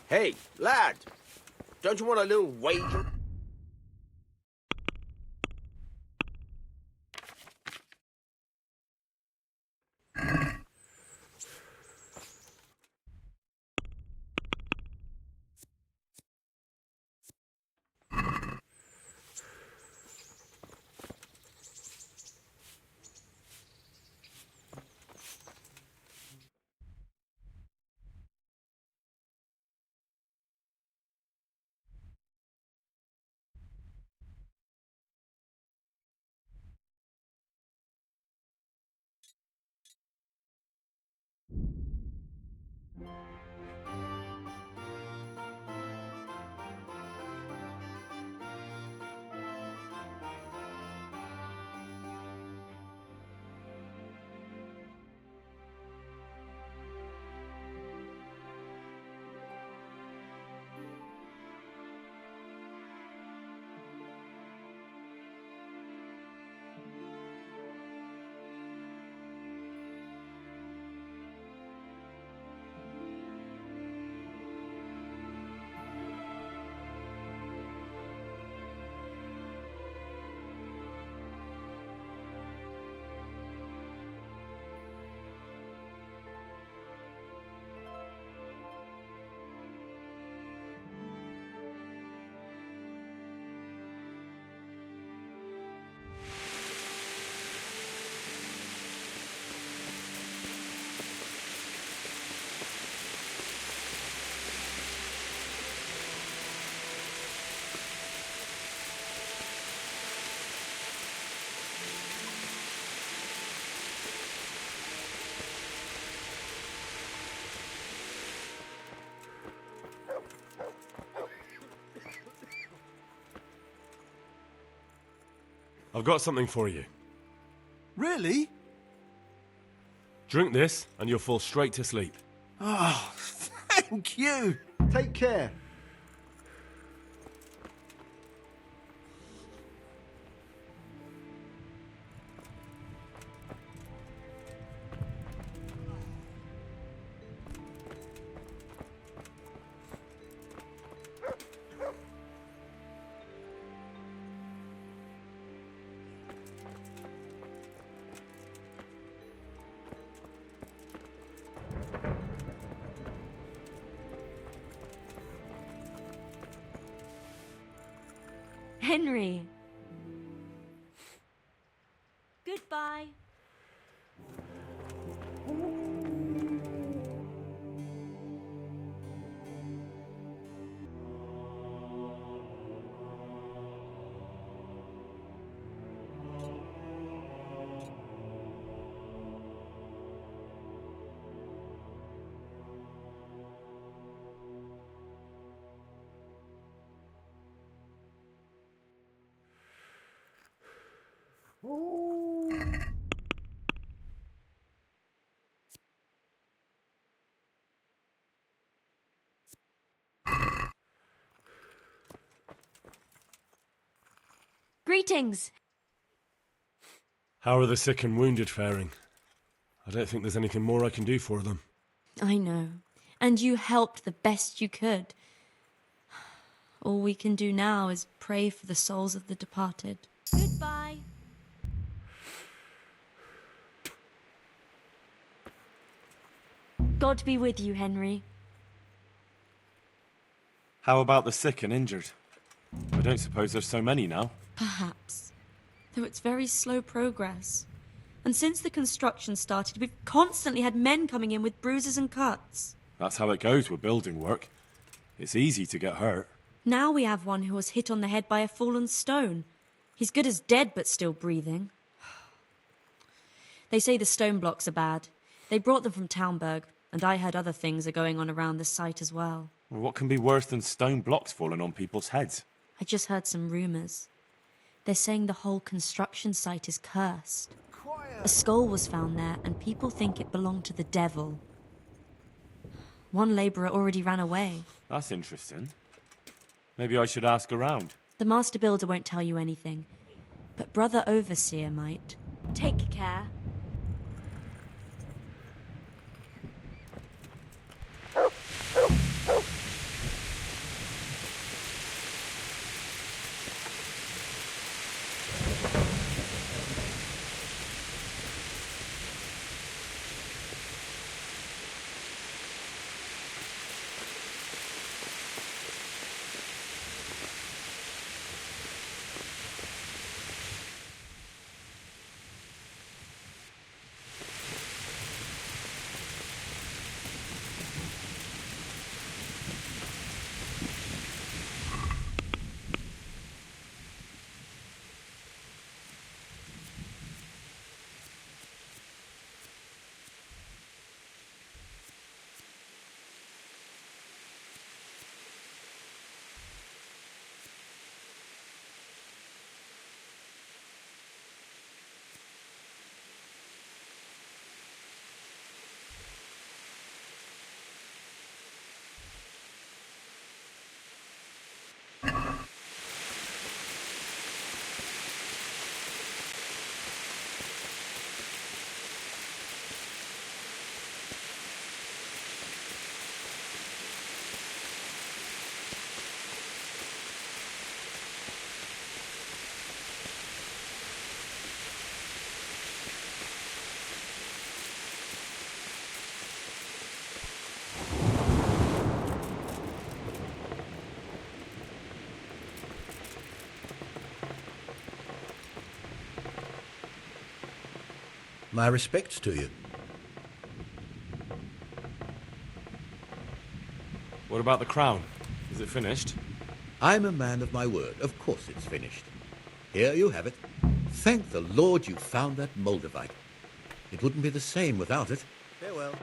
Hey, lad! Don't you want a little wager? I've got something for you. Really? Drink this, and you'll fall straight to sleep. Oh, thank you. Take care. Henry. Goodbye. Greetings. How are the sick and wounded faring? I don't think there's anything more I can do for them. I know. And you helped the best you could. All we can do now is pray for the souls of the departed. Goodbye. God be with you, Henry. How about the sick and injured? I don't suppose there's so many now. Perhaps. Though it's very slow progress. And since the construction started, we've constantly had men coming in with bruises and cuts. That's how it goes with building work. It's easy to get hurt. Now we have one who was hit on the head by a fallen stone. He's good as dead, but still breathing. They say the stone blocks are bad. They brought them from Townburg, and I heard other things are going on around the site as well. Well, what can be worse than stone blocks falling on people's heads? I just heard some rumours. They're saying the whole construction site is cursed. A skull was found there, and people think it belonged to the devil. One labourer already ran away. That's interesting. Maybe I should ask around. The master builder won't tell you anything, but Brother Overseer might. Take care. My respects to you. What about the crown? Is it finished? I'm a man of my word. Of course it's finished. Here you have it. Thank the Lord you found that Moldavite. It wouldn't be the same without it. Farewell.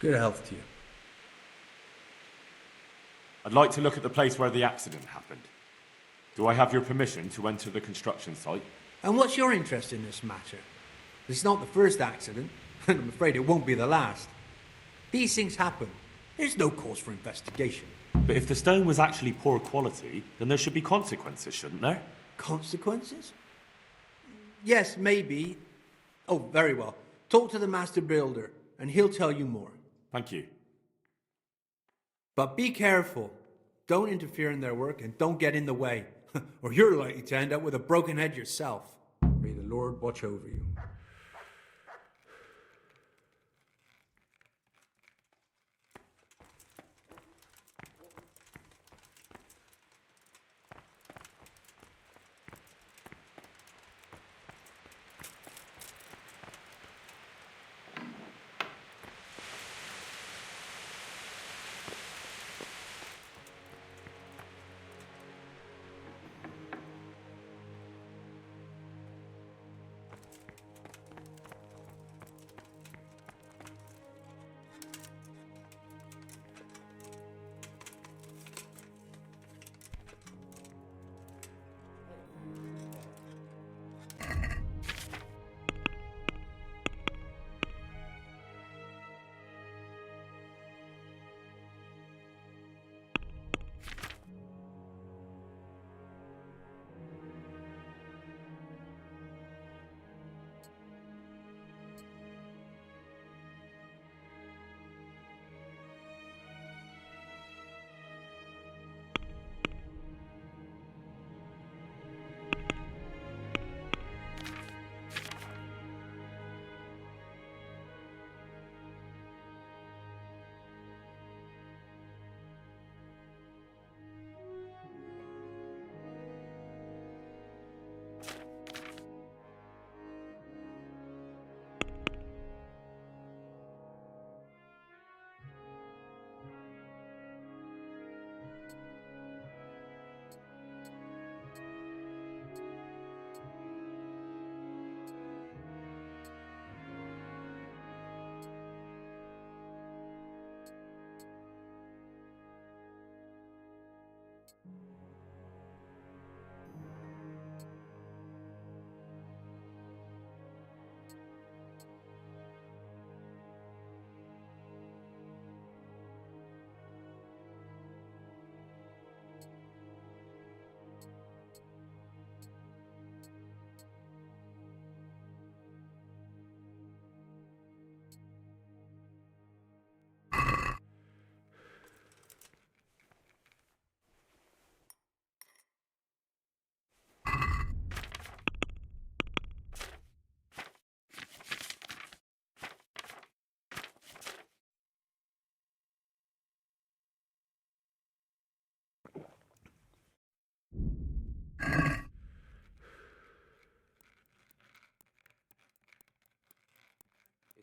Good health to you. I'd like to look at the place where the accident happened. Do I have your permission to enter the construction site? And what's your interest in this matter? It's not the first accident, and I'm afraid it won't be the last. These things happen. There's no cause for investigation. But if the stone was actually poor quality, then there should be consequences, shouldn't there? Consequences? Yes, maybe. Oh, very well. Talk to the master builder, and he'll tell you more. Thank you. But be careful. Don't interfere in their work and don't get in the way, or you're likely to end up with a broken head yourself. May the Lord watch over you.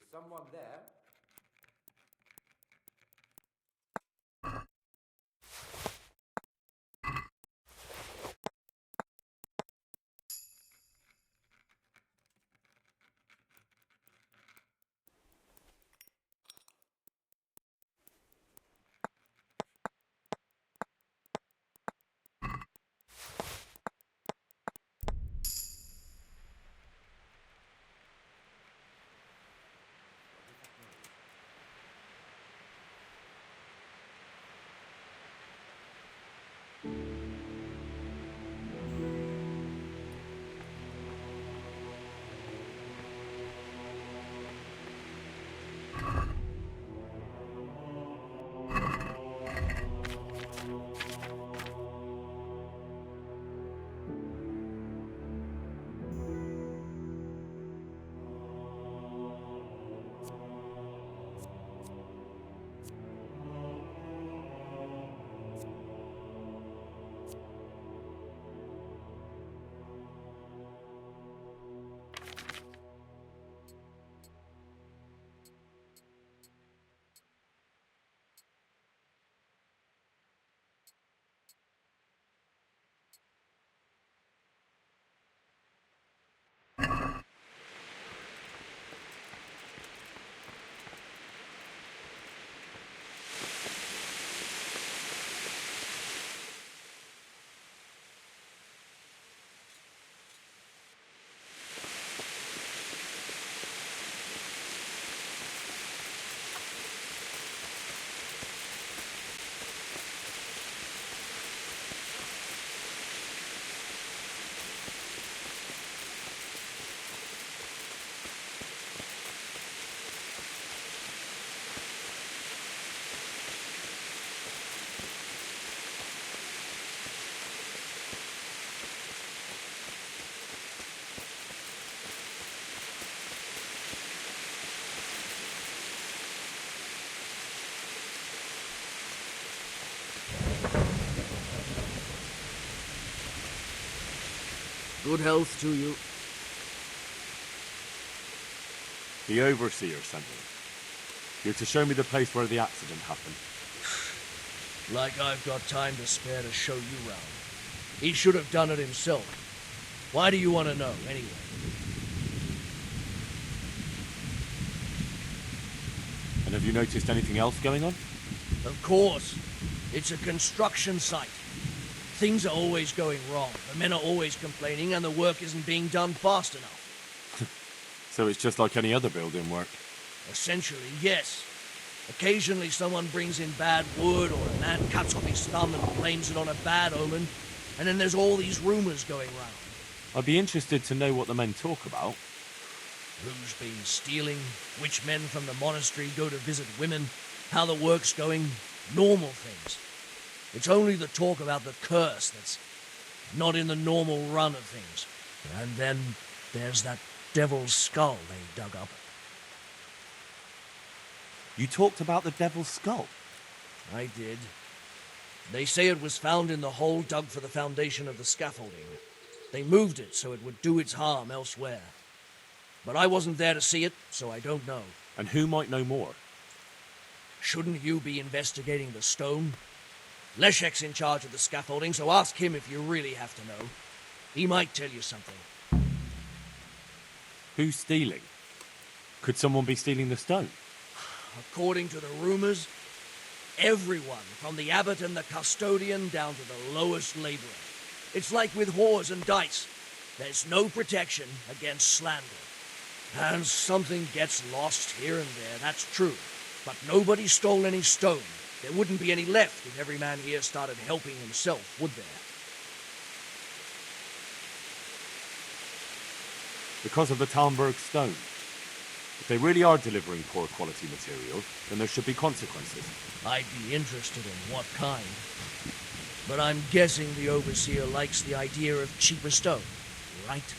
Someone there? Good health to you. The overseer sent me. You're to show me the place where the accident happened. Like I've got time to spare to show you round. He should have done it himself. Why do you want to know, anyway? And have you noticed anything else going on? Of course. It's a construction site. Things are always going wrong. The men are always complaining and the work isn't being done fast enough. So it's just like any other building work? Essentially, yes. Occasionally someone brings in bad wood or a man cuts off his thumb and blames it on a bad omen. And then there's all these rumors going round. I'd be interested to know what the men talk about. Who's been stealing, which men from the monastery go to visit women, how the work's going, normal things. It's only the talk about the curse that's not in the normal run of things. And then there's that devil's skull they dug up. You talked about the devil's skull? I did. They say it was found in the hole dug for the foundation of the scaffolding. They moved it so it would do its harm elsewhere. But I wasn't there to see it, so I don't know. And who might know more? Shouldn't you be investigating the stone? Leszek's in charge of the scaffolding, so ask him if you really have to know. He might tell you something. Who's stealing? Could someone be stealing the stone? According to the rumors, everyone, from the abbot and the custodian down to the lowest laborer. It's like with whores and dice. There's no protection against slander. And something gets lost here and there, that's true. But nobody stole any stone. There wouldn't be any left if every man here started helping himself, would there? Because of the Talmberg stone. If they really are delivering poor quality material, then there should be consequences. I'd be interested in what kind. But I'm guessing the overseer likes the idea of cheaper stone, right?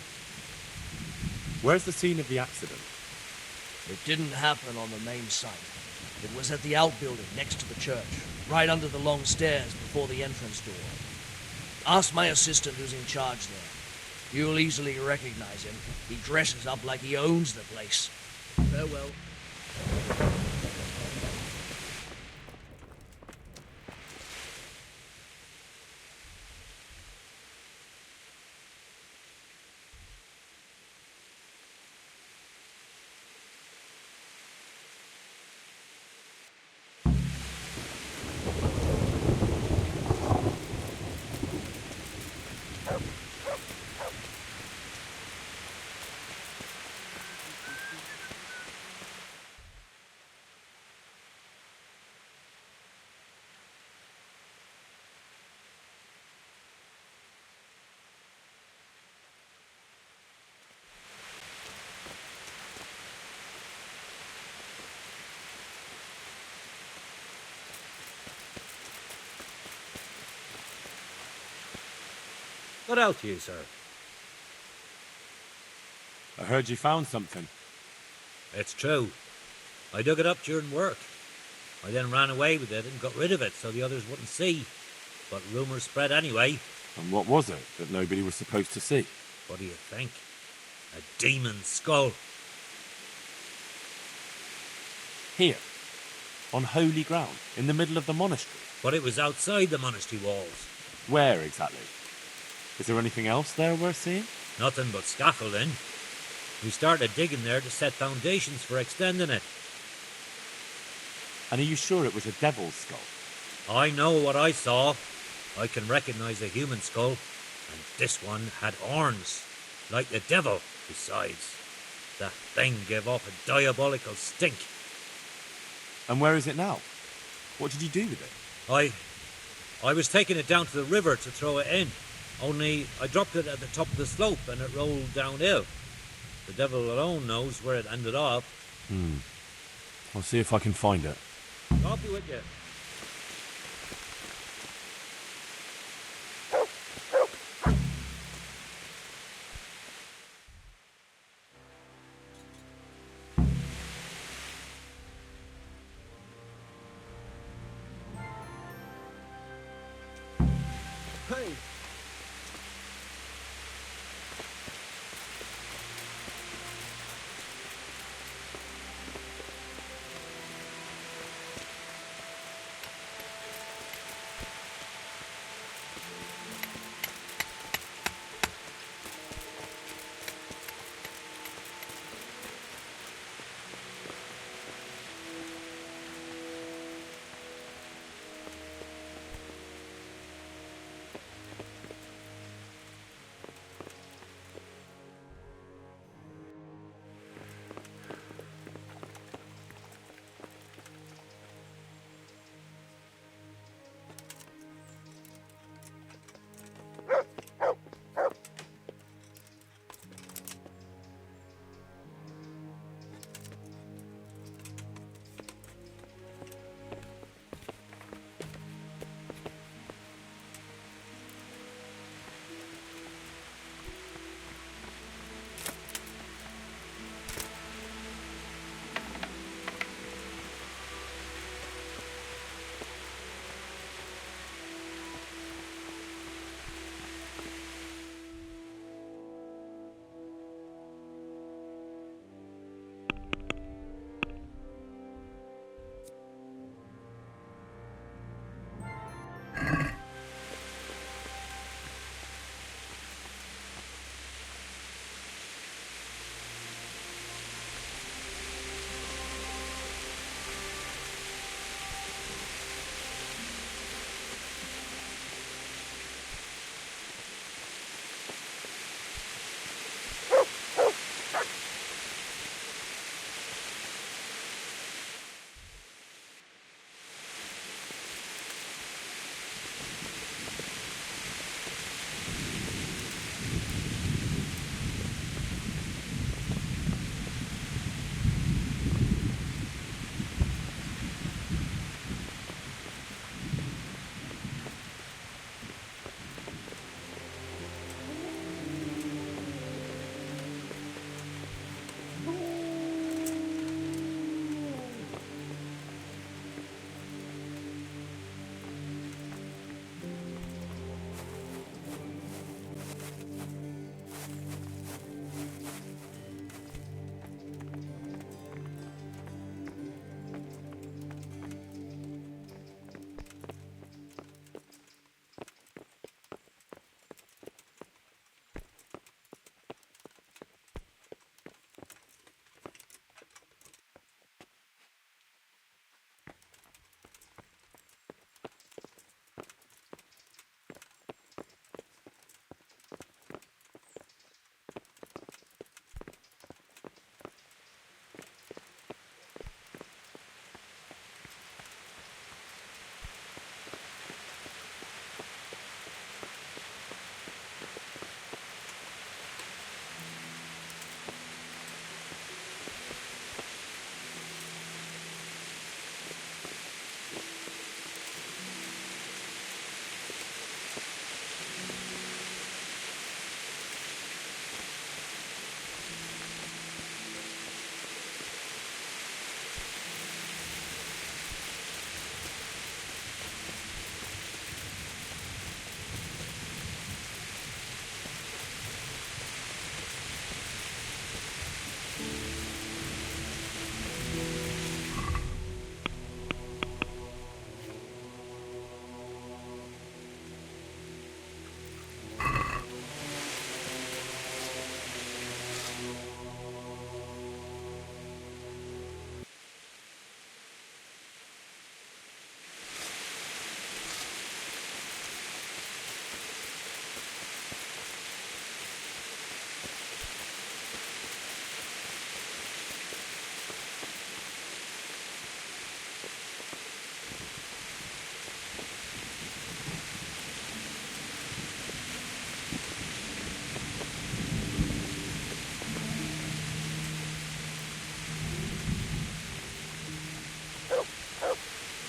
Where's the scene of the accident? It didn't happen on the main site. It was at the outbuilding next to the church, right under the long stairs before the entrance door. Ask my assistant who's in charge there. You'll easily recognize him. He dresses up like he owns the place. Farewell. What else you, sir? I heard you found something. It's true. I dug it up during work. I then ran away with it and got rid of it so the others wouldn't see. But rumours spread anyway. And what was it that nobody was supposed to see? What do you think? A demon skull. Here. On holy ground. In the middle of the monastery. But it was outside the monastery walls. Where exactly? Is there anything else there worth seeing? Nothing but scaffolding. We started digging there to set foundations for extending it. And are you sure it was a devil's skull? I know what I saw. I can recognise a human skull. And this one had horns. Like the devil, besides. That thing gave off a diabolical stink. And where is it now? What did you do with it? I was taking it down to the river to throw it in. Only I dropped it at the top of the slope and it rolled downhill. The devil alone knows where it ended up. I'll see if I can find it. I'll be with you. Hey.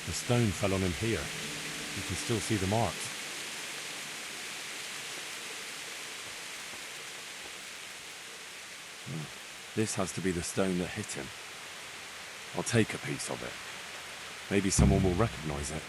The stone fell on him here. You can still see the marks. This has to be the stone that hit him. I'll take a piece of it. Maybe someone will recognize it.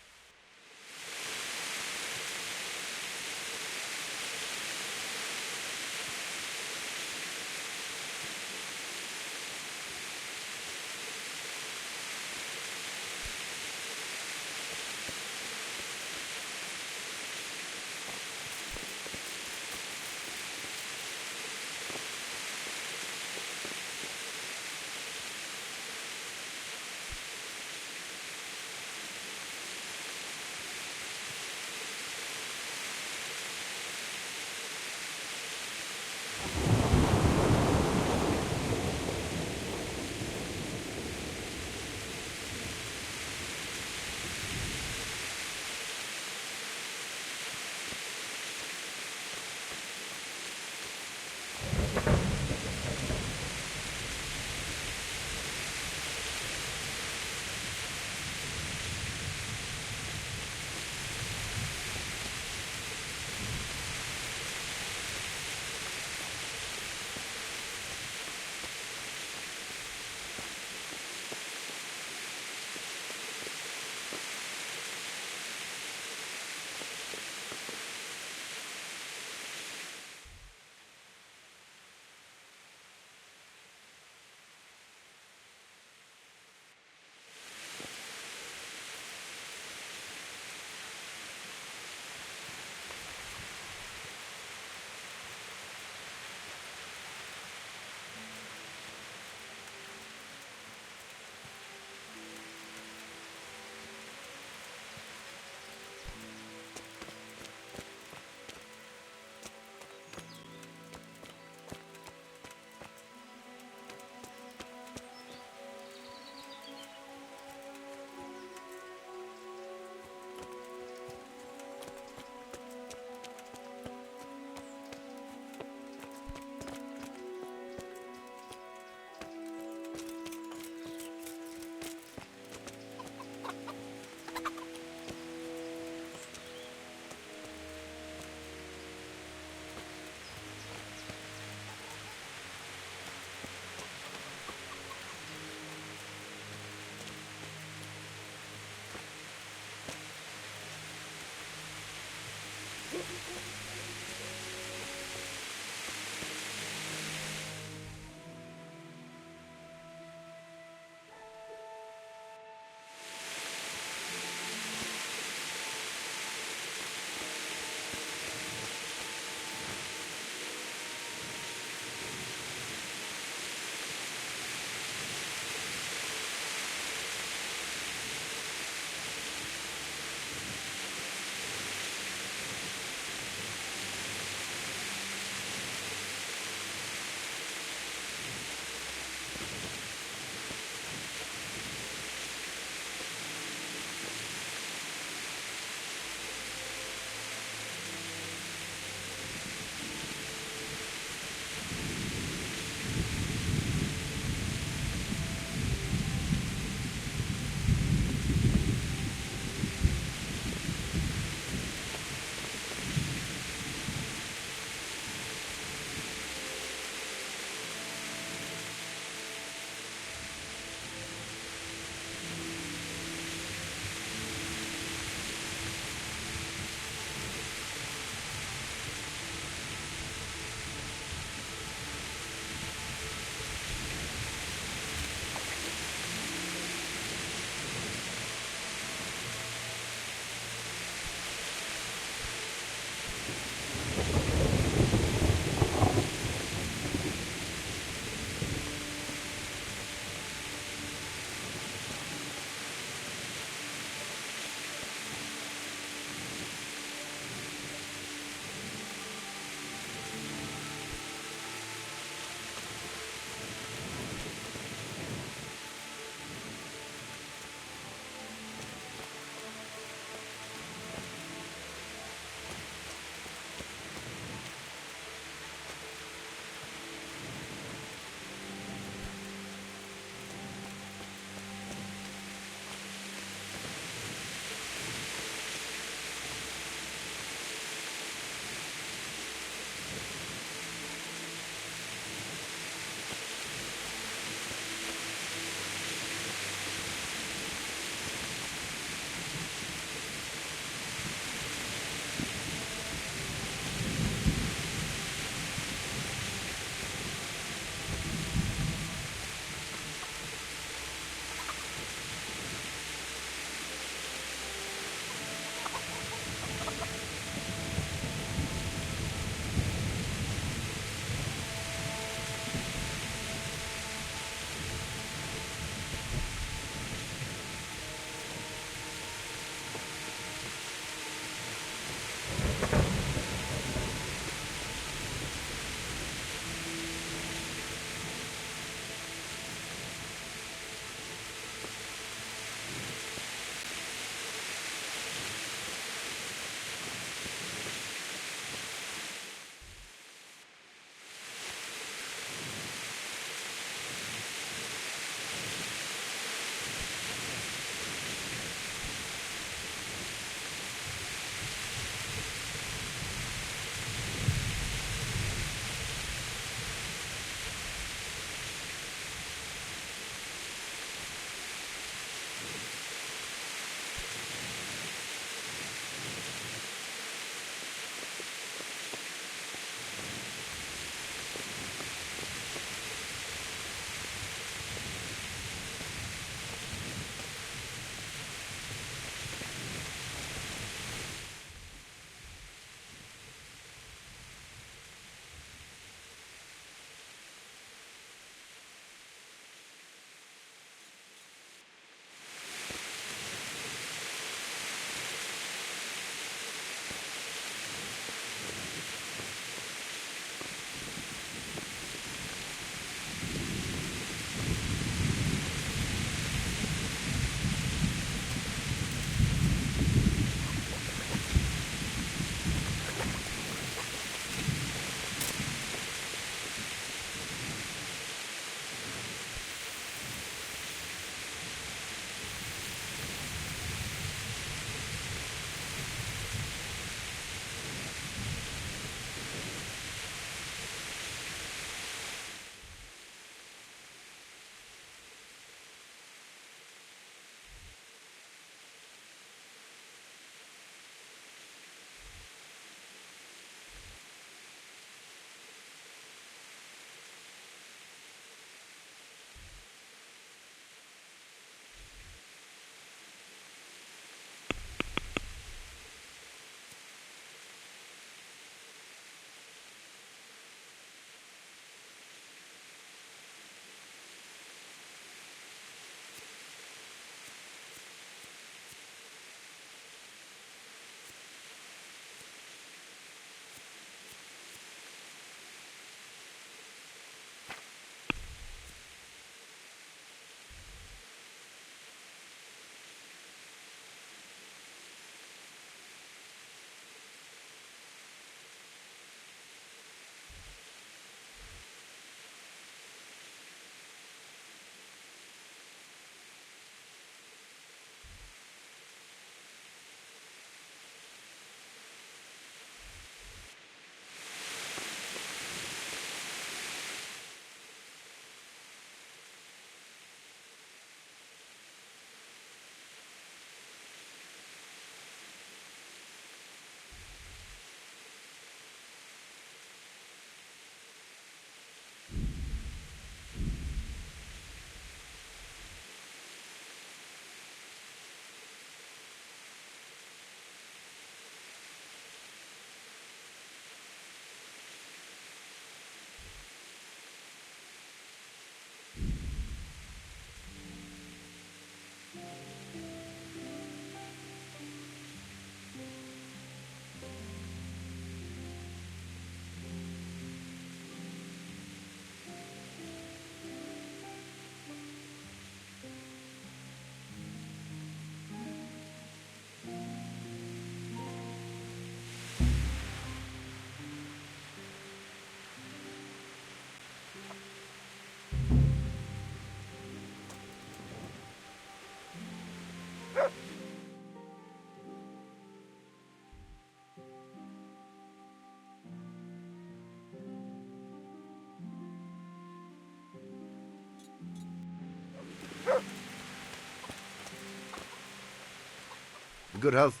Good health.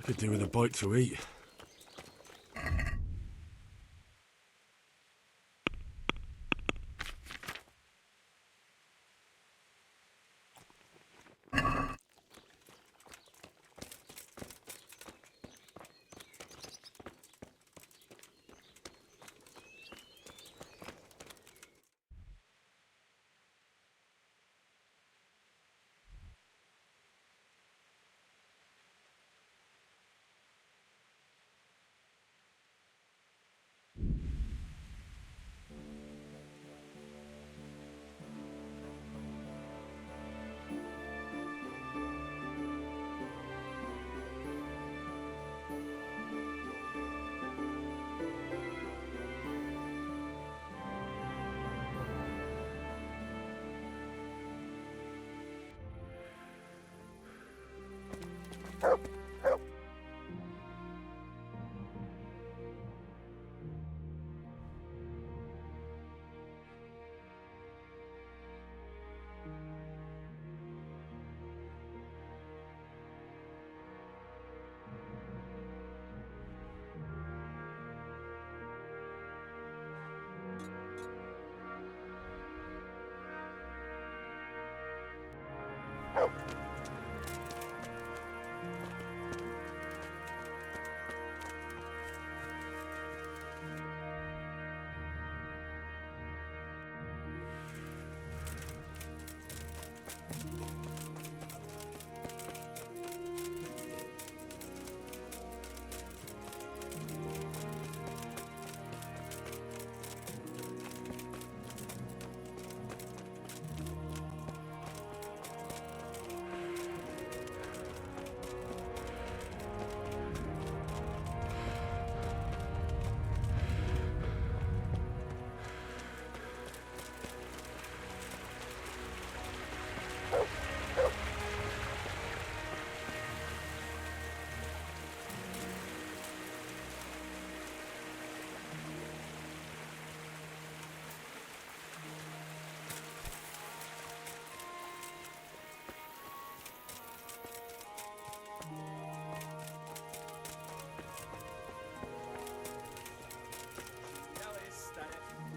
Could do with a bite to eat.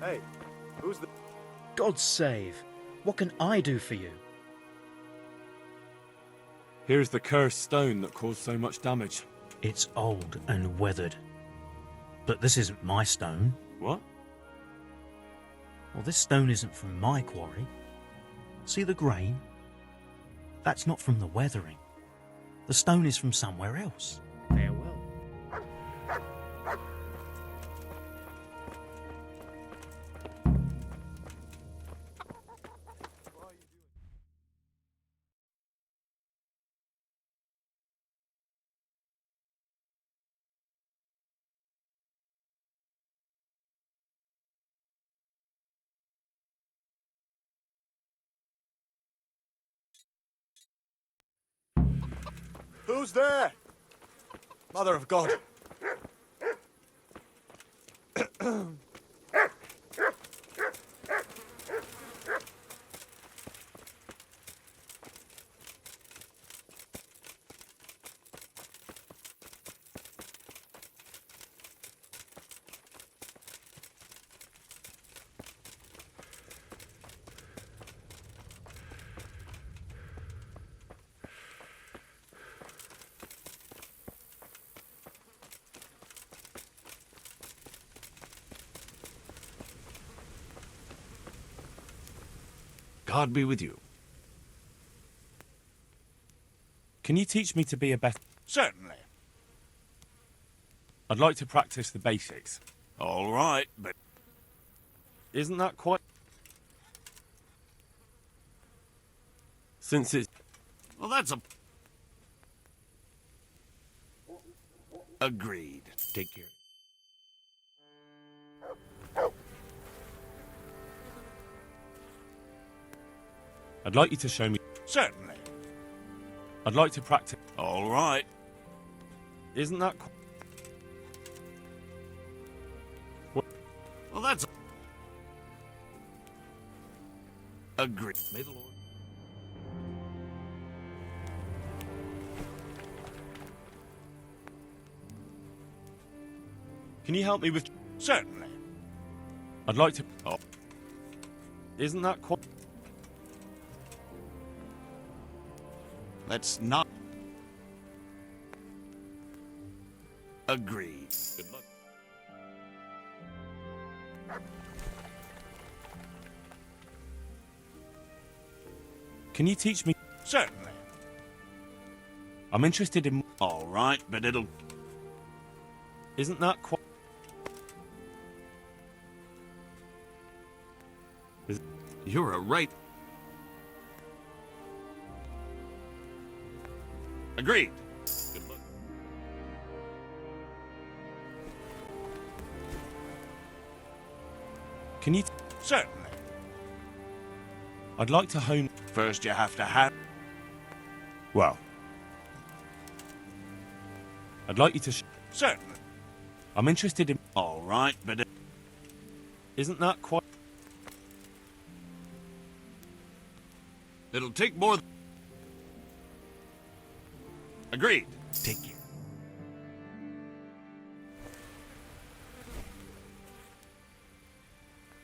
Hey, who's the... God save. What can I do for you? Here's the cursed stone that caused so much damage. It's old and weathered. But this isn't my stone. What? Well, this stone isn't from my quarry. See the grain? That's not from the weathering. The stone is from somewhere else. Who's there? Mother of God. God be with you. Can you teach me to be a better... Certainly. I'd like to practice the basics. All right, but... Isn't that quite... Since it's... Well, that's a... Agreed. Take care. I'd like you to show me... Certainly. I'd like to practice... All right. Isn't that... Well, that's... Agreed. May the Lord... Can you help me with... Certainly. I'd like to... Oh. Isn't that quite... Let's not... Agreed. Good luck. Can you teach me... Certainly. I'm interested in... All right, but it'll... Isn't that quite... You're a right... Agreed. Good luck. Can you... Certainly. I'd like to hone... First you have to have... Well... I'd like you to... Certainly. I'm interested in... All right, but... Isn't that quite... It'll take more... Agreed. Take care.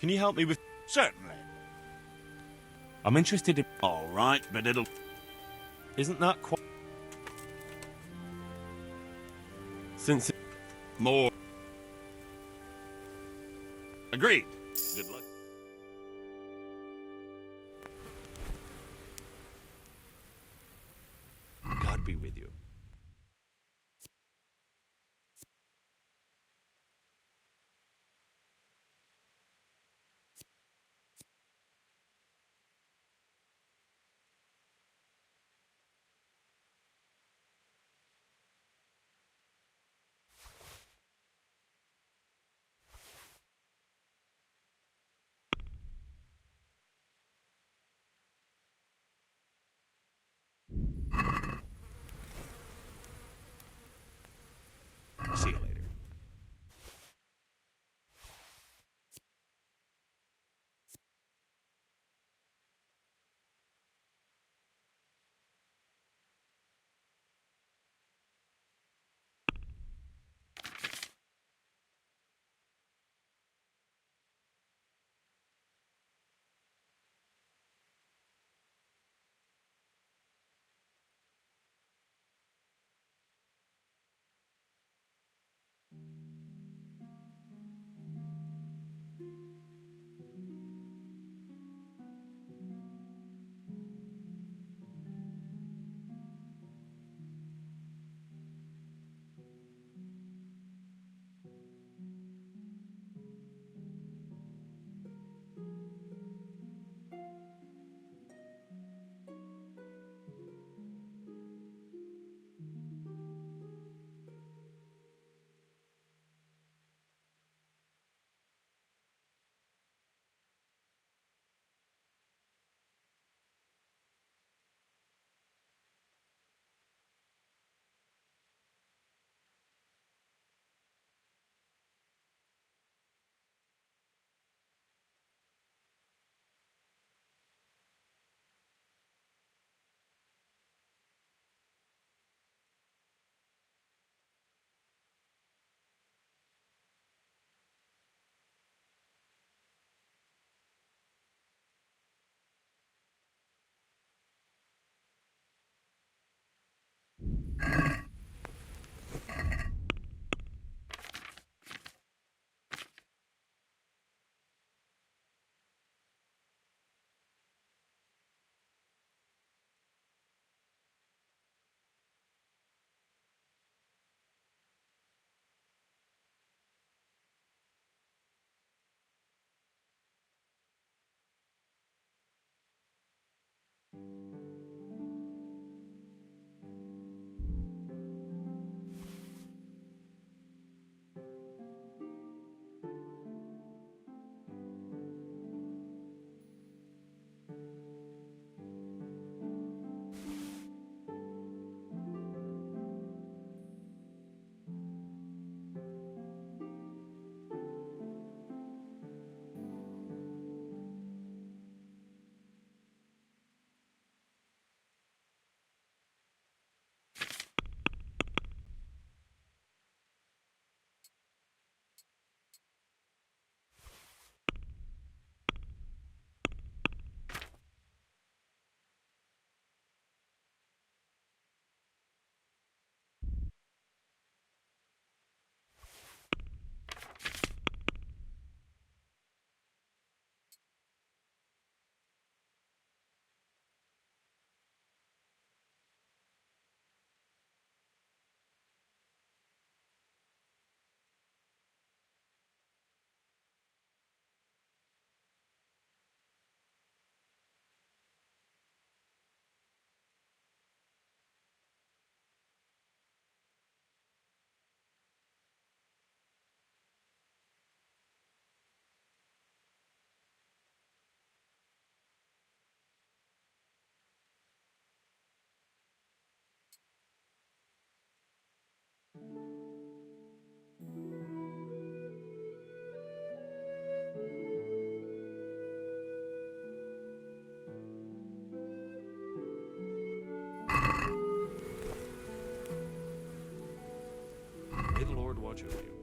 Can you help me with... Certainly. I'm interested in... All right, but it'll... Isn't that quite... Since... More... Agreed. Good luck. God be with you. May the Lord watch over you.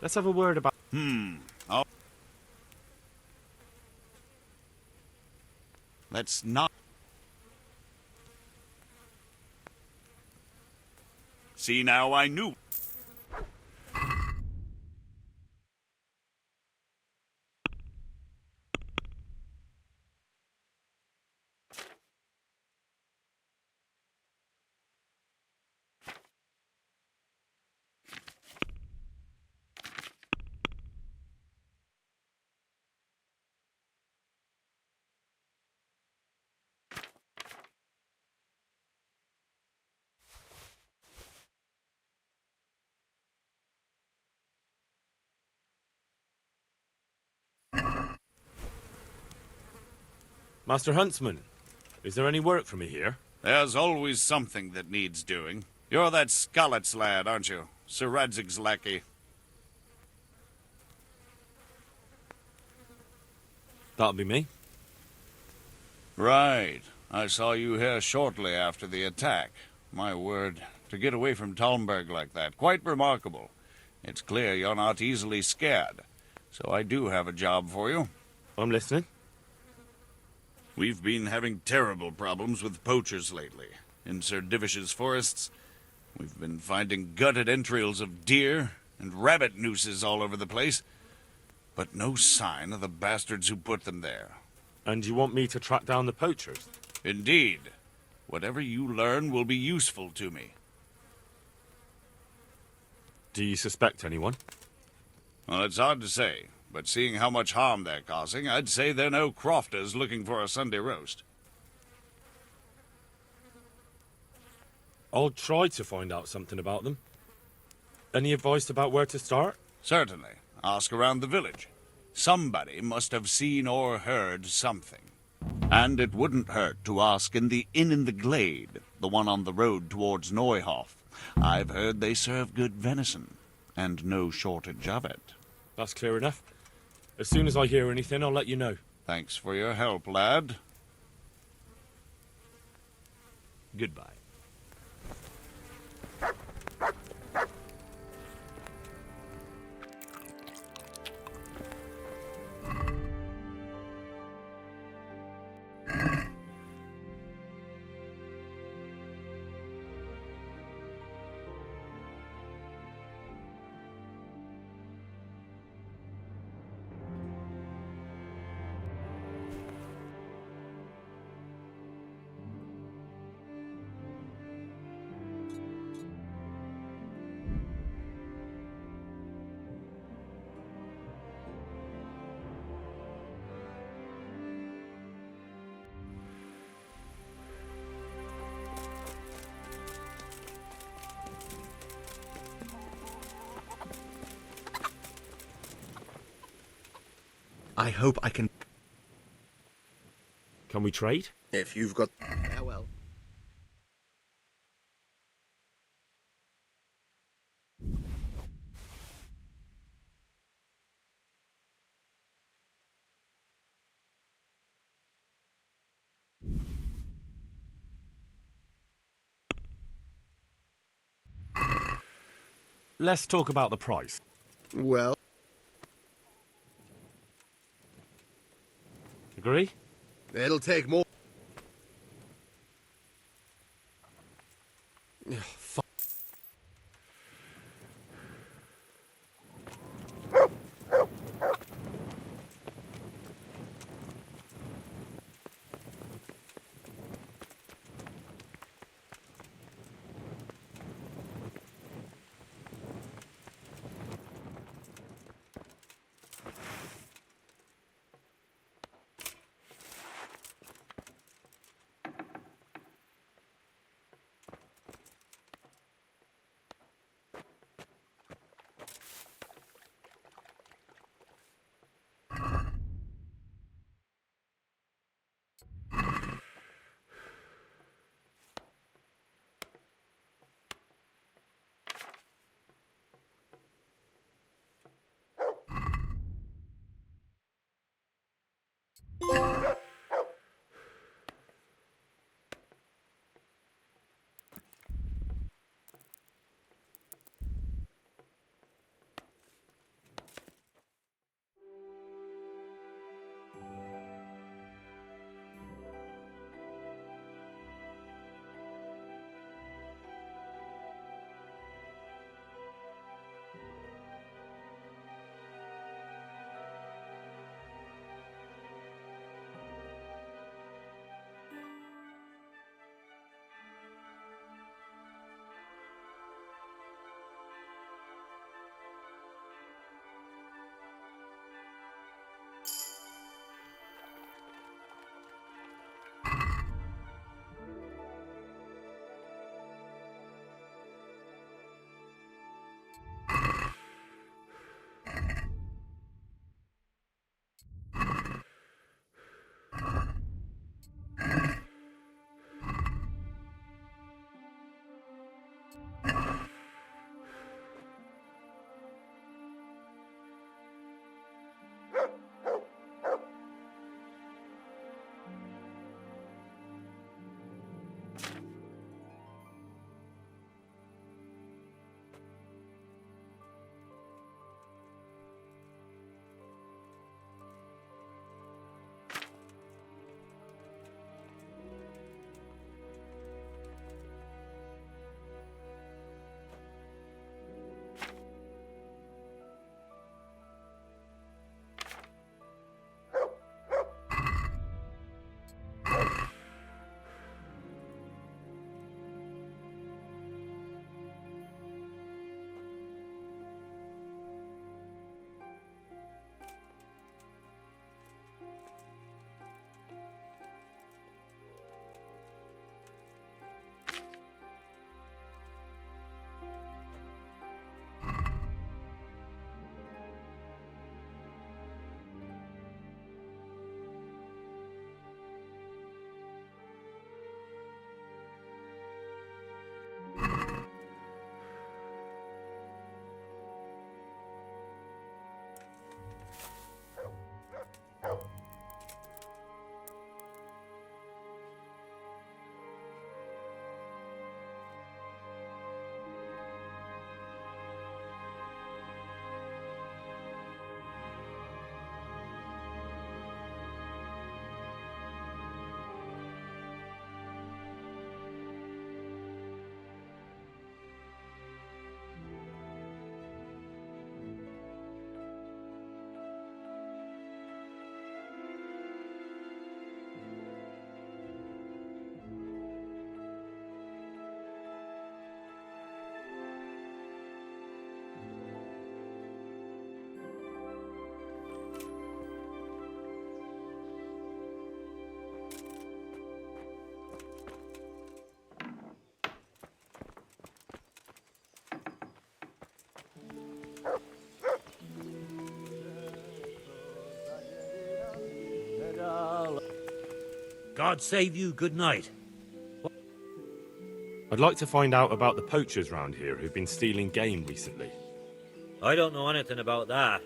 Let's have a word about... Oh. Let's not... See, now I knew... Master Huntsman, is there any work for me here? There's always something that needs doing. You're that Scarlet's lad, aren't you? Sir Radzig's lackey. That'll be me. Right. I saw you here shortly after the attack. My word, to get away from Talmberg like that, quite remarkable. It's clear you're not easily scared. So I do have a job for you. I'm listening. We've been having terrible problems with poachers lately. In Sir Divish's forests, we've been finding gutted entrails of deer and rabbit nooses all over the place, but no sign of the bastards who put them there. And you want me to track down the poachers? Indeed. Whatever you learn will be useful to me. Do you suspect anyone? Well, it's hard to say, but seeing how much harm they're causing, I'd say they're no crofters looking for a Sunday roast. I'll try to find out something about them. Any advice about where to start? Certainly. Ask around the village. Somebody must have seen or heard something. And it wouldn't hurt to ask in the inn in the glade, the one on the road towards Neuhof. I've heard they serve good venison, and no shortage of it. That's clear enough. As soon as I hear anything, I'll let you know. Thanks for your help, lad. Goodbye. I hope I can... Can we trade? If you've got... Oh, well. Let's talk about the price. Well... Agree? It'll take more... God save you, good night. I'd like to find out about the poachers round here who've been stealing game recently. I don't know anything about that.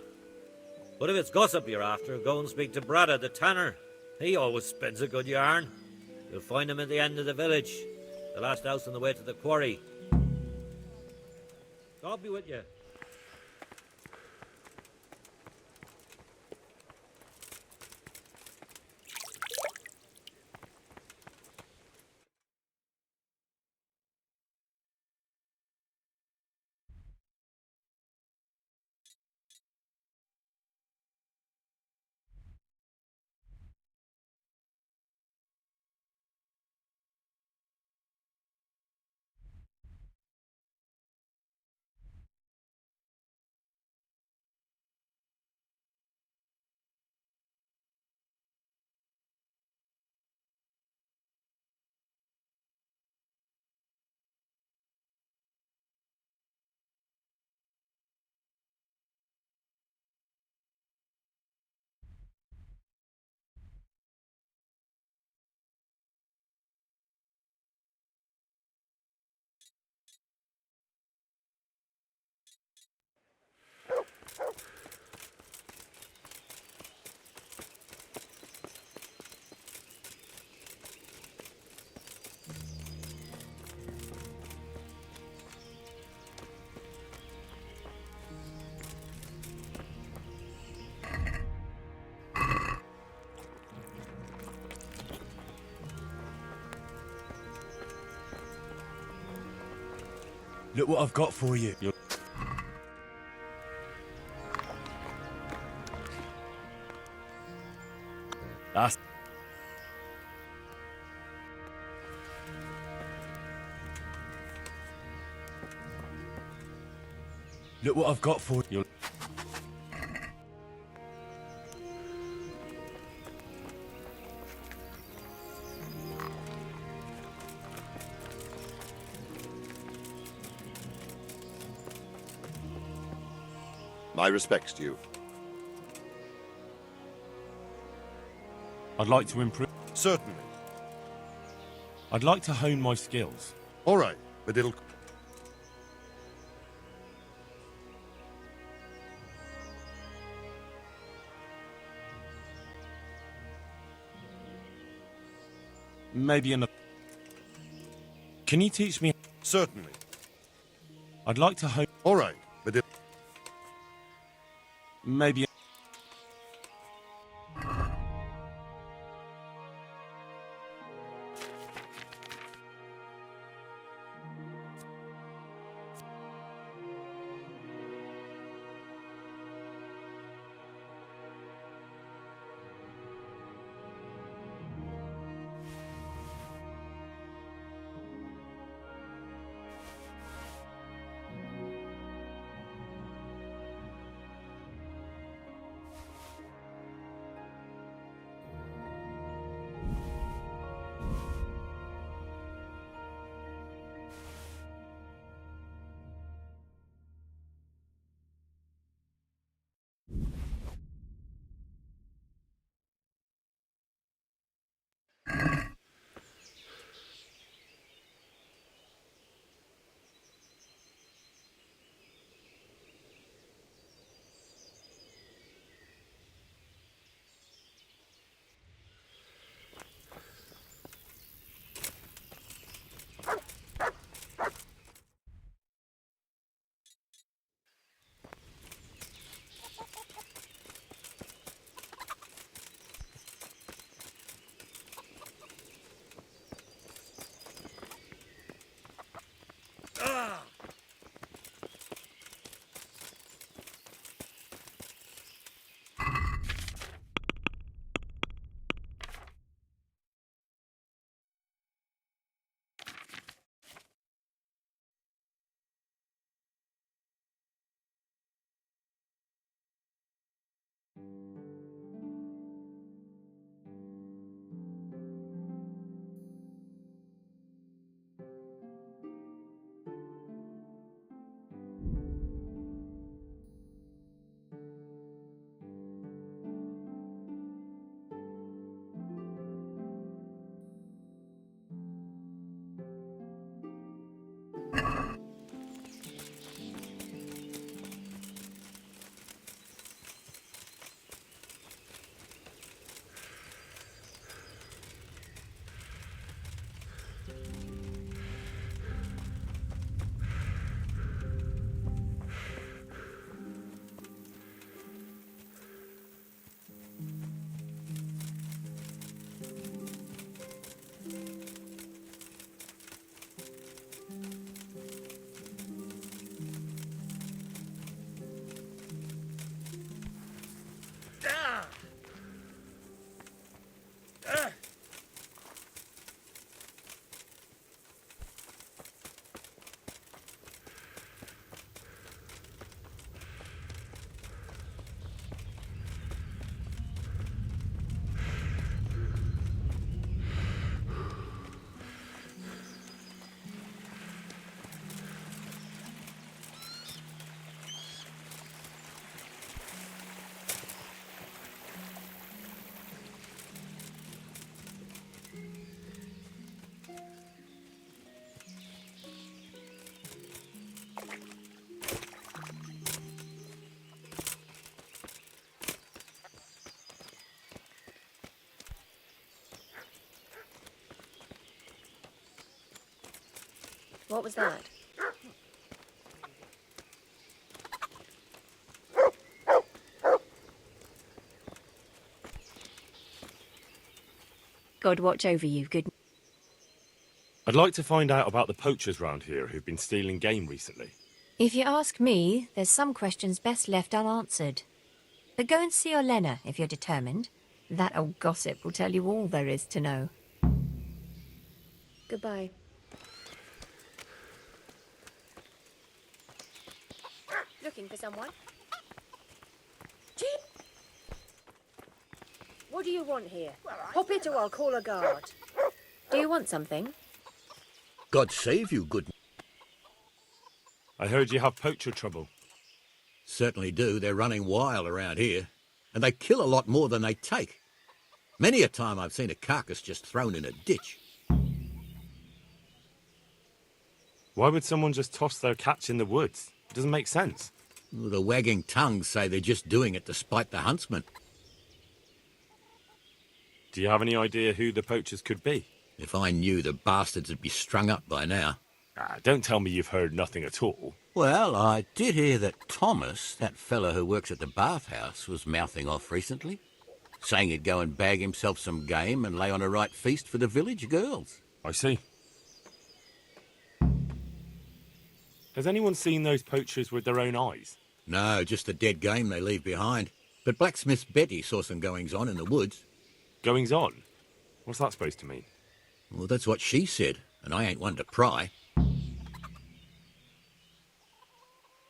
But if it's gossip you're after, go and speak to Bradda, the tanner. He always spins a good yarn. You'll find him at the end of the village. The last house on the way to the quarry. God be with you. Look what I've got for you. That's... Look what I've got for you. My respects to you. I'd like to improve. Certainly. I'd like to hone my skills. All right, but it'll... Maybe another... Can you teach me? Certainly. I'd like to hone... All right, but it... Maybe... What was that? God watch over you, good. I'd like to find out about the poachers round here who've been stealing game recently. If you ask me, there's some questions best left unanswered. But go and see Olenna if you're determined. That old gossip will tell you all there is to know. Goodbye. Looking for someone? What do you want here? Pop it or I'll call a guard. Do you want something? God save you, good. I heard you have poacher trouble. Certainly do. They're running wild around here. And they kill a lot more than they take. Many a time I've seen a carcass just thrown in a ditch. Why would someone just toss their catch in the woods? It doesn't make sense. The wagging tongues say they're just doing it to spite the huntsman. Do you have any idea who the poachers could be? If I knew, the bastards would be strung up by now. Don't tell me you've heard nothing at all. Well, I did hear that Thomas, that fellow who works at the bathhouse, was mouthing off recently, saying he'd go and bag himself some game and lay on a right feast for the village girls. I see. Has anyone seen those poachers with their own eyes? No, just the dead game they leave behind. But blacksmith Betty saw some goings-on in the woods. Goings-on? What's that supposed to mean? Well, that's what she said, and I ain't one to pry.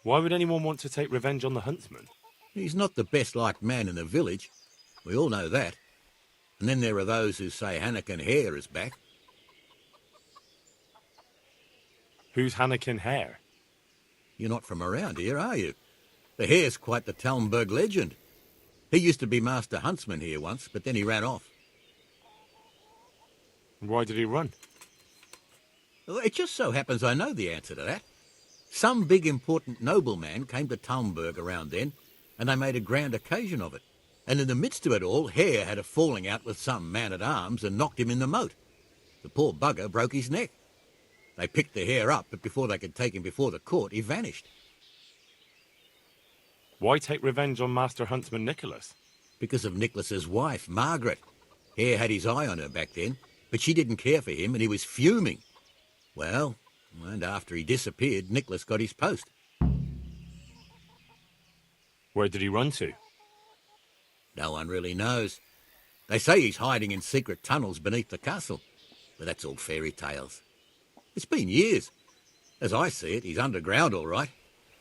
Why would anyone want to take revenge on the huntsman? He's not the best-liked man in the village. We all know that. And then there are those who say Hannikin Hare is back. Who's Hannikin Hare? You're not from around here, are you? The Hare's quite the Talmberg legend. He used to be master huntsman here once, but then he ran off. Why did he run? Well, it just so happens I know the answer to that. Some big important nobleman came to Talmberg around then, and they made a grand occasion of it. And in the midst of it all, Hare had a falling out with some man-at-arms and knocked him in the moat. The poor bugger broke his neck. They picked the Hare up, but before they could take him before the court, he vanished. Why take revenge on Master Huntsman Nicholas? Because of Nicholas's wife, Margaret. Hare had his eye on her back then, but she didn't care for him, and he was fuming. Well, and after he disappeared, Nicholas got his post. Where did he run to? No one really knows. They say he's hiding in secret tunnels beneath the castle, but that's all fairy tales. It's been years. As I see it, he's underground all right,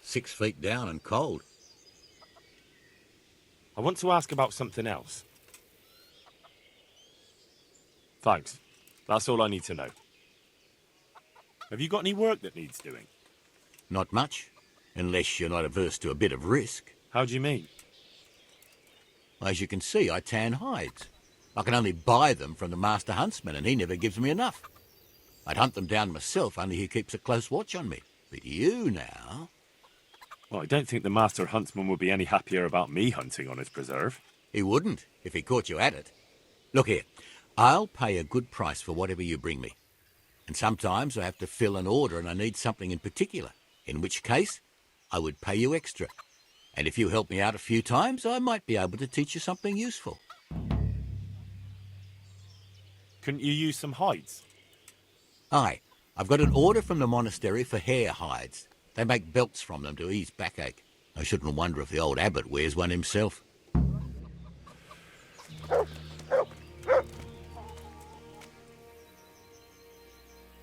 6 feet down and cold. I want to ask about something else. Thanks. That's all I need to know. Have you got any work that needs doing? Not much, unless you're not averse to a bit of risk. How do you mean? As you can see, I tan hides. I can only buy them from the master huntsman, and he never gives me enough. I'd hunt them down myself, only he keeps a close watch on me. But you now... Well, I don't think the master huntsman would be any happier about me hunting on his preserve. He wouldn't, if he caught you at it. Look here, I'll pay a good price for whatever you bring me. And sometimes I have to fill an order and I need something in particular, in which case I would pay you extra. And if you help me out a few times, I might be able to teach you something useful. Couldn't you use some hides? Aye, I've got an order from the monastery for hare hides. They make belts from them to ease backache. I shouldn't wonder if the old abbot wears one himself.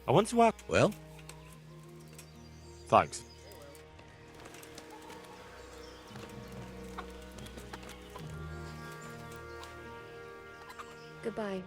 I want to ask... Well? Thanks. Goodbye.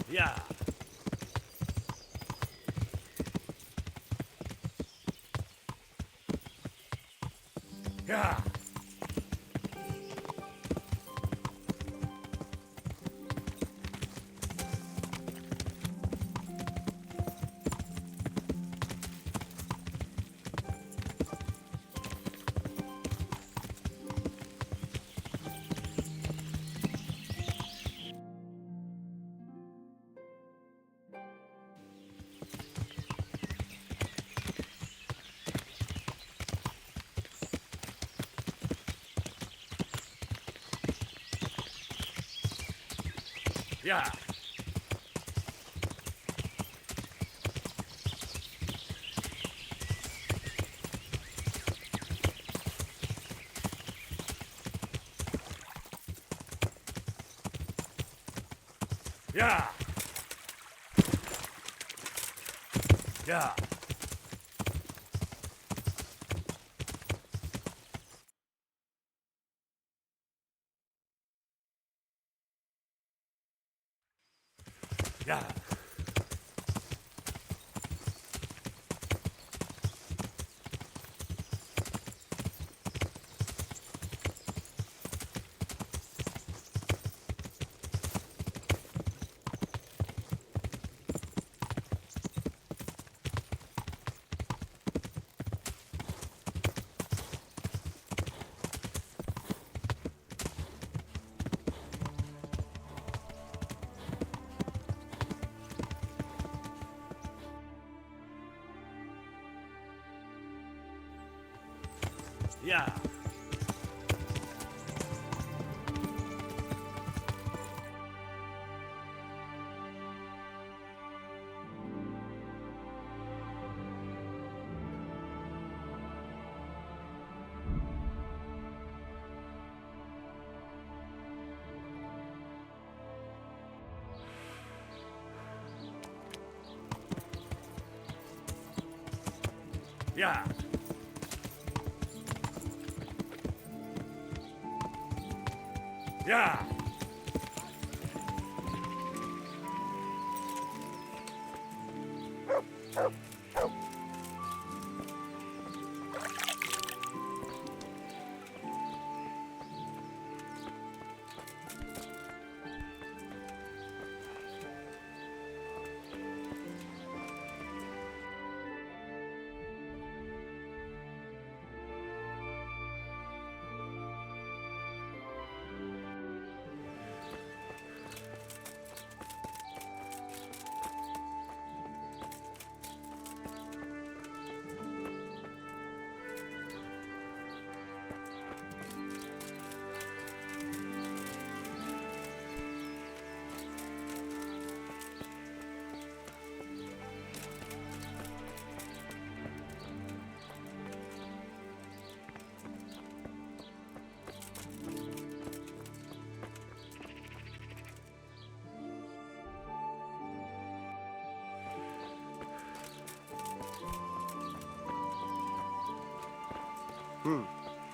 Yeah. Yeah. Yeah. Yeah. Yeah. Yeah. Yeah. Yeah. Yeah.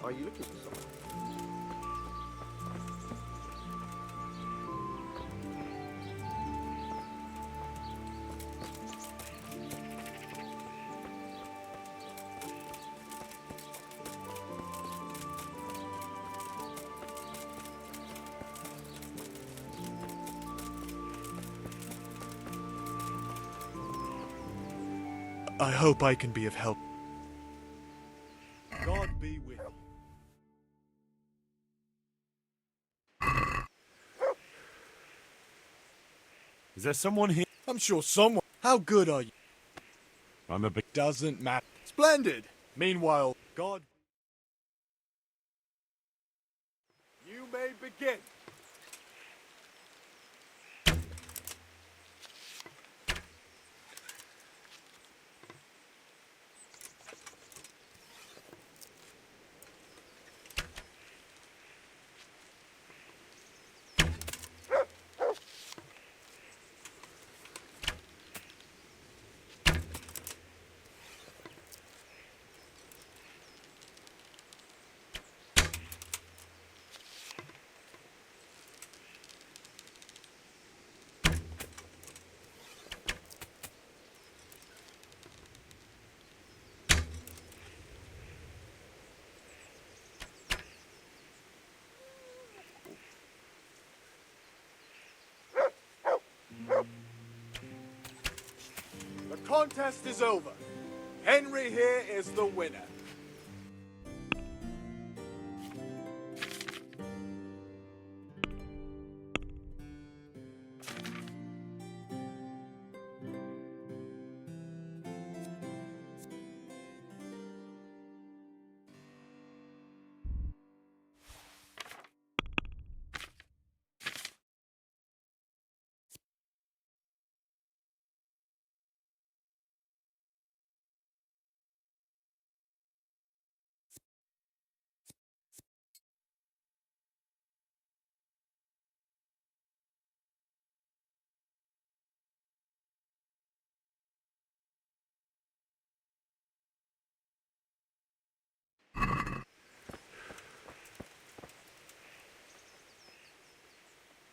Are you looking for something? I hope I can be of help. God be with you. Is there someone here? I'm sure someone. How good are you? I'm a bit. Doesn't matter. Splendid. Meanwhile, God. You may begin. contest is over. Henry here is the winner.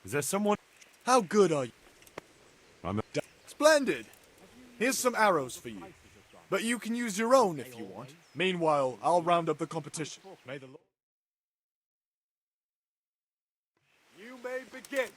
Is there someone? How good are you? I'm a... Splendid! Here's some arrows for you. But you can use your own if you want. Meanwhile, I'll round up the competition. May the Lord... You may begin.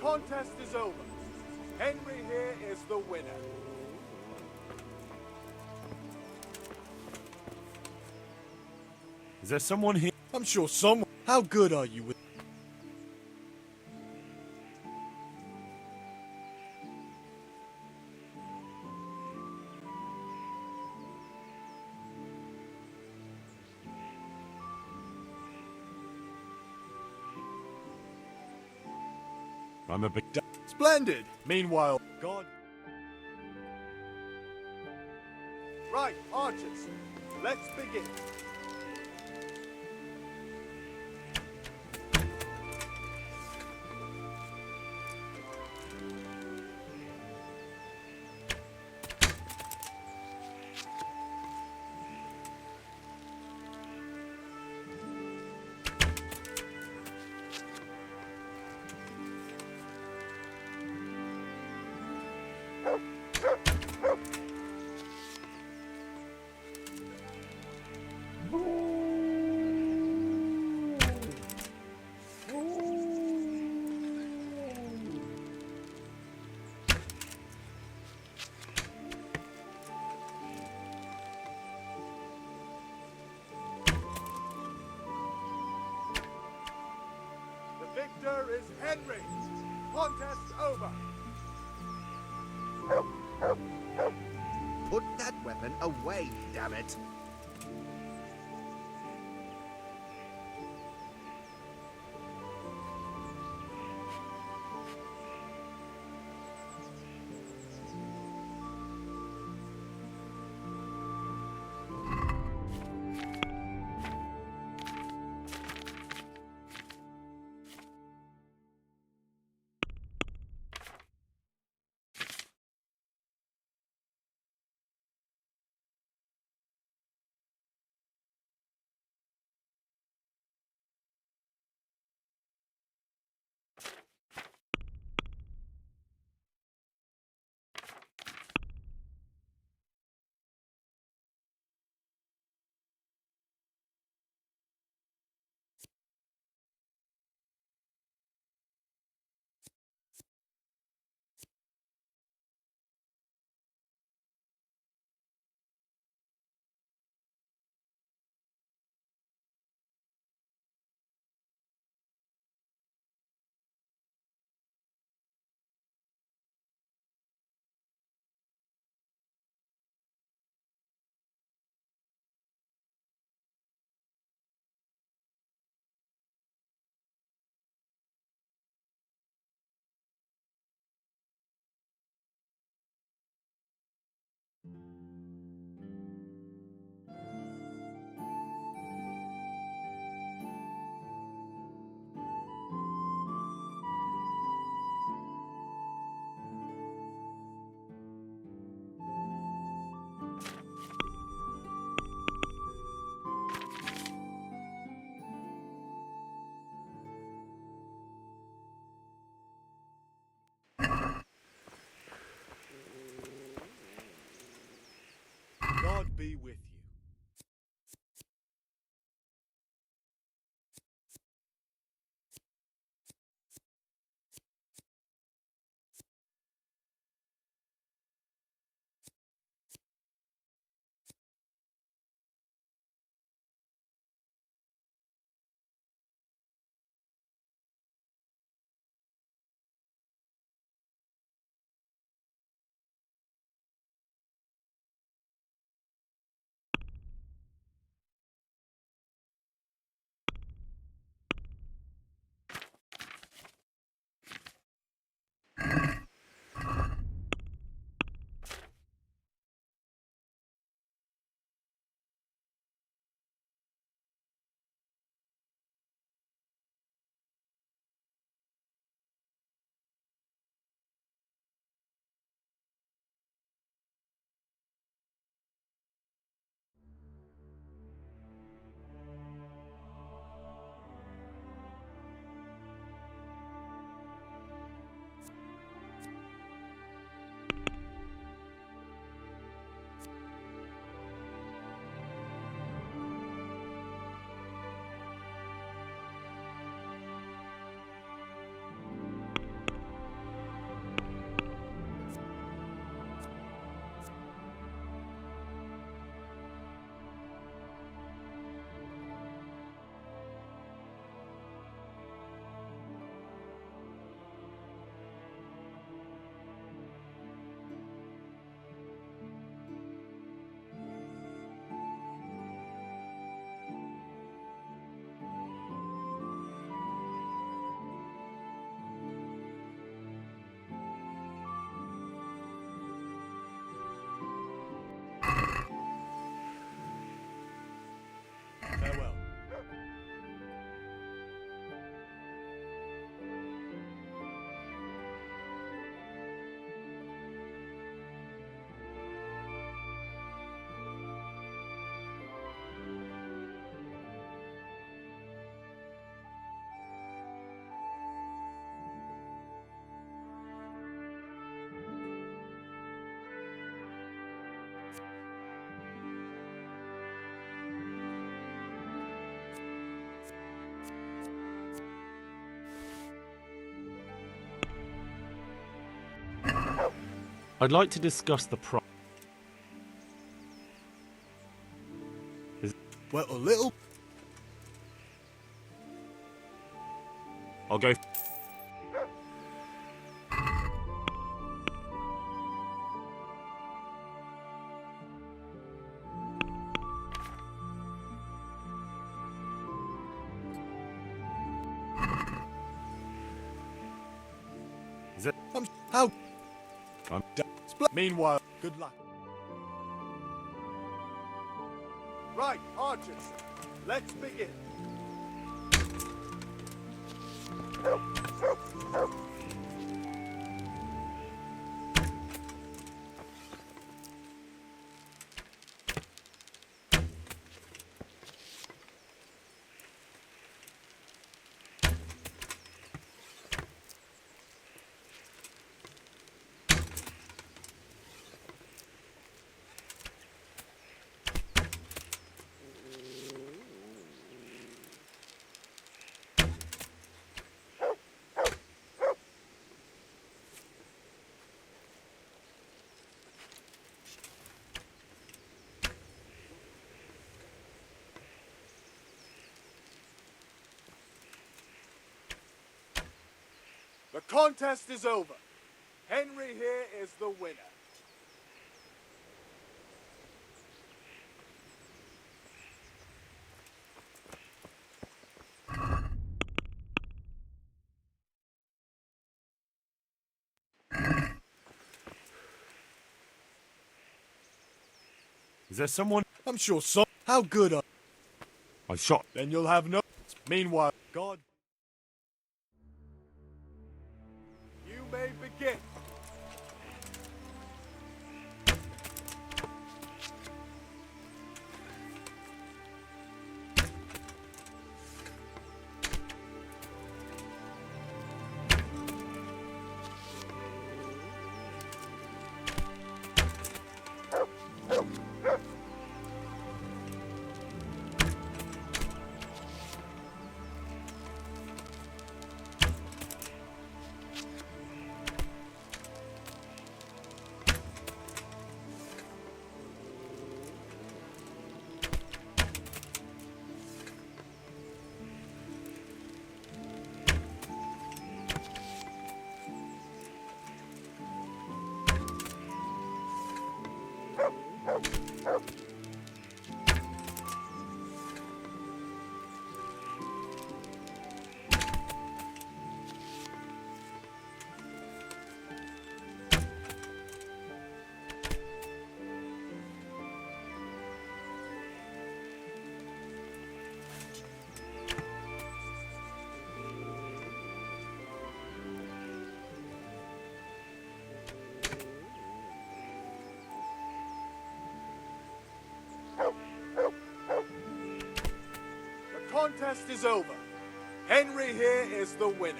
Contest is over. Henry here is the winner. Is there someone here? I'm sure someone... How good are you with... I'm a big... Splendid! Meanwhile, God... Right, archers. Let's begin. The victor is Henry. Contest over. Put that weapon away, damn it. be with you. Farewell. I'd like to discuss the price. Well, a little. I'll go. Is it? How? Meanwhile, good luck. Right, archers, let's begin. The contest is over. Henry here is the winner. Is there someone? I'm sure so. How good are... I shot. Then you'll have no... Meanwhile, God... You may begin. contest is over. Henry here is the winner.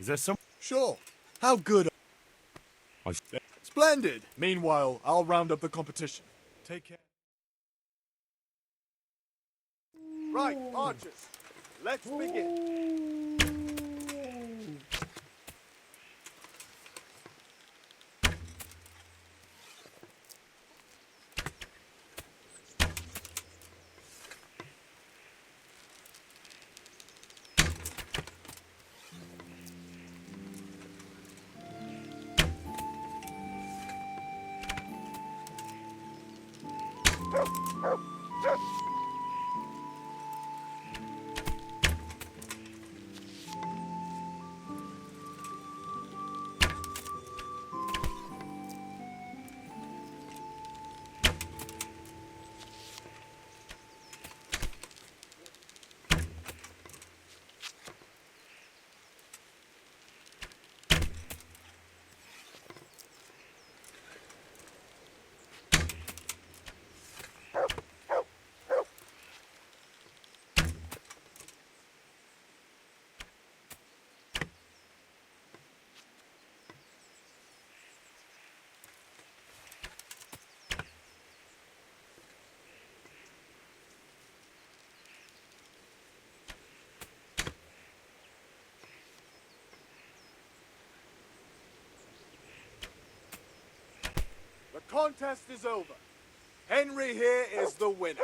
Is there some? Sure. How good? Splendid. Meanwhile, I'll round up the competition. Take care. Right, archers. Let's begin. The contest is over. Henry here is the winner.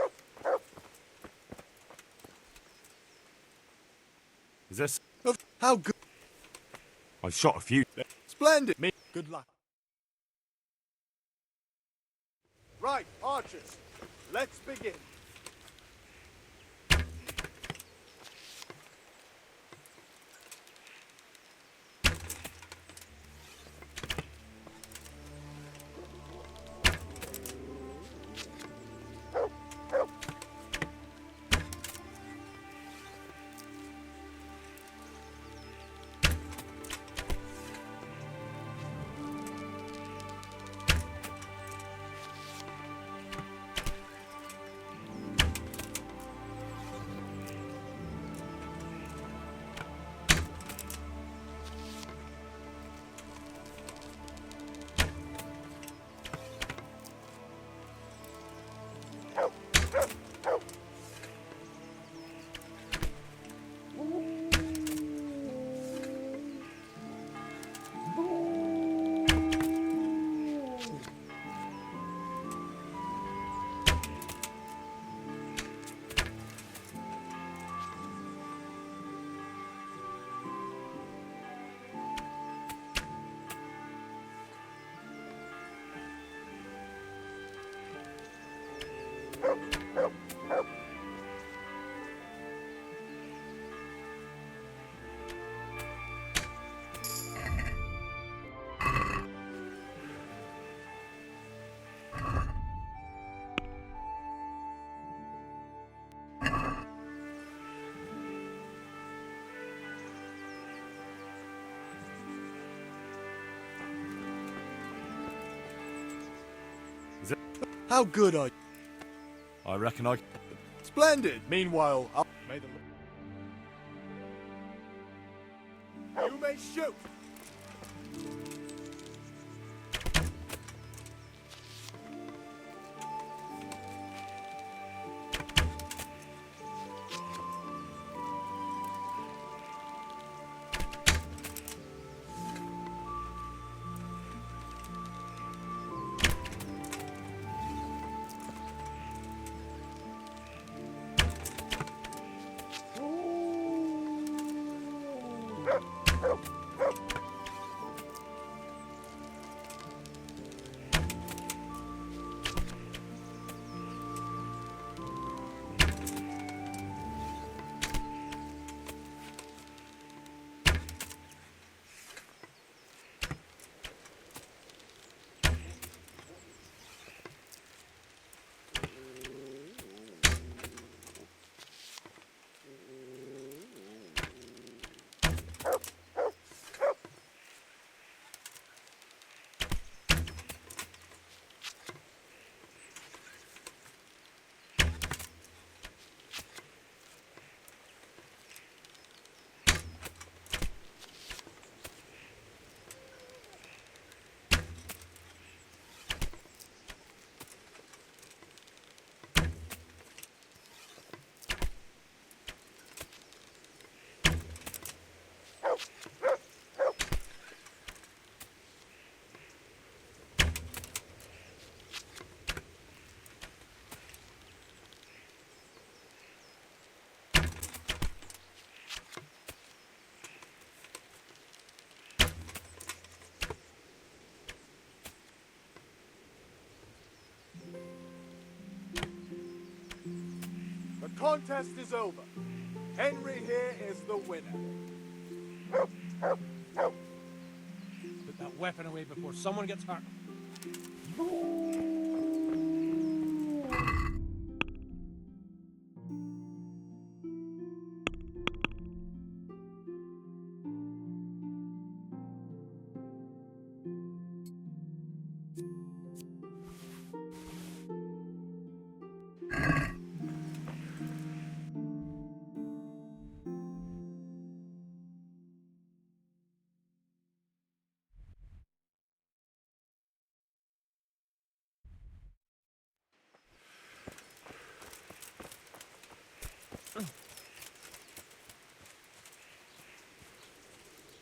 Is this? How good? I've shot a few. Splendid. Good luck. Right, archers. Let's begin. How good are you? I reckon I... Splendid! Meanwhile, I'll... May the... You may shoot! The contest is over. Henry here is the winner. Put that weapon away before someone gets hurt.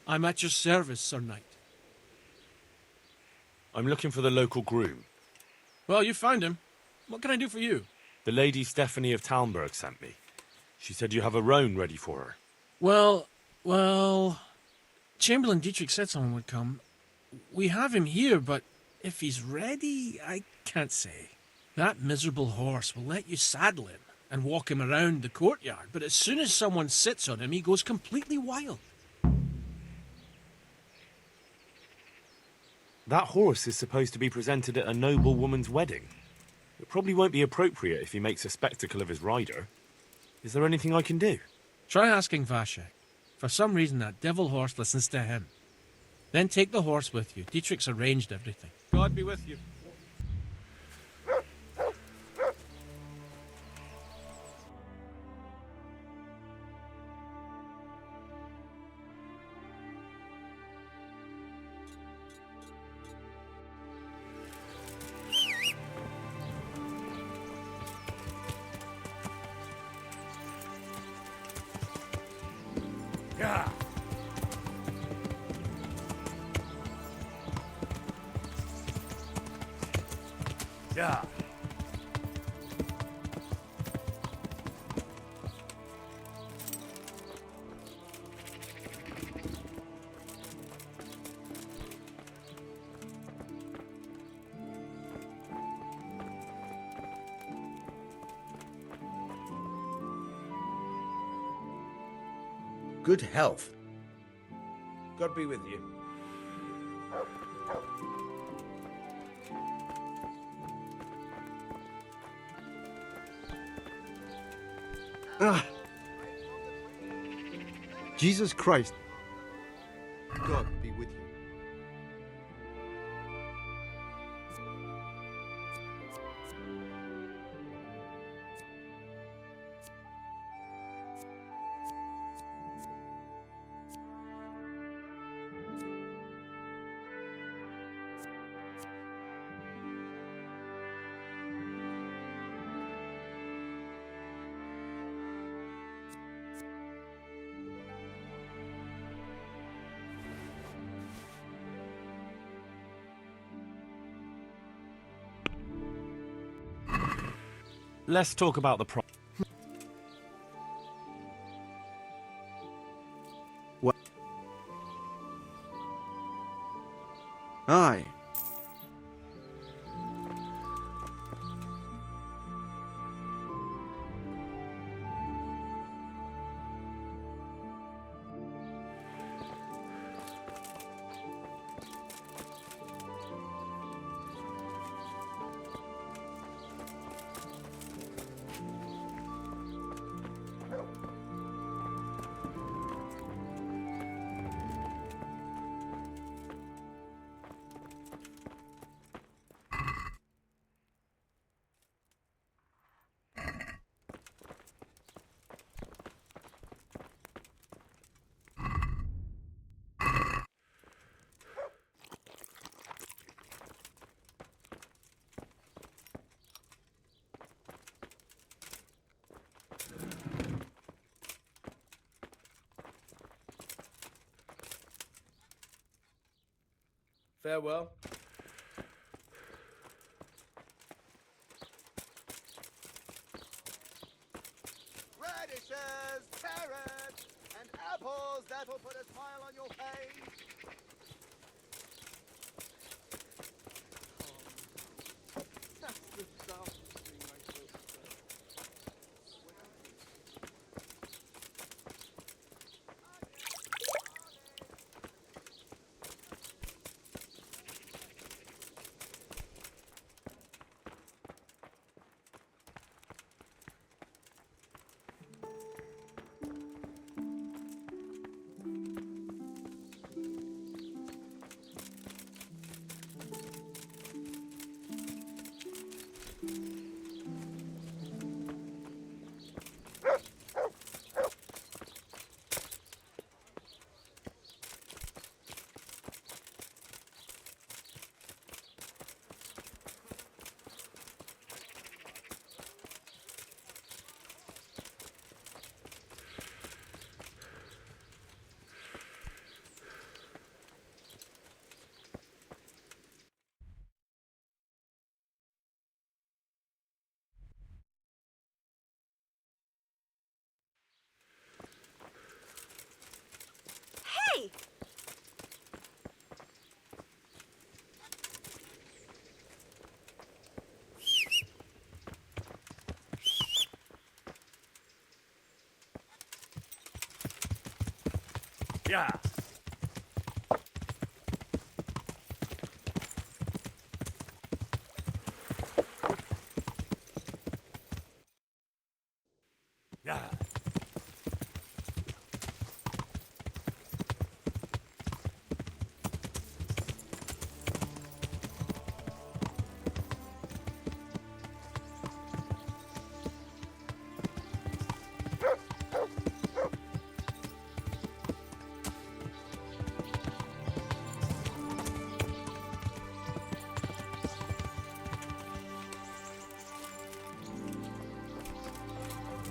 I'm at your service, Sir Knight. I'm looking for the local groom. Well, you found him. What can I do for you? The Lady Stephanie of Talmberg sent me. She said you have a roan ready for her. Well, Chamberlain Dietrich said someone would come. We have him here, but if he's ready, I can't say. That miserable horse will let you saddle him and walk him around the courtyard, but as soon as someone sits on him, he goes completely wild. That horse is supposed to be presented at a noble woman's wedding. It probably won't be appropriate if he makes a spectacle of his rider. Is there anything I can do? Try asking Vashek. For some reason, that devil horse listens to him. Then take the horse with you. Dietrich's arranged everything. God be with you. Yeah. Yeah. Good health. God be with you. Ah. Jesus Christ. God be with you. Let's talk about the What? Aye. Farewell. Radishes, carrots, and apples that'll put a smile on your face. That's the stuff. Hey! Yeah. Yeah.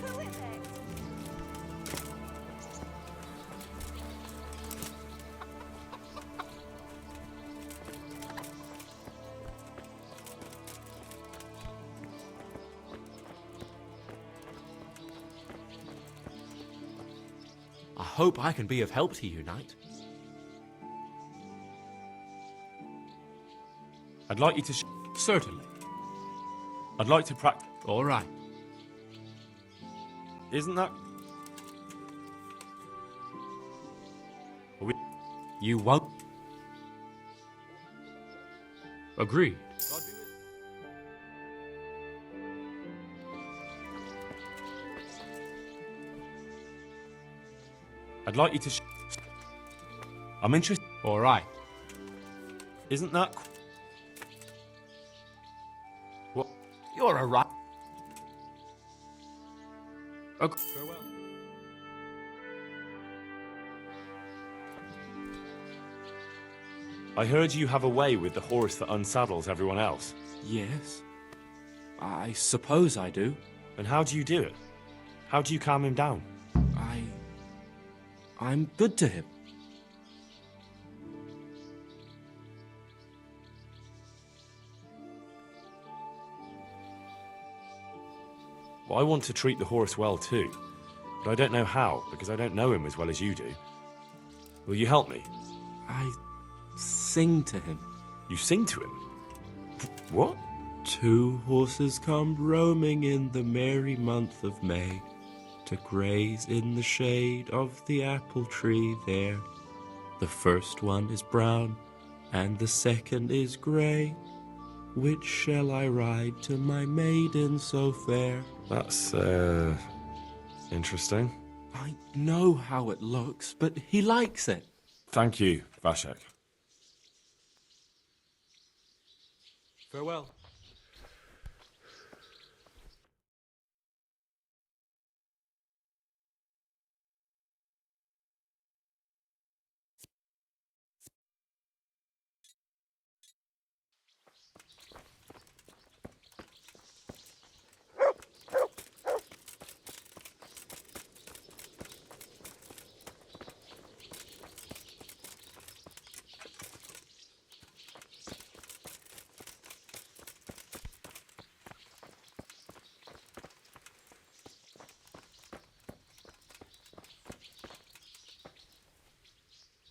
Who is it? I hope I can be of help to you, Knight. I'd like you to certainly. I'd like to practice. All right. Isn't that... You won't... Agreed. I'd like you to... I'm interested... All right. Isn't that... What? You're a right... Farewell. I heard you have a way with the horse that unsaddles everyone else. Yes. I suppose I do. And how do you do it? How do you calm him down? I'm good to him. But I want to treat the horse well too. But I don't know how, because I don't know him as well as you do. Will you help me? I sing to him. You sing to him? What? 2 horses come roaming in the merry month of May to graze in the shade of the apple tree there. The first one is brown and the second is grey. Which shall I ride to my maiden so fair? That's, interesting. I know how it looks, but he likes it. Thank you, Vashek. Farewell.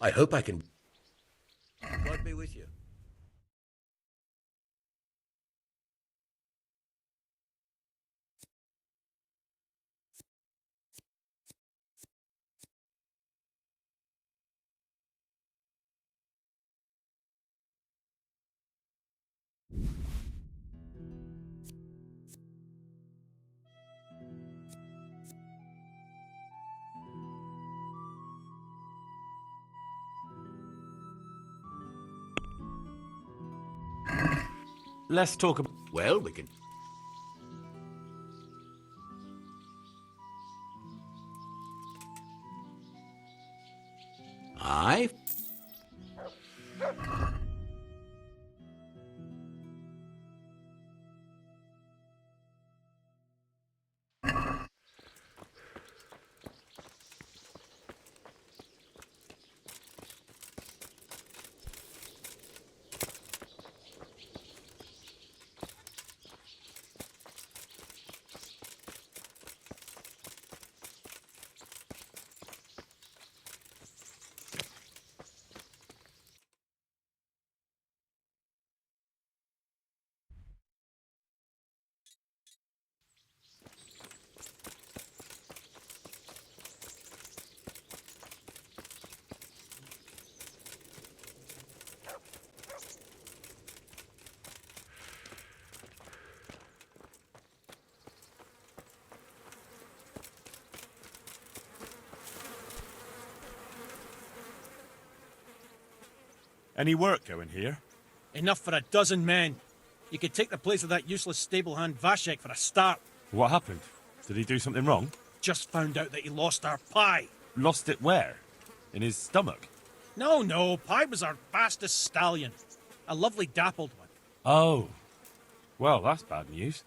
I hope I can... God be with you. Let's talk about... Well, we can... Aye. Any work going here? Enough for a dozen men. You could take the place of that useless stable hand Vashek for a start. What happened? Did he do something wrong? Just found out that he lost our pie. Lost it where? In his stomach? No, Pie was our fastest stallion. A lovely dappled one. Oh. Well, that's bad news.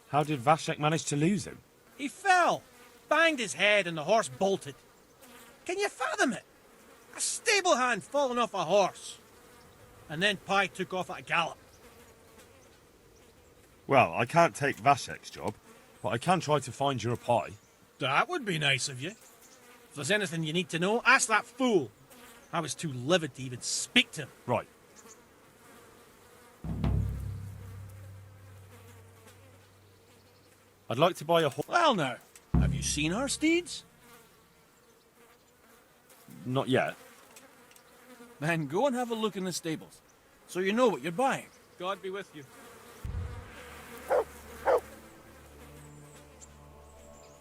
How did Vashek manage to lose him? He fell, banged his head, and the horse bolted. Can you fathom it? A stable hand falling off a horse. And then Pie took off at a gallop. Well, I can't take Vashek's job, but I can try to find your pie. That would be nice of you. If there's anything you need to know, ask that fool. I was too livid to even speak to him. Right. I'd like to buy a horse. Well now, have you seen our steeds? Not yet. Then go and have a look in the stables, so you know what you're buying. God be with you.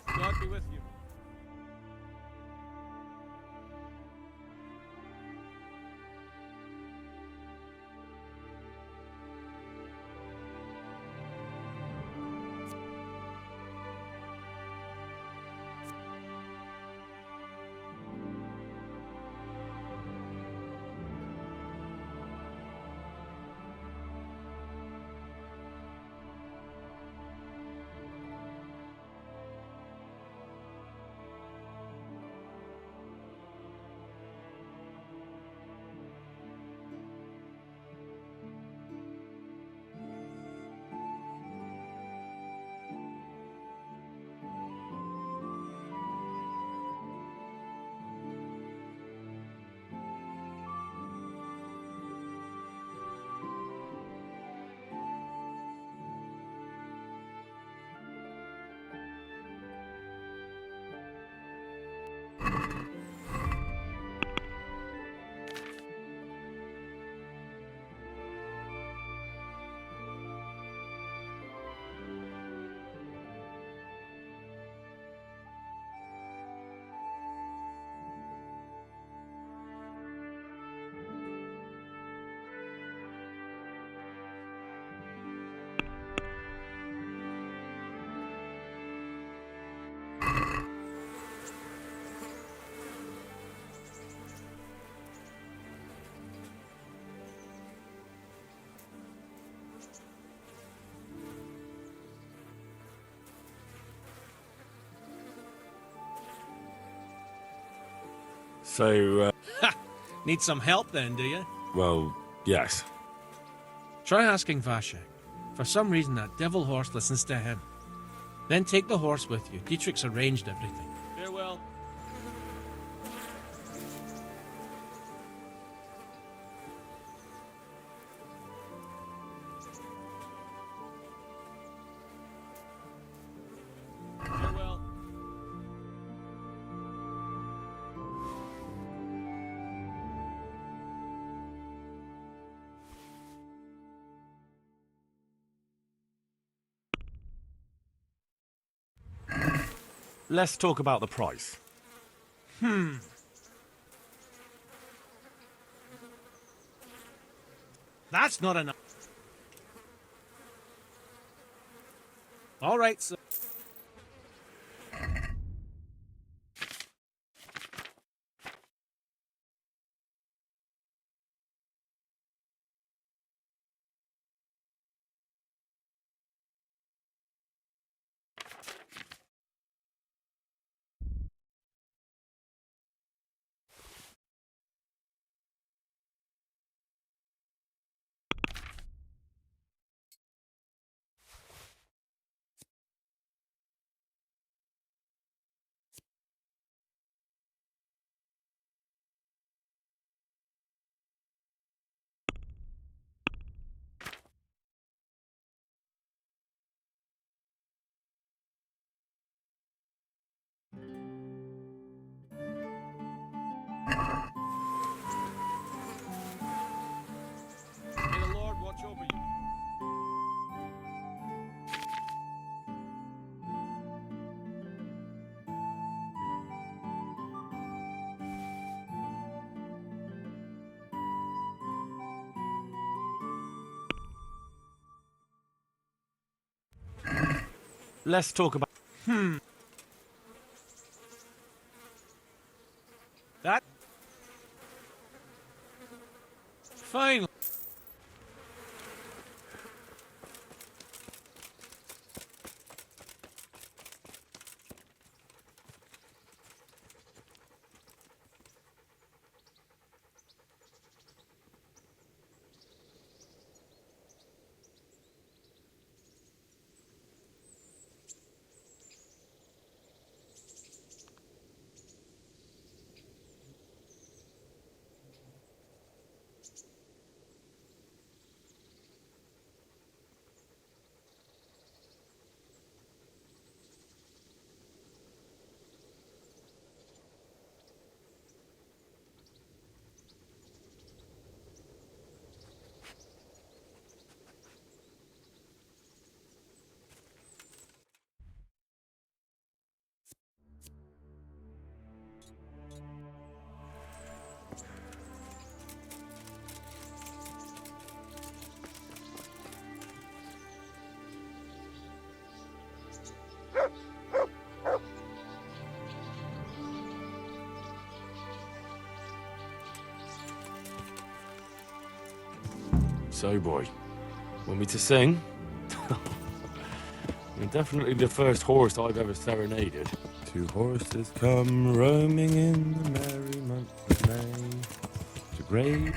God be with you. So, Ha! Need some help then, do you? well, yes. Try asking Vashek. For some reason, that devil horse listens to him. Then take the horse with you. Dietrich's arranged everything. Farewell. Farewell. Let's talk about the price. That's not enough. All right, so... May the Lord watch over you. Let's talk about... That... Fine. So, boy, want me to sing? You're definitely the first horse I've ever serenaded. Two horses come roaming in the merry month of May to grave.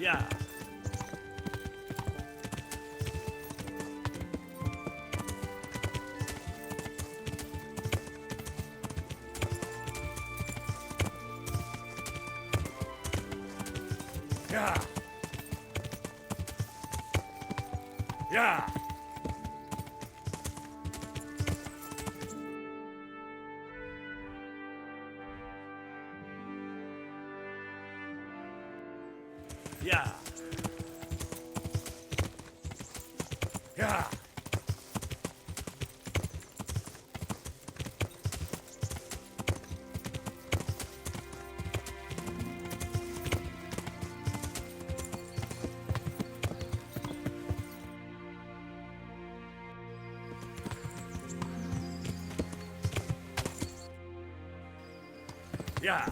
Yeah. Yeah. Yeah. Yeah. Yeah. Yeah.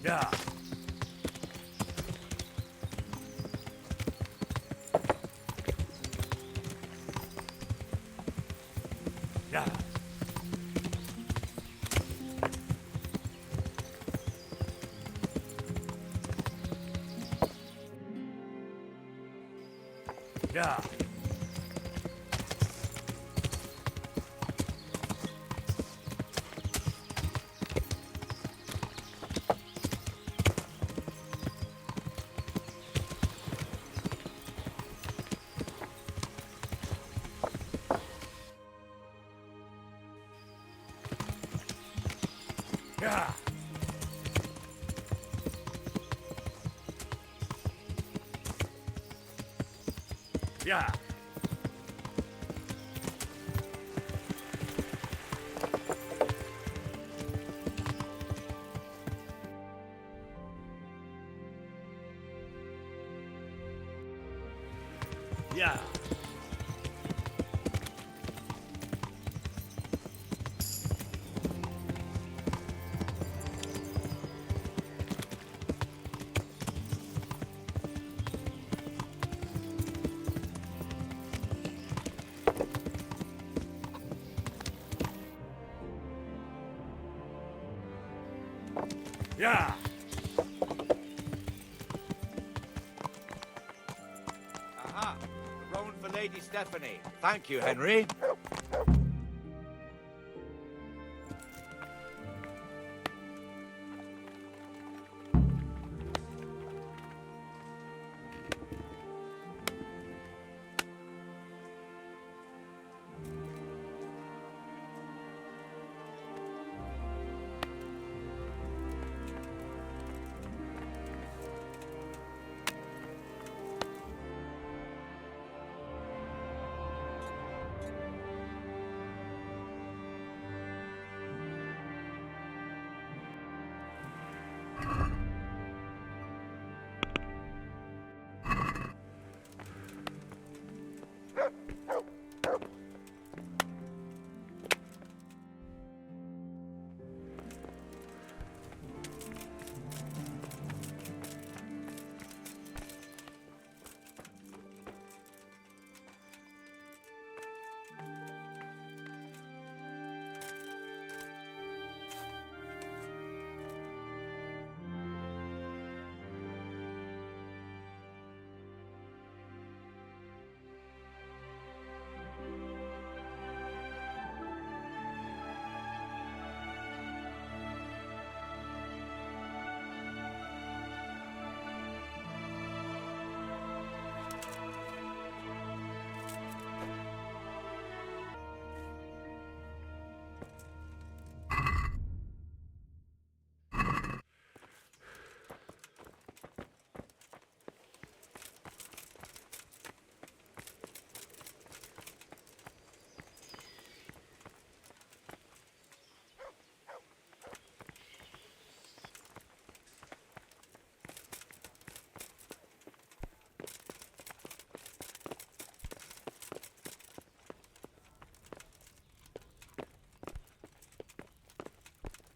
Yeah. Yeah. Yeah. Yeah. Yeah. Yeah. Yeah. Aha! A roan for Lady Stephanie. Thank you, Henry.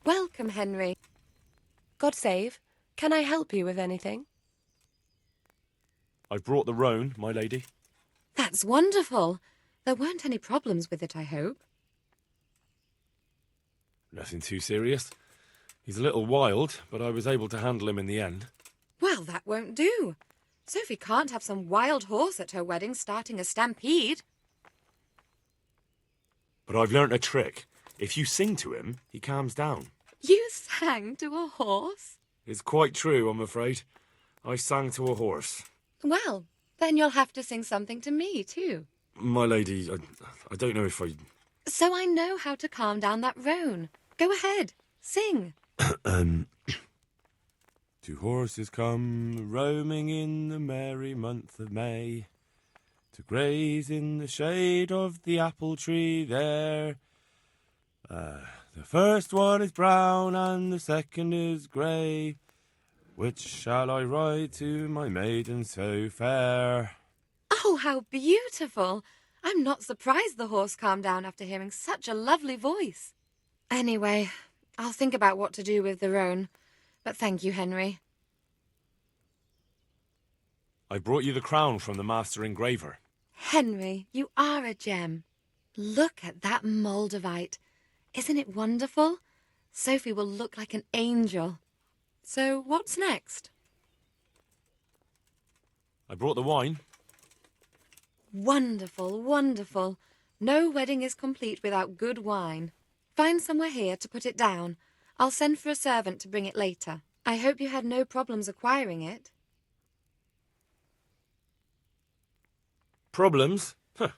Welcome, Henry. God save. Can I help you with anything? I've brought the roan, my lady. That's wonderful. There weren't any problems with it, I hope. Nothing too serious. He's a little wild, but I was able to handle him in the end. Well, that won't do. Sophie can't have some wild horse at her wedding starting a stampede. But I've learnt a trick. If you sing to him, he calms down. You sang to a horse? It's quite true, I'm afraid. I sang to a horse. Well, then you'll have to sing something to me, too. My lady, I don't know if I... So I know how to calm down that roan. Go ahead, sing. Two horses come roaming in the merry month of May to graze in the shade of the apple tree there. The first one is brown and the second is grey. Which shall I ride to, my maiden so fair? Oh, how beautiful. I'm not surprised the horse calmed down after hearing such a lovely voice. Anyway, I'll think about what to do with the roan. But thank you, Henry. I brought you the crown from the master engraver. Henry, you are a gem. Look at that Moldavite. Isn't it wonderful? Sophie will look like an angel. So what's next? I brought the wine. Wonderful, wonderful. No wedding is complete without good wine. Find somewhere here to put it down. I'll send for a servant to bring it later. I hope you had no problems acquiring it. Problems? Huh.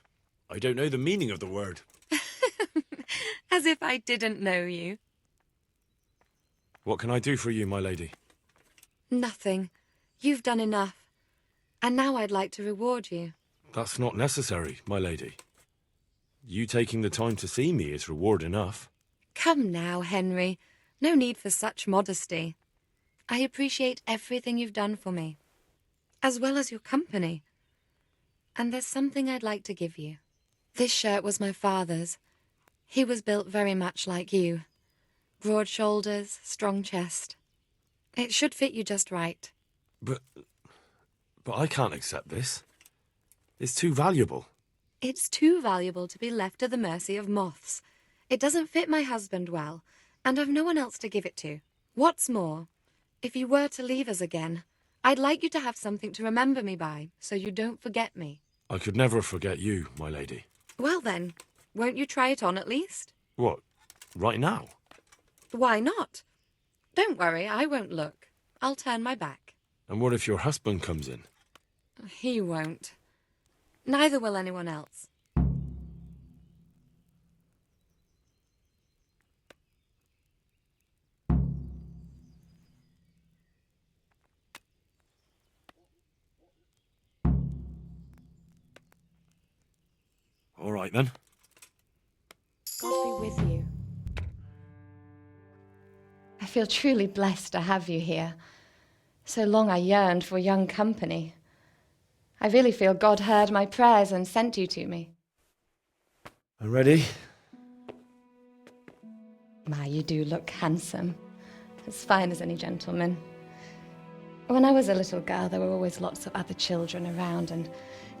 I don't know the meaning of the word. As if I didn't know you. What can I do for you, my lady? Nothing. You've done enough. And now I'd like to reward you. That's not necessary, my lady. You taking the time to see me is reward enough. Come now, Henry. No need for such modesty. I appreciate everything you've done for me, as well as your company. And there's something I'd like to give you. This shirt was my father's. He was built very much like you. Broad shoulders, strong chest. It should fit you just right. But I can't accept this. It's too valuable. It's too valuable to be left to the mercy of moths. It doesn't fit my husband well, and I've no one else to give it to. What's more, if you were to leave us again, I'd like you to have something to remember me by, so you don't forget me. I could never forget you, my lady. Well then, won't you try it on at least? What? Right now? Why not? Don't worry, I won't look. I'll turn my back. And what if your husband comes in? He won't. Neither will anyone else. All right, then. God be with you. I feel truly blessed to have you here. So long I yearned for young company. I really feel God heard my prayers and sent you to me. I'm ready. My, you do look handsome. As fine as any gentleman. When I was a little girl, there were always lots of other children around and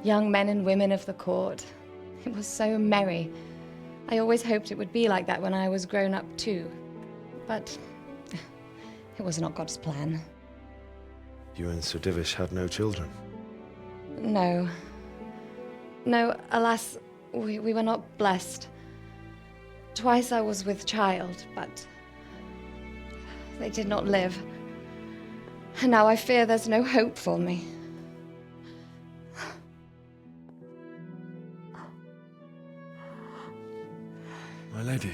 young men and women of the court. It was so merry. I always hoped it would be like that when I was grown up too. But it was not God's plan. You and Sir Divish had no children? No. No, alas, we were not blessed. Twice I was with child, but they did not live. And now I fear there's no hope for me. My lady.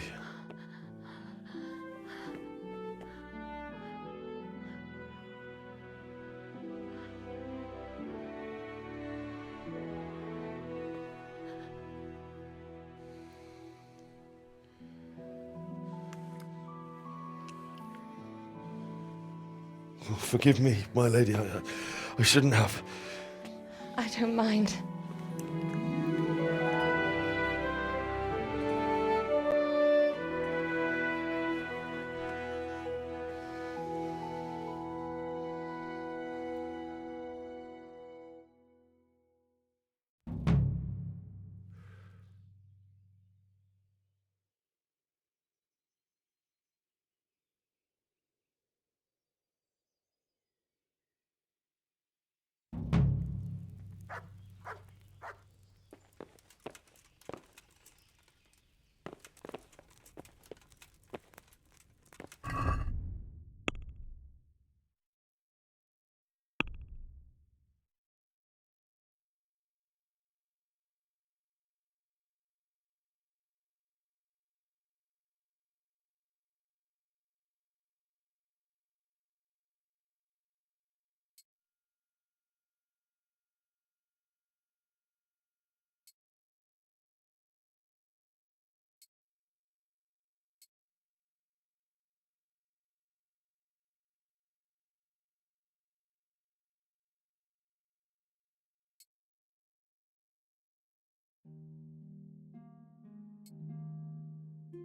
Oh, forgive me, my lady. I shouldn't have. I don't mind. Thank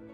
you.